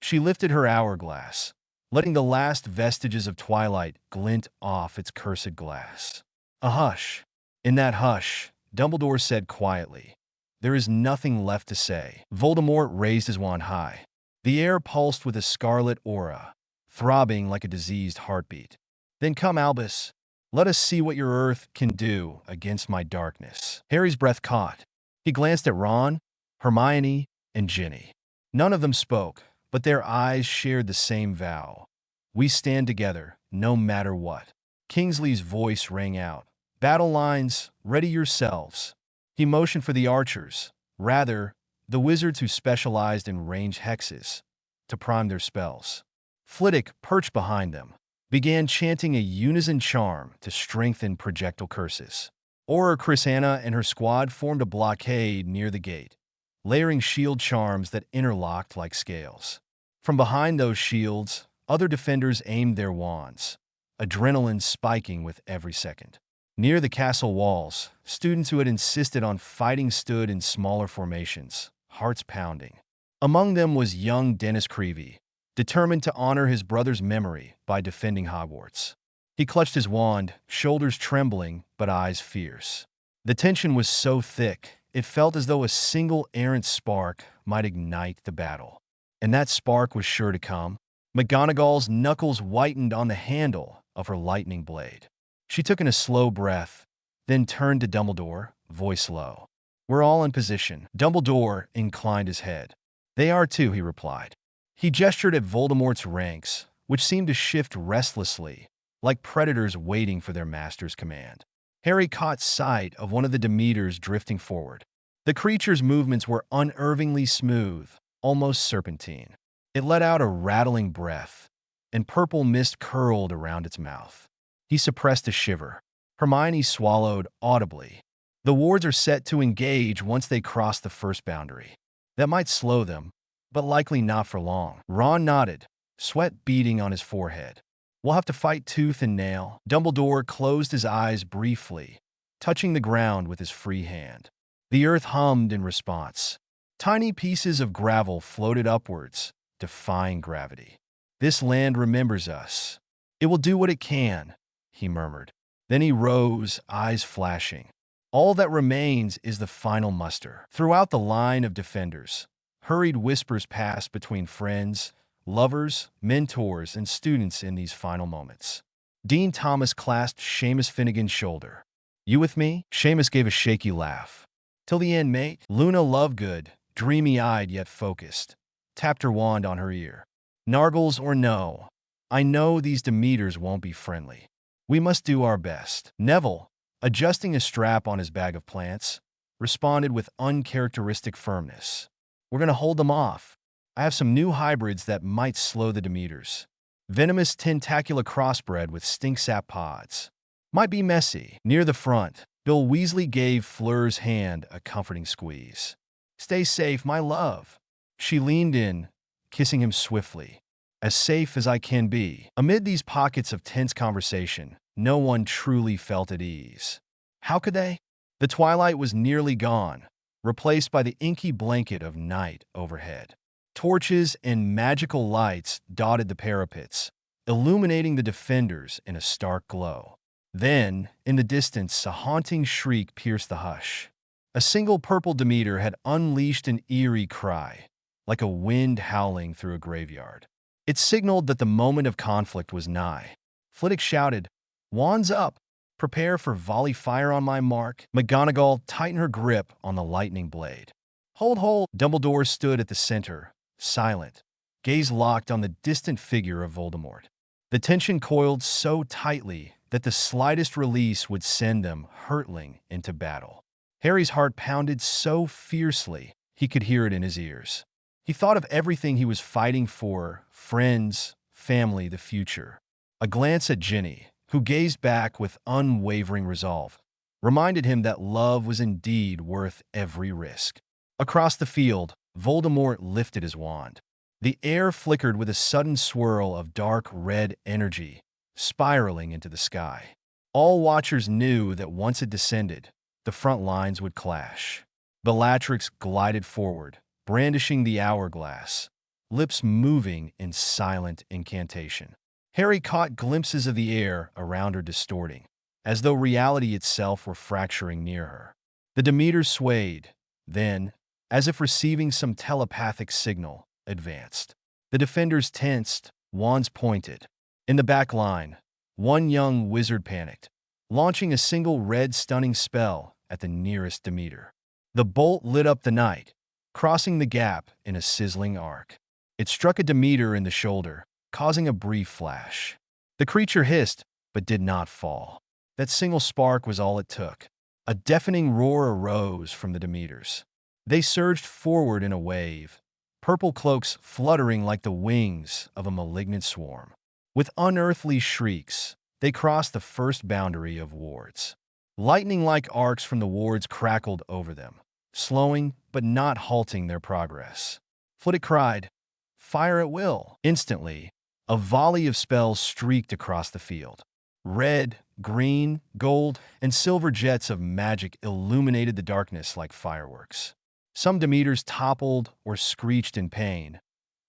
She lifted her hourglass, letting the last vestiges of twilight glint off its cursed glass. A hush. In that hush, Dumbledore said quietly, there is nothing left to say. Voldemort raised his wand high. The air pulsed with a scarlet aura, throbbing like a diseased heartbeat. Then come, Albus. Let us see what your earth can do against my darkness. Harry's breath caught. He glanced at Ron, Hermione, and Ginny. None of them spoke, but their eyes shared the same vow. We stand together, no matter what. Kingsley's voice rang out. Battle lines, ready yourselves. He motioned for the archers, rather, the wizards who specialized in range hexes, to prime their spells. Flitwick, perched behind them, began chanting a unison charm to strengthen projectile curses. Auror Chrysanna and her squad formed a blockade near the gate, layering shield charms that interlocked like scales. From behind those shields, other defenders aimed their wands, adrenaline spiking with every second. Near the castle walls, students who had insisted on fighting stood in smaller formations, hearts pounding. Among them was young Dennis Creevey, determined to honor his brother's memory by defending Hogwarts. He clutched his wand, shoulders trembling but eyes fierce. The tension was so thick, it felt as though a single errant spark might ignite the battle. And that spark was sure to come. McGonagall's knuckles whitened on the handle of her lightning blade. She took in a slow breath, then turned to Dumbledore, voice low. We're all in position. Dumbledore inclined his head. They are too, he replied. He gestured at Voldemort's ranks, which seemed to shift restlessly, like predators waiting for their master's command. Harry caught sight of one of the Demeters drifting forward. The creature's movements were unnervingly smooth, almost serpentine. It let out a rattling breath, and purple mist curled around its mouth. He suppressed a shiver. Hermione swallowed audibly. The wards are set to engage once they cross the first boundary. That might slow them, but likely not for long. Ron nodded, sweat beading on his forehead. We'll have to fight tooth and nail. Dumbledore closed his eyes briefly, touching the ground with his free hand. The earth hummed in response. Tiny pieces of gravel floated upwards, defying gravity. This land remembers us. It will do what it can, he murmured. Then he rose, eyes flashing. All that remains is the final muster. Throughout the line of defenders, hurried whispers passed between friends, lovers, mentors, and students in these final moments. Dean Thomas clasped Seamus Finnegan's shoulder. You with me? Seamus gave a shaky laugh. Till the end, mate. Luna Lovegood, dreamy-eyed yet focused, tapped her wand on her ear. Nargles or no, I know these Demeters won't be friendly. We must do our best. Neville, adjusting a strap on his bag of plants, responded with uncharacteristic firmness. We're going to hold them off. I have some new hybrids that might slow the Demeters. Venomous tentacula crossbred with stinksap pods. Might be messy. Near the front, Bill Weasley gave Fleur's hand a comforting squeeze. Stay safe, my love. She leaned in, kissing him swiftly. As safe as I can be. Amid these pockets of tense conversation, no one truly felt at ease. How could they? The twilight was nearly gone, replaced by the inky blanket of night overhead. Torches and magical lights dotted the parapets, illuminating the defenders in a stark glow. Then, in the distance, a haunting shriek pierced the hush. A single purple Demeter had unleashed an eerie cry, like a wind howling through a graveyard. It signaled that the moment of conflict was nigh. Flitwick shouted, "Wands up! Prepare for volley fire on my mark." McGonagall tightened her grip on the lightning blade. Hold, hold! Dumbledore stood at the center, silent, gaze locked on the distant figure of Voldemort. The tension coiled so tightly that the slightest release would send them hurtling into battle. Harry's heart pounded so fiercely he could hear it in his ears. He thought of everything he was fighting for: friends, family, the future. A glance at Ginny, who gazed back with unwavering resolve, reminded him that love was indeed worth every risk. Across the field, Voldemort lifted his wand. The air flickered with a sudden swirl of dark red energy, spiraling into the sky. All watchers knew that once it descended, the front lines would clash. Bellatrix glided forward, brandishing the hourglass, lips moving in silent incantation. Harry caught glimpses of the air around her distorting, as though reality itself were fracturing near her. The Demeters swayed, then, as if receiving some telepathic signal, advanced. The defenders tensed, wands pointed. In the back line, one young wizard panicked, launching a single red stunning spell at the nearest Demeter. The bolt lit up the night, crossing the gap in a sizzling arc. It struck a Demeter in the shoulder, causing a brief flash. The creature hissed, but did not fall. That single spark was all it took. A deafening roar arose from the Demeters. They surged forward in a wave, purple cloaks fluttering like the wings of a malignant swarm. With unearthly shrieks, they crossed the first boundary of wards. Lightning-like arcs from the wards crackled over them, slowing but not halting their progress. Flitwick cried, "Fire at will!" Instantly, a volley of spells streaked across the field. Red, green, gold, and silver jets of magic illuminated the darkness like fireworks. Some Demeters toppled or screeched in pain.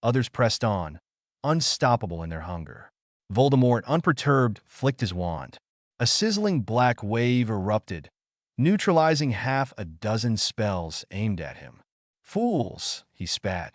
Others pressed on, unstoppable in their hunger. Voldemort, unperturbed, flicked his wand. A sizzling black wave erupted, neutralizing half a dozen spells aimed at him. "Fools!" he spat.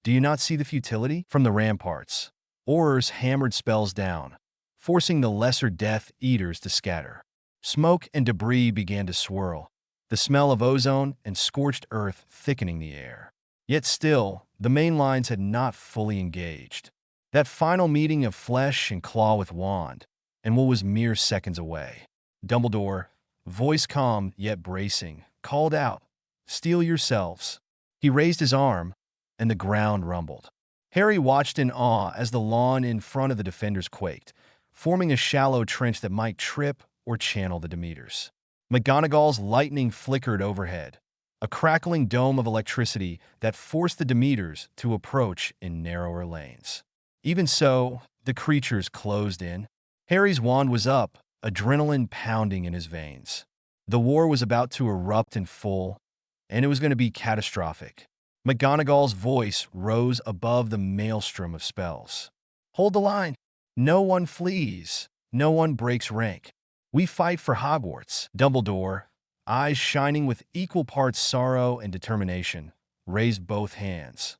"Do you not see the futility?" From the ramparts, Aurors hammered spells down, forcing the lesser Death Eaters to scatter. Smoke and debris began to swirl, the smell of ozone and scorched earth thickening the air. Yet still, the main lines had not fully engaged. That final meeting of flesh and claw with wand, and what was mere seconds away. Dumbledore, voice calm yet bracing, called out, "Steel yourselves." He raised his arm, and the ground rumbled. Harry watched in awe as the lawn in front of the defenders quaked, forming a shallow trench that might trip or channel the Demeters. McGonagall's lightning flickered overhead, a crackling dome of electricity that forced the Demeters to approach in narrower lanes. Even so, the creatures closed in. Harry's wand was up, adrenaline pounding in his veins. The war was about to erupt in full, and it was going to be catastrophic. McGonagall's voice rose above the maelstrom of spells. "Hold the line. No one flees. No one breaks rank. We fight for Hogwarts." Dumbledore, eyes shining with equal parts sorrow and determination, raised both hands.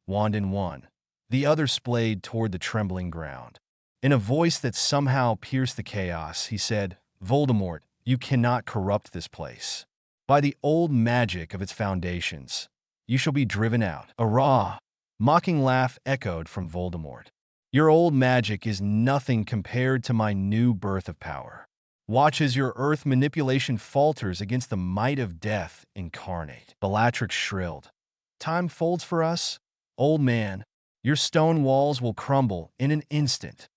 Wand in one, the other splayed toward the trembling ground. In a voice that somehow pierced the chaos, he said, "Voldemort, you cannot corrupt this place. By the old magic of its foundations, you shall be driven out." A raw, mocking laugh echoed from Voldemort. "Your old magic is nothing compared to my new birth of power. Watch as your earth manipulation falters against the might of death incarnate." Bellatrix shrilled, "Time folds for us? Old man, your stone walls will crumble in an instant."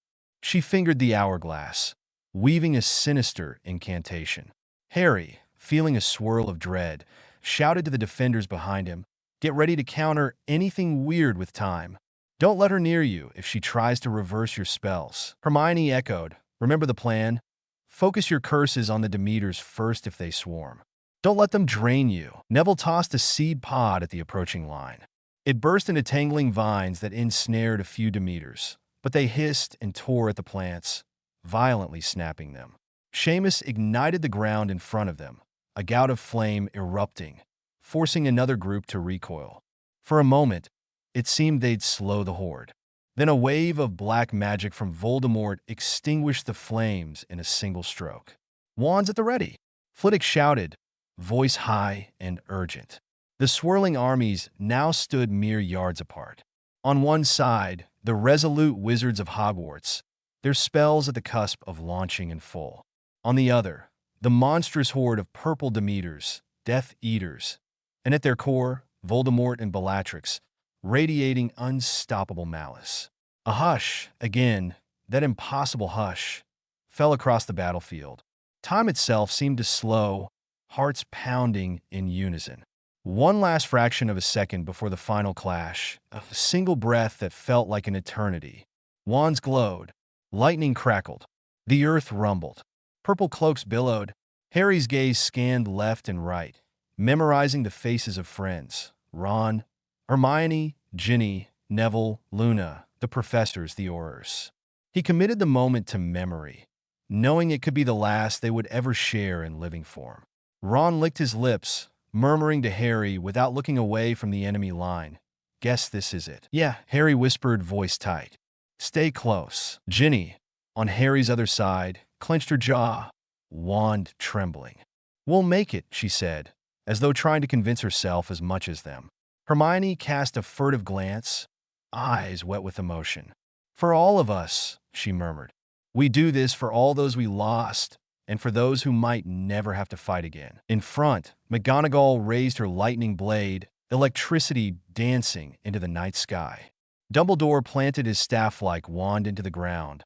She fingered the hourglass, weaving a sinister incantation. Harry, feeling a swirl of dread, shouted to the defenders behind him, "Get ready to counter anything weird with time. Don't let her near you if she tries to reverse your spells." Hermione echoed, "Remember the plan? Focus your curses on the Demeters first if they swarm. Don't let them drain you." Neville tossed a seed pod at the approaching line. It burst into tangling vines that ensnared a few Demeters, but they hissed and tore at the plants, violently snapping them. Seamus ignited the ground in front of them, a gout of flame erupting, forcing another group to recoil. For a moment, it seemed they'd slow the horde. Then a wave of black magic from Voldemort extinguished the flames in a single stroke. Wands at the ready, Flitwick shouted, voice high and urgent. The swirling armies now stood mere yards apart. On one side, the resolute wizards of Hogwarts, their spells at the cusp of launching in full. On the other, the monstrous horde of purple Demeters, Death Eaters, and at their core, Voldemort and Bellatrix, radiating unstoppable malice. A hush, again, that impossible hush, fell across the battlefield. Time itself seemed to slow, hearts pounding in unison. One last fraction of a second before the final clash, a single breath that felt like an eternity. Wands glowed, lightning crackled, the earth rumbled, purple cloaks billowed. Harry's gaze scanned left and right, memorizing the faces of friends. Ron, Hermione, Ginny, Neville, Luna, the professors, the Aurors. He committed the moment to memory, knowing it could be the last they would ever share in living form. Ron licked his lips, murmuring to Harry without looking away from the enemy line, "Guess this is it." "Yeah," Harry whispered, voice tight. "Stay close." Ginny, on Harry's other side, clenched her jaw, wand trembling. "We'll make it," she said, as though trying to convince herself as much as them. Hermione cast a furtive glance, eyes wet with emotion. "For all of us," she murmured. "We do this for all those we lost, and for those who might never have to fight again." In front, McGonagall raised her lightning blade, electricity dancing into the night sky. Dumbledore planted his staff-like wand into the ground,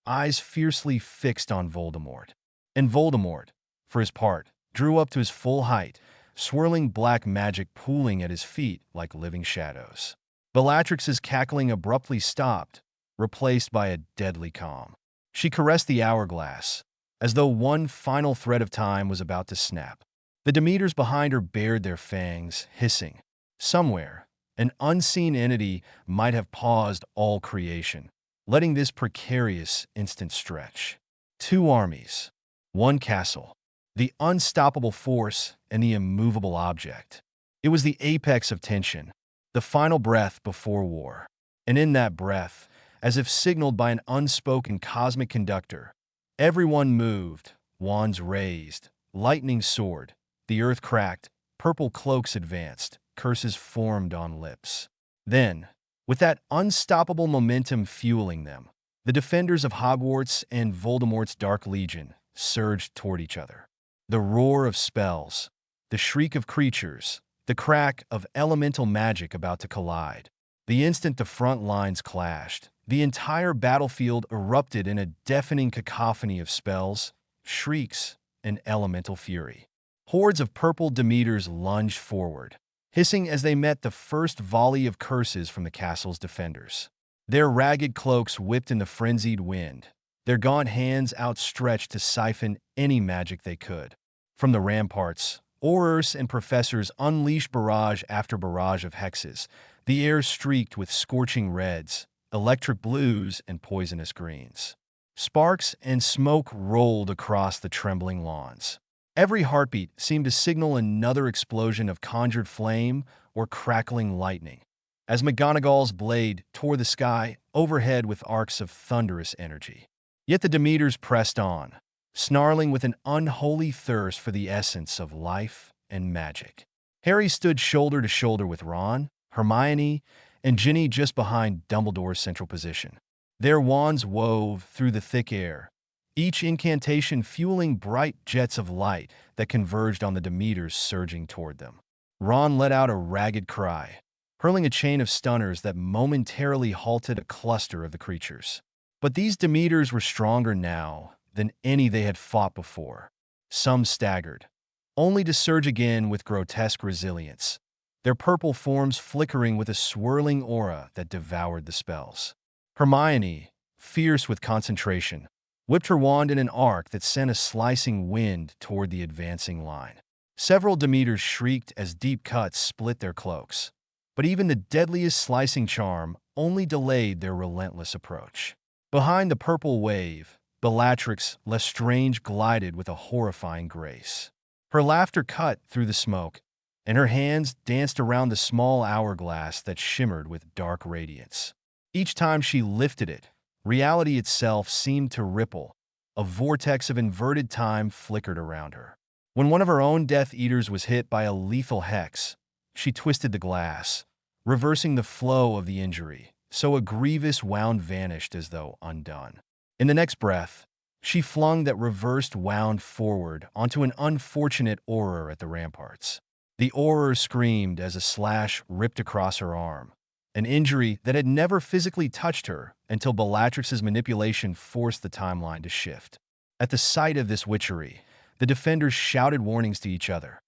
eyes fiercely fixed on Voldemort. And Voldemort, for his part, drew up to his full height, swirling black magic pooling at his feet like living shadows. Bellatrix's cackling abruptly stopped, replaced by a deadly calm. She caressed the hourglass, as though one final thread of time was about to snap. The Demeters behind her bared their fangs, hissing. Somewhere, an unseen entity might have paused all creation, letting this precarious instant stretch. Two armies, one castle, the unstoppable force and the immovable object. It was the apex of tension, the final breath before war. And in that breath, as if signaled by an unspoken cosmic conductor, everyone moved, wands raised, lightning soared, the earth cracked, purple cloaks advanced, curses formed on lips. Then, with that unstoppable momentum fueling them, the defenders of Hogwarts and Voldemort's Dark Legion surged toward each other. The roar of spells, the shriek of creatures, the crack of elemental magic about to collide. The instant the front lines clashed, the entire battlefield erupted in a deafening cacophony of spells, shrieks, and elemental fury. Hordes of purple Demeters lunged forward, hissing as they met the first volley of curses from the castle's defenders. Their ragged cloaks whipped in the frenzied wind, their gaunt hands outstretched to siphon any magic they could. From the ramparts, Aurors and professors unleashed barrage after barrage of hexes, the air streaked with scorching reds, electric blues, and poisonous greens. Sparks and smoke rolled across the trembling lawns. Every heartbeat seemed to signal another explosion of conjured flame or crackling lightning, as McGonagall's blade tore the sky overhead with arcs of thunderous energy. Yet the Demeters pressed on, snarling with an unholy thirst for the essence of life and magic. Harry stood shoulder to shoulder with Ron, Hermione, and Ginny just behind Dumbledore's central position. Their wands wove through the thick air, each incantation fueling bright jets of light that converged on the Demeters surging toward them. Ron let out a ragged cry, hurling a chain of stunners that momentarily halted a cluster of the creatures. But these Demeters were stronger now than any they had fought before. Some staggered, only to surge again with grotesque resilience, their purple forms flickering with a swirling aura that devoured the spells. Hermione, fierce with concentration, whipped her wand in an arc that sent a slicing wind toward the advancing line. Several Demeters shrieked as deep cuts split their cloaks, but even the deadliest slicing charm only delayed their relentless approach. Behind the purple wave, Bellatrix Lestrange glided with a horrifying grace. Her laughter cut through the smoke, and her hands danced around the small hourglass that shimmered with dark radiance. Each time she lifted it, reality itself seemed to ripple. A vortex of inverted time flickered around her. When one of her own Death Eaters was hit by a lethal hex, she twisted the glass, reversing the flow of the injury, so a grievous wound vanished as though undone. In the next breath, she flung that reversed wound forward onto an unfortunate Auror at the ramparts. The Auror screamed as a slash ripped across her arm, an injury that had never physically touched her until Bellatrix's manipulation forced the timeline to shift. At the sight of this witchery, the defenders shouted warnings to each other.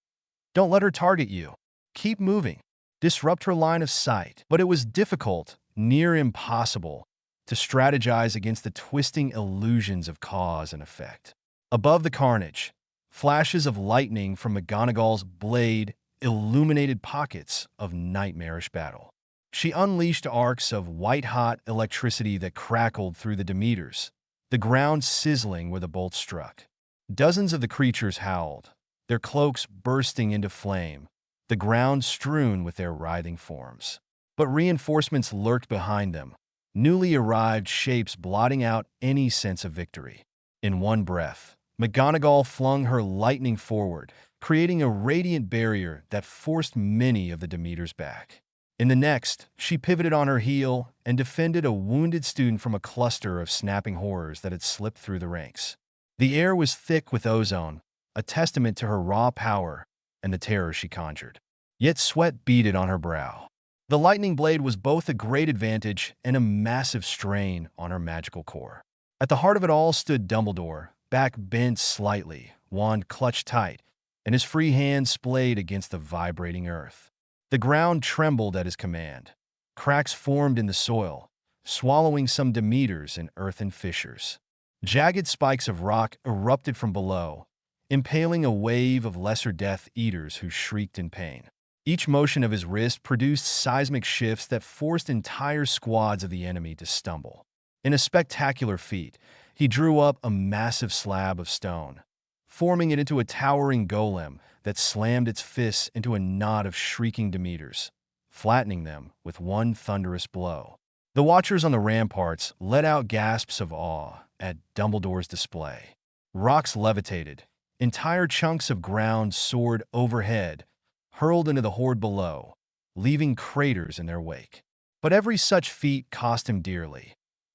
Don't let her target you. Keep moving. Disrupt her line of sight. But it was difficult, near impossible, to strategize against the twisting illusions of cause and effect. Above the carnage, flashes of lightning from McGonagall's blade illuminated pockets of nightmarish battle. She unleashed arcs of white-hot electricity that crackled through the Demeters, the ground sizzling where the bolt struck. Dozens of the creatures howled, their cloaks bursting into flame, the ground strewn with their writhing forms. But reinforcements lurked behind them, newly arrived shapes blotting out any sense of victory. In one breath, McGonagall flung her lightning forward, creating a radiant barrier that forced many of the Demeters back. In the next, she pivoted on her heel and defended a wounded student from a cluster of snapping horrors that had slipped through the ranks. The air was thick with ozone, a testament to her raw power and the terror she conjured. Yet sweat beaded on her brow. The lightning blade was both a great advantage and a massive strain on her magical core. At the heart of it all stood Dumbledore, back bent slightly, wand clutched tight, and his free hand splayed against the vibrating earth. The ground trembled at his command. Cracks formed in the soil, swallowing some Demeters in earthen fissures. Jagged spikes of rock erupted from below, impaling a wave of lesser Death Eaters who shrieked in pain. Each motion of his wrist produced seismic shifts that forced entire squads of the enemy to stumble. In a spectacular feat, he drew up a massive slab of stone, forming it into a towering golem that slammed its fists into a knot of shrieking Demeters, flattening them with one thunderous blow. The watchers on the ramparts let out gasps of awe at Dumbledore's display. Rocks levitated, entire chunks of ground soared overhead, hurled into the horde below, leaving craters in their wake. But every such feat cost him dearly.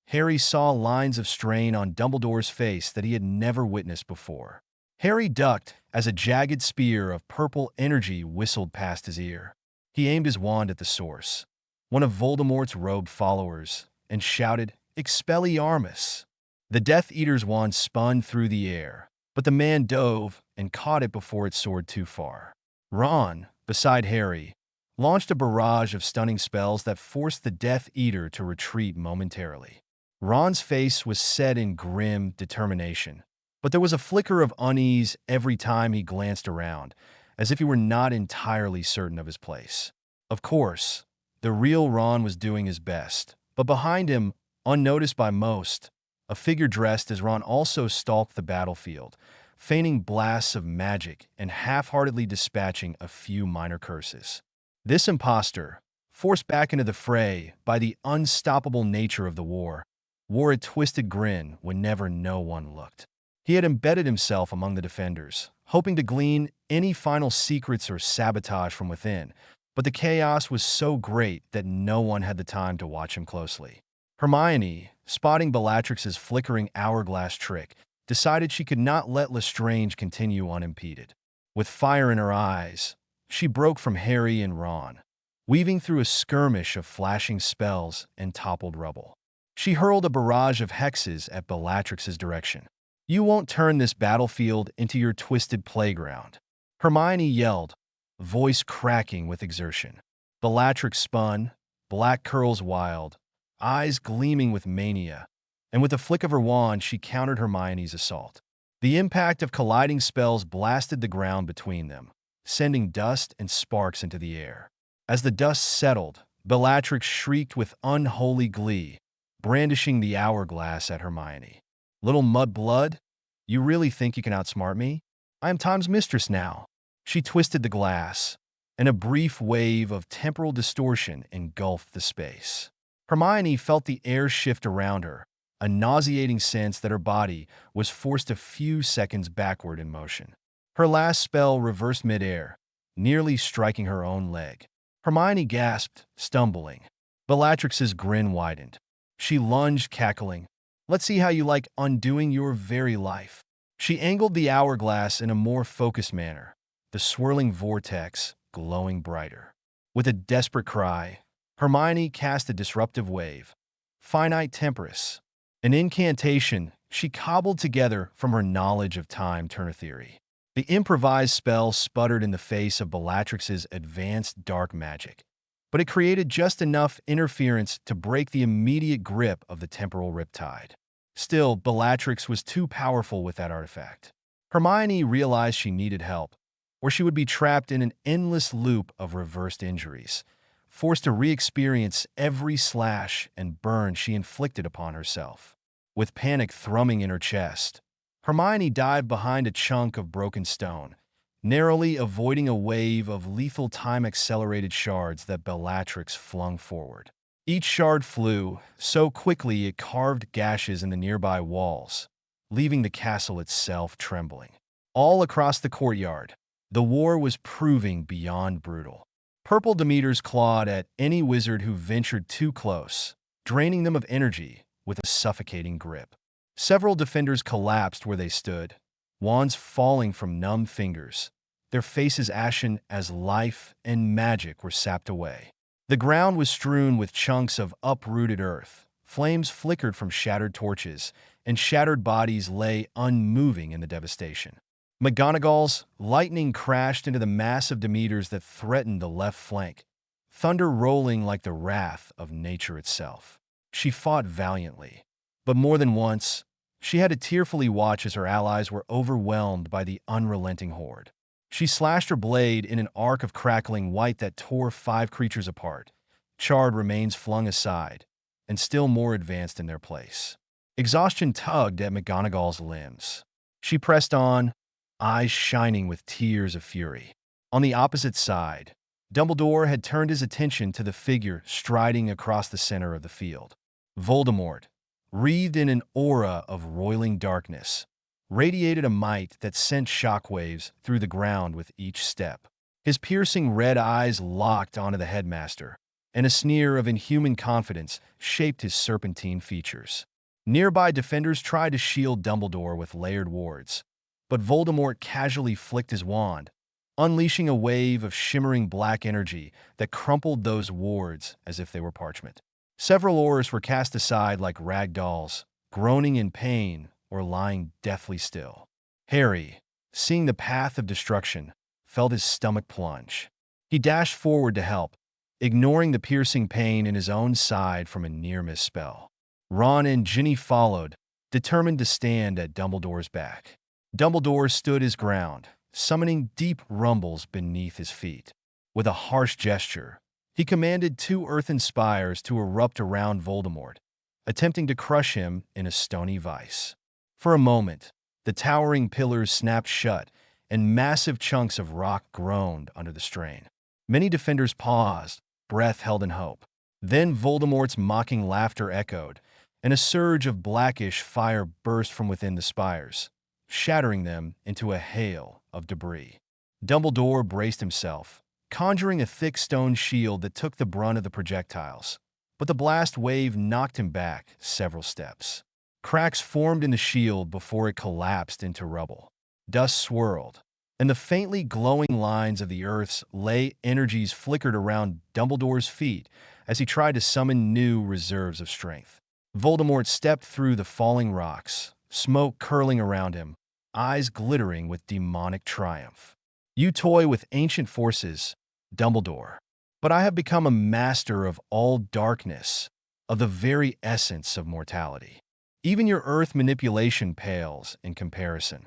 Harry saw lines of strain on Dumbledore's face that he had never witnessed before. Harry ducked as a jagged spear of purple energy whistled past his ear. He aimed his wand at the source, one of Voldemort's robed followers, and shouted, "Expelliarmus!" The Death Eater's wand spun through the air, but the man dove and caught it before it soared too far. Ron, beside Harry, launched a barrage of stunning spells that forced the Death Eater to retreat momentarily. Ron's face was set in grim determination, but there was a flicker of unease every time he glanced around, as if he were not entirely certain of his place. Of course, the real Ron was doing his best, but behind him, unnoticed by most, a figure dressed as Ron also stalked the battlefield, feigning blasts of magic and half-heartedly dispatching a few minor curses. This impostor, forced back into the fray by the unstoppable nature of the war, wore a twisted grin whenever no one looked. He had embedded himself among the defenders, hoping to glean any final secrets or sabotage from within, but the chaos was so great that no one had the time to watch him closely. Hermione, spotting Bellatrix's flickering hourglass trick, decided she could not let Lestrange continue unimpeded. With fire in her eyes, she broke from Harry and Ron, weaving through a skirmish of flashing spells and toppled rubble. She hurled a barrage of hexes at Bellatrix's direction. "You won't turn this battlefield into your twisted playground," Hermione yelled, voice cracking with exertion. Bellatrix spun, black curls wild, eyes gleaming with mania, and with a flick of her wand she countered Hermione's assault. The impact of colliding spells blasted the ground between them, sending dust and sparks into the air. As the dust settled, Bellatrix shrieked with unholy glee, brandishing the hourglass at Hermione. "Little mudblood, you really think you can outsmart me? I am Time's mistress now." She twisted the glass, and a brief wave of temporal distortion engulfed the space. Hermione felt the air shift around her, a nauseating sense that her body was forced a few seconds backward in motion. Her last spell reversed midair, nearly striking her own leg. Hermione gasped, stumbling. Bellatrix's grin widened. She lunged, cackling. "Let's see how you like undoing your very life." She angled the hourglass in a more focused manner, the swirling vortex glowing brighter. With a desperate cry, Hermione cast a disruptive wave. Finite Temporis. An incantation she cobbled together from her knowledge of time-turner theory. The improvised spell sputtered in the face of Bellatrix's advanced dark magic, but it created just enough interference to break the immediate grip of the temporal riptide. Still, Bellatrix was too powerful with that artifact. Hermione realized she needed help, or she would be trapped in an endless loop of reversed injuries, forced to re-experience every slash and burn she inflicted upon herself. With panic thrumming in her chest, Hermione dived behind a chunk of broken stone, narrowly avoiding a wave of lethal time-accelerated shards that Bellatrix flung forward. Each shard flew so quickly it carved gashes in the nearby walls, leaving the castle itself trembling. All across the courtyard, the war was proving beyond brutal. Purple Demeters clawed at any wizard who ventured too close, draining them of energy with a suffocating grip. Several defenders collapsed where they stood, wands falling from numb fingers, their faces ashen as life and magic were sapped away. The ground was strewn with chunks of uprooted earth, flames flickered from shattered torches, and shattered bodies lay unmoving in the devastation. McGonagall's lightning crashed into the mass of Demeters that threatened the left flank, thunder rolling like the wrath of nature itself. She fought valiantly, but more than once, she had to tearfully watch as her allies were overwhelmed by the unrelenting horde. She slashed her blade in an arc of crackling white that tore 5 creatures apart, charred remains flung aside, and still more advanced in their place. Exhaustion tugged at McGonagall's limbs. She pressed on, eyes shining with tears of fury. On the opposite side, Dumbledore had turned his attention to the figure striding across the center of the field. Voldemort, wreathed in an aura of roiling darkness, radiated a might that sent shockwaves through the ground with each step. His piercing red eyes locked onto the headmaster, and a sneer of inhuman confidence shaped his serpentine features. Nearby defenders tried to shield Dumbledore with layered wards, but Voldemort casually flicked his wand, unleashing a wave of shimmering black energy that crumpled those wards as if they were parchment. Several Aurors were cast aside like rag dolls, groaning in pain or lying deathly still. Harry, seeing the path of destruction, felt his stomach plunge. He dashed forward to help, ignoring the piercing pain in his own side from a near-miss spell. Ron and Ginny followed, determined to stand at Dumbledore's back. Dumbledore stood his ground, summoning deep rumbles beneath his feet. With a harsh gesture, he commanded 2 earthen spires to erupt around Voldemort, attempting to crush him in a stony vice. For a moment, the towering pillars snapped shut, and massive chunks of rock groaned under the strain. Many defenders paused, breath held in hope. Then Voldemort's mocking laughter echoed, and a surge of blackish fire burst from within the spires, shattering them into a hail of debris. Dumbledore braced himself, conjuring a thick stone shield that took the brunt of the projectiles, but the blast wave knocked him back several steps. Cracks formed in the shield before it collapsed into rubble. Dust swirled, and the faintly glowing lines of the Earth's ley energies flickered around Dumbledore's feet as he tried to summon new reserves of strength. Voldemort stepped through the falling rocks, smoke curling around him, eyes glittering with demonic triumph. "You toy with ancient forces, Dumbledore, but I have become a master of all darkness, of the very essence of mortality. Even your earth manipulation pales in comparison."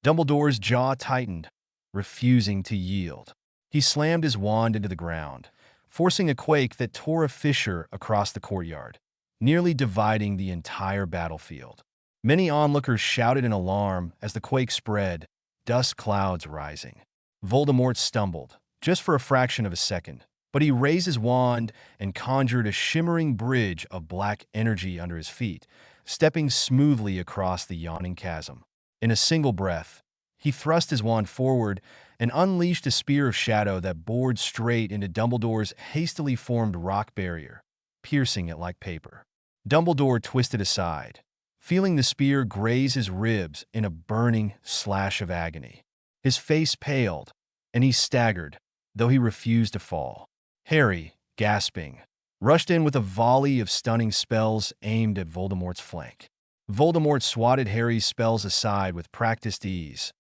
Dumbledore's jaw tightened, refusing to yield. He slammed his wand into the ground, forcing a quake that tore a fissure across the courtyard, nearly dividing the entire battlefield. Many onlookers shouted in alarm as the quake spread, dust clouds rising. Voldemort stumbled, just for a fraction of a second, But he raised his wand and conjured a shimmering bridge of black energy under his feet, stepping smoothly across the yawning chasm. In a single breath, he thrust his wand forward and unleashed a spear of shadow that bored straight into Dumbledore's hastily formed rock barrier, piercing it like paper. Dumbledore twisted aside, feeling the spear graze his ribs in a burning slash of agony. His face paled, and he staggered, though he refused to fall. Harry, gasping, rushed in with a volley of stunning spells aimed at Voldemort's flank. Voldemort swatted Harry's spells aside with practiced ease,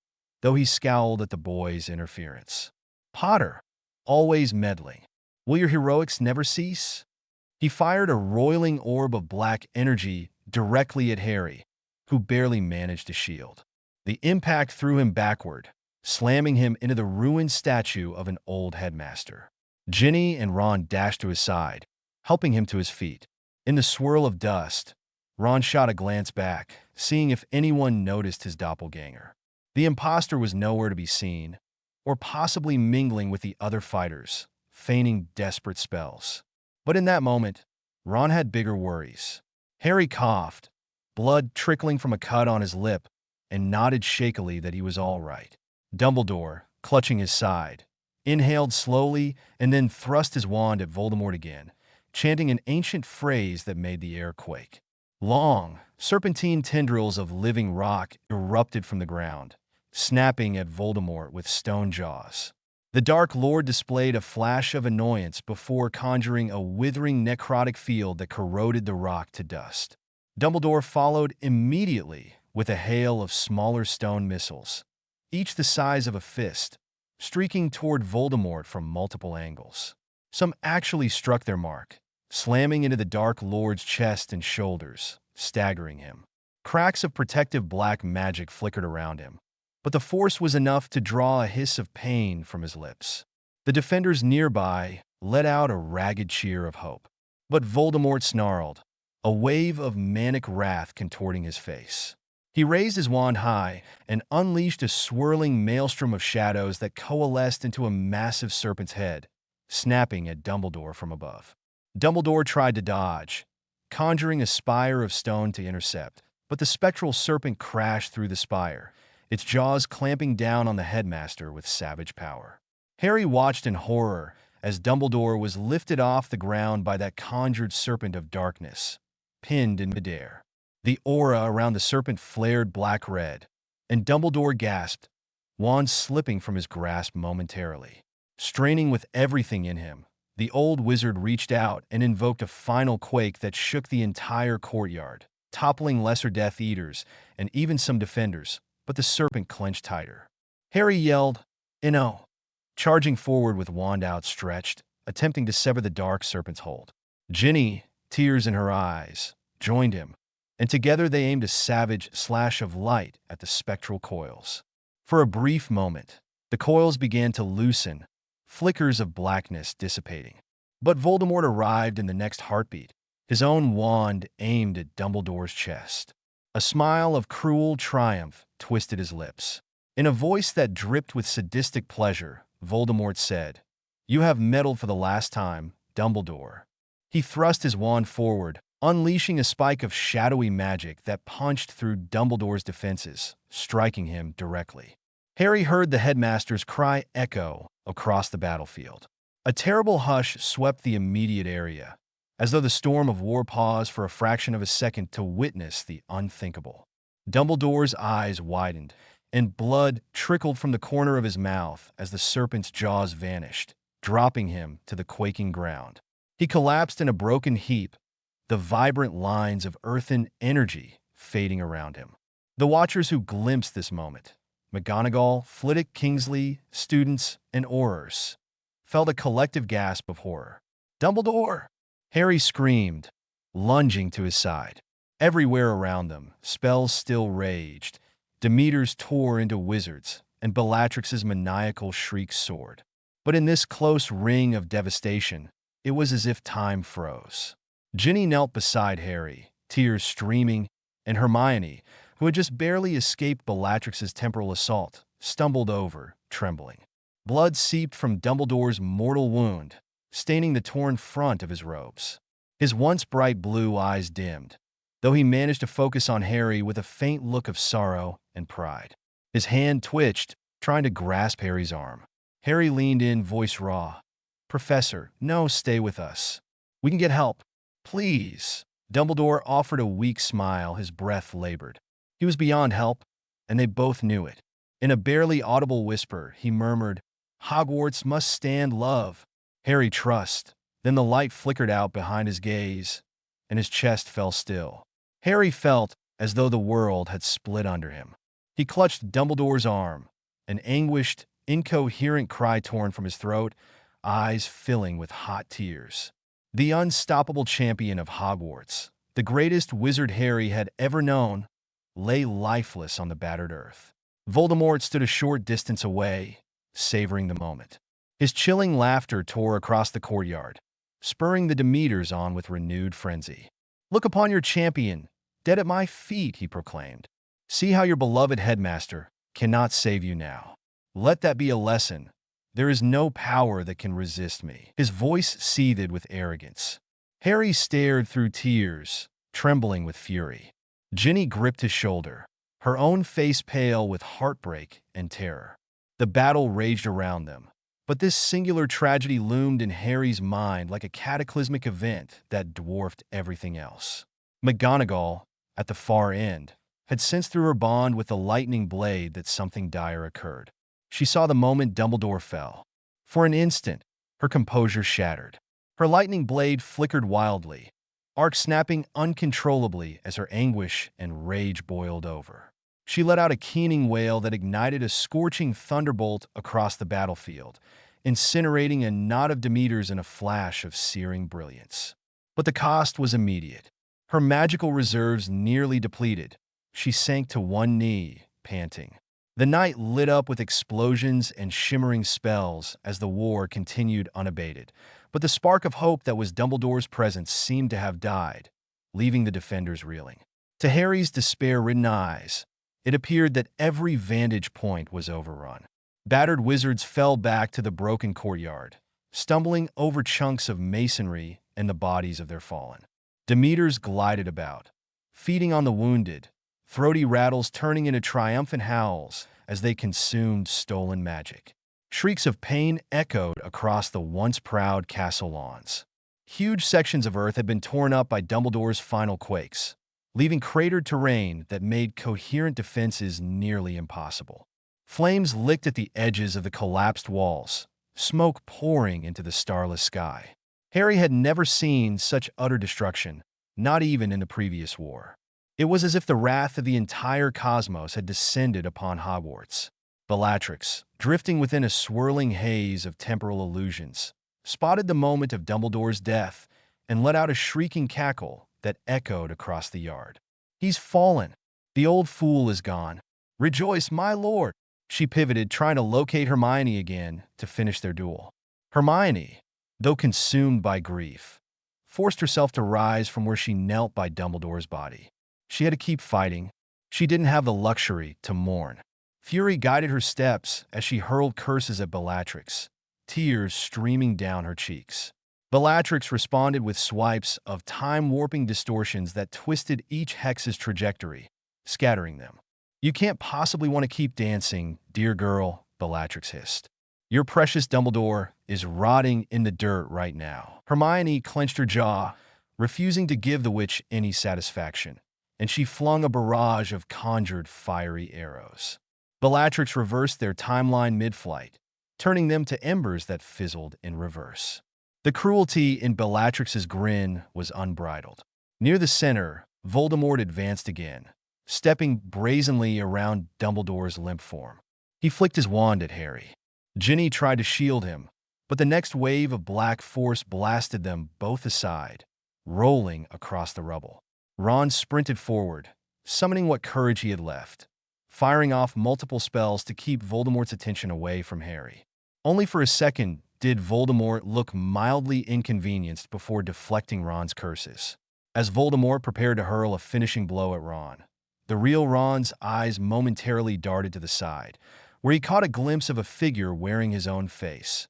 though he scowled at the boy's interference. "Potter, always meddling. Will your heroics never cease?" He fired a roiling orb of black energy directly at Harry, who barely managed to shield. The impact threw him backward, slamming him into the ruined statue of an old headmaster. Ginny and Ron dashed to his side, helping him to his feet. In the swirl of dust, Ron shot a glance back, seeing if anyone noticed his doppelganger. The impostor was nowhere to be seen, or possibly mingling with the other fighters, feigning desperate spells. But in that moment, Ron had bigger worries. Harry coughed, blood trickling from a cut on his lip, and nodded shakily that he was all right. Dumbledore, clutching his side, inhaled slowly and then thrust his wand at Voldemort again, chanting an ancient phrase that made the air quake. Long, serpentine tendrils of living rock erupted from the ground, snapping at Voldemort with stone jaws. The Dark Lord displayed a flash of annoyance before conjuring a withering necrotic field that corroded the rock to dust. Dumbledore followed immediately with a hail of smaller stone missiles, each the size of a fist, streaking toward Voldemort from multiple angles. Some actually struck their mark, slamming into the Dark Lord's chest and shoulders, staggering him. Cracks of protective black magic flickered around him, but the force was enough to draw a hiss of pain from his lips. The defenders nearby let out a ragged cheer of hope. But Voldemort snarled, a wave of manic wrath contorting his face. He raised his wand high and unleashed a swirling maelstrom of shadows that coalesced into a massive serpent's head, snapping at Dumbledore from above. Dumbledore tried to dodge, conjuring a spire of stone to intercept, but the spectral serpent crashed through the spire, its jaws clamping down on the headmaster with savage power. Harry watched in horror as Dumbledore was lifted off the ground by that conjured serpent of darkness, pinned in midair. The aura around the serpent flared black-red, and Dumbledore gasped, wand slipping from his grasp momentarily. Straining with everything in him, the old wizard reached out and invoked a final quake that shook the entire courtyard, toppling lesser Death Eaters and even some defenders, but the serpent clenched tighter. Harry yelled, "No!" charging forward with wand outstretched, attempting to sever the dark serpent's hold. Ginny, tears in her eyes, joined him, and together they aimed a savage slash of light at the spectral coils. For a brief moment, the coils began to loosen, flickers of blackness dissipating. But Voldemort arrived in the next heartbeat, his own wand aimed at Dumbledore's chest. A smile of cruel triumph twisted his lips. In a voice that dripped with sadistic pleasure, Voldemort said, "You have meddled for the last time, Dumbledore." He thrust his wand forward, unleashing a spike of shadowy magic that punched through Dumbledore's defenses, striking him directly. Harry heard the headmaster's cry echo across the battlefield. A terrible hush swept the immediate area, as though the storm of war paused for a fraction of a second to witness the unthinkable. Dumbledore's eyes widened, and blood trickled from the corner of his mouth as the serpent's jaws vanished, dropping him to the quaking ground. He collapsed in a broken heap, the vibrant lines of earthen energy fading around him. The watchers who glimpsed this moment, McGonagall, Flitwick, Kingsley, students, and Aurors, felt a collective gasp of horror. "Dumbledore!" Harry screamed, lunging to his side. Everywhere around them, spells still raged. Demeters tore into wizards, and Bellatrix's maniacal shrieks soared. But in this close ring of devastation, it was as if time froze. Ginny knelt beside Harry, tears streaming, and Hermione, who had just barely escaped Bellatrix's temporal assault, stumbled over, trembling. Blood seeped from Dumbledore's mortal wound, staining the torn front of his robes. His once bright blue eyes dimmed, though he managed to focus on Harry with a faint look of sorrow and pride. His hand twitched, trying to grasp Harry's arm. Harry leaned in, voice raw. "Professor, no, stay with us. We can get help. Please." Dumbledore offered a weak smile, his breath labored. He was beyond help, and they both knew it. In a barely audible whisper, he murmured, "Hogwarts must stand love. Harry, trust." Then the light flickered out behind his gaze, and his chest fell still. Harry felt as though the world had split under him. He clutched Dumbledore's arm, an anguished, incoherent cry torn from his throat, eyes filling with hot tears. The unstoppable champion of Hogwarts, the greatest wizard Harry had ever known, lay lifeless on the battered earth. Voldemort stood a short distance away, savoring the moment. His chilling laughter tore across the courtyard, spurring the Demeters on with renewed frenzy. "Look upon your champion, dead at my feet," he proclaimed. "See how your beloved headmaster cannot save you now. Let that be a lesson. There is no power that can resist me." His voice seethed with arrogance. Harry stared through tears, trembling with fury. Ginny gripped his shoulder, her own face pale with heartbreak and terror. The battle raged around them, but this singular tragedy loomed in Harry's mind like a cataclysmic event that dwarfed everything else. McGonagall, at the far end, had sensed through her bond with the lightning blade that something dire occurred. She saw the moment Dumbledore fell. For an instant, her composure shattered. Her lightning blade flickered wildly, arc snapping uncontrollably as her anguish and rage boiled over. She let out a keening wail that ignited a scorching thunderbolt across the battlefield, incinerating a knot of Demeters in a flash of searing brilliance. But the cost was immediate. Her magical reserves nearly depleted. She sank to one knee, panting. The night lit up with explosions and shimmering spells as the war continued unabated, but the spark of hope that was Dumbledore's presence seemed to have died, leaving the defenders reeling. To Harry's despair-ridden eyes, it appeared that every vantage point was overrun. Battered wizards fell back to the broken courtyard, stumbling over chunks of masonry and the bodies of their fallen. Demeters glided about, feeding on the wounded, throaty rattles turning into triumphant howls as they consumed stolen magic. Shrieks of pain echoed across the once proud castle lawns. Huge sections of earth had been torn up by Dumbledore's final quakes, leaving cratered terrain that made coherent defenses nearly impossible. Flames licked at the edges of the collapsed walls, smoke pouring into the starless sky. Harry had never seen such utter destruction, not even in the previous war. It was as if the wrath of the entire cosmos had descended upon Hogwarts. Bellatrix, drifting within a swirling haze of temporal illusions, spotted the moment of Dumbledore's death and let out a shrieking cackle that echoed across the yard. "He's fallen. The old fool is gone. Rejoice, my lord!" She pivoted, trying to locate Hermione again to finish their duel. Hermione, though consumed by grief, forced herself to rise from where she knelt by Dumbledore's body. She had to keep fighting. She didn't have the luxury to mourn. Fury guided her steps as she hurled curses at Bellatrix, tears streaming down her cheeks. Bellatrix responded with swipes of time-warping distortions that twisted each hex's trajectory, scattering them. "You can't possibly want to keep dancing, dear girl," Bellatrix hissed. "Your precious Dumbledore is rotting in the dirt right now." Hermione clenched her jaw, refusing to give the witch any satisfaction, and she flung a barrage of conjured fiery arrows. Bellatrix reversed their timeline mid-flight, turning them to embers that fizzled in reverse. The cruelty in Bellatrix's grin was unbridled. Near the center, Voldemort advanced again, stepping brazenly around Dumbledore's limp form. He flicked his wand at Harry. Ginny tried to shield him, but the next wave of black force blasted them both aside, rolling across the rubble. Ron sprinted forward, summoning what courage he had left, firing off multiple spells to keep Voldemort's attention away from Harry. Only for a second did Voldemort look mildly inconvenienced before deflecting Ron's curses. As Voldemort prepared to hurl a finishing blow at Ron, the real Ron's eyes momentarily darted to the side, where he caught a glimpse of a figure wearing his own face,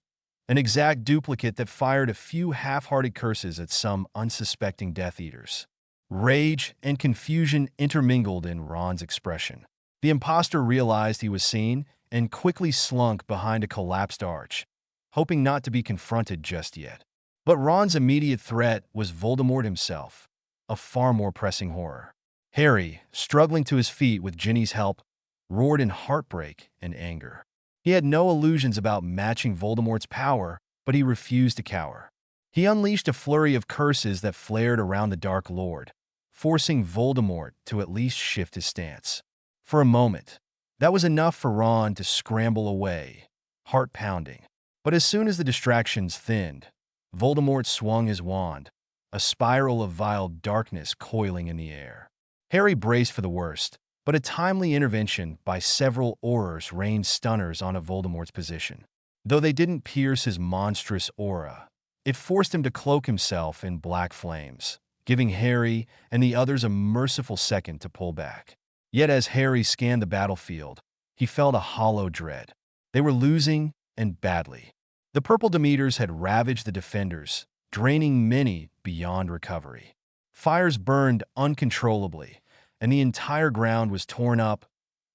an exact duplicate that fired a few half-hearted curses at some unsuspecting Death Eaters. Rage and confusion intermingled in Ron's expression. The impostor realized he was seen and quickly slunk behind a collapsed arch, hoping not to be confronted just yet. But Ron's immediate threat was Voldemort himself, a far more pressing horror. Harry, struggling to his feet with Ginny's help, roared in heartbreak and anger. He had no illusions about matching Voldemort's power, but he refused to cower. He unleashed a flurry of curses that flared around the Dark Lord, forcing Voldemort to at least shift his stance. For a moment, that was enough for Ron to scramble away, heart pounding. But as soon as the distractions thinned, Voldemort swung his wand, a spiral of vile darkness coiling in the air. Harry braced for the worst, but a timely intervention by several Aurors rained stunners onto Voldemort's position. Though they didn't pierce his monstrous aura, it forced him to cloak himself in black flames, giving Harry and the others a merciful second to pull back. Yet as Harry scanned the battlefield, he felt a hollow dread. They were losing, and badly. The purple Demeters had ravaged the defenders, draining many beyond recovery. Fires burned uncontrollably, and the entire ground was torn up,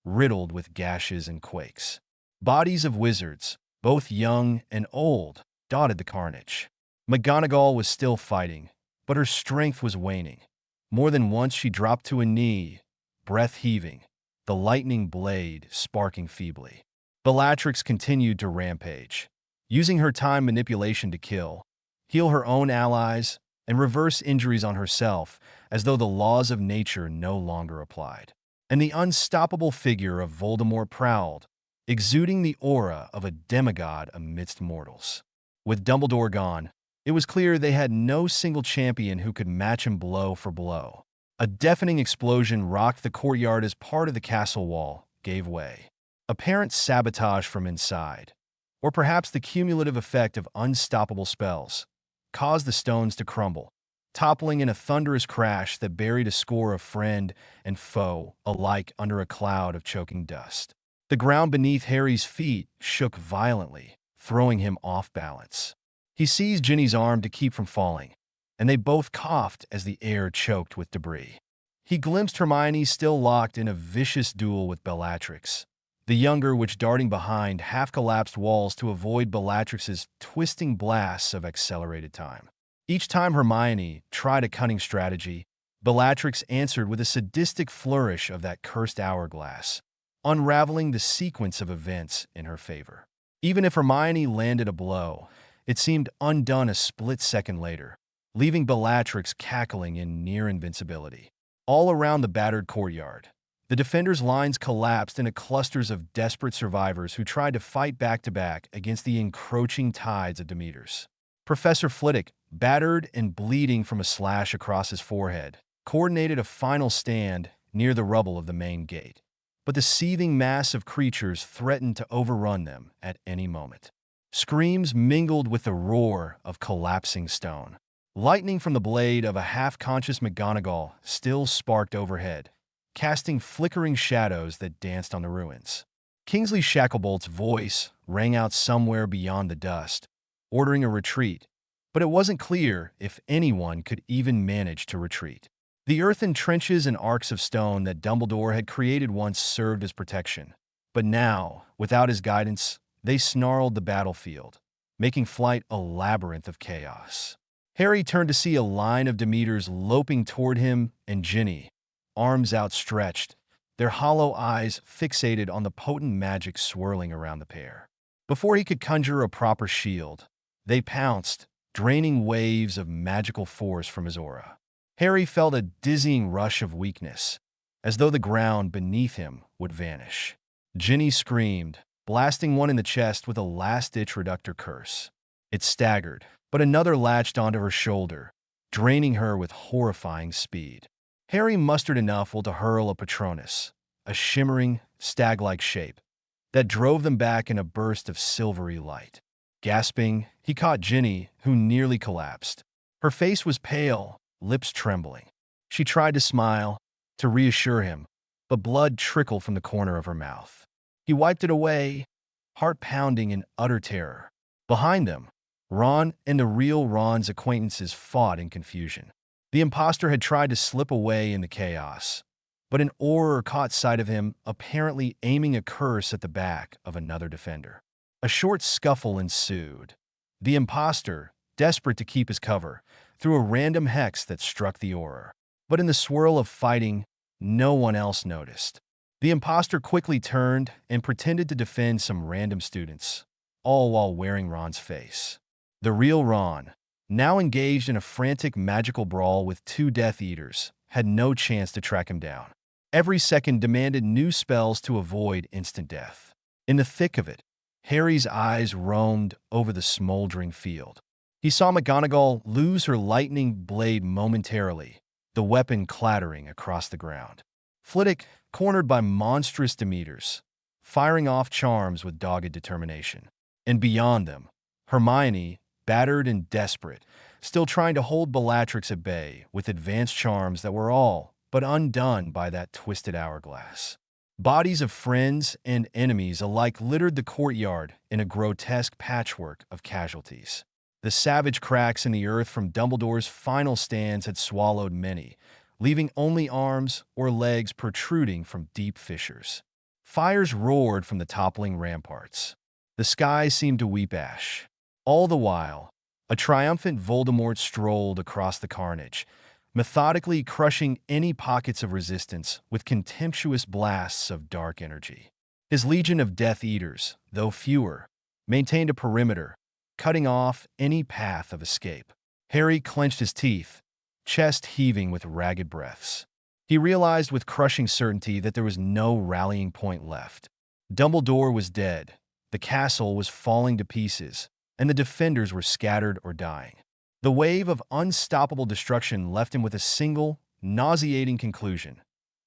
riddled with gashes and quakes. Bodies of wizards, both young and old, dotted the carnage. McGonagall was still fighting, but her strength was waning. More than once she dropped to a knee, breath heaving, the lightning blade sparking feebly. Bellatrix continued to rampage, using her time manipulation to kill, heal her own allies, and reverse injuries on herself as though the laws of nature no longer applied. And the unstoppable figure of Voldemort prowled, exuding the aura of a demigod amidst mortals. With Dumbledore gone, it was clear they had no single champion who could match him blow for blow. A deafening explosion rocked the courtyard as part of the castle wall gave way. Apparent sabotage from inside, or perhaps the cumulative effect of unstoppable spells, caused the stones to crumble, toppling in a thunderous crash that buried a score of friend and foe alike under a cloud of choking dust. The ground beneath Harry's feet shook violently, throwing him off balance. He seized Ginny's arm to keep from falling, and they both coughed as the air choked with debris. He glimpsed Hermione still locked in a vicious duel with Bellatrix, the younger witch darting behind half-collapsed walls to avoid Bellatrix's twisting blasts of accelerated time. Each time Hermione tried a cunning strategy, Bellatrix answered with a sadistic flourish of that cursed hourglass, unraveling the sequence of events in her favor. Even if Hermione landed a blow, it seemed undone a split second later, leaving Bellatrix cackling in near invincibility. All around the battered courtyard, the defenders' lines collapsed into clusters of desperate survivors who tried to fight back-to-back against the encroaching tides of Demeters. Professor Flitwick, battered and bleeding from a slash across his forehead, coordinated a final stand near the rubble of the main gate. But the seething mass of creatures threatened to overrun them at any moment. Screams mingled with the roar of collapsing stone. Lightning from the blade of a half-conscious McGonagall still sparked overhead, casting flickering shadows that danced on the ruins. Kingsley Shacklebolt's voice rang out somewhere beyond the dust, ordering a retreat, but it wasn't clear if anyone could even manage to retreat. The earthen trenches and arcs of stone that Dumbledore had created once served as protection, but now, without his guidance, they snarled the battlefield, making flight a labyrinth of chaos. Harry turned to see a line of Demeters loping toward him and Ginny, arms outstretched, their hollow eyes fixated on the potent magic swirling around the pair. Before he could conjure a proper shield, they pounced, draining waves of magical force from his aura. Harry felt a dizzying rush of weakness, as though the ground beneath him would vanish. Ginny screamed, blasting one in the chest with a last-ditch reductor curse. It staggered, but another latched onto her shoulder, draining her with horrifying speed. Harry mustered enough will to hurl a Patronus, a shimmering, stag-like shape, that drove them back in a burst of silvery light. Gasping, he caught Ginny, who nearly collapsed. Her face was pale, lips trembling. She tried to smile, to reassure him, but blood trickled from the corner of her mouth. He wiped it away, heart pounding in utter terror. Behind them, Ron and the real Ron's acquaintances fought in confusion. The impostor had tried to slip away in the chaos, but an auror caught sight of him, apparently aiming a curse at the back of another defender. A short scuffle ensued. The impostor, desperate to keep his cover, threw a random hex that struck the auror. But in the swirl of fighting, no one else noticed. The impostor quickly turned and pretended to defend some random students, all while wearing Ron's face. The real Ron, now engaged in a frantic magical brawl with two Death Eaters, had no chance to track him down. Every second demanded new spells to avoid instant death. In the thick of it, Harry's eyes roamed over the smoldering field. He saw McGonagall lose her lightning blade momentarily, the weapon clattering across the ground. Flitwick, cornered by monstrous Demeters, firing off charms with dogged determination. And beyond them, Hermione, battered and desperate, still trying to hold Bellatrix at bay with advanced charms that were all but undone by that twisted hourglass. Bodies of friends and enemies alike littered the courtyard in a grotesque patchwork of casualties. The savage cracks in the earth from Dumbledore's final stands had swallowed many, leaving only arms or legs protruding from deep fissures. Fires roared from the toppling ramparts. The sky seemed to weep ash. All the while, a triumphant Voldemort strolled across the carnage, methodically crushing any pockets of resistance with contemptuous blasts of dark energy. His legion of Death Eaters, though fewer, maintained a perimeter, cutting off any path of escape. Harry clenched his teeth, chest heaving with ragged breaths. He realized with crushing certainty that there was no rallying point left. Dumbledore was dead, the castle was falling to pieces, and the defenders were scattered or dying. The wave of unstoppable destruction left him with a single, nauseating conclusion: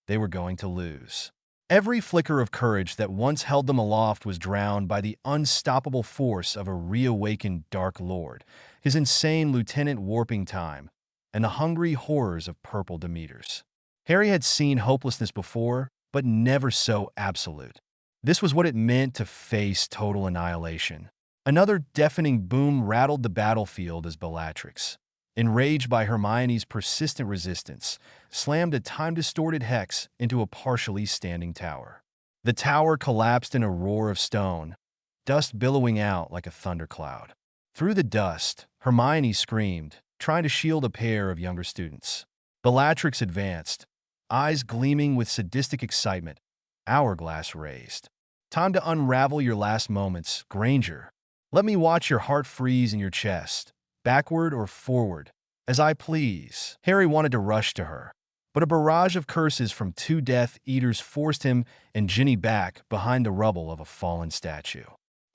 they were going to lose. Every flicker of courage that once held them aloft was drowned by the unstoppable force of a reawakened Dark Lord, his insane Lieutenant Warping Time, and the hungry horrors of purple Demeters. Harry had seen hopelessness before, but never so absolute. This was what it meant to face total annihilation. Another deafening boom rattled the battlefield as Bellatrix, enraged by Hermione's persistent resistance, slammed a time-distorted hex into a partially standing tower. The tower collapsed in a roar of stone, dust billowing out like a thundercloud. Through the dust, Hermione screamed, trying to shield a pair of younger students. Bellatrix advanced, eyes gleaming with sadistic excitement, hourglass raised. Time to unravel your last moments, Granger. Let me watch your heart freeze in your chest, backward or forward, as I please. Harry wanted to rush to her, but a barrage of curses from two Death Eaters forced him and Ginny back behind the rubble of a fallen statue.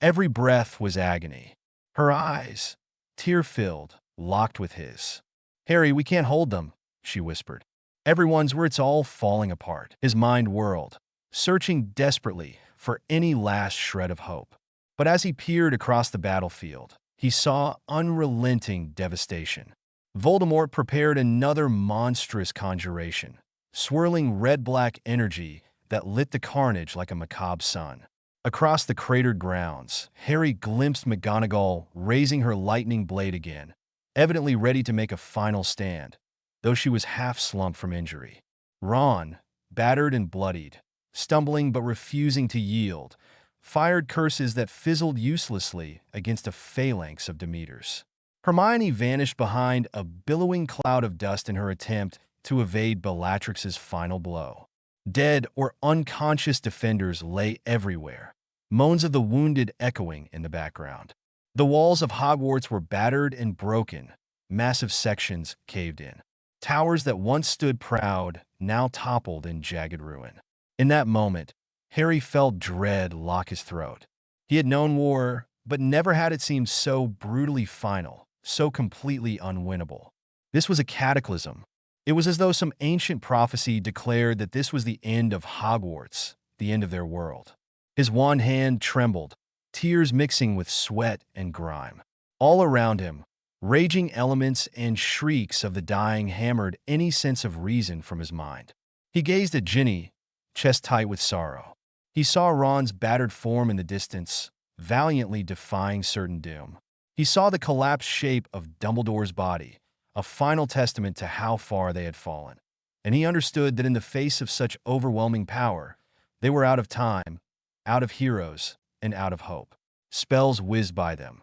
Every breath was agony. Her eyes, tear-filled, locked with his. "Harry, we can't hold them," she whispered. "Everyone's where it's all falling apart." His mind whirled, searching desperately for any last shred of hope. But as he peered across the battlefield, he saw unrelenting devastation. Voldemort prepared another monstrous conjuration, swirling red-black energy that lit the carnage like a macabre sun. Across the cratered grounds, Harry glimpsed McGonagall raising her lightning blade again, evidently ready to make a final stand, though she was half-slumped from injury. Ron, battered and bloodied, stumbling but refusing to yield, fired curses that fizzled uselessly against a phalanx of Demeters. Hermione vanished behind a billowing cloud of dust in her attempt to evade Bellatrix's final blow. Dead or unconscious defenders lay everywhere, moans of the wounded echoing in the background. The walls of Hogwarts were battered and broken, massive sections caved in. Towers that once stood proud now toppled in jagged ruin. In that moment, Harry felt dread lock his throat. He had known war, but never had it seem so brutally final, so completely unwinnable. This was a cataclysm. It was as though some ancient prophecy declared that this was the end of Hogwarts, the end of their world. His one hand trembled, tears mixing with sweat and grime. All around him, raging elements and shrieks of the dying hammered any sense of reason from his mind. He gazed at Ginny, chest tight with sorrow. He saw Ron's battered form in the distance, valiantly defying certain doom. He saw the collapsed shape of Dumbledore's body, a final testament to how far they had fallen. And he understood that in the face of such overwhelming power, they were out of time, out of heroes, and out of hope. Spells whizzed by them,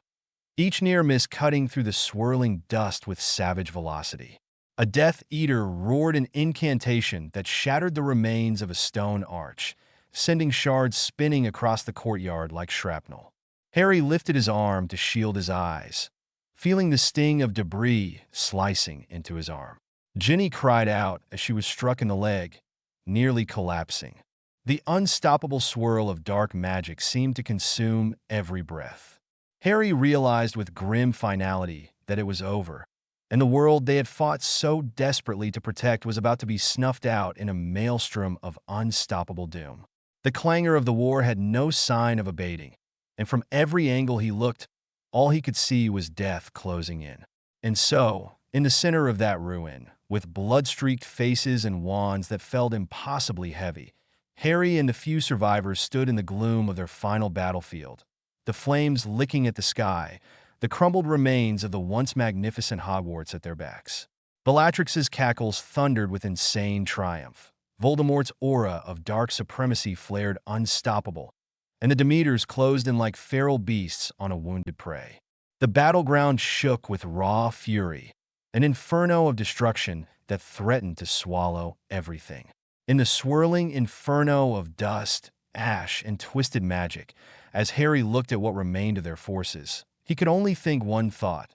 each near miss cutting through the swirling dust with savage velocity. A Death Eater roared an incantation that shattered the remains of a stone arch, sending shards spinning across the courtyard like shrapnel. Harry lifted his arm to shield his eyes, feeling the sting of debris slicing into his arm. Ginny cried out as she was struck in the leg, nearly collapsing. The unstoppable swirl of dark magic seemed to consume every breath. Harry realized with grim finality that it was over, and the world they had fought so desperately to protect was about to be snuffed out in a maelstrom of unstoppable doom. The clangor of the war had no sign of abating, and from every angle he looked, all he could see was death closing in. And so, in the center of that ruin, with blood-streaked faces and wands that felt impossibly heavy, Harry and the few survivors stood in the gloom of their final battlefield, the flames licking at the sky, the crumbled remains of the once magnificent Hogwarts at their backs. Bellatrix's cackles thundered with insane triumph. Voldemort's aura of dark supremacy flared unstoppable, and the Demeters closed in like feral beasts on a wounded prey. The battleground shook with raw fury, an inferno of destruction that threatened to swallow everything. In the swirling inferno of dust, ash, and twisted magic, as Harry looked at what remained of their forces, he could only think one thought.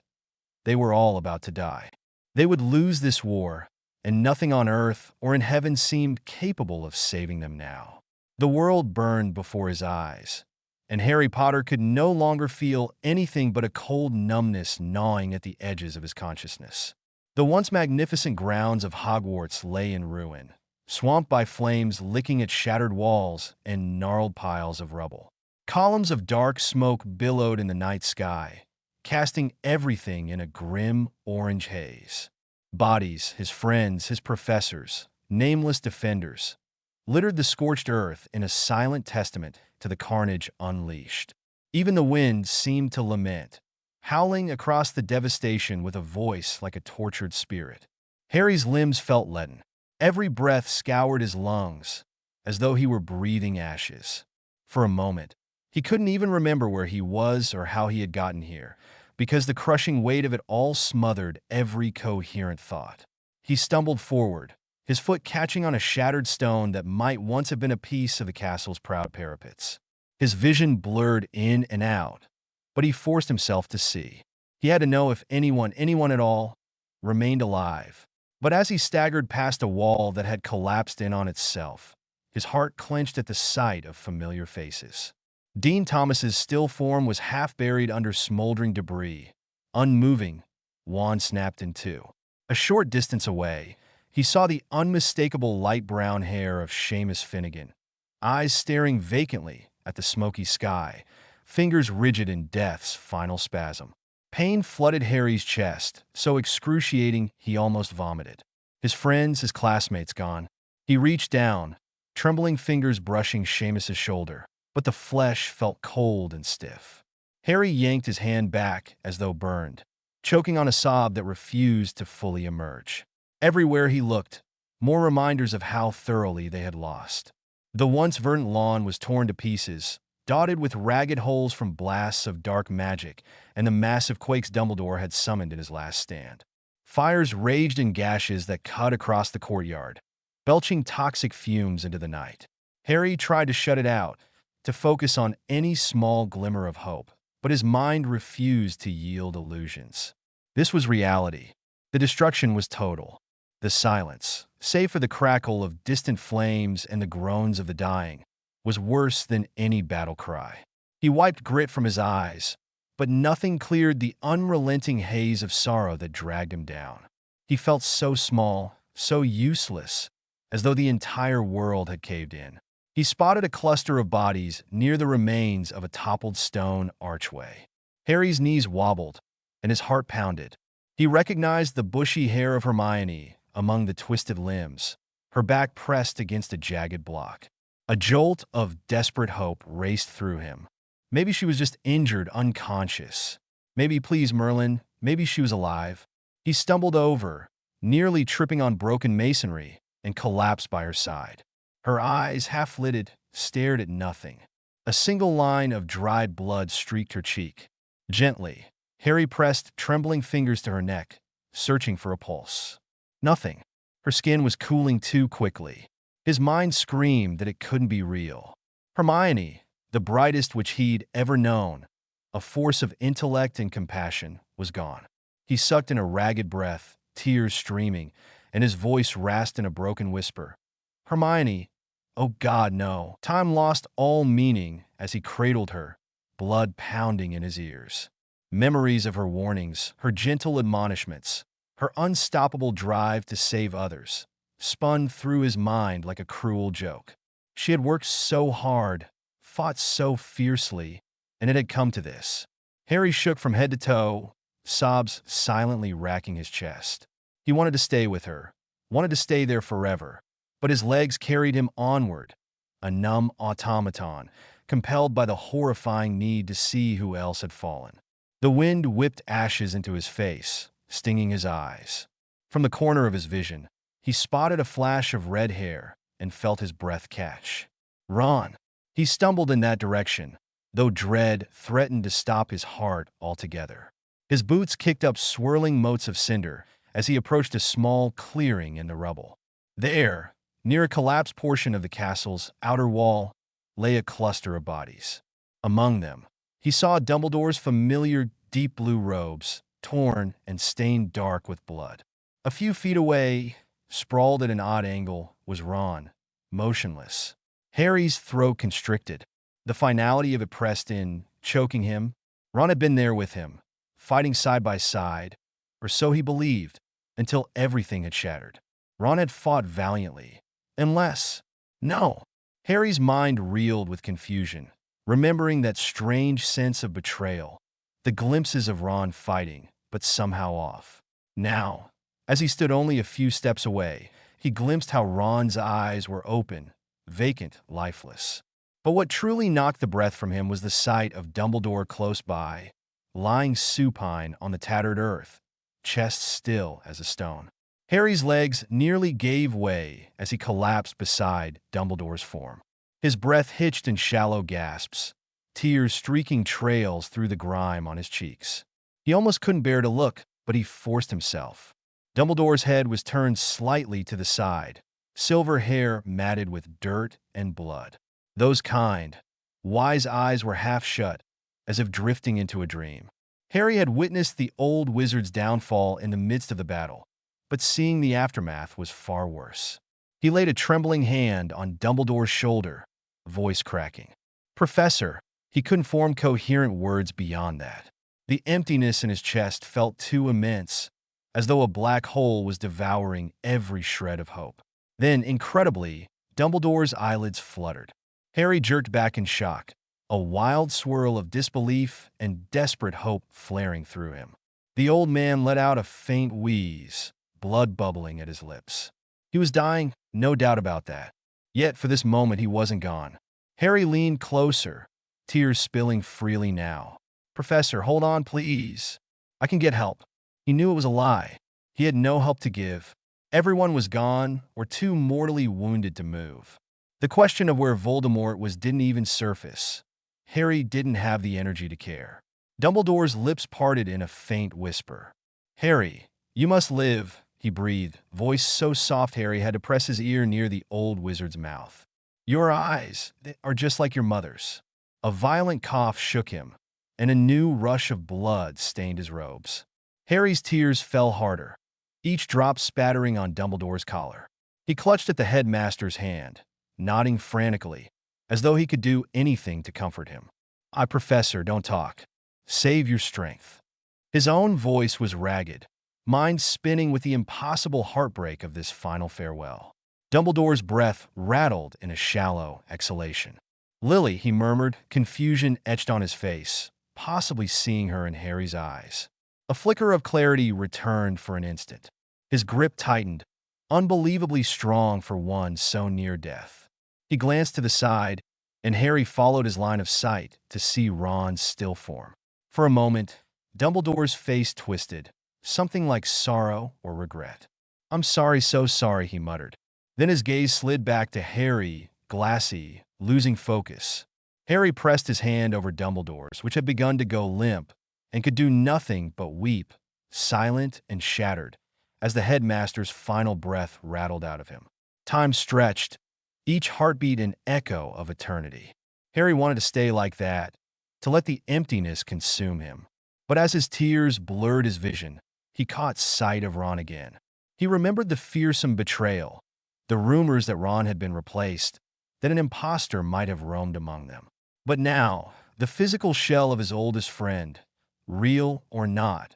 They were all about to die. They would lose this war, and nothing on earth or in heaven seemed capable of saving them now. The world burned before his eyes, and Harry Potter could no longer feel anything but a cold numbness gnawing at the edges of his consciousness. The once magnificent grounds of Hogwarts lay in ruin, swamped by flames licking at shattered walls and gnarled piles of rubble. Columns of dark smoke billowed in the night sky, casting everything in a grim orange haze. Bodies, his friends, his professors, nameless defenders, littered the scorched earth in a silent testament to the carnage unleashed. Even the wind seemed to lament, howling across the devastation with a voice like a tortured spirit. Harry's limbs felt leaden. Every breath scoured his lungs, as though he were breathing ashes. For a moment, he couldn't even remember where he was or how he had gotten here, because the crushing weight of it all smothered every coherent thought. He stumbled forward, his foot catching on a shattered stone that might once have been a piece of the castle's proud parapets. His vision blurred in and out, but he forced himself to see. He had to know if anyone at all, remained alive. But as he staggered past a wall that had collapsed in on itself, his heart clenched at the sight of familiar faces. Dean Thomas's still form was half buried under smoldering debris, unmoving, wand snapped in two. A short distance away, he saw the unmistakable light brown hair of Seamus Finnegan, eyes staring vacantly at the smoky sky, fingers rigid in death's final spasm. Pain flooded Harry's chest, so excruciating he almost vomited. His friends, his classmates gone. He reached down, trembling fingers brushing Seamus's shoulder, but the flesh felt cold and stiff. Harry yanked his hand back as though burned, choking on a sob that refused to fully emerge. Everywhere he looked, more reminders of how thoroughly they had lost. The once verdant lawn was torn to pieces, dotted with ragged holes from blasts of dark magic and the massive quakes Dumbledore had summoned in his last stand. Fires raged in gashes that cut across the courtyard, belching toxic fumes into the night. Harry tried to shut it out, to focus on any small glimmer of hope, but his mind refused to yield illusions. This was reality. The destruction was total. The silence, save for the crackle of distant flames and the groans of the dying, was worse than any battle cry. He wiped grit from his eyes, but nothing cleared the unrelenting haze of sorrow that dragged him down. He felt so small, so useless, as though the entire world had caved in. He spotted a cluster of bodies near the remains of a toppled stone archway. Harry's knees wobbled, and his heart pounded. He recognized the bushy hair of Hermione among the twisted limbs, her back pressed against a jagged block. A jolt of desperate hope raced through him. Maybe she was just injured, unconscious. Maybe, please, Merlin, maybe she was alive. He stumbled over, nearly tripping on broken masonry, and collapsed by her side. Her eyes, half-lidded, stared at nothing. A single line of dried blood streaked her cheek. Gently, Harry pressed trembling fingers to her neck, searching for a pulse. Nothing. Her skin was cooling too quickly. His mind screamed that it couldn't be real. Hermione, the brightest which he'd ever known, a force of intellect and compassion, was gone. He sucked in a ragged breath, tears streaming, and his voice rasped in a broken whisper. Hermione, oh God, no. Time lost all meaning as he cradled her, blood pounding in his ears. Memories of her warnings, her gentle admonishments, her unstoppable drive to save others, spun through his mind like a cruel joke. She had worked so hard, fought so fiercely, and it had come to this. Harry shook from head to toe, sobs silently racking his chest. He wanted to stay with her, wanted to stay there forever, but his legs carried him onward, a numb automaton, compelled by the horrifying need to see who else had fallen. The wind whipped ashes into his face, stinging his eyes. From the corner of his vision, he spotted a flash of red hair and felt his breath catch. Ron! He stumbled in that direction, though dread threatened to stop his heart altogether. His boots kicked up swirling motes of cinder as he approached a small clearing in the rubble. There, near a collapsed portion of the castle's outer wall, lay a cluster of bodies. Among them, he saw Dumbledore's familiar deep blue robes, torn and stained dark with blood. A few feet away, sprawled at an odd angle, was Ron, motionless. Harry's throat constricted, the finality of it pressed in, choking him. Ron had been there with him, fighting side by side, or so he believed, until everything had shattered. Ron had fought valiantly. Unless... No! Harry's mind reeled with confusion, remembering that strange sense of betrayal, the glimpses of Ron fighting, but somehow off. Now, as he stood only a few steps away, he glimpsed how Ron's eyes were open, vacant, lifeless. But what truly knocked the breath from him was the sight of Dumbledore close by, lying supine on the tattered earth, chest still as a stone. Harry's legs nearly gave way as he collapsed beside Dumbledore's form. His breath hitched in shallow gasps, tears streaking trails through the grime on his cheeks. He almost couldn't bear to look, but he forced himself. Dumbledore's head was turned slightly to the side, silver hair matted with dirt and blood. Those kind, wise eyes were half shut, as if drifting into a dream. Harry had witnessed the old wizard's downfall in the midst of the battle, but seeing the aftermath was far worse. He laid a trembling hand on Dumbledore's shoulder, voice cracking. Professor, he couldn't form coherent words beyond that. The emptiness in his chest felt too immense, as though a black hole was devouring every shred of hope. Then, incredibly, Dumbledore's eyelids fluttered. Harry jerked back in shock, a wild swirl of disbelief and desperate hope flaring through him. The old man let out a faint wheeze, blood bubbling at his lips. He was dying, no doubt about that. Yet for this moment he wasn't gone. Harry leaned closer, tears spilling freely now. Professor, hold on, please. I can get help. He knew it was a lie. He had no help to give. Everyone was gone or too mortally wounded to move. The question of where Voldemort was didn't even surface. Harry didn't have the energy to care. Dumbledore's lips parted in a faint whisper. Harry, you must live, he breathed, voice so soft Harry had to press his ear near the old wizard's mouth. Your eyes, they are just like your mother's. A violent cough shook him, and a new rush of blood stained his robes. Harry's tears fell harder, each drop spattering on Dumbledore's collar. He clutched at the headmaster's hand, nodding frantically, as though he could do anything to comfort him. Professor, don't talk. Save your strength. His own voice was ragged, mind spinning with the impossible heartbreak of this final farewell. Dumbledore's breath rattled in a shallow exhalation. Lily, he murmured, confusion etched on his face, possibly seeing her in Harry's eyes. A flicker of clarity returned for an instant. His grip tightened, unbelievably strong for one so near death. He glanced to the side, and Harry followed his line of sight to see Ron's still form. For a moment, Dumbledore's face twisted, something like sorrow or regret. "I'm sorry, so sorry," he muttered. Then his gaze slid back to Harry, glassy, losing focus. Harry pressed his hand over Dumbledore's, which had begun to go limp, and could do nothing but weep, silent and shattered, as the headmaster's final breath rattled out of him. Time stretched, each heartbeat an echo of eternity. Harry wanted to stay like that, to let the emptiness consume him. But as his tears blurred his vision, he caught sight of Ron again. He remembered the fearsome betrayal, the rumors that Ron had been replaced, that an impostor might have roamed among them. But now, the physical shell of his oldest friend, real or not,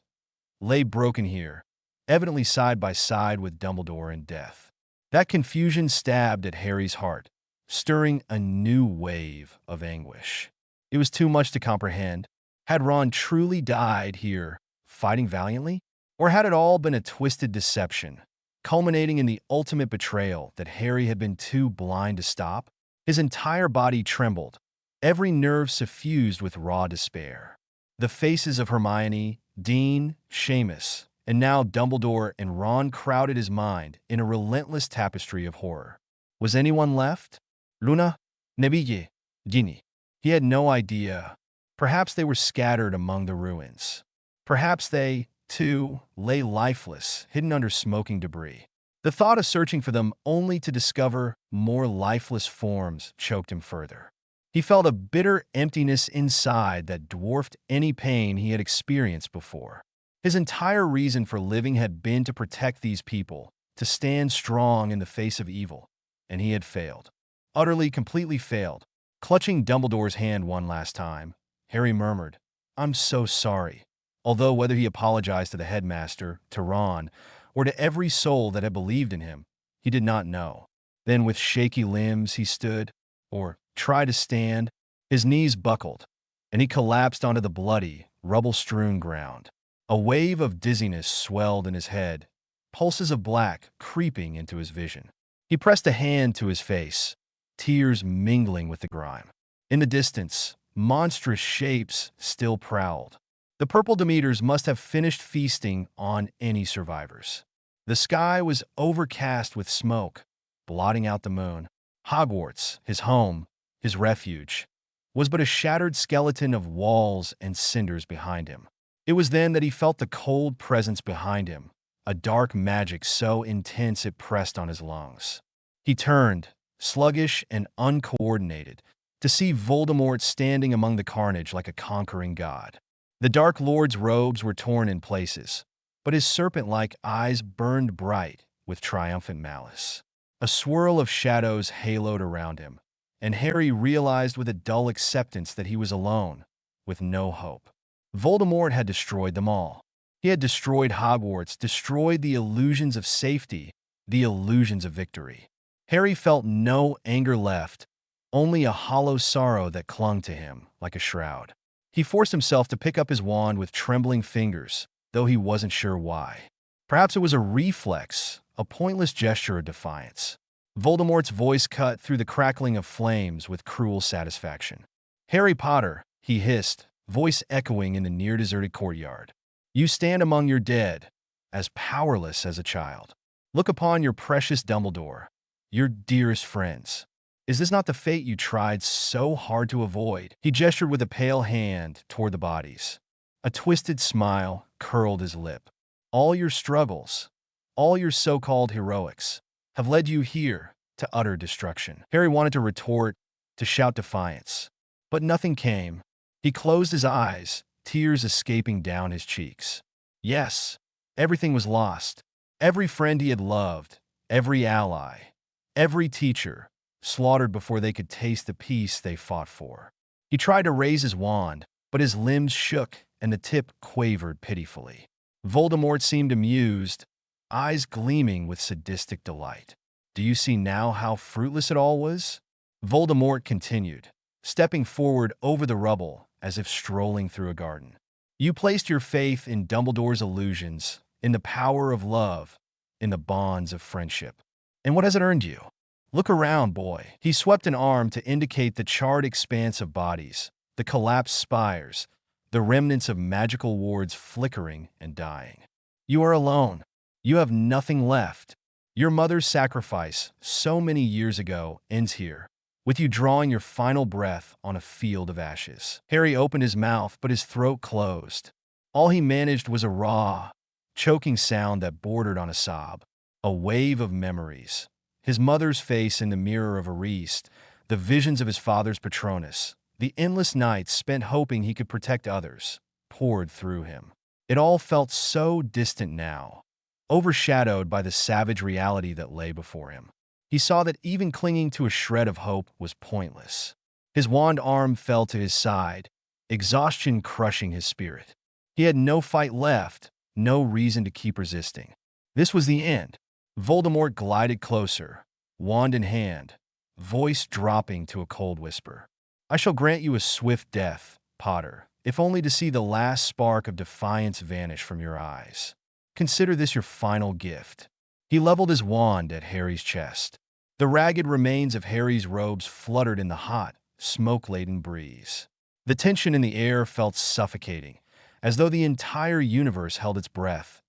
lay broken here, evidently side by side with Dumbledore in death. That confusion stabbed at Harry's heart, stirring a new wave of anguish. It was too much to comprehend. Had Ron truly died here, fighting valiantly? Or had it all been a twisted deception, culminating in the ultimate betrayal that Harry had been too blind to stop? His entire body trembled, every nerve suffused with raw despair. The faces of Hermione, Dean, Seamus, and now Dumbledore and Ron crowded his mind in a relentless tapestry of horror. Was anyone left? Luna? Neville? Ginny? He had no idea. Perhaps they were scattered among the ruins. Perhaps they, too, lay lifeless, hidden under smoking debris. The thought of searching for them only to discover more lifeless forms choked him further. He felt a bitter emptiness inside that dwarfed any pain he had experienced before. His entire reason for living had been to protect these people, to stand strong in the face of evil, and he had failed. Utterly, completely failed. Clutching Dumbledore's hand one last time, Harry murmured, "I'm so sorry," although whether he apologized to the headmaster, to Ron, or to every soul that had believed in him, he did not know. Then with shaky limbs he stood, or tried to stand. His knees buckled, and he collapsed onto the bloody, rubble-strewn ground. A wave of dizziness swelled in his head, pulses of black creeping into his vision. He pressed a hand to his face, tears mingling with the grime. In the distance, monstrous shapes still prowled. The purple Demeters must have finished feasting on any survivors. The sky was overcast with smoke, blotting out the moon. Hogwarts, his home, his refuge, was but a shattered skeleton of walls and cinders behind him. It was then that he felt the cold presence behind him, a dark magic so intense it pressed on his lungs. He turned, sluggish and uncoordinated, to see Voldemort standing among the carnage like a conquering god. The Dark Lord's robes were torn in places, but his serpent-like eyes burned bright with triumphant malice. A swirl of shadows haloed around him, and Harry realized with a dull acceptance that he was alone, with no hope. Voldemort had destroyed them all. He had destroyed Hogwarts, destroyed the illusions of safety, the illusions of victory. Harry felt no anger left, only a hollow sorrow that clung to him like a shroud. He forced himself to pick up his wand with trembling fingers, though he wasn't sure why. Perhaps it was a reflex, a pointless gesture of defiance. Voldemort's voice cut through the crackling of flames with cruel satisfaction. "Harry Potter," he hissed, voice echoing in the near-deserted courtyard. "You stand among your dead, as powerless as a child. Look upon your precious Dumbledore, your dearest friends. Is this not the fate you tried so hard to avoid?" He gestured with a pale hand toward the bodies. A twisted smile curled his lip. "All your struggles, all your so-called heroics, have led you here to utter destruction." Harry wanted to retort, to shout defiance, but nothing came. He closed his eyes, tears escaping down his cheeks. Yes, everything was lost. Every friend he had loved, every ally, every teacher, slaughtered before they could taste the peace they fought for. He tried to raise his wand, but his limbs shook and the tip quavered pitifully. Voldemort seemed amused, eyes gleaming with sadistic delight. "Do you see now how fruitless it all was?" Voldemort continued, stepping forward over the rubble as if strolling through a garden. "You placed your faith in Dumbledore's illusions, in the power of love, in the bonds of friendship. And what has it earned you? Look around, boy. He swept an arm to indicate the charred expanse of bodies, the collapsed spires, the remnants of magical wards flickering and dying. You are alone. You have nothing left. Your mother's sacrifice, so many years ago, ends here, with you drawing your final breath on a field of ashes. Harry opened his mouth, but his throat closed. All he managed was a raw, choking sound that bordered on a sob. A wave of memories. His mother's face in the mirror of Ariste, the visions of his father's Patronus, the endless nights spent hoping he could protect others, poured through him. It all felt so distant now, overshadowed by the savage reality that lay before him. He saw that even clinging to a shred of hope was pointless. His wand arm fell to his side, exhaustion crushing his spirit. He had no fight left, no reason to keep resisting. This was the end. Voldemort glided closer, wand in hand, voice dropping to a cold whisper. I shall grant you a swift death, Potter, if only to see the last spark of defiance vanish from your eyes. Consider this your final gift. He leveled his wand at Harry's chest. The ragged remains of Harry's robes fluttered in the hot, smoke-laden breeze. The tension in the air felt suffocating, as though the entire universe held its breath,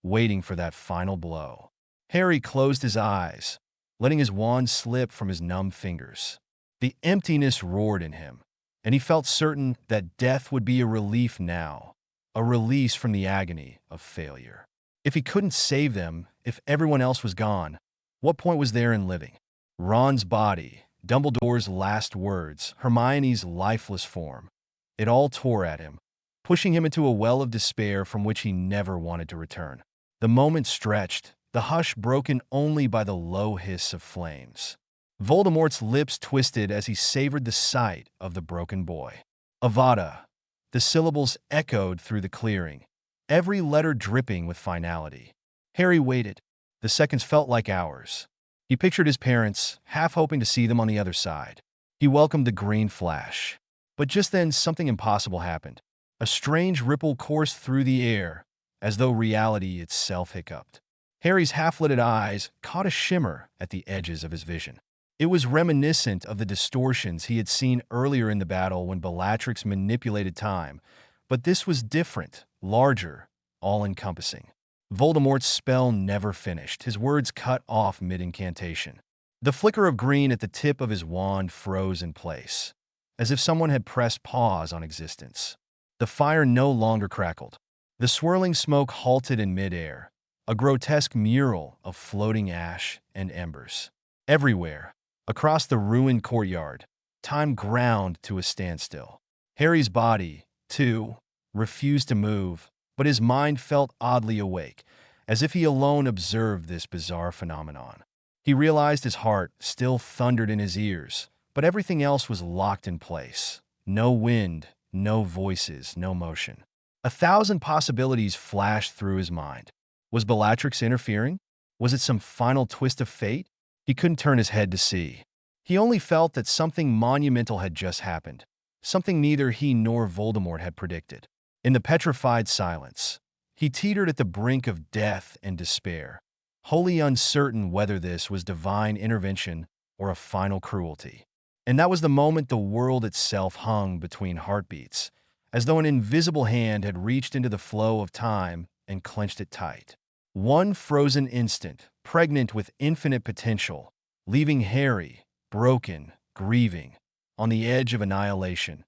waiting for that final blow. Harry closed his eyes, letting his wand slip from his numb fingers. The emptiness roared in him, and he felt certain that death would be a relief now, a release from the agony of failure. If he couldn't save them, if everyone else was gone, what point was there in living? Ron's body, Dumbledore's last words, Hermione's lifeless form. It all tore at him, pushing him into a well of despair from which he never wanted to return. The moment stretched, the hush broken only by the low hiss of flames. Voldemort's lips twisted as he savored the sight of the broken boy. Avada. The syllables echoed through the clearing, every letter dripping with finality. Harry waited. The seconds felt like hours. He pictured his parents, half hoping to see them on the other side. He welcomed the green flash. But just then, something impossible happened. A strange ripple coursed through the air, as though reality itself hiccuped. Harry's half-lidded eyes caught a shimmer at the edges of his vision. It was reminiscent of the distortions he had seen earlier in the battle when Bellatrix manipulated time, but this was different, larger, all-encompassing. Voldemort's spell never finished, his words cut off mid-incantation. The flicker of green at the tip of his wand froze in place, as if someone had pressed pause on existence. The fire no longer crackled. The swirling smoke halted in midair, a grotesque mural of floating ash and embers. Everywhere, across the ruined courtyard, time ground to a standstill. Harry's body, too, refused to move, but his mind felt oddly awake, as if he alone observed this bizarre phenomenon. He realized his heart still thundered in his ears, but everything else was locked in place. No wind, no voices, no motion. 1,000 possibilities flashed through his mind. Was Bellatrix interfering? Was it some final twist of fate? He couldn't turn his head to see. He only felt that something monumental had just happened, something neither he nor Voldemort had predicted. In the petrified silence, he teetered at the brink of death and despair, wholly uncertain whether this was divine intervention or a final cruelty. And that was the moment the world itself hung between heartbeats, as though an invisible hand had reached into the flow of time and clenched it tight. One frozen instant, pregnant with infinite potential, leaving Harry, broken, grieving, on the edge of annihilation,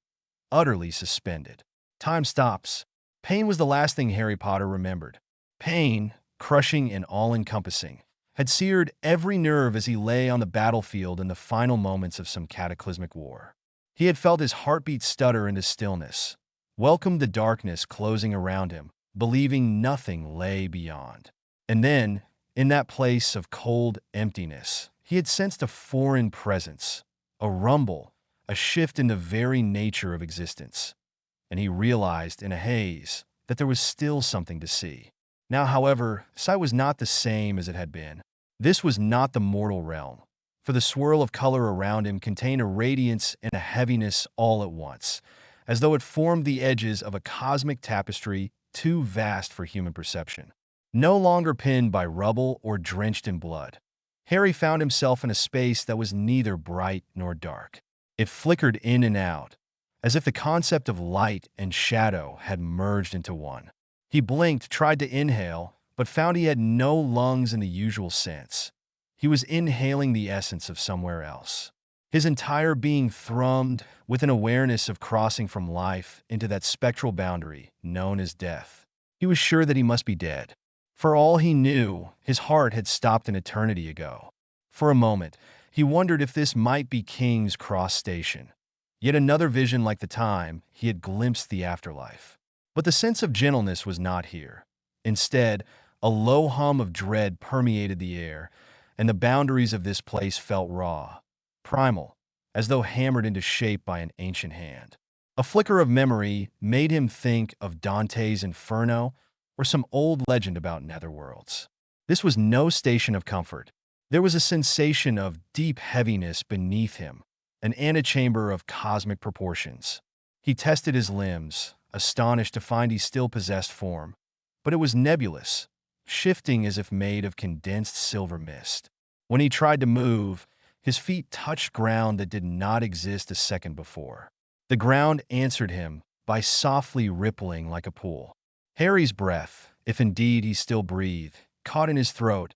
utterly suspended. Time stops. Pain was the last thing Harry Potter remembered. Pain, crushing and all-encompassing, had seared every nerve as he lay on the battlefield in the final moments of some cataclysmic war. He had felt his heartbeat stutter into stillness, welcomed the darkness closing around him, believing nothing lay beyond. And then, in that place of cold emptiness, he had sensed a foreign presence, a rumble, a shift in the very nature of existence. And he realized in a haze that there was still something to see. Now, however, sight was not the same as it had been. This was not the mortal realm, for the swirl of color around him contained a radiance and a heaviness all at once, as though it formed the edges of a cosmic tapestry too vast for human perception. No longer pinned by rubble or drenched in blood, Harry found himself in a space that was neither bright nor dark. It flickered in and out, as if the concept of light and shadow had merged into one. He blinked, tried to inhale, but found he had no lungs in the usual sense. He was inhaling the essence of somewhere else. His entire being thrummed with an awareness of crossing from life into that spectral boundary known as death. He was sure that he must be dead. For all he knew, his heart had stopped an eternity ago. For a moment, he wondered if this might be King's Cross Station. Yet another vision like the time he had glimpsed the afterlife. But the sense of gentleness was not here. Instead, a low hum of dread permeated the air, and the boundaries of this place felt raw, primal, as though hammered into shape by an ancient hand. A flicker of memory made him think of Dante's Inferno or some old legend about netherworlds. This was no station of comfort. There was a sensation of deep heaviness beneath him, an antechamber of cosmic proportions. He tested his limbs, astonished to find he still possessed form, but it was nebulous, shifting as if made of condensed silver mist. When he tried to move, his feet touched ground that did not exist a second before. The ground answered him by softly rippling like a pool. Harry's breath, if indeed he still breathed, caught in his throat,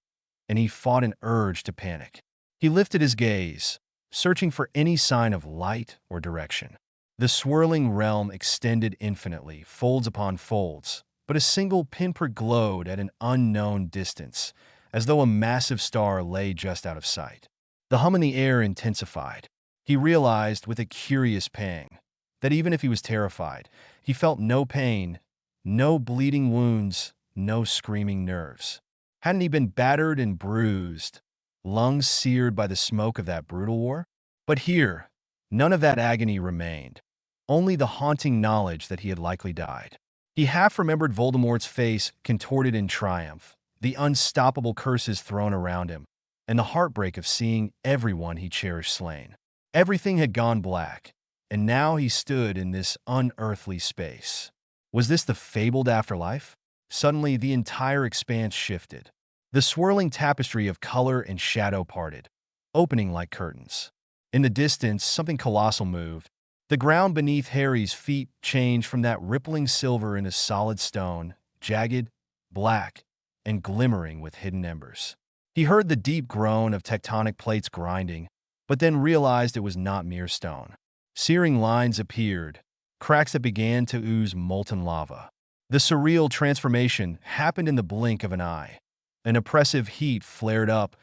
and he fought an urge to panic. He lifted his gaze, searching for any sign of light or direction. The swirling realm extended infinitely, folds upon folds, but a single pinprick glowed at an unknown distance, as though a massive star lay just out of sight. The hum in the air intensified. He realized with a curious pang that even if he was terrified, he felt no pain, no bleeding wounds, no screaming nerves. Hadn't he been battered and bruised, lungs seared by the smoke of that brutal war? But here, none of that agony remained, only the haunting knowledge that he had likely died. He half remembered Voldemort's face contorted in triumph, the unstoppable curses thrown around him, and the heartbreak of seeing everyone he cherished slain. Everything had gone black, and now he stood in this unearthly space. Was this the fabled afterlife? Suddenly, the entire expanse shifted. The swirling tapestry of color and shadow parted, opening like curtains. In the distance, something colossal moved. The ground beneath Harry's feet changed from that rippling silver into solid stone, jagged, black, and glimmering with hidden embers. He heard the deep groan of tectonic plates grinding, but then realized it was not mere stone. Searing lines appeared, cracks that began to ooze molten lava. The surreal transformation happened in the blink of an eye. An oppressive heat flared up,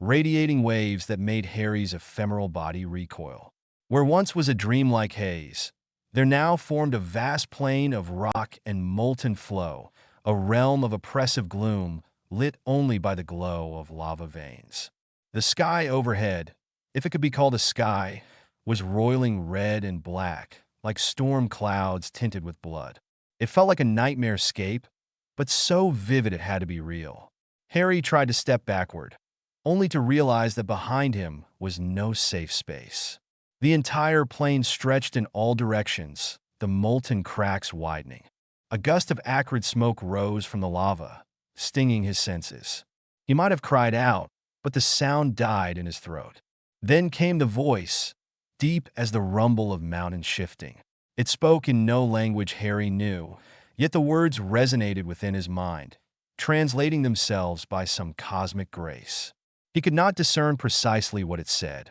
radiating waves that made Harry's ephemeral body recoil. Where once was a dreamlike haze, there now formed a vast plain of rock and molten flow, a realm of oppressive gloom lit only by the glow of lava veins. The sky overhead, if it could be called a sky, was roiling red and black, like storm clouds tinted with blood. It felt like a nightmare scape, but so vivid it had to be real. Harry tried to step backward, only to realize that behind him was no safe space. The entire plain stretched in all directions, the molten cracks widening. A gust of acrid smoke rose from the lava, stinging his senses. He might have cried out, but the sound died in his throat. Then came the voice, deep as the rumble of mountains shifting. It spoke in no language Harry knew, yet the words resonated within his mind, translating themselves by some cosmic grace. He could not discern precisely what it said,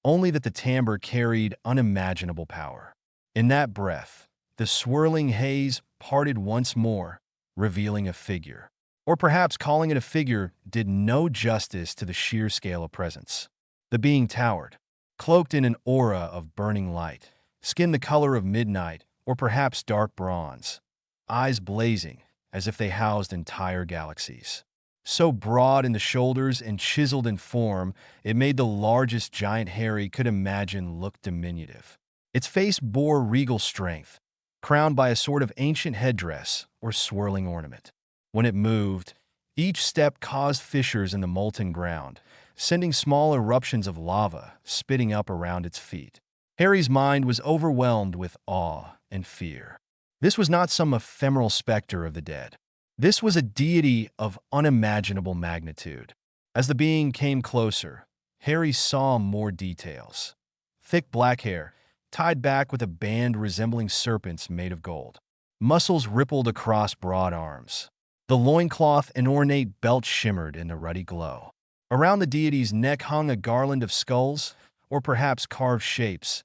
only that the timbre carried unimaginable power. In that breath, the swirling haze parted once more, revealing a figure. Or perhaps calling it a figure did no justice to the sheer scale of presence. The being towered, cloaked in an aura of burning light, skin the color of midnight or perhaps dark bronze, eyes blazing as if they housed entire galaxies. So broad in the shoulders and chiseled in form, it made the largest giant Harry could imagine look diminutive. Its face bore regal strength, crowned by a sort of ancient headdress or swirling ornament. When it moved, each step caused fissures in the molten ground, sending small eruptions of lava spitting up around its feet. Harry's mind was overwhelmed with awe and fear. This was not some ephemeral specter of the dead. This was a deity of unimaginable magnitude. As the being came closer, Harry saw more details. Thick black hair, tied back with a band resembling serpents made of gold. Muscles rippled across broad arms. The loincloth and ornate belt shimmered in the ruddy glow. Around the deity's neck hung a garland of skulls, or perhaps carved shapes,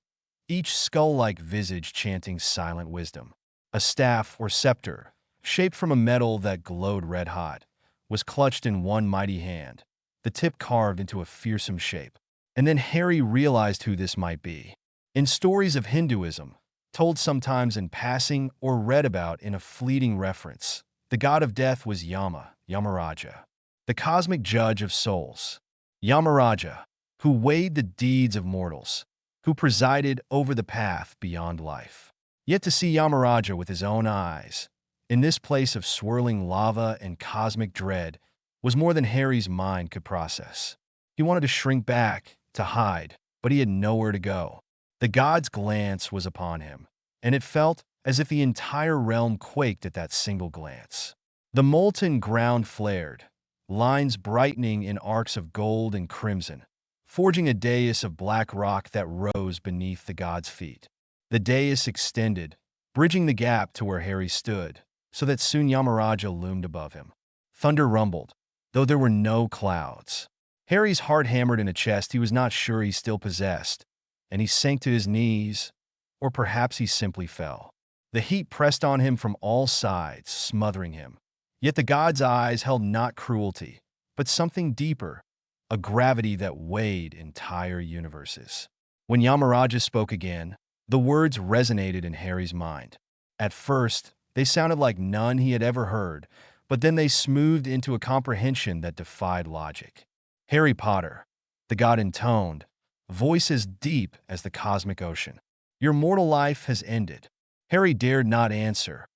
each skull-like visage chanting silent wisdom. A staff or scepter, shaped from a metal that glowed red-hot, was clutched in one mighty hand, the tip carved into a fearsome shape. And then Harry realized who this might be. In stories of Hinduism, told sometimes in passing or read about in a fleeting reference, the god of death was YAMRAJA, the cosmic judge of souls. YAMRAJA, who weighed the deeds of mortals, who presided over the path beyond life. Yet to see YAMRAJA with his own eyes, in this place of swirling lava and cosmic dread, was more than Harry's mind could process. He wanted to shrink back, to hide, but he had nowhere to go. The god's glance was upon him, and it felt as if the entire realm quaked at that single glance. The molten ground flared, lines brightening in arcs of gold and crimson, forging a dais of black rock that rose beneath the god's feet. The dais extended, bridging the gap to where Harry stood, so that soon YAMRAJA loomed above him. Thunder rumbled, though there were no clouds. Harry's heart hammered in a chest he was not sure he still possessed, and he sank to his knees, or perhaps he simply fell. The heat pressed on him from all sides, smothering him. Yet the god's eyes held not cruelty, but something deeper, a gravity that weighed entire universes. When YAMRAJA spoke again, the words resonated in Harry's mind. At first, they sounded like none he had ever heard, but then they smoothed into a comprehension that defied logic. Harry Potter, the god intoned, voice as deep as the cosmic ocean. Your mortal life has ended. Harry dared not answer,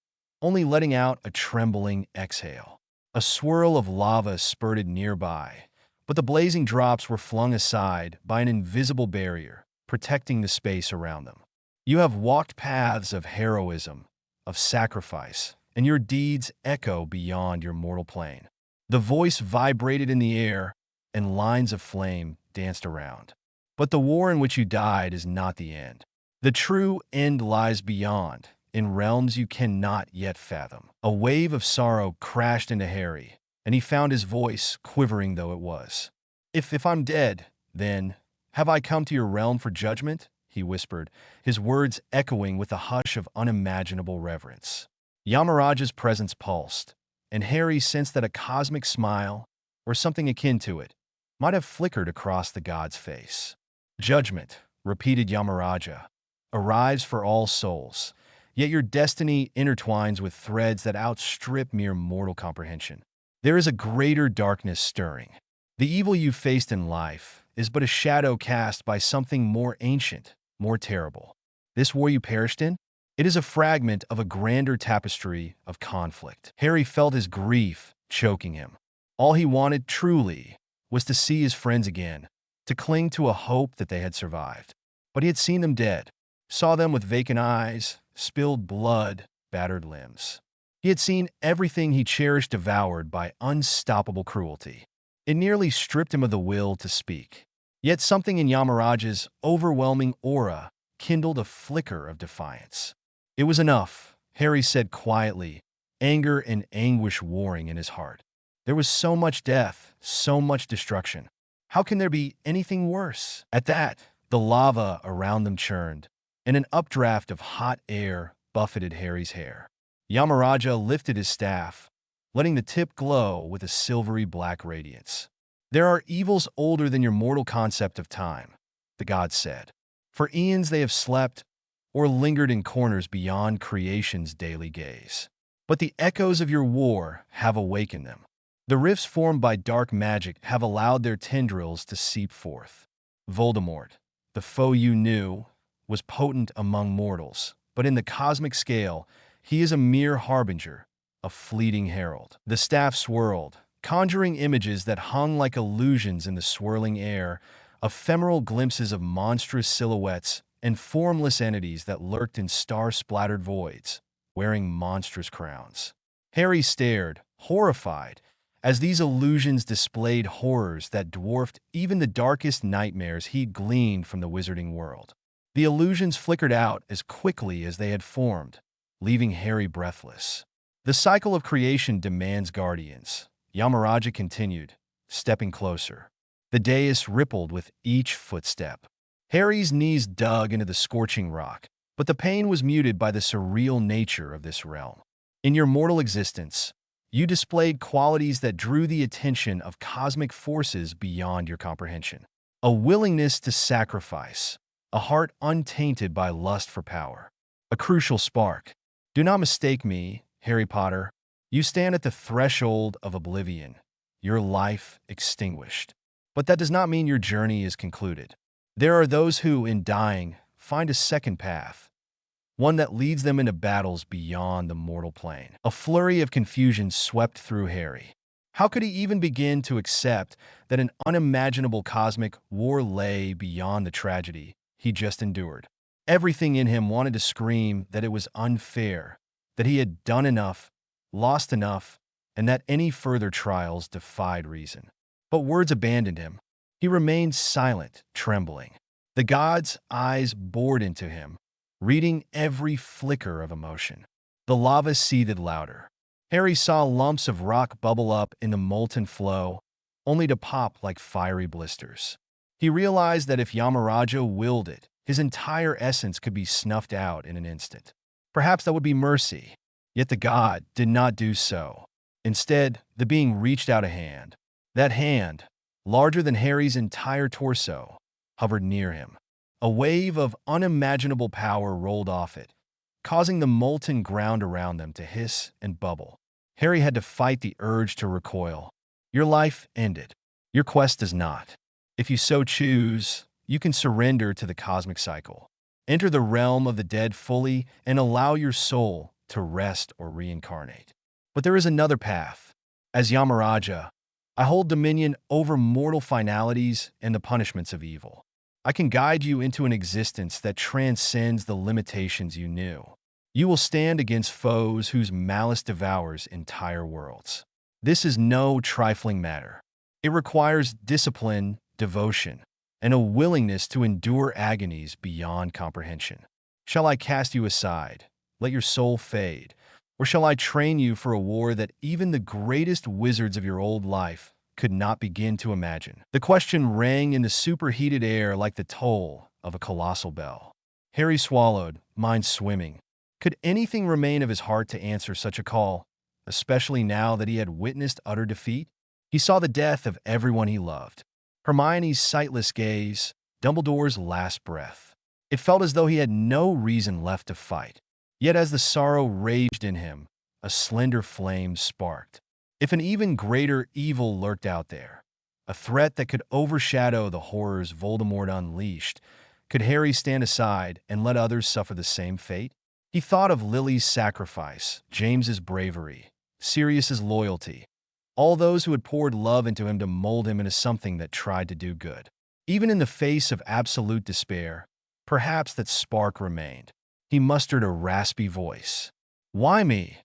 only letting out a trembling exhale. A swirl of lava spurted nearby, but the blazing drops were flung aside by an invisible barrier, protecting the space around them. You have walked paths of heroism, of sacrifice, and your deeds echo beyond your mortal plane. The voice vibrated in the air, and lines of flame danced around. But the war in which you died is not the end. The true end lies beyond, in realms you cannot yet fathom. A wave of sorrow crashed into Harry, and he found his voice, quivering though it was. If I'm dead, then have I come to your realm for judgment? He whispered, his words echoing with a hush of unimaginable reverence. YAMRAJA's presence pulsed, and Harry sensed that a cosmic smile, or something akin to it, might have flickered across the god's face. Judgment, repeated YAMRAJA, arrives for all souls, yet your destiny intertwines with threads that outstrip mere mortal comprehension. There is a greater darkness stirring. The evil you faced in life is but a shadow cast by something more ancient, more terrible. This war you perished in? It is a fragment of a grander tapestry of conflict. Harry felt his grief choking him. All he wanted, truly, was to see his friends again, to cling to a hope that they had survived. But he had seen them dead, saw them with vacant eyes, spilled blood, battered limbs. He had seen everything he cherished devoured by unstoppable cruelty. It nearly stripped him of the will to speak. Yet something in YAMRAJA's overwhelming aura kindled a flicker of defiance. It was enough, Harry said quietly, anger and anguish warring in his heart. There was so much death, so much destruction. How can there be anything worse? At that, the lava around them churned, and an updraft of hot air buffeted Harry's hair. YAMRAJA lifted his staff, letting the tip glow with a silvery black radiance. There are evils older than your mortal concept of time, the god said. For eons they have slept, or lingered in corners beyond creation's daily gaze. But the echoes of your war have awakened them. The rifts formed by dark magic have allowed their tendrils to seep forth. Voldemort, the foe you knew, was potent among mortals, but in the cosmic scale, he is a mere harbinger, a fleeting herald. The staff swirled, conjuring images that hung like illusions in the swirling air, ephemeral glimpses of monstrous silhouettes and formless entities that lurked in star-splattered voids, wearing monstrous crowns. Harry stared, horrified, as these illusions displayed horrors that dwarfed even the darkest nightmares he'd gleaned from the wizarding world. The illusions flickered out as quickly as they had formed, leaving Harry breathless. The cycle of creation demands guardians. YAMRAJA continued, stepping closer. The dais rippled with each footstep. Harry's knees dug into the scorching rock, but the pain was muted by the surreal nature of this realm. In your mortal existence, you displayed qualities that drew the attention of cosmic forces beyond your comprehension. A willingness to sacrifice, a heart untainted by lust for power. A crucial spark. Do not mistake me, Harry Potter. You stand at the threshold of oblivion, your life extinguished. But that does not mean your journey is concluded. There are those who, in dying, find a second path, one that leads them into battles beyond the mortal plane. A flurry of confusion swept through Harry. How could he even begin to accept that an unimaginable cosmic war lay beyond the tragedy he just endured? Everything in him wanted to scream that it was unfair, that he had done enough, lost enough, and that any further trials defied reason. But words abandoned him. He remained silent, trembling. The god's eyes bored into him, reading every flicker of emotion. The lava seethed louder. Harry saw lumps of rock bubble up in the molten flow, only to pop like fiery blisters. He realized that if YAMRAJA willed it, his entire essence could be snuffed out in an instant. Perhaps that would be mercy. Yet the god did not do so. Instead, the being reached out a hand. That hand, larger than Harry's entire torso, hovered near him. A wave of unimaginable power rolled off it, causing the molten ground around them to hiss and bubble. Harry had to fight the urge to recoil. Your life ended. Your quest does not. If you so choose, you can surrender to the cosmic cycle. Enter the realm of the dead fully and allow your soul to rest or reincarnate. But there is another path. As YAMRAJA, I hold dominion over mortal finalities and the punishments of evil. I can guide you into an existence that transcends the limitations you knew. You will stand against foes whose malice devours entire worlds. This is no trifling matter. It requires discipline, devotion, and a willingness to endure agonies beyond comprehension. Shall I cast you aside, let your soul fade, or shall I train you for a war that even the greatest wizards of your old life could not begin to imagine? The question rang in the superheated air like the toll of a colossal bell. Harry swallowed, mind swimming. Could anything remain of his heart to answer such a call, especially now that he had witnessed utter defeat? He saw the death of everyone he loved. Hermione's sightless gaze, Dumbledore's last breath. It felt as though he had no reason left to fight. Yet as the sorrow raged in him, a slender flame sparked. If an even greater evil lurked out there, a threat that could overshadow the horrors Voldemort unleashed, could Harry stand aside and let others suffer the same fate? He thought of Lily's sacrifice, James's bravery, Sirius's loyalty, all those who had poured love into him to mold him into something that tried to do good. Even in the face of absolute despair, perhaps that spark remained. He mustered a raspy voice. "Why me?"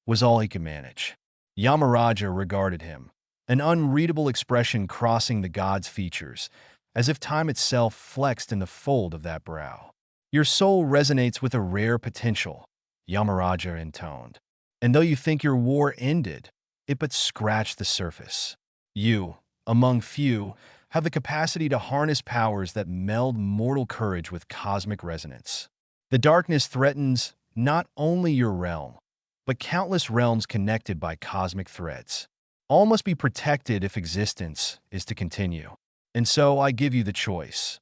was all he could manage. YAMRAJA regarded him, an unreadable expression crossing the god's features, as if time itself flexed in the fold of that brow. "Your soul resonates with a rare potential," YAMRAJA intoned. "And though you think your war ended, it but scratched the surface. You, among few, have the capacity to harness powers that meld mortal courage with cosmic resonance. The darkness threatens not only your realm, but countless realms connected by cosmic threads. All must be protected if existence is to continue. And so I give you the choice.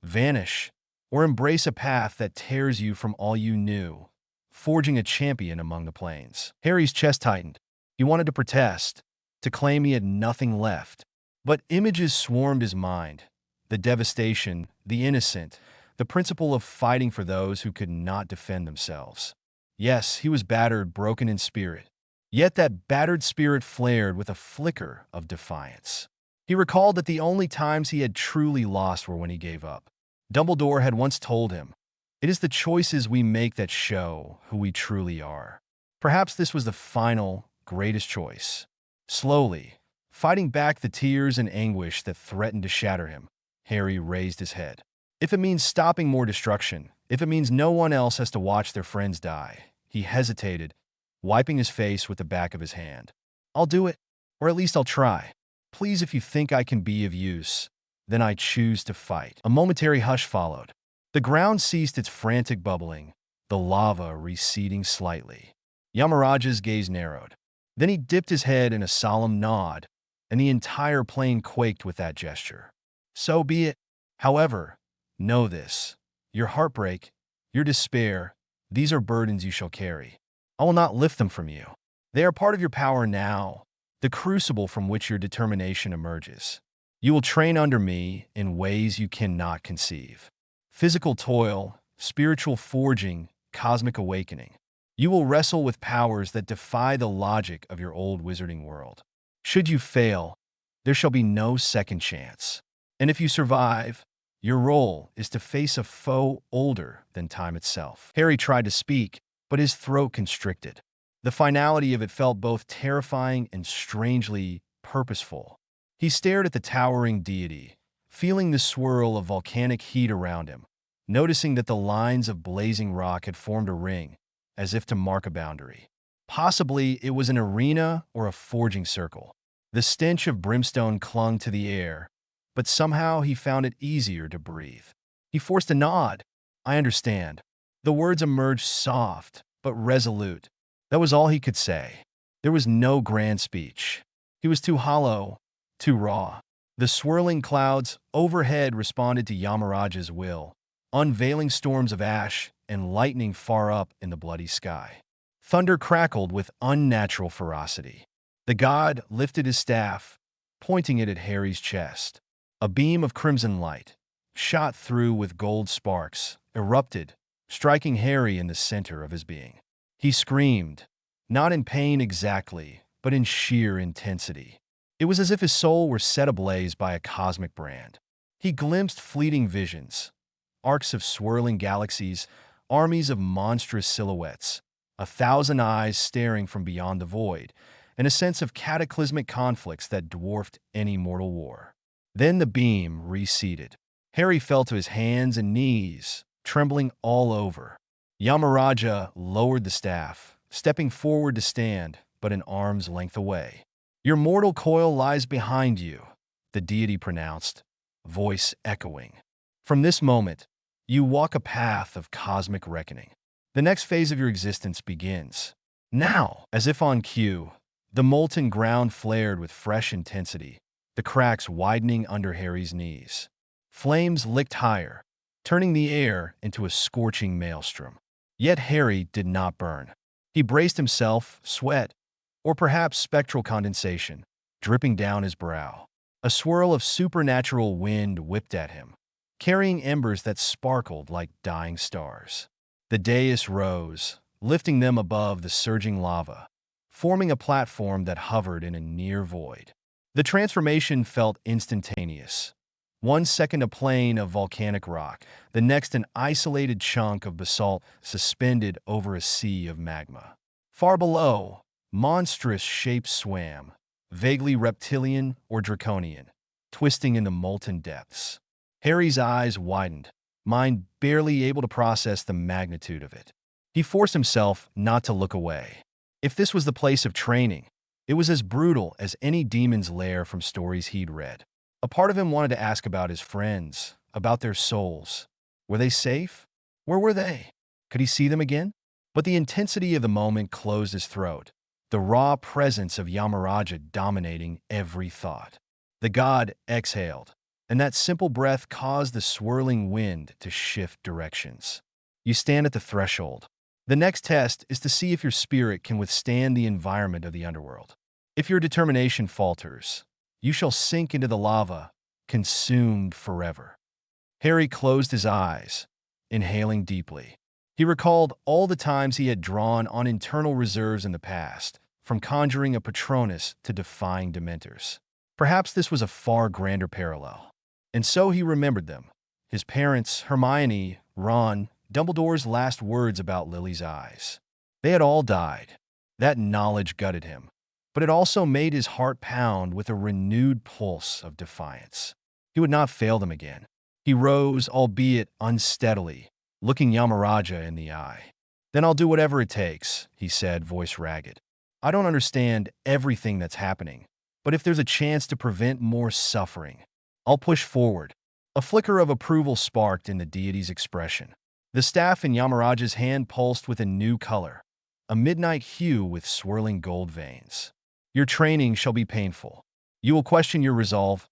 Vanish, or embrace a path that tears you from all you knew, forging a champion among the planes." Harry's chest tightened. He wanted to protest, to claim he had nothing left. But images swarmed his mind. The devastation, the innocent, the principle of fighting for those who could not defend themselves. Yes, he was battered, broken in spirit. Yet that battered spirit flared with a flicker of defiance. He recalled that the only times he had truly lost were when he gave up. Dumbledore had once told him, "It is the choices we make that show who we truly are." Perhaps this was the final, greatest choice. Slowly, fighting back the tears and anguish that threatened to shatter him, Harry raised his head. If it means stopping more destruction, if it means no one else has to watch their friends die, he hesitated, wiping his face with the back of his hand. I'll do it, or at least I'll try. Please, if you think I can be of use, then I choose to fight. A momentary hush followed. The ground ceased its frantic bubbling, the lava receding slightly. YAMRAJ's gaze narrowed. Then he dipped his head in a solemn nod, and the entire plane quaked with that gesture. So be it. However, know this. Your heartbreak, your despair, these are burdens you shall carry. I will not lift them from you. They are part of your power now, the crucible from which your determination emerges. You will train under me in ways you cannot conceive. Physical toil, spiritual forging, cosmic awakening. You will wrestle with powers that defy the logic of your old wizarding world. Should you fail, there shall be no second chance. And if you survive, your role is to face a foe older than time itself. Harry tried to speak, but his throat constricted. The finality of it felt both terrifying and strangely purposeful. He stared at the towering deity, feeling the swirl of volcanic heat around him, noticing that the lines of blazing rock had formed a ring, as if to mark a boundary. Possibly it was an arena or a forging circle. The stench of brimstone clung to the air, but somehow he found it easier to breathe. He forced a nod. I understand. The words emerged soft, but resolute. That was all he could say. There was no grand speech. He was too hollow, too raw. The swirling clouds overhead responded to YAMRAJ's will, unveiling storms of ash and lightning far up in the bloody sky. Thunder crackled with unnatural ferocity. The god lifted his staff, pointing it at Harry's chest. A beam of crimson light, shot through with gold sparks, erupted, striking Harry in the center of his being. He screamed, not in pain exactly, but in sheer intensity. It was as if his soul were set ablaze by a cosmic brand. He glimpsed fleeting visions, arcs of swirling galaxies, armies of monstrous silhouettes, 1,000 eyes staring from beyond the void, and a sense of cataclysmic conflicts that dwarfed any mortal war. Then the beam receded. Harry fell to his hands and knees, trembling all over. YAMRAJA lowered the staff, stepping forward to stand, but an arm's length away. Your mortal coil lies behind you, the deity pronounced, voice echoing. From this moment, you walk a path of cosmic reckoning. The next phase of your existence begins. Now, as if on cue, the molten ground flared with fresh intensity, the cracks widening under Harry's knees. Flames licked higher, turning the air into a scorching maelstrom. Yet Harry did not burn. He braced himself, sweat, or perhaps spectral condensation, dripping down his brow. A swirl of supernatural wind whipped at him, carrying embers that sparkled like dying stars. The dais rose, lifting them above the surging lava, forming a platform that hovered in a near void. The transformation felt instantaneous. 1 second a plain of volcanic rock, the next an isolated chunk of basalt suspended over a sea of magma. Far below, monstrous shapes swam, vaguely reptilian or draconian, twisting in the molten depths. Harry's eyes widened, mind barely able to process the magnitude of it. He forced himself not to look away. If this was the place of training, it was as brutal as any demon's lair from stories he'd read. A part of him wanted to ask about his friends, about their souls. Were they safe? Where were they? Could he see them again? But the intensity of the moment closed his throat, the raw presence of YAMRAJA dominating every thought. The god exhaled, and that simple breath caused the swirling wind to shift directions. You stand at the threshold. The next test is to see if your spirit can withstand the environment of the underworld. If your determination falters, you shall sink into the lava, consumed forever. Harry closed his eyes, inhaling deeply. He recalled all the times he had drawn on internal reserves in the past, from conjuring a Patronus to defying Dementors. Perhaps this was a far grander parallel. And so he remembered them. His parents, Hermione, Ron, Dumbledore's last words about Lily's eyes. They had all died. That knowledge gutted him. but it also made his heart pound with a renewed pulse of defiance. He would not fail them again. He rose, albeit unsteadily, looking YAMRAJA in the eye. "Then I'll do whatever it takes," he said, voice ragged. "I don't understand everything that's happening, but if there's a chance to prevent more suffering, I'll push forward." A flicker of approval sparked in the deity's expression. The staff in YAMRAJA's hand pulsed with a new color, a midnight hue with swirling gold veins. "Your training shall be painful. You will question your resolve,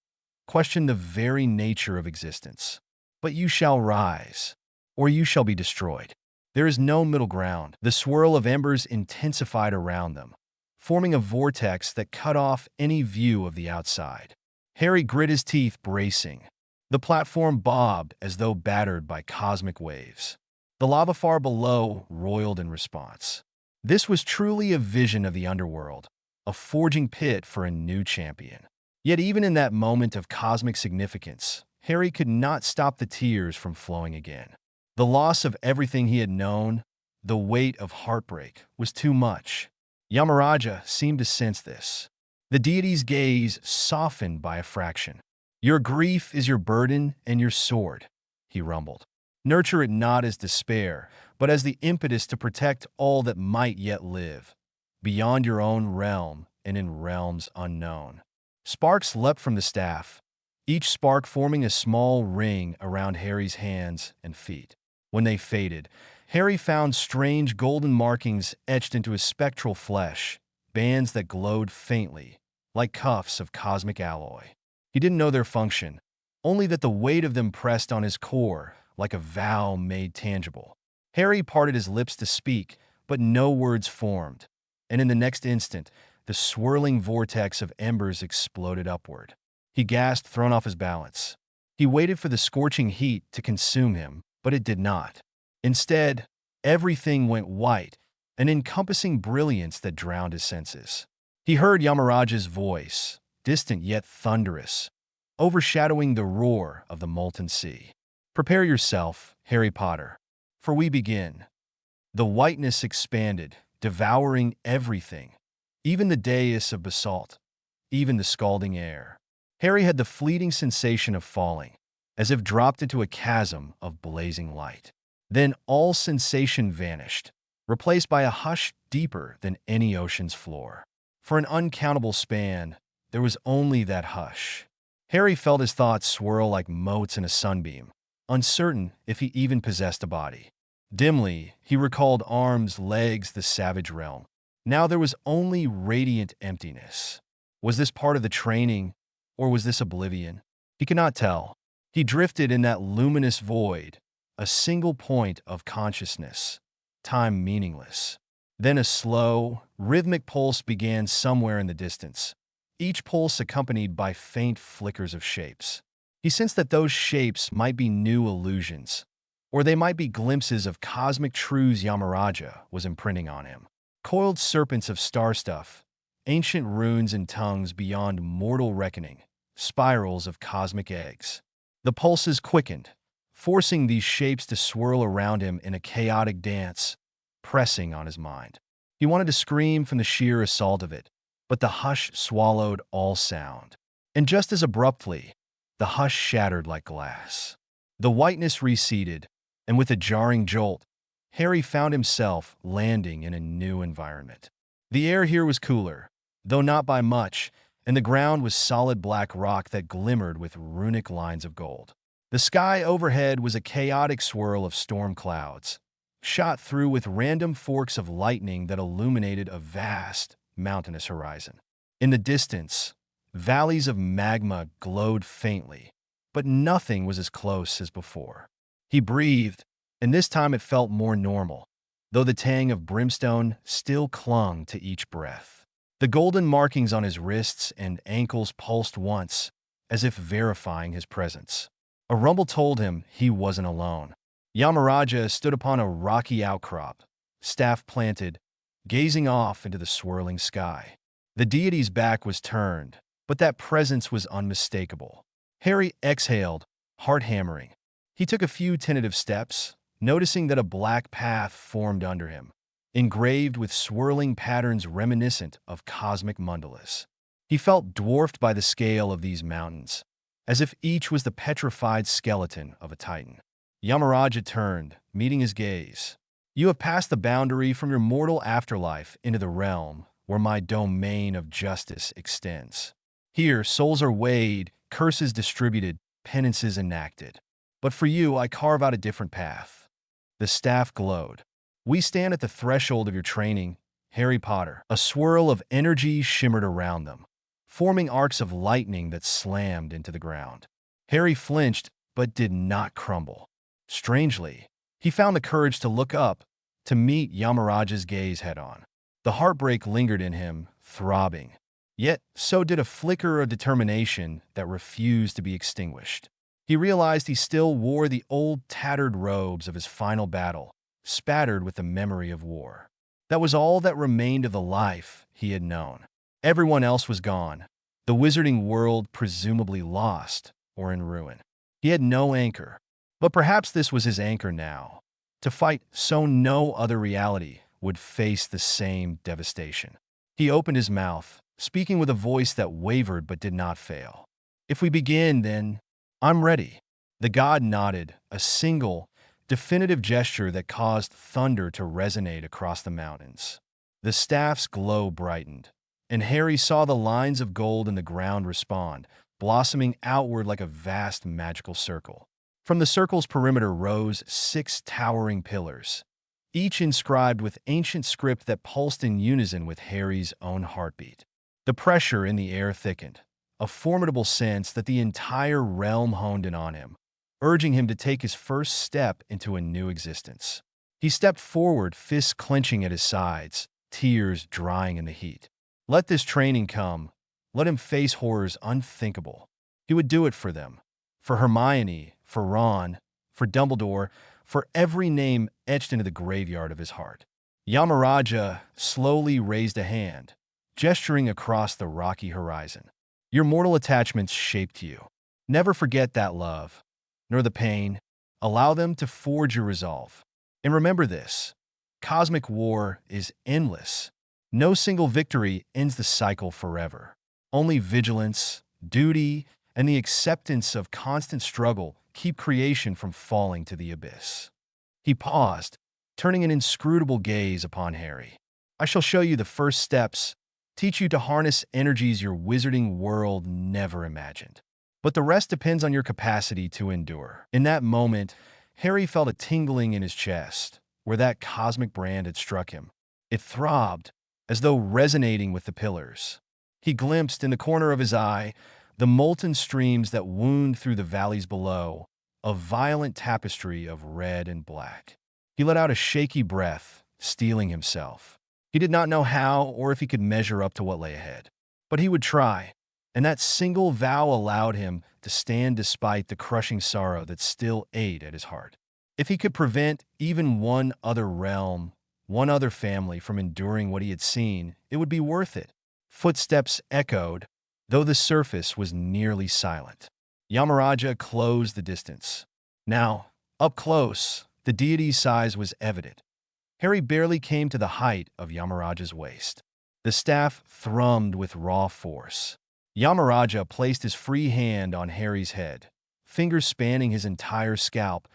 question the very nature of existence. But you shall rise, or you shall be destroyed." There is no middle ground. The swirl of embers intensified around them, forming a vortex that cut off any view of the outside. Harry grit his teeth, bracing. The platform bobbed as though battered by cosmic waves. The lava far below roiled in response. This was truly a vision of the underworld, a forging pit for a new champion. Yet even in that moment of cosmic significance, Harry could not stop the tears from flowing again. The loss of everything he had known, the weight of heartbreak, was too much. YAMRAJA seemed to sense this. The deity's gaze softened by a fraction. "Your grief is your burden and your sword," he rumbled. "Nurture it not as despair, but as the impetus to protect all that might yet live, beyond your own realm and in realms unknown." Sparks leapt from the staff, each spark forming a small ring around Harry's hands and feet. When they faded, Harry found strange golden markings etched into his spectral flesh, bands that glowed faintly, like cuffs of cosmic alloy. He didn't know their function, only that the weight of them pressed on his core like a vow made tangible. Harry parted his lips to speak, but no words formed, and in the next instant, the swirling vortex of embers exploded upward. He gasped, thrown off his balance. He waited for the scorching heat to consume him, but it did not. Instead, everything went white, an encompassing brilliance that drowned his senses. He heard YAMRAJA's voice, distant yet thunderous, overshadowing the roar of the molten sea. "Prepare yourself, Harry Potter, for we begin." The whiteness expanded, devouring everything, even the dais of basalt, even the scalding air. Harry had the fleeting sensation of falling, as if dropped into a chasm of blazing light. Then all sensation vanished, replaced by a hush deeper than any ocean's floor. For an uncountable span, there was only that hush. Harry felt his thoughts swirl like motes in a sunbeam, uncertain if he even possessed a body. Dimly, he recalled arms, legs, the savage realm. Now there was only radiant emptiness. Was this part of the training, or was this oblivion? He could not tell. He drifted in that luminous void, a single point of consciousness, time meaningless. Then a slow, rhythmic pulse began somewhere in the distance, each pulse accompanied by faint flickers of shapes. He sensed that those shapes might be new illusions, or they might be glimpses of cosmic truths YAMRAJA was imprinting on him. Coiled serpents of star stuff, ancient runes and tongues beyond mortal reckoning, spirals of cosmic eggs. The pulses quickened, forcing these shapes to swirl around him in a chaotic dance, pressing on his mind. He wanted to scream from the sheer assault of it, but the hush swallowed all sound. And just as abruptly, the hush shattered like glass. The whiteness receded, and with a jarring jolt, Harry found himself landing in a new environment. The air here was cooler, though not by much, and the ground was solid black rock that glimmered with runic lines of gold. The sky overhead was a chaotic swirl of storm clouds, shot through with random forks of lightning that illuminated a vast, mountainous horizon. In the distance, valleys of magma glowed faintly, but nothing was as close as before. He breathed, and this time it felt more normal, though the tang of brimstone still clung to each breath. The golden markings on his wrists and ankles pulsed once, as if verifying his presence. A rumble told him he wasn't alone. YAMRAJA stood upon a rocky outcrop, staff planted, gazing off into the swirling sky. The deity's back was turned, but that presence was unmistakable. Harry exhaled, heart hammering. He took a few tentative steps, noticing that a black path formed under him, engraved with swirling patterns reminiscent of cosmic mandalas. He felt dwarfed by the scale of these mountains, as if each was the petrified skeleton of a titan. YAMRAJA turned, meeting his gaze. You have passed the boundary from your mortal afterlife into the realm where my domain of justice extends. Here, souls are weighed, curses distributed, penances enacted. But for you, I carve out a different path. The staff glowed. We stand at the threshold of your training, Harry Potter. A swirl of energy shimmered around them, forming arcs of lightning that slammed into the ground. Harry flinched, but did not crumble. Strangely, he found the courage to look up, to meet YAMRAJA's gaze head-on. The heartbreak lingered in him, throbbing. Yet, so did a flicker of determination that refused to be extinguished. He realized he still wore the old tattered robes of his final battle, spattered with the memory of war. That was all that remained of the life he had known. Everyone else was gone, the wizarding world presumably lost or in ruin. He had no anchor, but perhaps this was his anchor now, to fight so no other reality would face the same devastation. He opened his mouth, speaking with a voice that wavered but did not fail. If we begin, then, I'm ready. The god nodded, a single, definitive gesture that caused thunder to resonate across the mountains. The staff's glow brightened, and Harry saw the lines of gold in the ground respond, blossoming outward like a vast magical circle. From the circle's perimeter rose 6 towering pillars, each inscribed with ancient script that pulsed in unison with Harry's own heartbeat. The pressure in the air thickened, a formidable sense that the entire realm honed in on him, urging him to take his first step into a new existence. He stepped forward, fists clenching at his sides, tears drying in the heat. Let this training come. Let him face horrors unthinkable. He would do it for them. For Hermione, for Ron, for Dumbledore, for every name etched into the graveyard of his heart. YAMRAJA slowly raised a hand, gesturing across the rocky horizon. Your mortal attachments shaped you. Never forget that love, nor the pain. Allow them to forge your resolve. And remember this, cosmic war is endless. No single victory ends the cycle forever. Only vigilance, duty, and the acceptance of constant struggle keep creation from falling to the abyss. He paused, turning an inscrutable gaze upon Harry. I shall show you the first steps, teach you to harness energies your wizarding world never imagined. But the rest depends on your capacity to endure. In that moment, Harry felt a tingling in his chest, where that cosmic brand had struck him. It throbbed, as though resonating with the pillars. He glimpsed in the corner of his eye the molten streams that wound through the valleys below, a violent tapestry of red and black. He let out a shaky breath, steeling himself. He did not know how or if he could measure up to what lay ahead. But he would try, and that single vow allowed him to stand despite the crushing sorrow that still ate at his heart. If he could prevent even one other realm, one other family from enduring what he had seen, it would be worth it. Footsteps echoed, though the surface was nearly silent. YAMRAJA closed the distance. Now, up close, the deity's size was evident. Harry barely came to the height of YAMRAJA's waist. The staff thrummed with raw force. YAMRAJA placed his free hand on Harry's head, fingers spanning his entire scalp,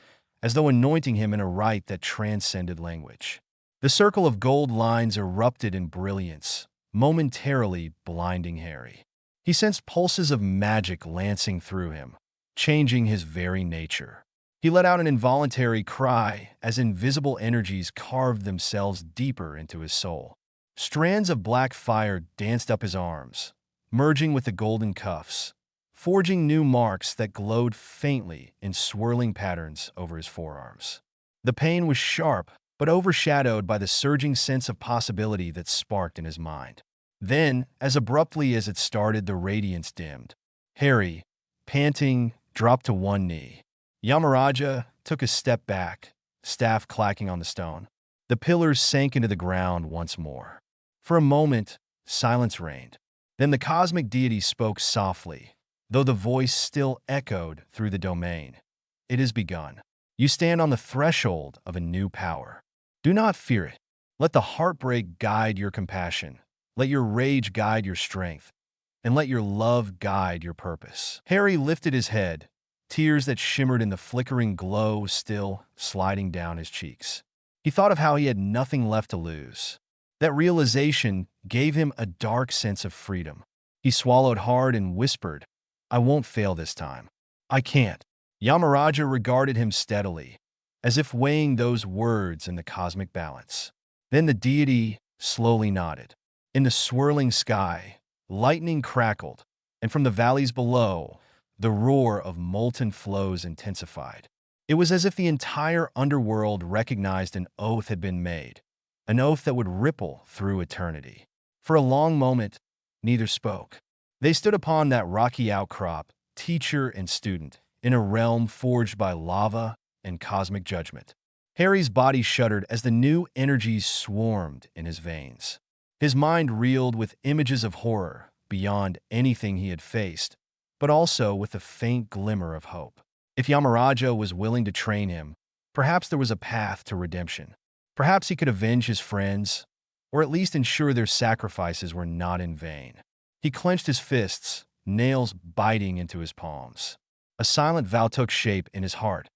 as though anointing him in a rite that transcended language. The circle of gold lines erupted in brilliance, momentarily blinding Harry. He sensed pulses of magic lancing through him, changing his very nature. He let out an involuntary cry as invisible energies carved themselves deeper into his soul. Strands of black fire danced up his arms, merging with the golden cuffs, forging new marks that glowed faintly in swirling patterns over his forearms. The pain was sharp, but overshadowed by the surging sense of possibility that sparked in his mind. Then, as abruptly as it started, the radiance dimmed. Harry, panting, dropped to one knee. YAMRAJA took a step back, staff clacking on the stone. The pillars sank into the ground once more. For a moment, silence reigned. Then the cosmic deity spoke softly, though the voice still echoed through the domain. It has begun. You stand on the threshold of a new power. Do not fear it. Let the heartbreak guide your compassion. Let your rage guide your strength. And let your love guide your purpose. Harry lifted his head, tears that shimmered in the flickering glow still sliding down his cheeks. He thought of how he had nothing left to lose. That realization gave him a dark sense of freedom. He swallowed hard and whispered, "I won't fail this time. I can't." YAMRAJA regarded him steadily, as if weighing those words in the cosmic balance. Then the deity slowly nodded. In the swirling sky, lightning crackled, and from the valleys below, the roar of molten flows intensified. It was as if the entire underworld recognized an oath had been made, an oath that would ripple through eternity. For a long moment, neither spoke. They stood upon that rocky outcrop, teacher and student, in a realm forged by lava and cosmic judgment. Harry's body shuddered as the new energies swarmed in his veins. His mind reeled with images of horror beyond anything he had faced, but also with a faint glimmer of hope. If YAMRAJA was willing to train him, perhaps there was a path to redemption. Perhaps he could avenge his friends, or at least ensure their sacrifices were not in vain. He clenched his fists, nails biting into his palms. A silent vow took shape in his heart.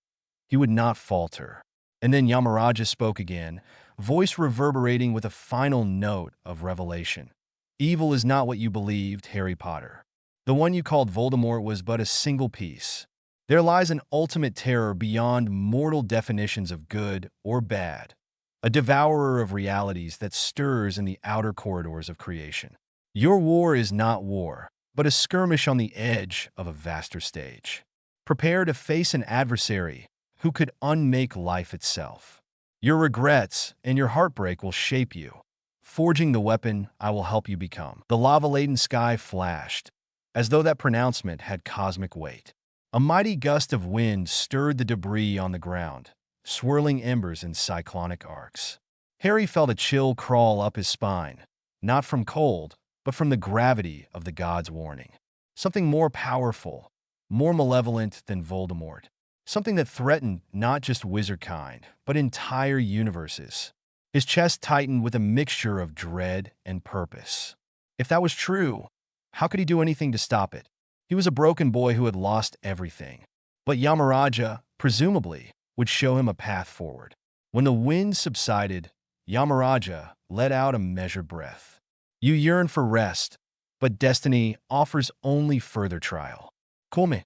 He would not falter. And then YAMRAJA spoke again, voice reverberating with a final note of revelation. "Evil is not what you believed, Harry Potter. The one you called Voldemort was but a single piece. There lies an ultimate terror beyond mortal definitions of good or bad, a devourer of realities that stirs in the outer corridors of creation. Your war is not war, but a skirmish on the edge of a vaster stage. Prepare to face an adversary who could unmake life itself. Your regrets and your heartbreak will shape you, forging the weapon I will help you become." The lava-laden sky flashed, as though that pronouncement had cosmic weight. A mighty gust of wind stirred the debris on the ground, swirling embers in cyclonic arcs. Harry felt a chill crawl up his spine, not from cold, but from the gravity of the god's warning. Something more powerful, more malevolent than Voldemort. Something that threatened not just wizard kind, but entire universes. His chest tightened with a mixture of dread and purpose. If that was true, how could he do anything to stop it? He was a broken boy who had lost everything. But YAMRAJA, presumably, would show him a path forward. When the wind subsided, YAMRAJA let out a measured breath. "You yearn for rest, but destiny offers only further trial. Come."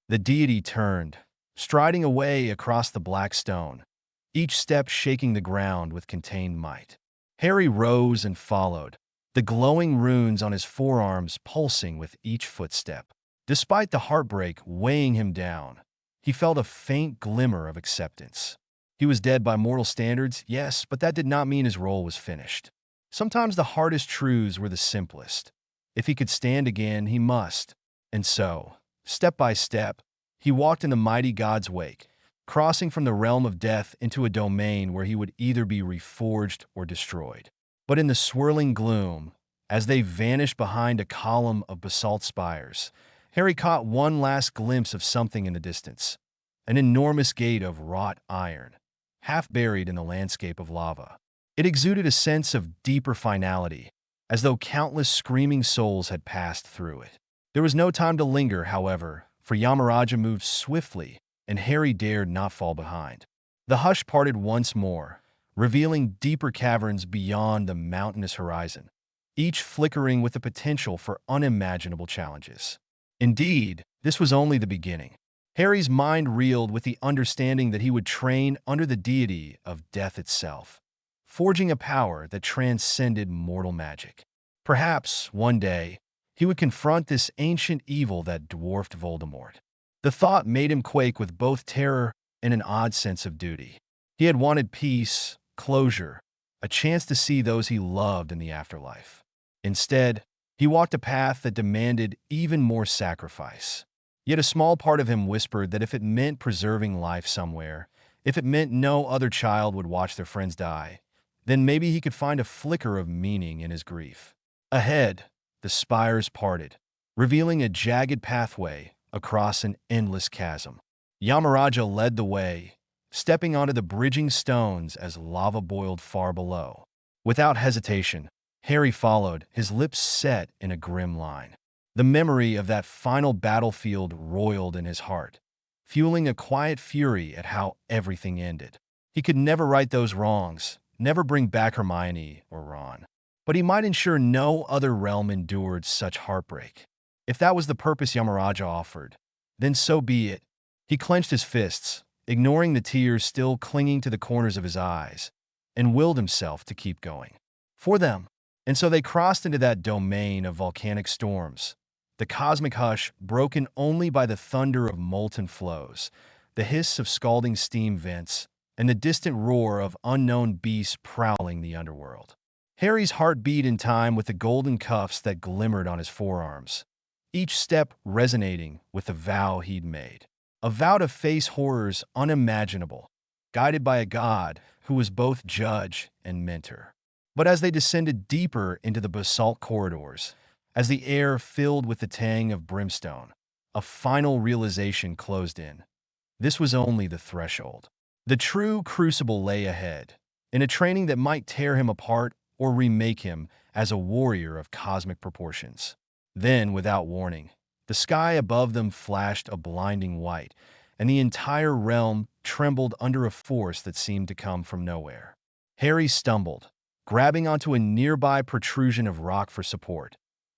The deity turned, striding away across the black stone, each step shaking the ground with contained might. Harry rose and followed, the glowing runes on his forearms pulsing with each footstep. Despite the heartbreak weighing him down, he felt a faint glimmer of acceptance. He was dead by mortal standards, yes, but that did not mean his role was finished. Sometimes the hardest truths were the simplest. If he could stand again, he must. And so, step by step, he walked in the mighty god's wake, crossing from the realm of death into a domain where he would either be reforged or destroyed. But in the swirling gloom, as they vanished behind a column of basalt spires, Harry caught one last glimpse of something in the distance. An enormous gate of wrought iron, half buried in the landscape of lava. It exuded a sense of deeper finality, as though countless screaming souls had passed through it. There was no time to linger, however, for YAMRAJA moved swiftly, and Harry dared not fall behind. The hush parted once more, revealing deeper caverns beyond the mountainous horizon, each flickering with the potential for unimaginable challenges. Indeed, this was only the beginning. Harry's mind reeled with the understanding that he would train under the deity of death itself, forging a power that transcended mortal magic. Perhaps, one day, he would confront this ancient evil that dwarfed Voldemort. The thought made him quake with both terror and an odd sense of duty. He had wanted peace, closure, a chance to see those he loved in the afterlife. Instead, he walked a path that demanded even more sacrifice. Yet a small part of him whispered that if it meant preserving life somewhere, if it meant no other child would watch their friends die, then maybe he could find a flicker of meaning in his grief. Ahead, the spires parted, revealing a jagged pathway across an endless chasm. YAMRAJA led the way, stepping onto the bridging stones as lava boiled far below. Without hesitation, Harry followed, his lips set in a grim line. The memory of that final battlefield roiled in his heart, fueling a quiet fury at how everything ended. He could never right those wrongs, never bring back Hermione or Ron. But he might ensure no other realm endured such heartbreak. If that was the purpose YAMRAJA offered, then so be it. He clenched his fists, ignoring the tears still clinging to the corners of his eyes, and willed himself to keep going. For them. And so they crossed into that domain of volcanic storms, the cosmic hush broken only by the thunder of molten flows, the hiss of scalding steam vents, and the distant roar of unknown beasts prowling the underworld. Harry's heart beat in time with the golden cuffs that glimmered on his forearms, each step resonating with the vow he'd made. A vow to face horrors unimaginable, guided by a god who was both judge and mentor. But as they descended deeper into the basalt corridors, as the air filled with the tang of brimstone, a final realization closed in. This was only the threshold. The true crucible lay ahead, in a training that might tear him apart or remake him as a warrior of cosmic proportions. Then, without warning, the sky above them flashed a blinding white, and the entire realm trembled under a force that seemed to come from nowhere. Harry stumbled, grabbing onto a nearby protrusion of rock for support.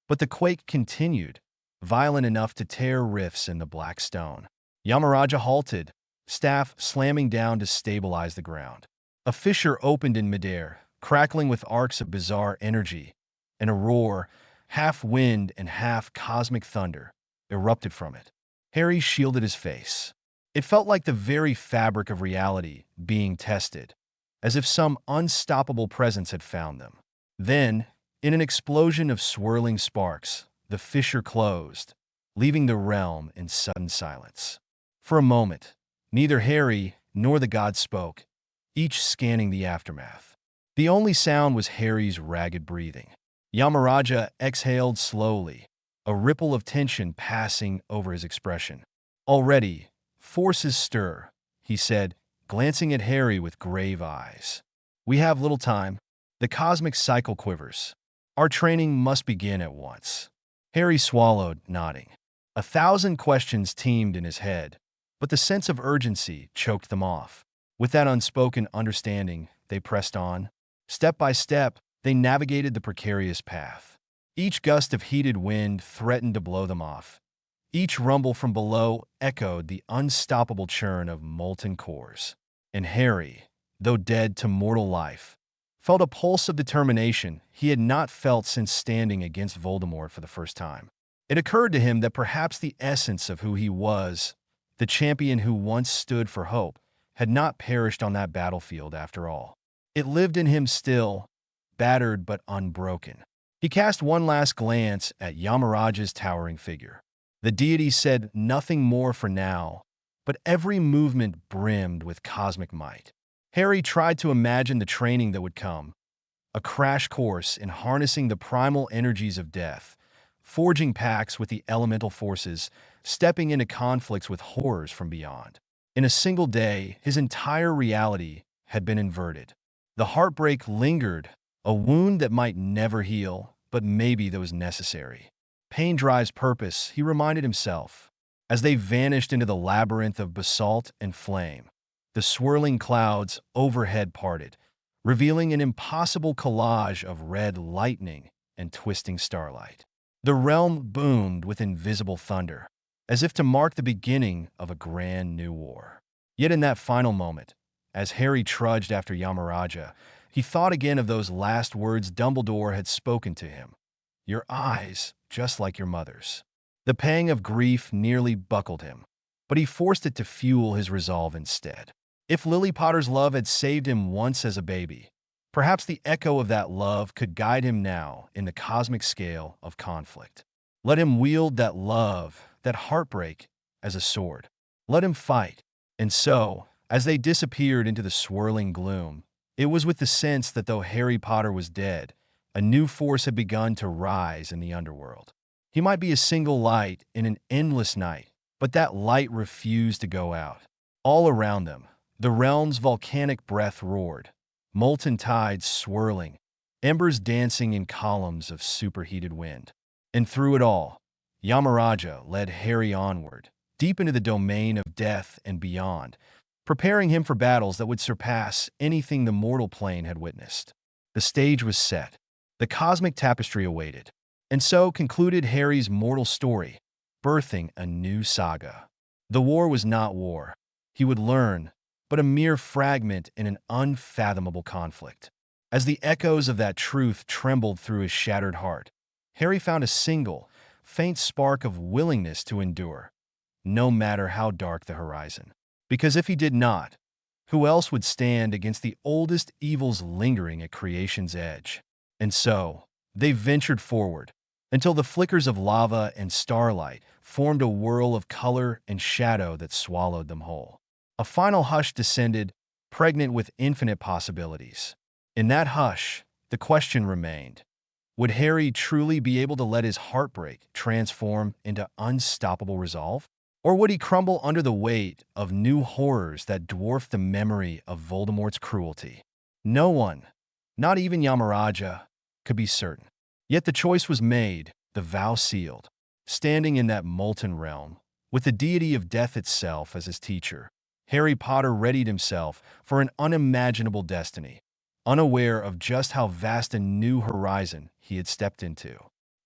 But the quake continued, violent enough to tear rifts in the black stone. YAMRAJA halted, staff slamming down to stabilize the ground. A fissure opened in midair, crackling with arcs of bizarre energy, and a roar, half wind and half cosmic thunder, erupted from it. Harry shielded his face. It felt like the very fabric of reality being tested, as if some unstoppable presence had found them. Then, in an explosion of swirling sparks, the fissure closed, leaving the realm in sudden silence. For a moment, neither Harry nor the god spoke, each scanning the aftermath. The only sound was Harry's ragged breathing. YAMRAJA exhaled slowly, a ripple of tension passing over his expression. "Already, forces stir," he said, glancing at Harry with grave eyes. "We have little time. The cosmic cycle quivers. Our training must begin at once." Harry swallowed, nodding. 1,000 questions teemed in his head, but the sense of urgency choked them off. With that unspoken understanding, they pressed on. Step by step, they navigated the precarious path. Each gust of heated wind threatened to blow them off. Each rumble from below echoed the unstoppable churn of molten cores. And Harry, though dead to mortal life, felt a pulse of determination he had not felt since standing against Voldemort for the first time. It occurred to him that perhaps the essence of who he was, the champion who once stood for hope, had not perished on that battlefield after all. It lived in him still, battered but unbroken. He cast one last glance at YAMRAJA's towering figure. The deity said nothing more for now, but every movement brimmed with cosmic might. Harry tried to imagine the training that would come, a crash course in harnessing the primal energies of death, forging pacts with the elemental forces, stepping into conflicts with horrors from beyond. In a single day, his entire reality had been inverted. The heartbreak lingered, a wound that might never heal, but maybe that was necessary. Pain drives purpose, he reminded himself, as they vanished into the labyrinth of basalt and flame. The swirling clouds overhead parted, revealing an impossible collage of red lightning and twisting starlight. The realm boomed with invisible thunder, as if to mark the beginning of a grand new war. Yet in that final moment, as Harry trudged after YAMRAJA, he thought again of those last words Dumbledore had spoken to him. "Your eyes, just like your mother's." The pang of grief nearly buckled him, but he forced it to fuel his resolve instead. If Lily Potter's love had saved him once as a baby, perhaps the echo of that love could guide him now in the cosmic scale of conflict. Let him wield that love, that heartbreak, as a sword. Let him fight. And so, as they disappeared into the swirling gloom, it was with the sense that though Harry Potter was dead, a new force had begun to rise in the underworld. He might be a single light in an endless night, but that light refused to go out. All around them, The realm's volcanic breath roared, molten tides swirling, embers dancing in columns of superheated wind. And through it all, YAMRAJA led Harry onward, deep into the domain of death and beyond, preparing him for battles that would surpass anything the mortal plane had witnessed. The stage was set. The cosmic tapestry awaited. And so concluded Harry's mortal story, birthing a new saga. The war was not war, he would learn, but a mere fragment in an unfathomable conflict. As the echoes of that truth trembled through his shattered heart, Harry found a single, faint spark of willingness to endure, no matter how dark the horizon. Because if he did not, who else would stand against the oldest evils lingering at creation's edge? And so, they ventured forward, until the flickers of lava and starlight formed a whirl of color and shadow that swallowed them whole. A final hush descended, pregnant with infinite possibilities. In that hush, the question remained: would Harry truly be able to let his heartbreak transform into unstoppable resolve? Or would he crumble under the weight of new horrors that dwarfed the memory of Voldemort's cruelty? No one, not even YAMRAJA, could be certain. Yet the choice was made, the vow sealed. Standing in that molten realm, with the deity of death itself as his teacher, Harry Potter readied himself for an unimaginable destiny, unaware of just how vast a new horizon he had stepped into.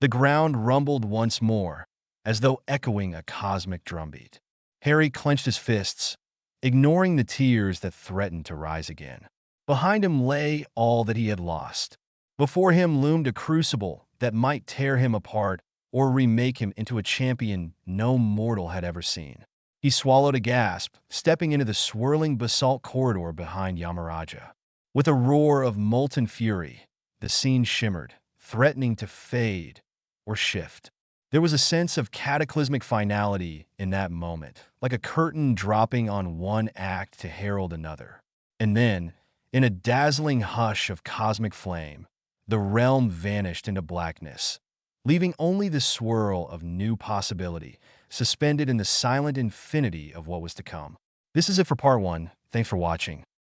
The ground rumbled once more, as though echoing a cosmic drumbeat. Harry clenched his fists, ignoring the tears that threatened to rise again. Behind him lay all that he had lost. Before him loomed a crucible that might tear him apart or remake him into a champion no mortal had ever seen. He swallowed a gasp, stepping into the swirling basalt corridor behind YAMRAJA. With a roar of molten fury, the scene shimmered, threatening to fade or shift. There was a sense of cataclysmic finality in that moment, like a curtain dropping on one act to herald another. And then, in a dazzling hush of cosmic flame, the realm vanished into blackness, leaving only the swirl of new possibility, suspended in the silent infinity of what was to come. This is it for part 1. Thanks for watching.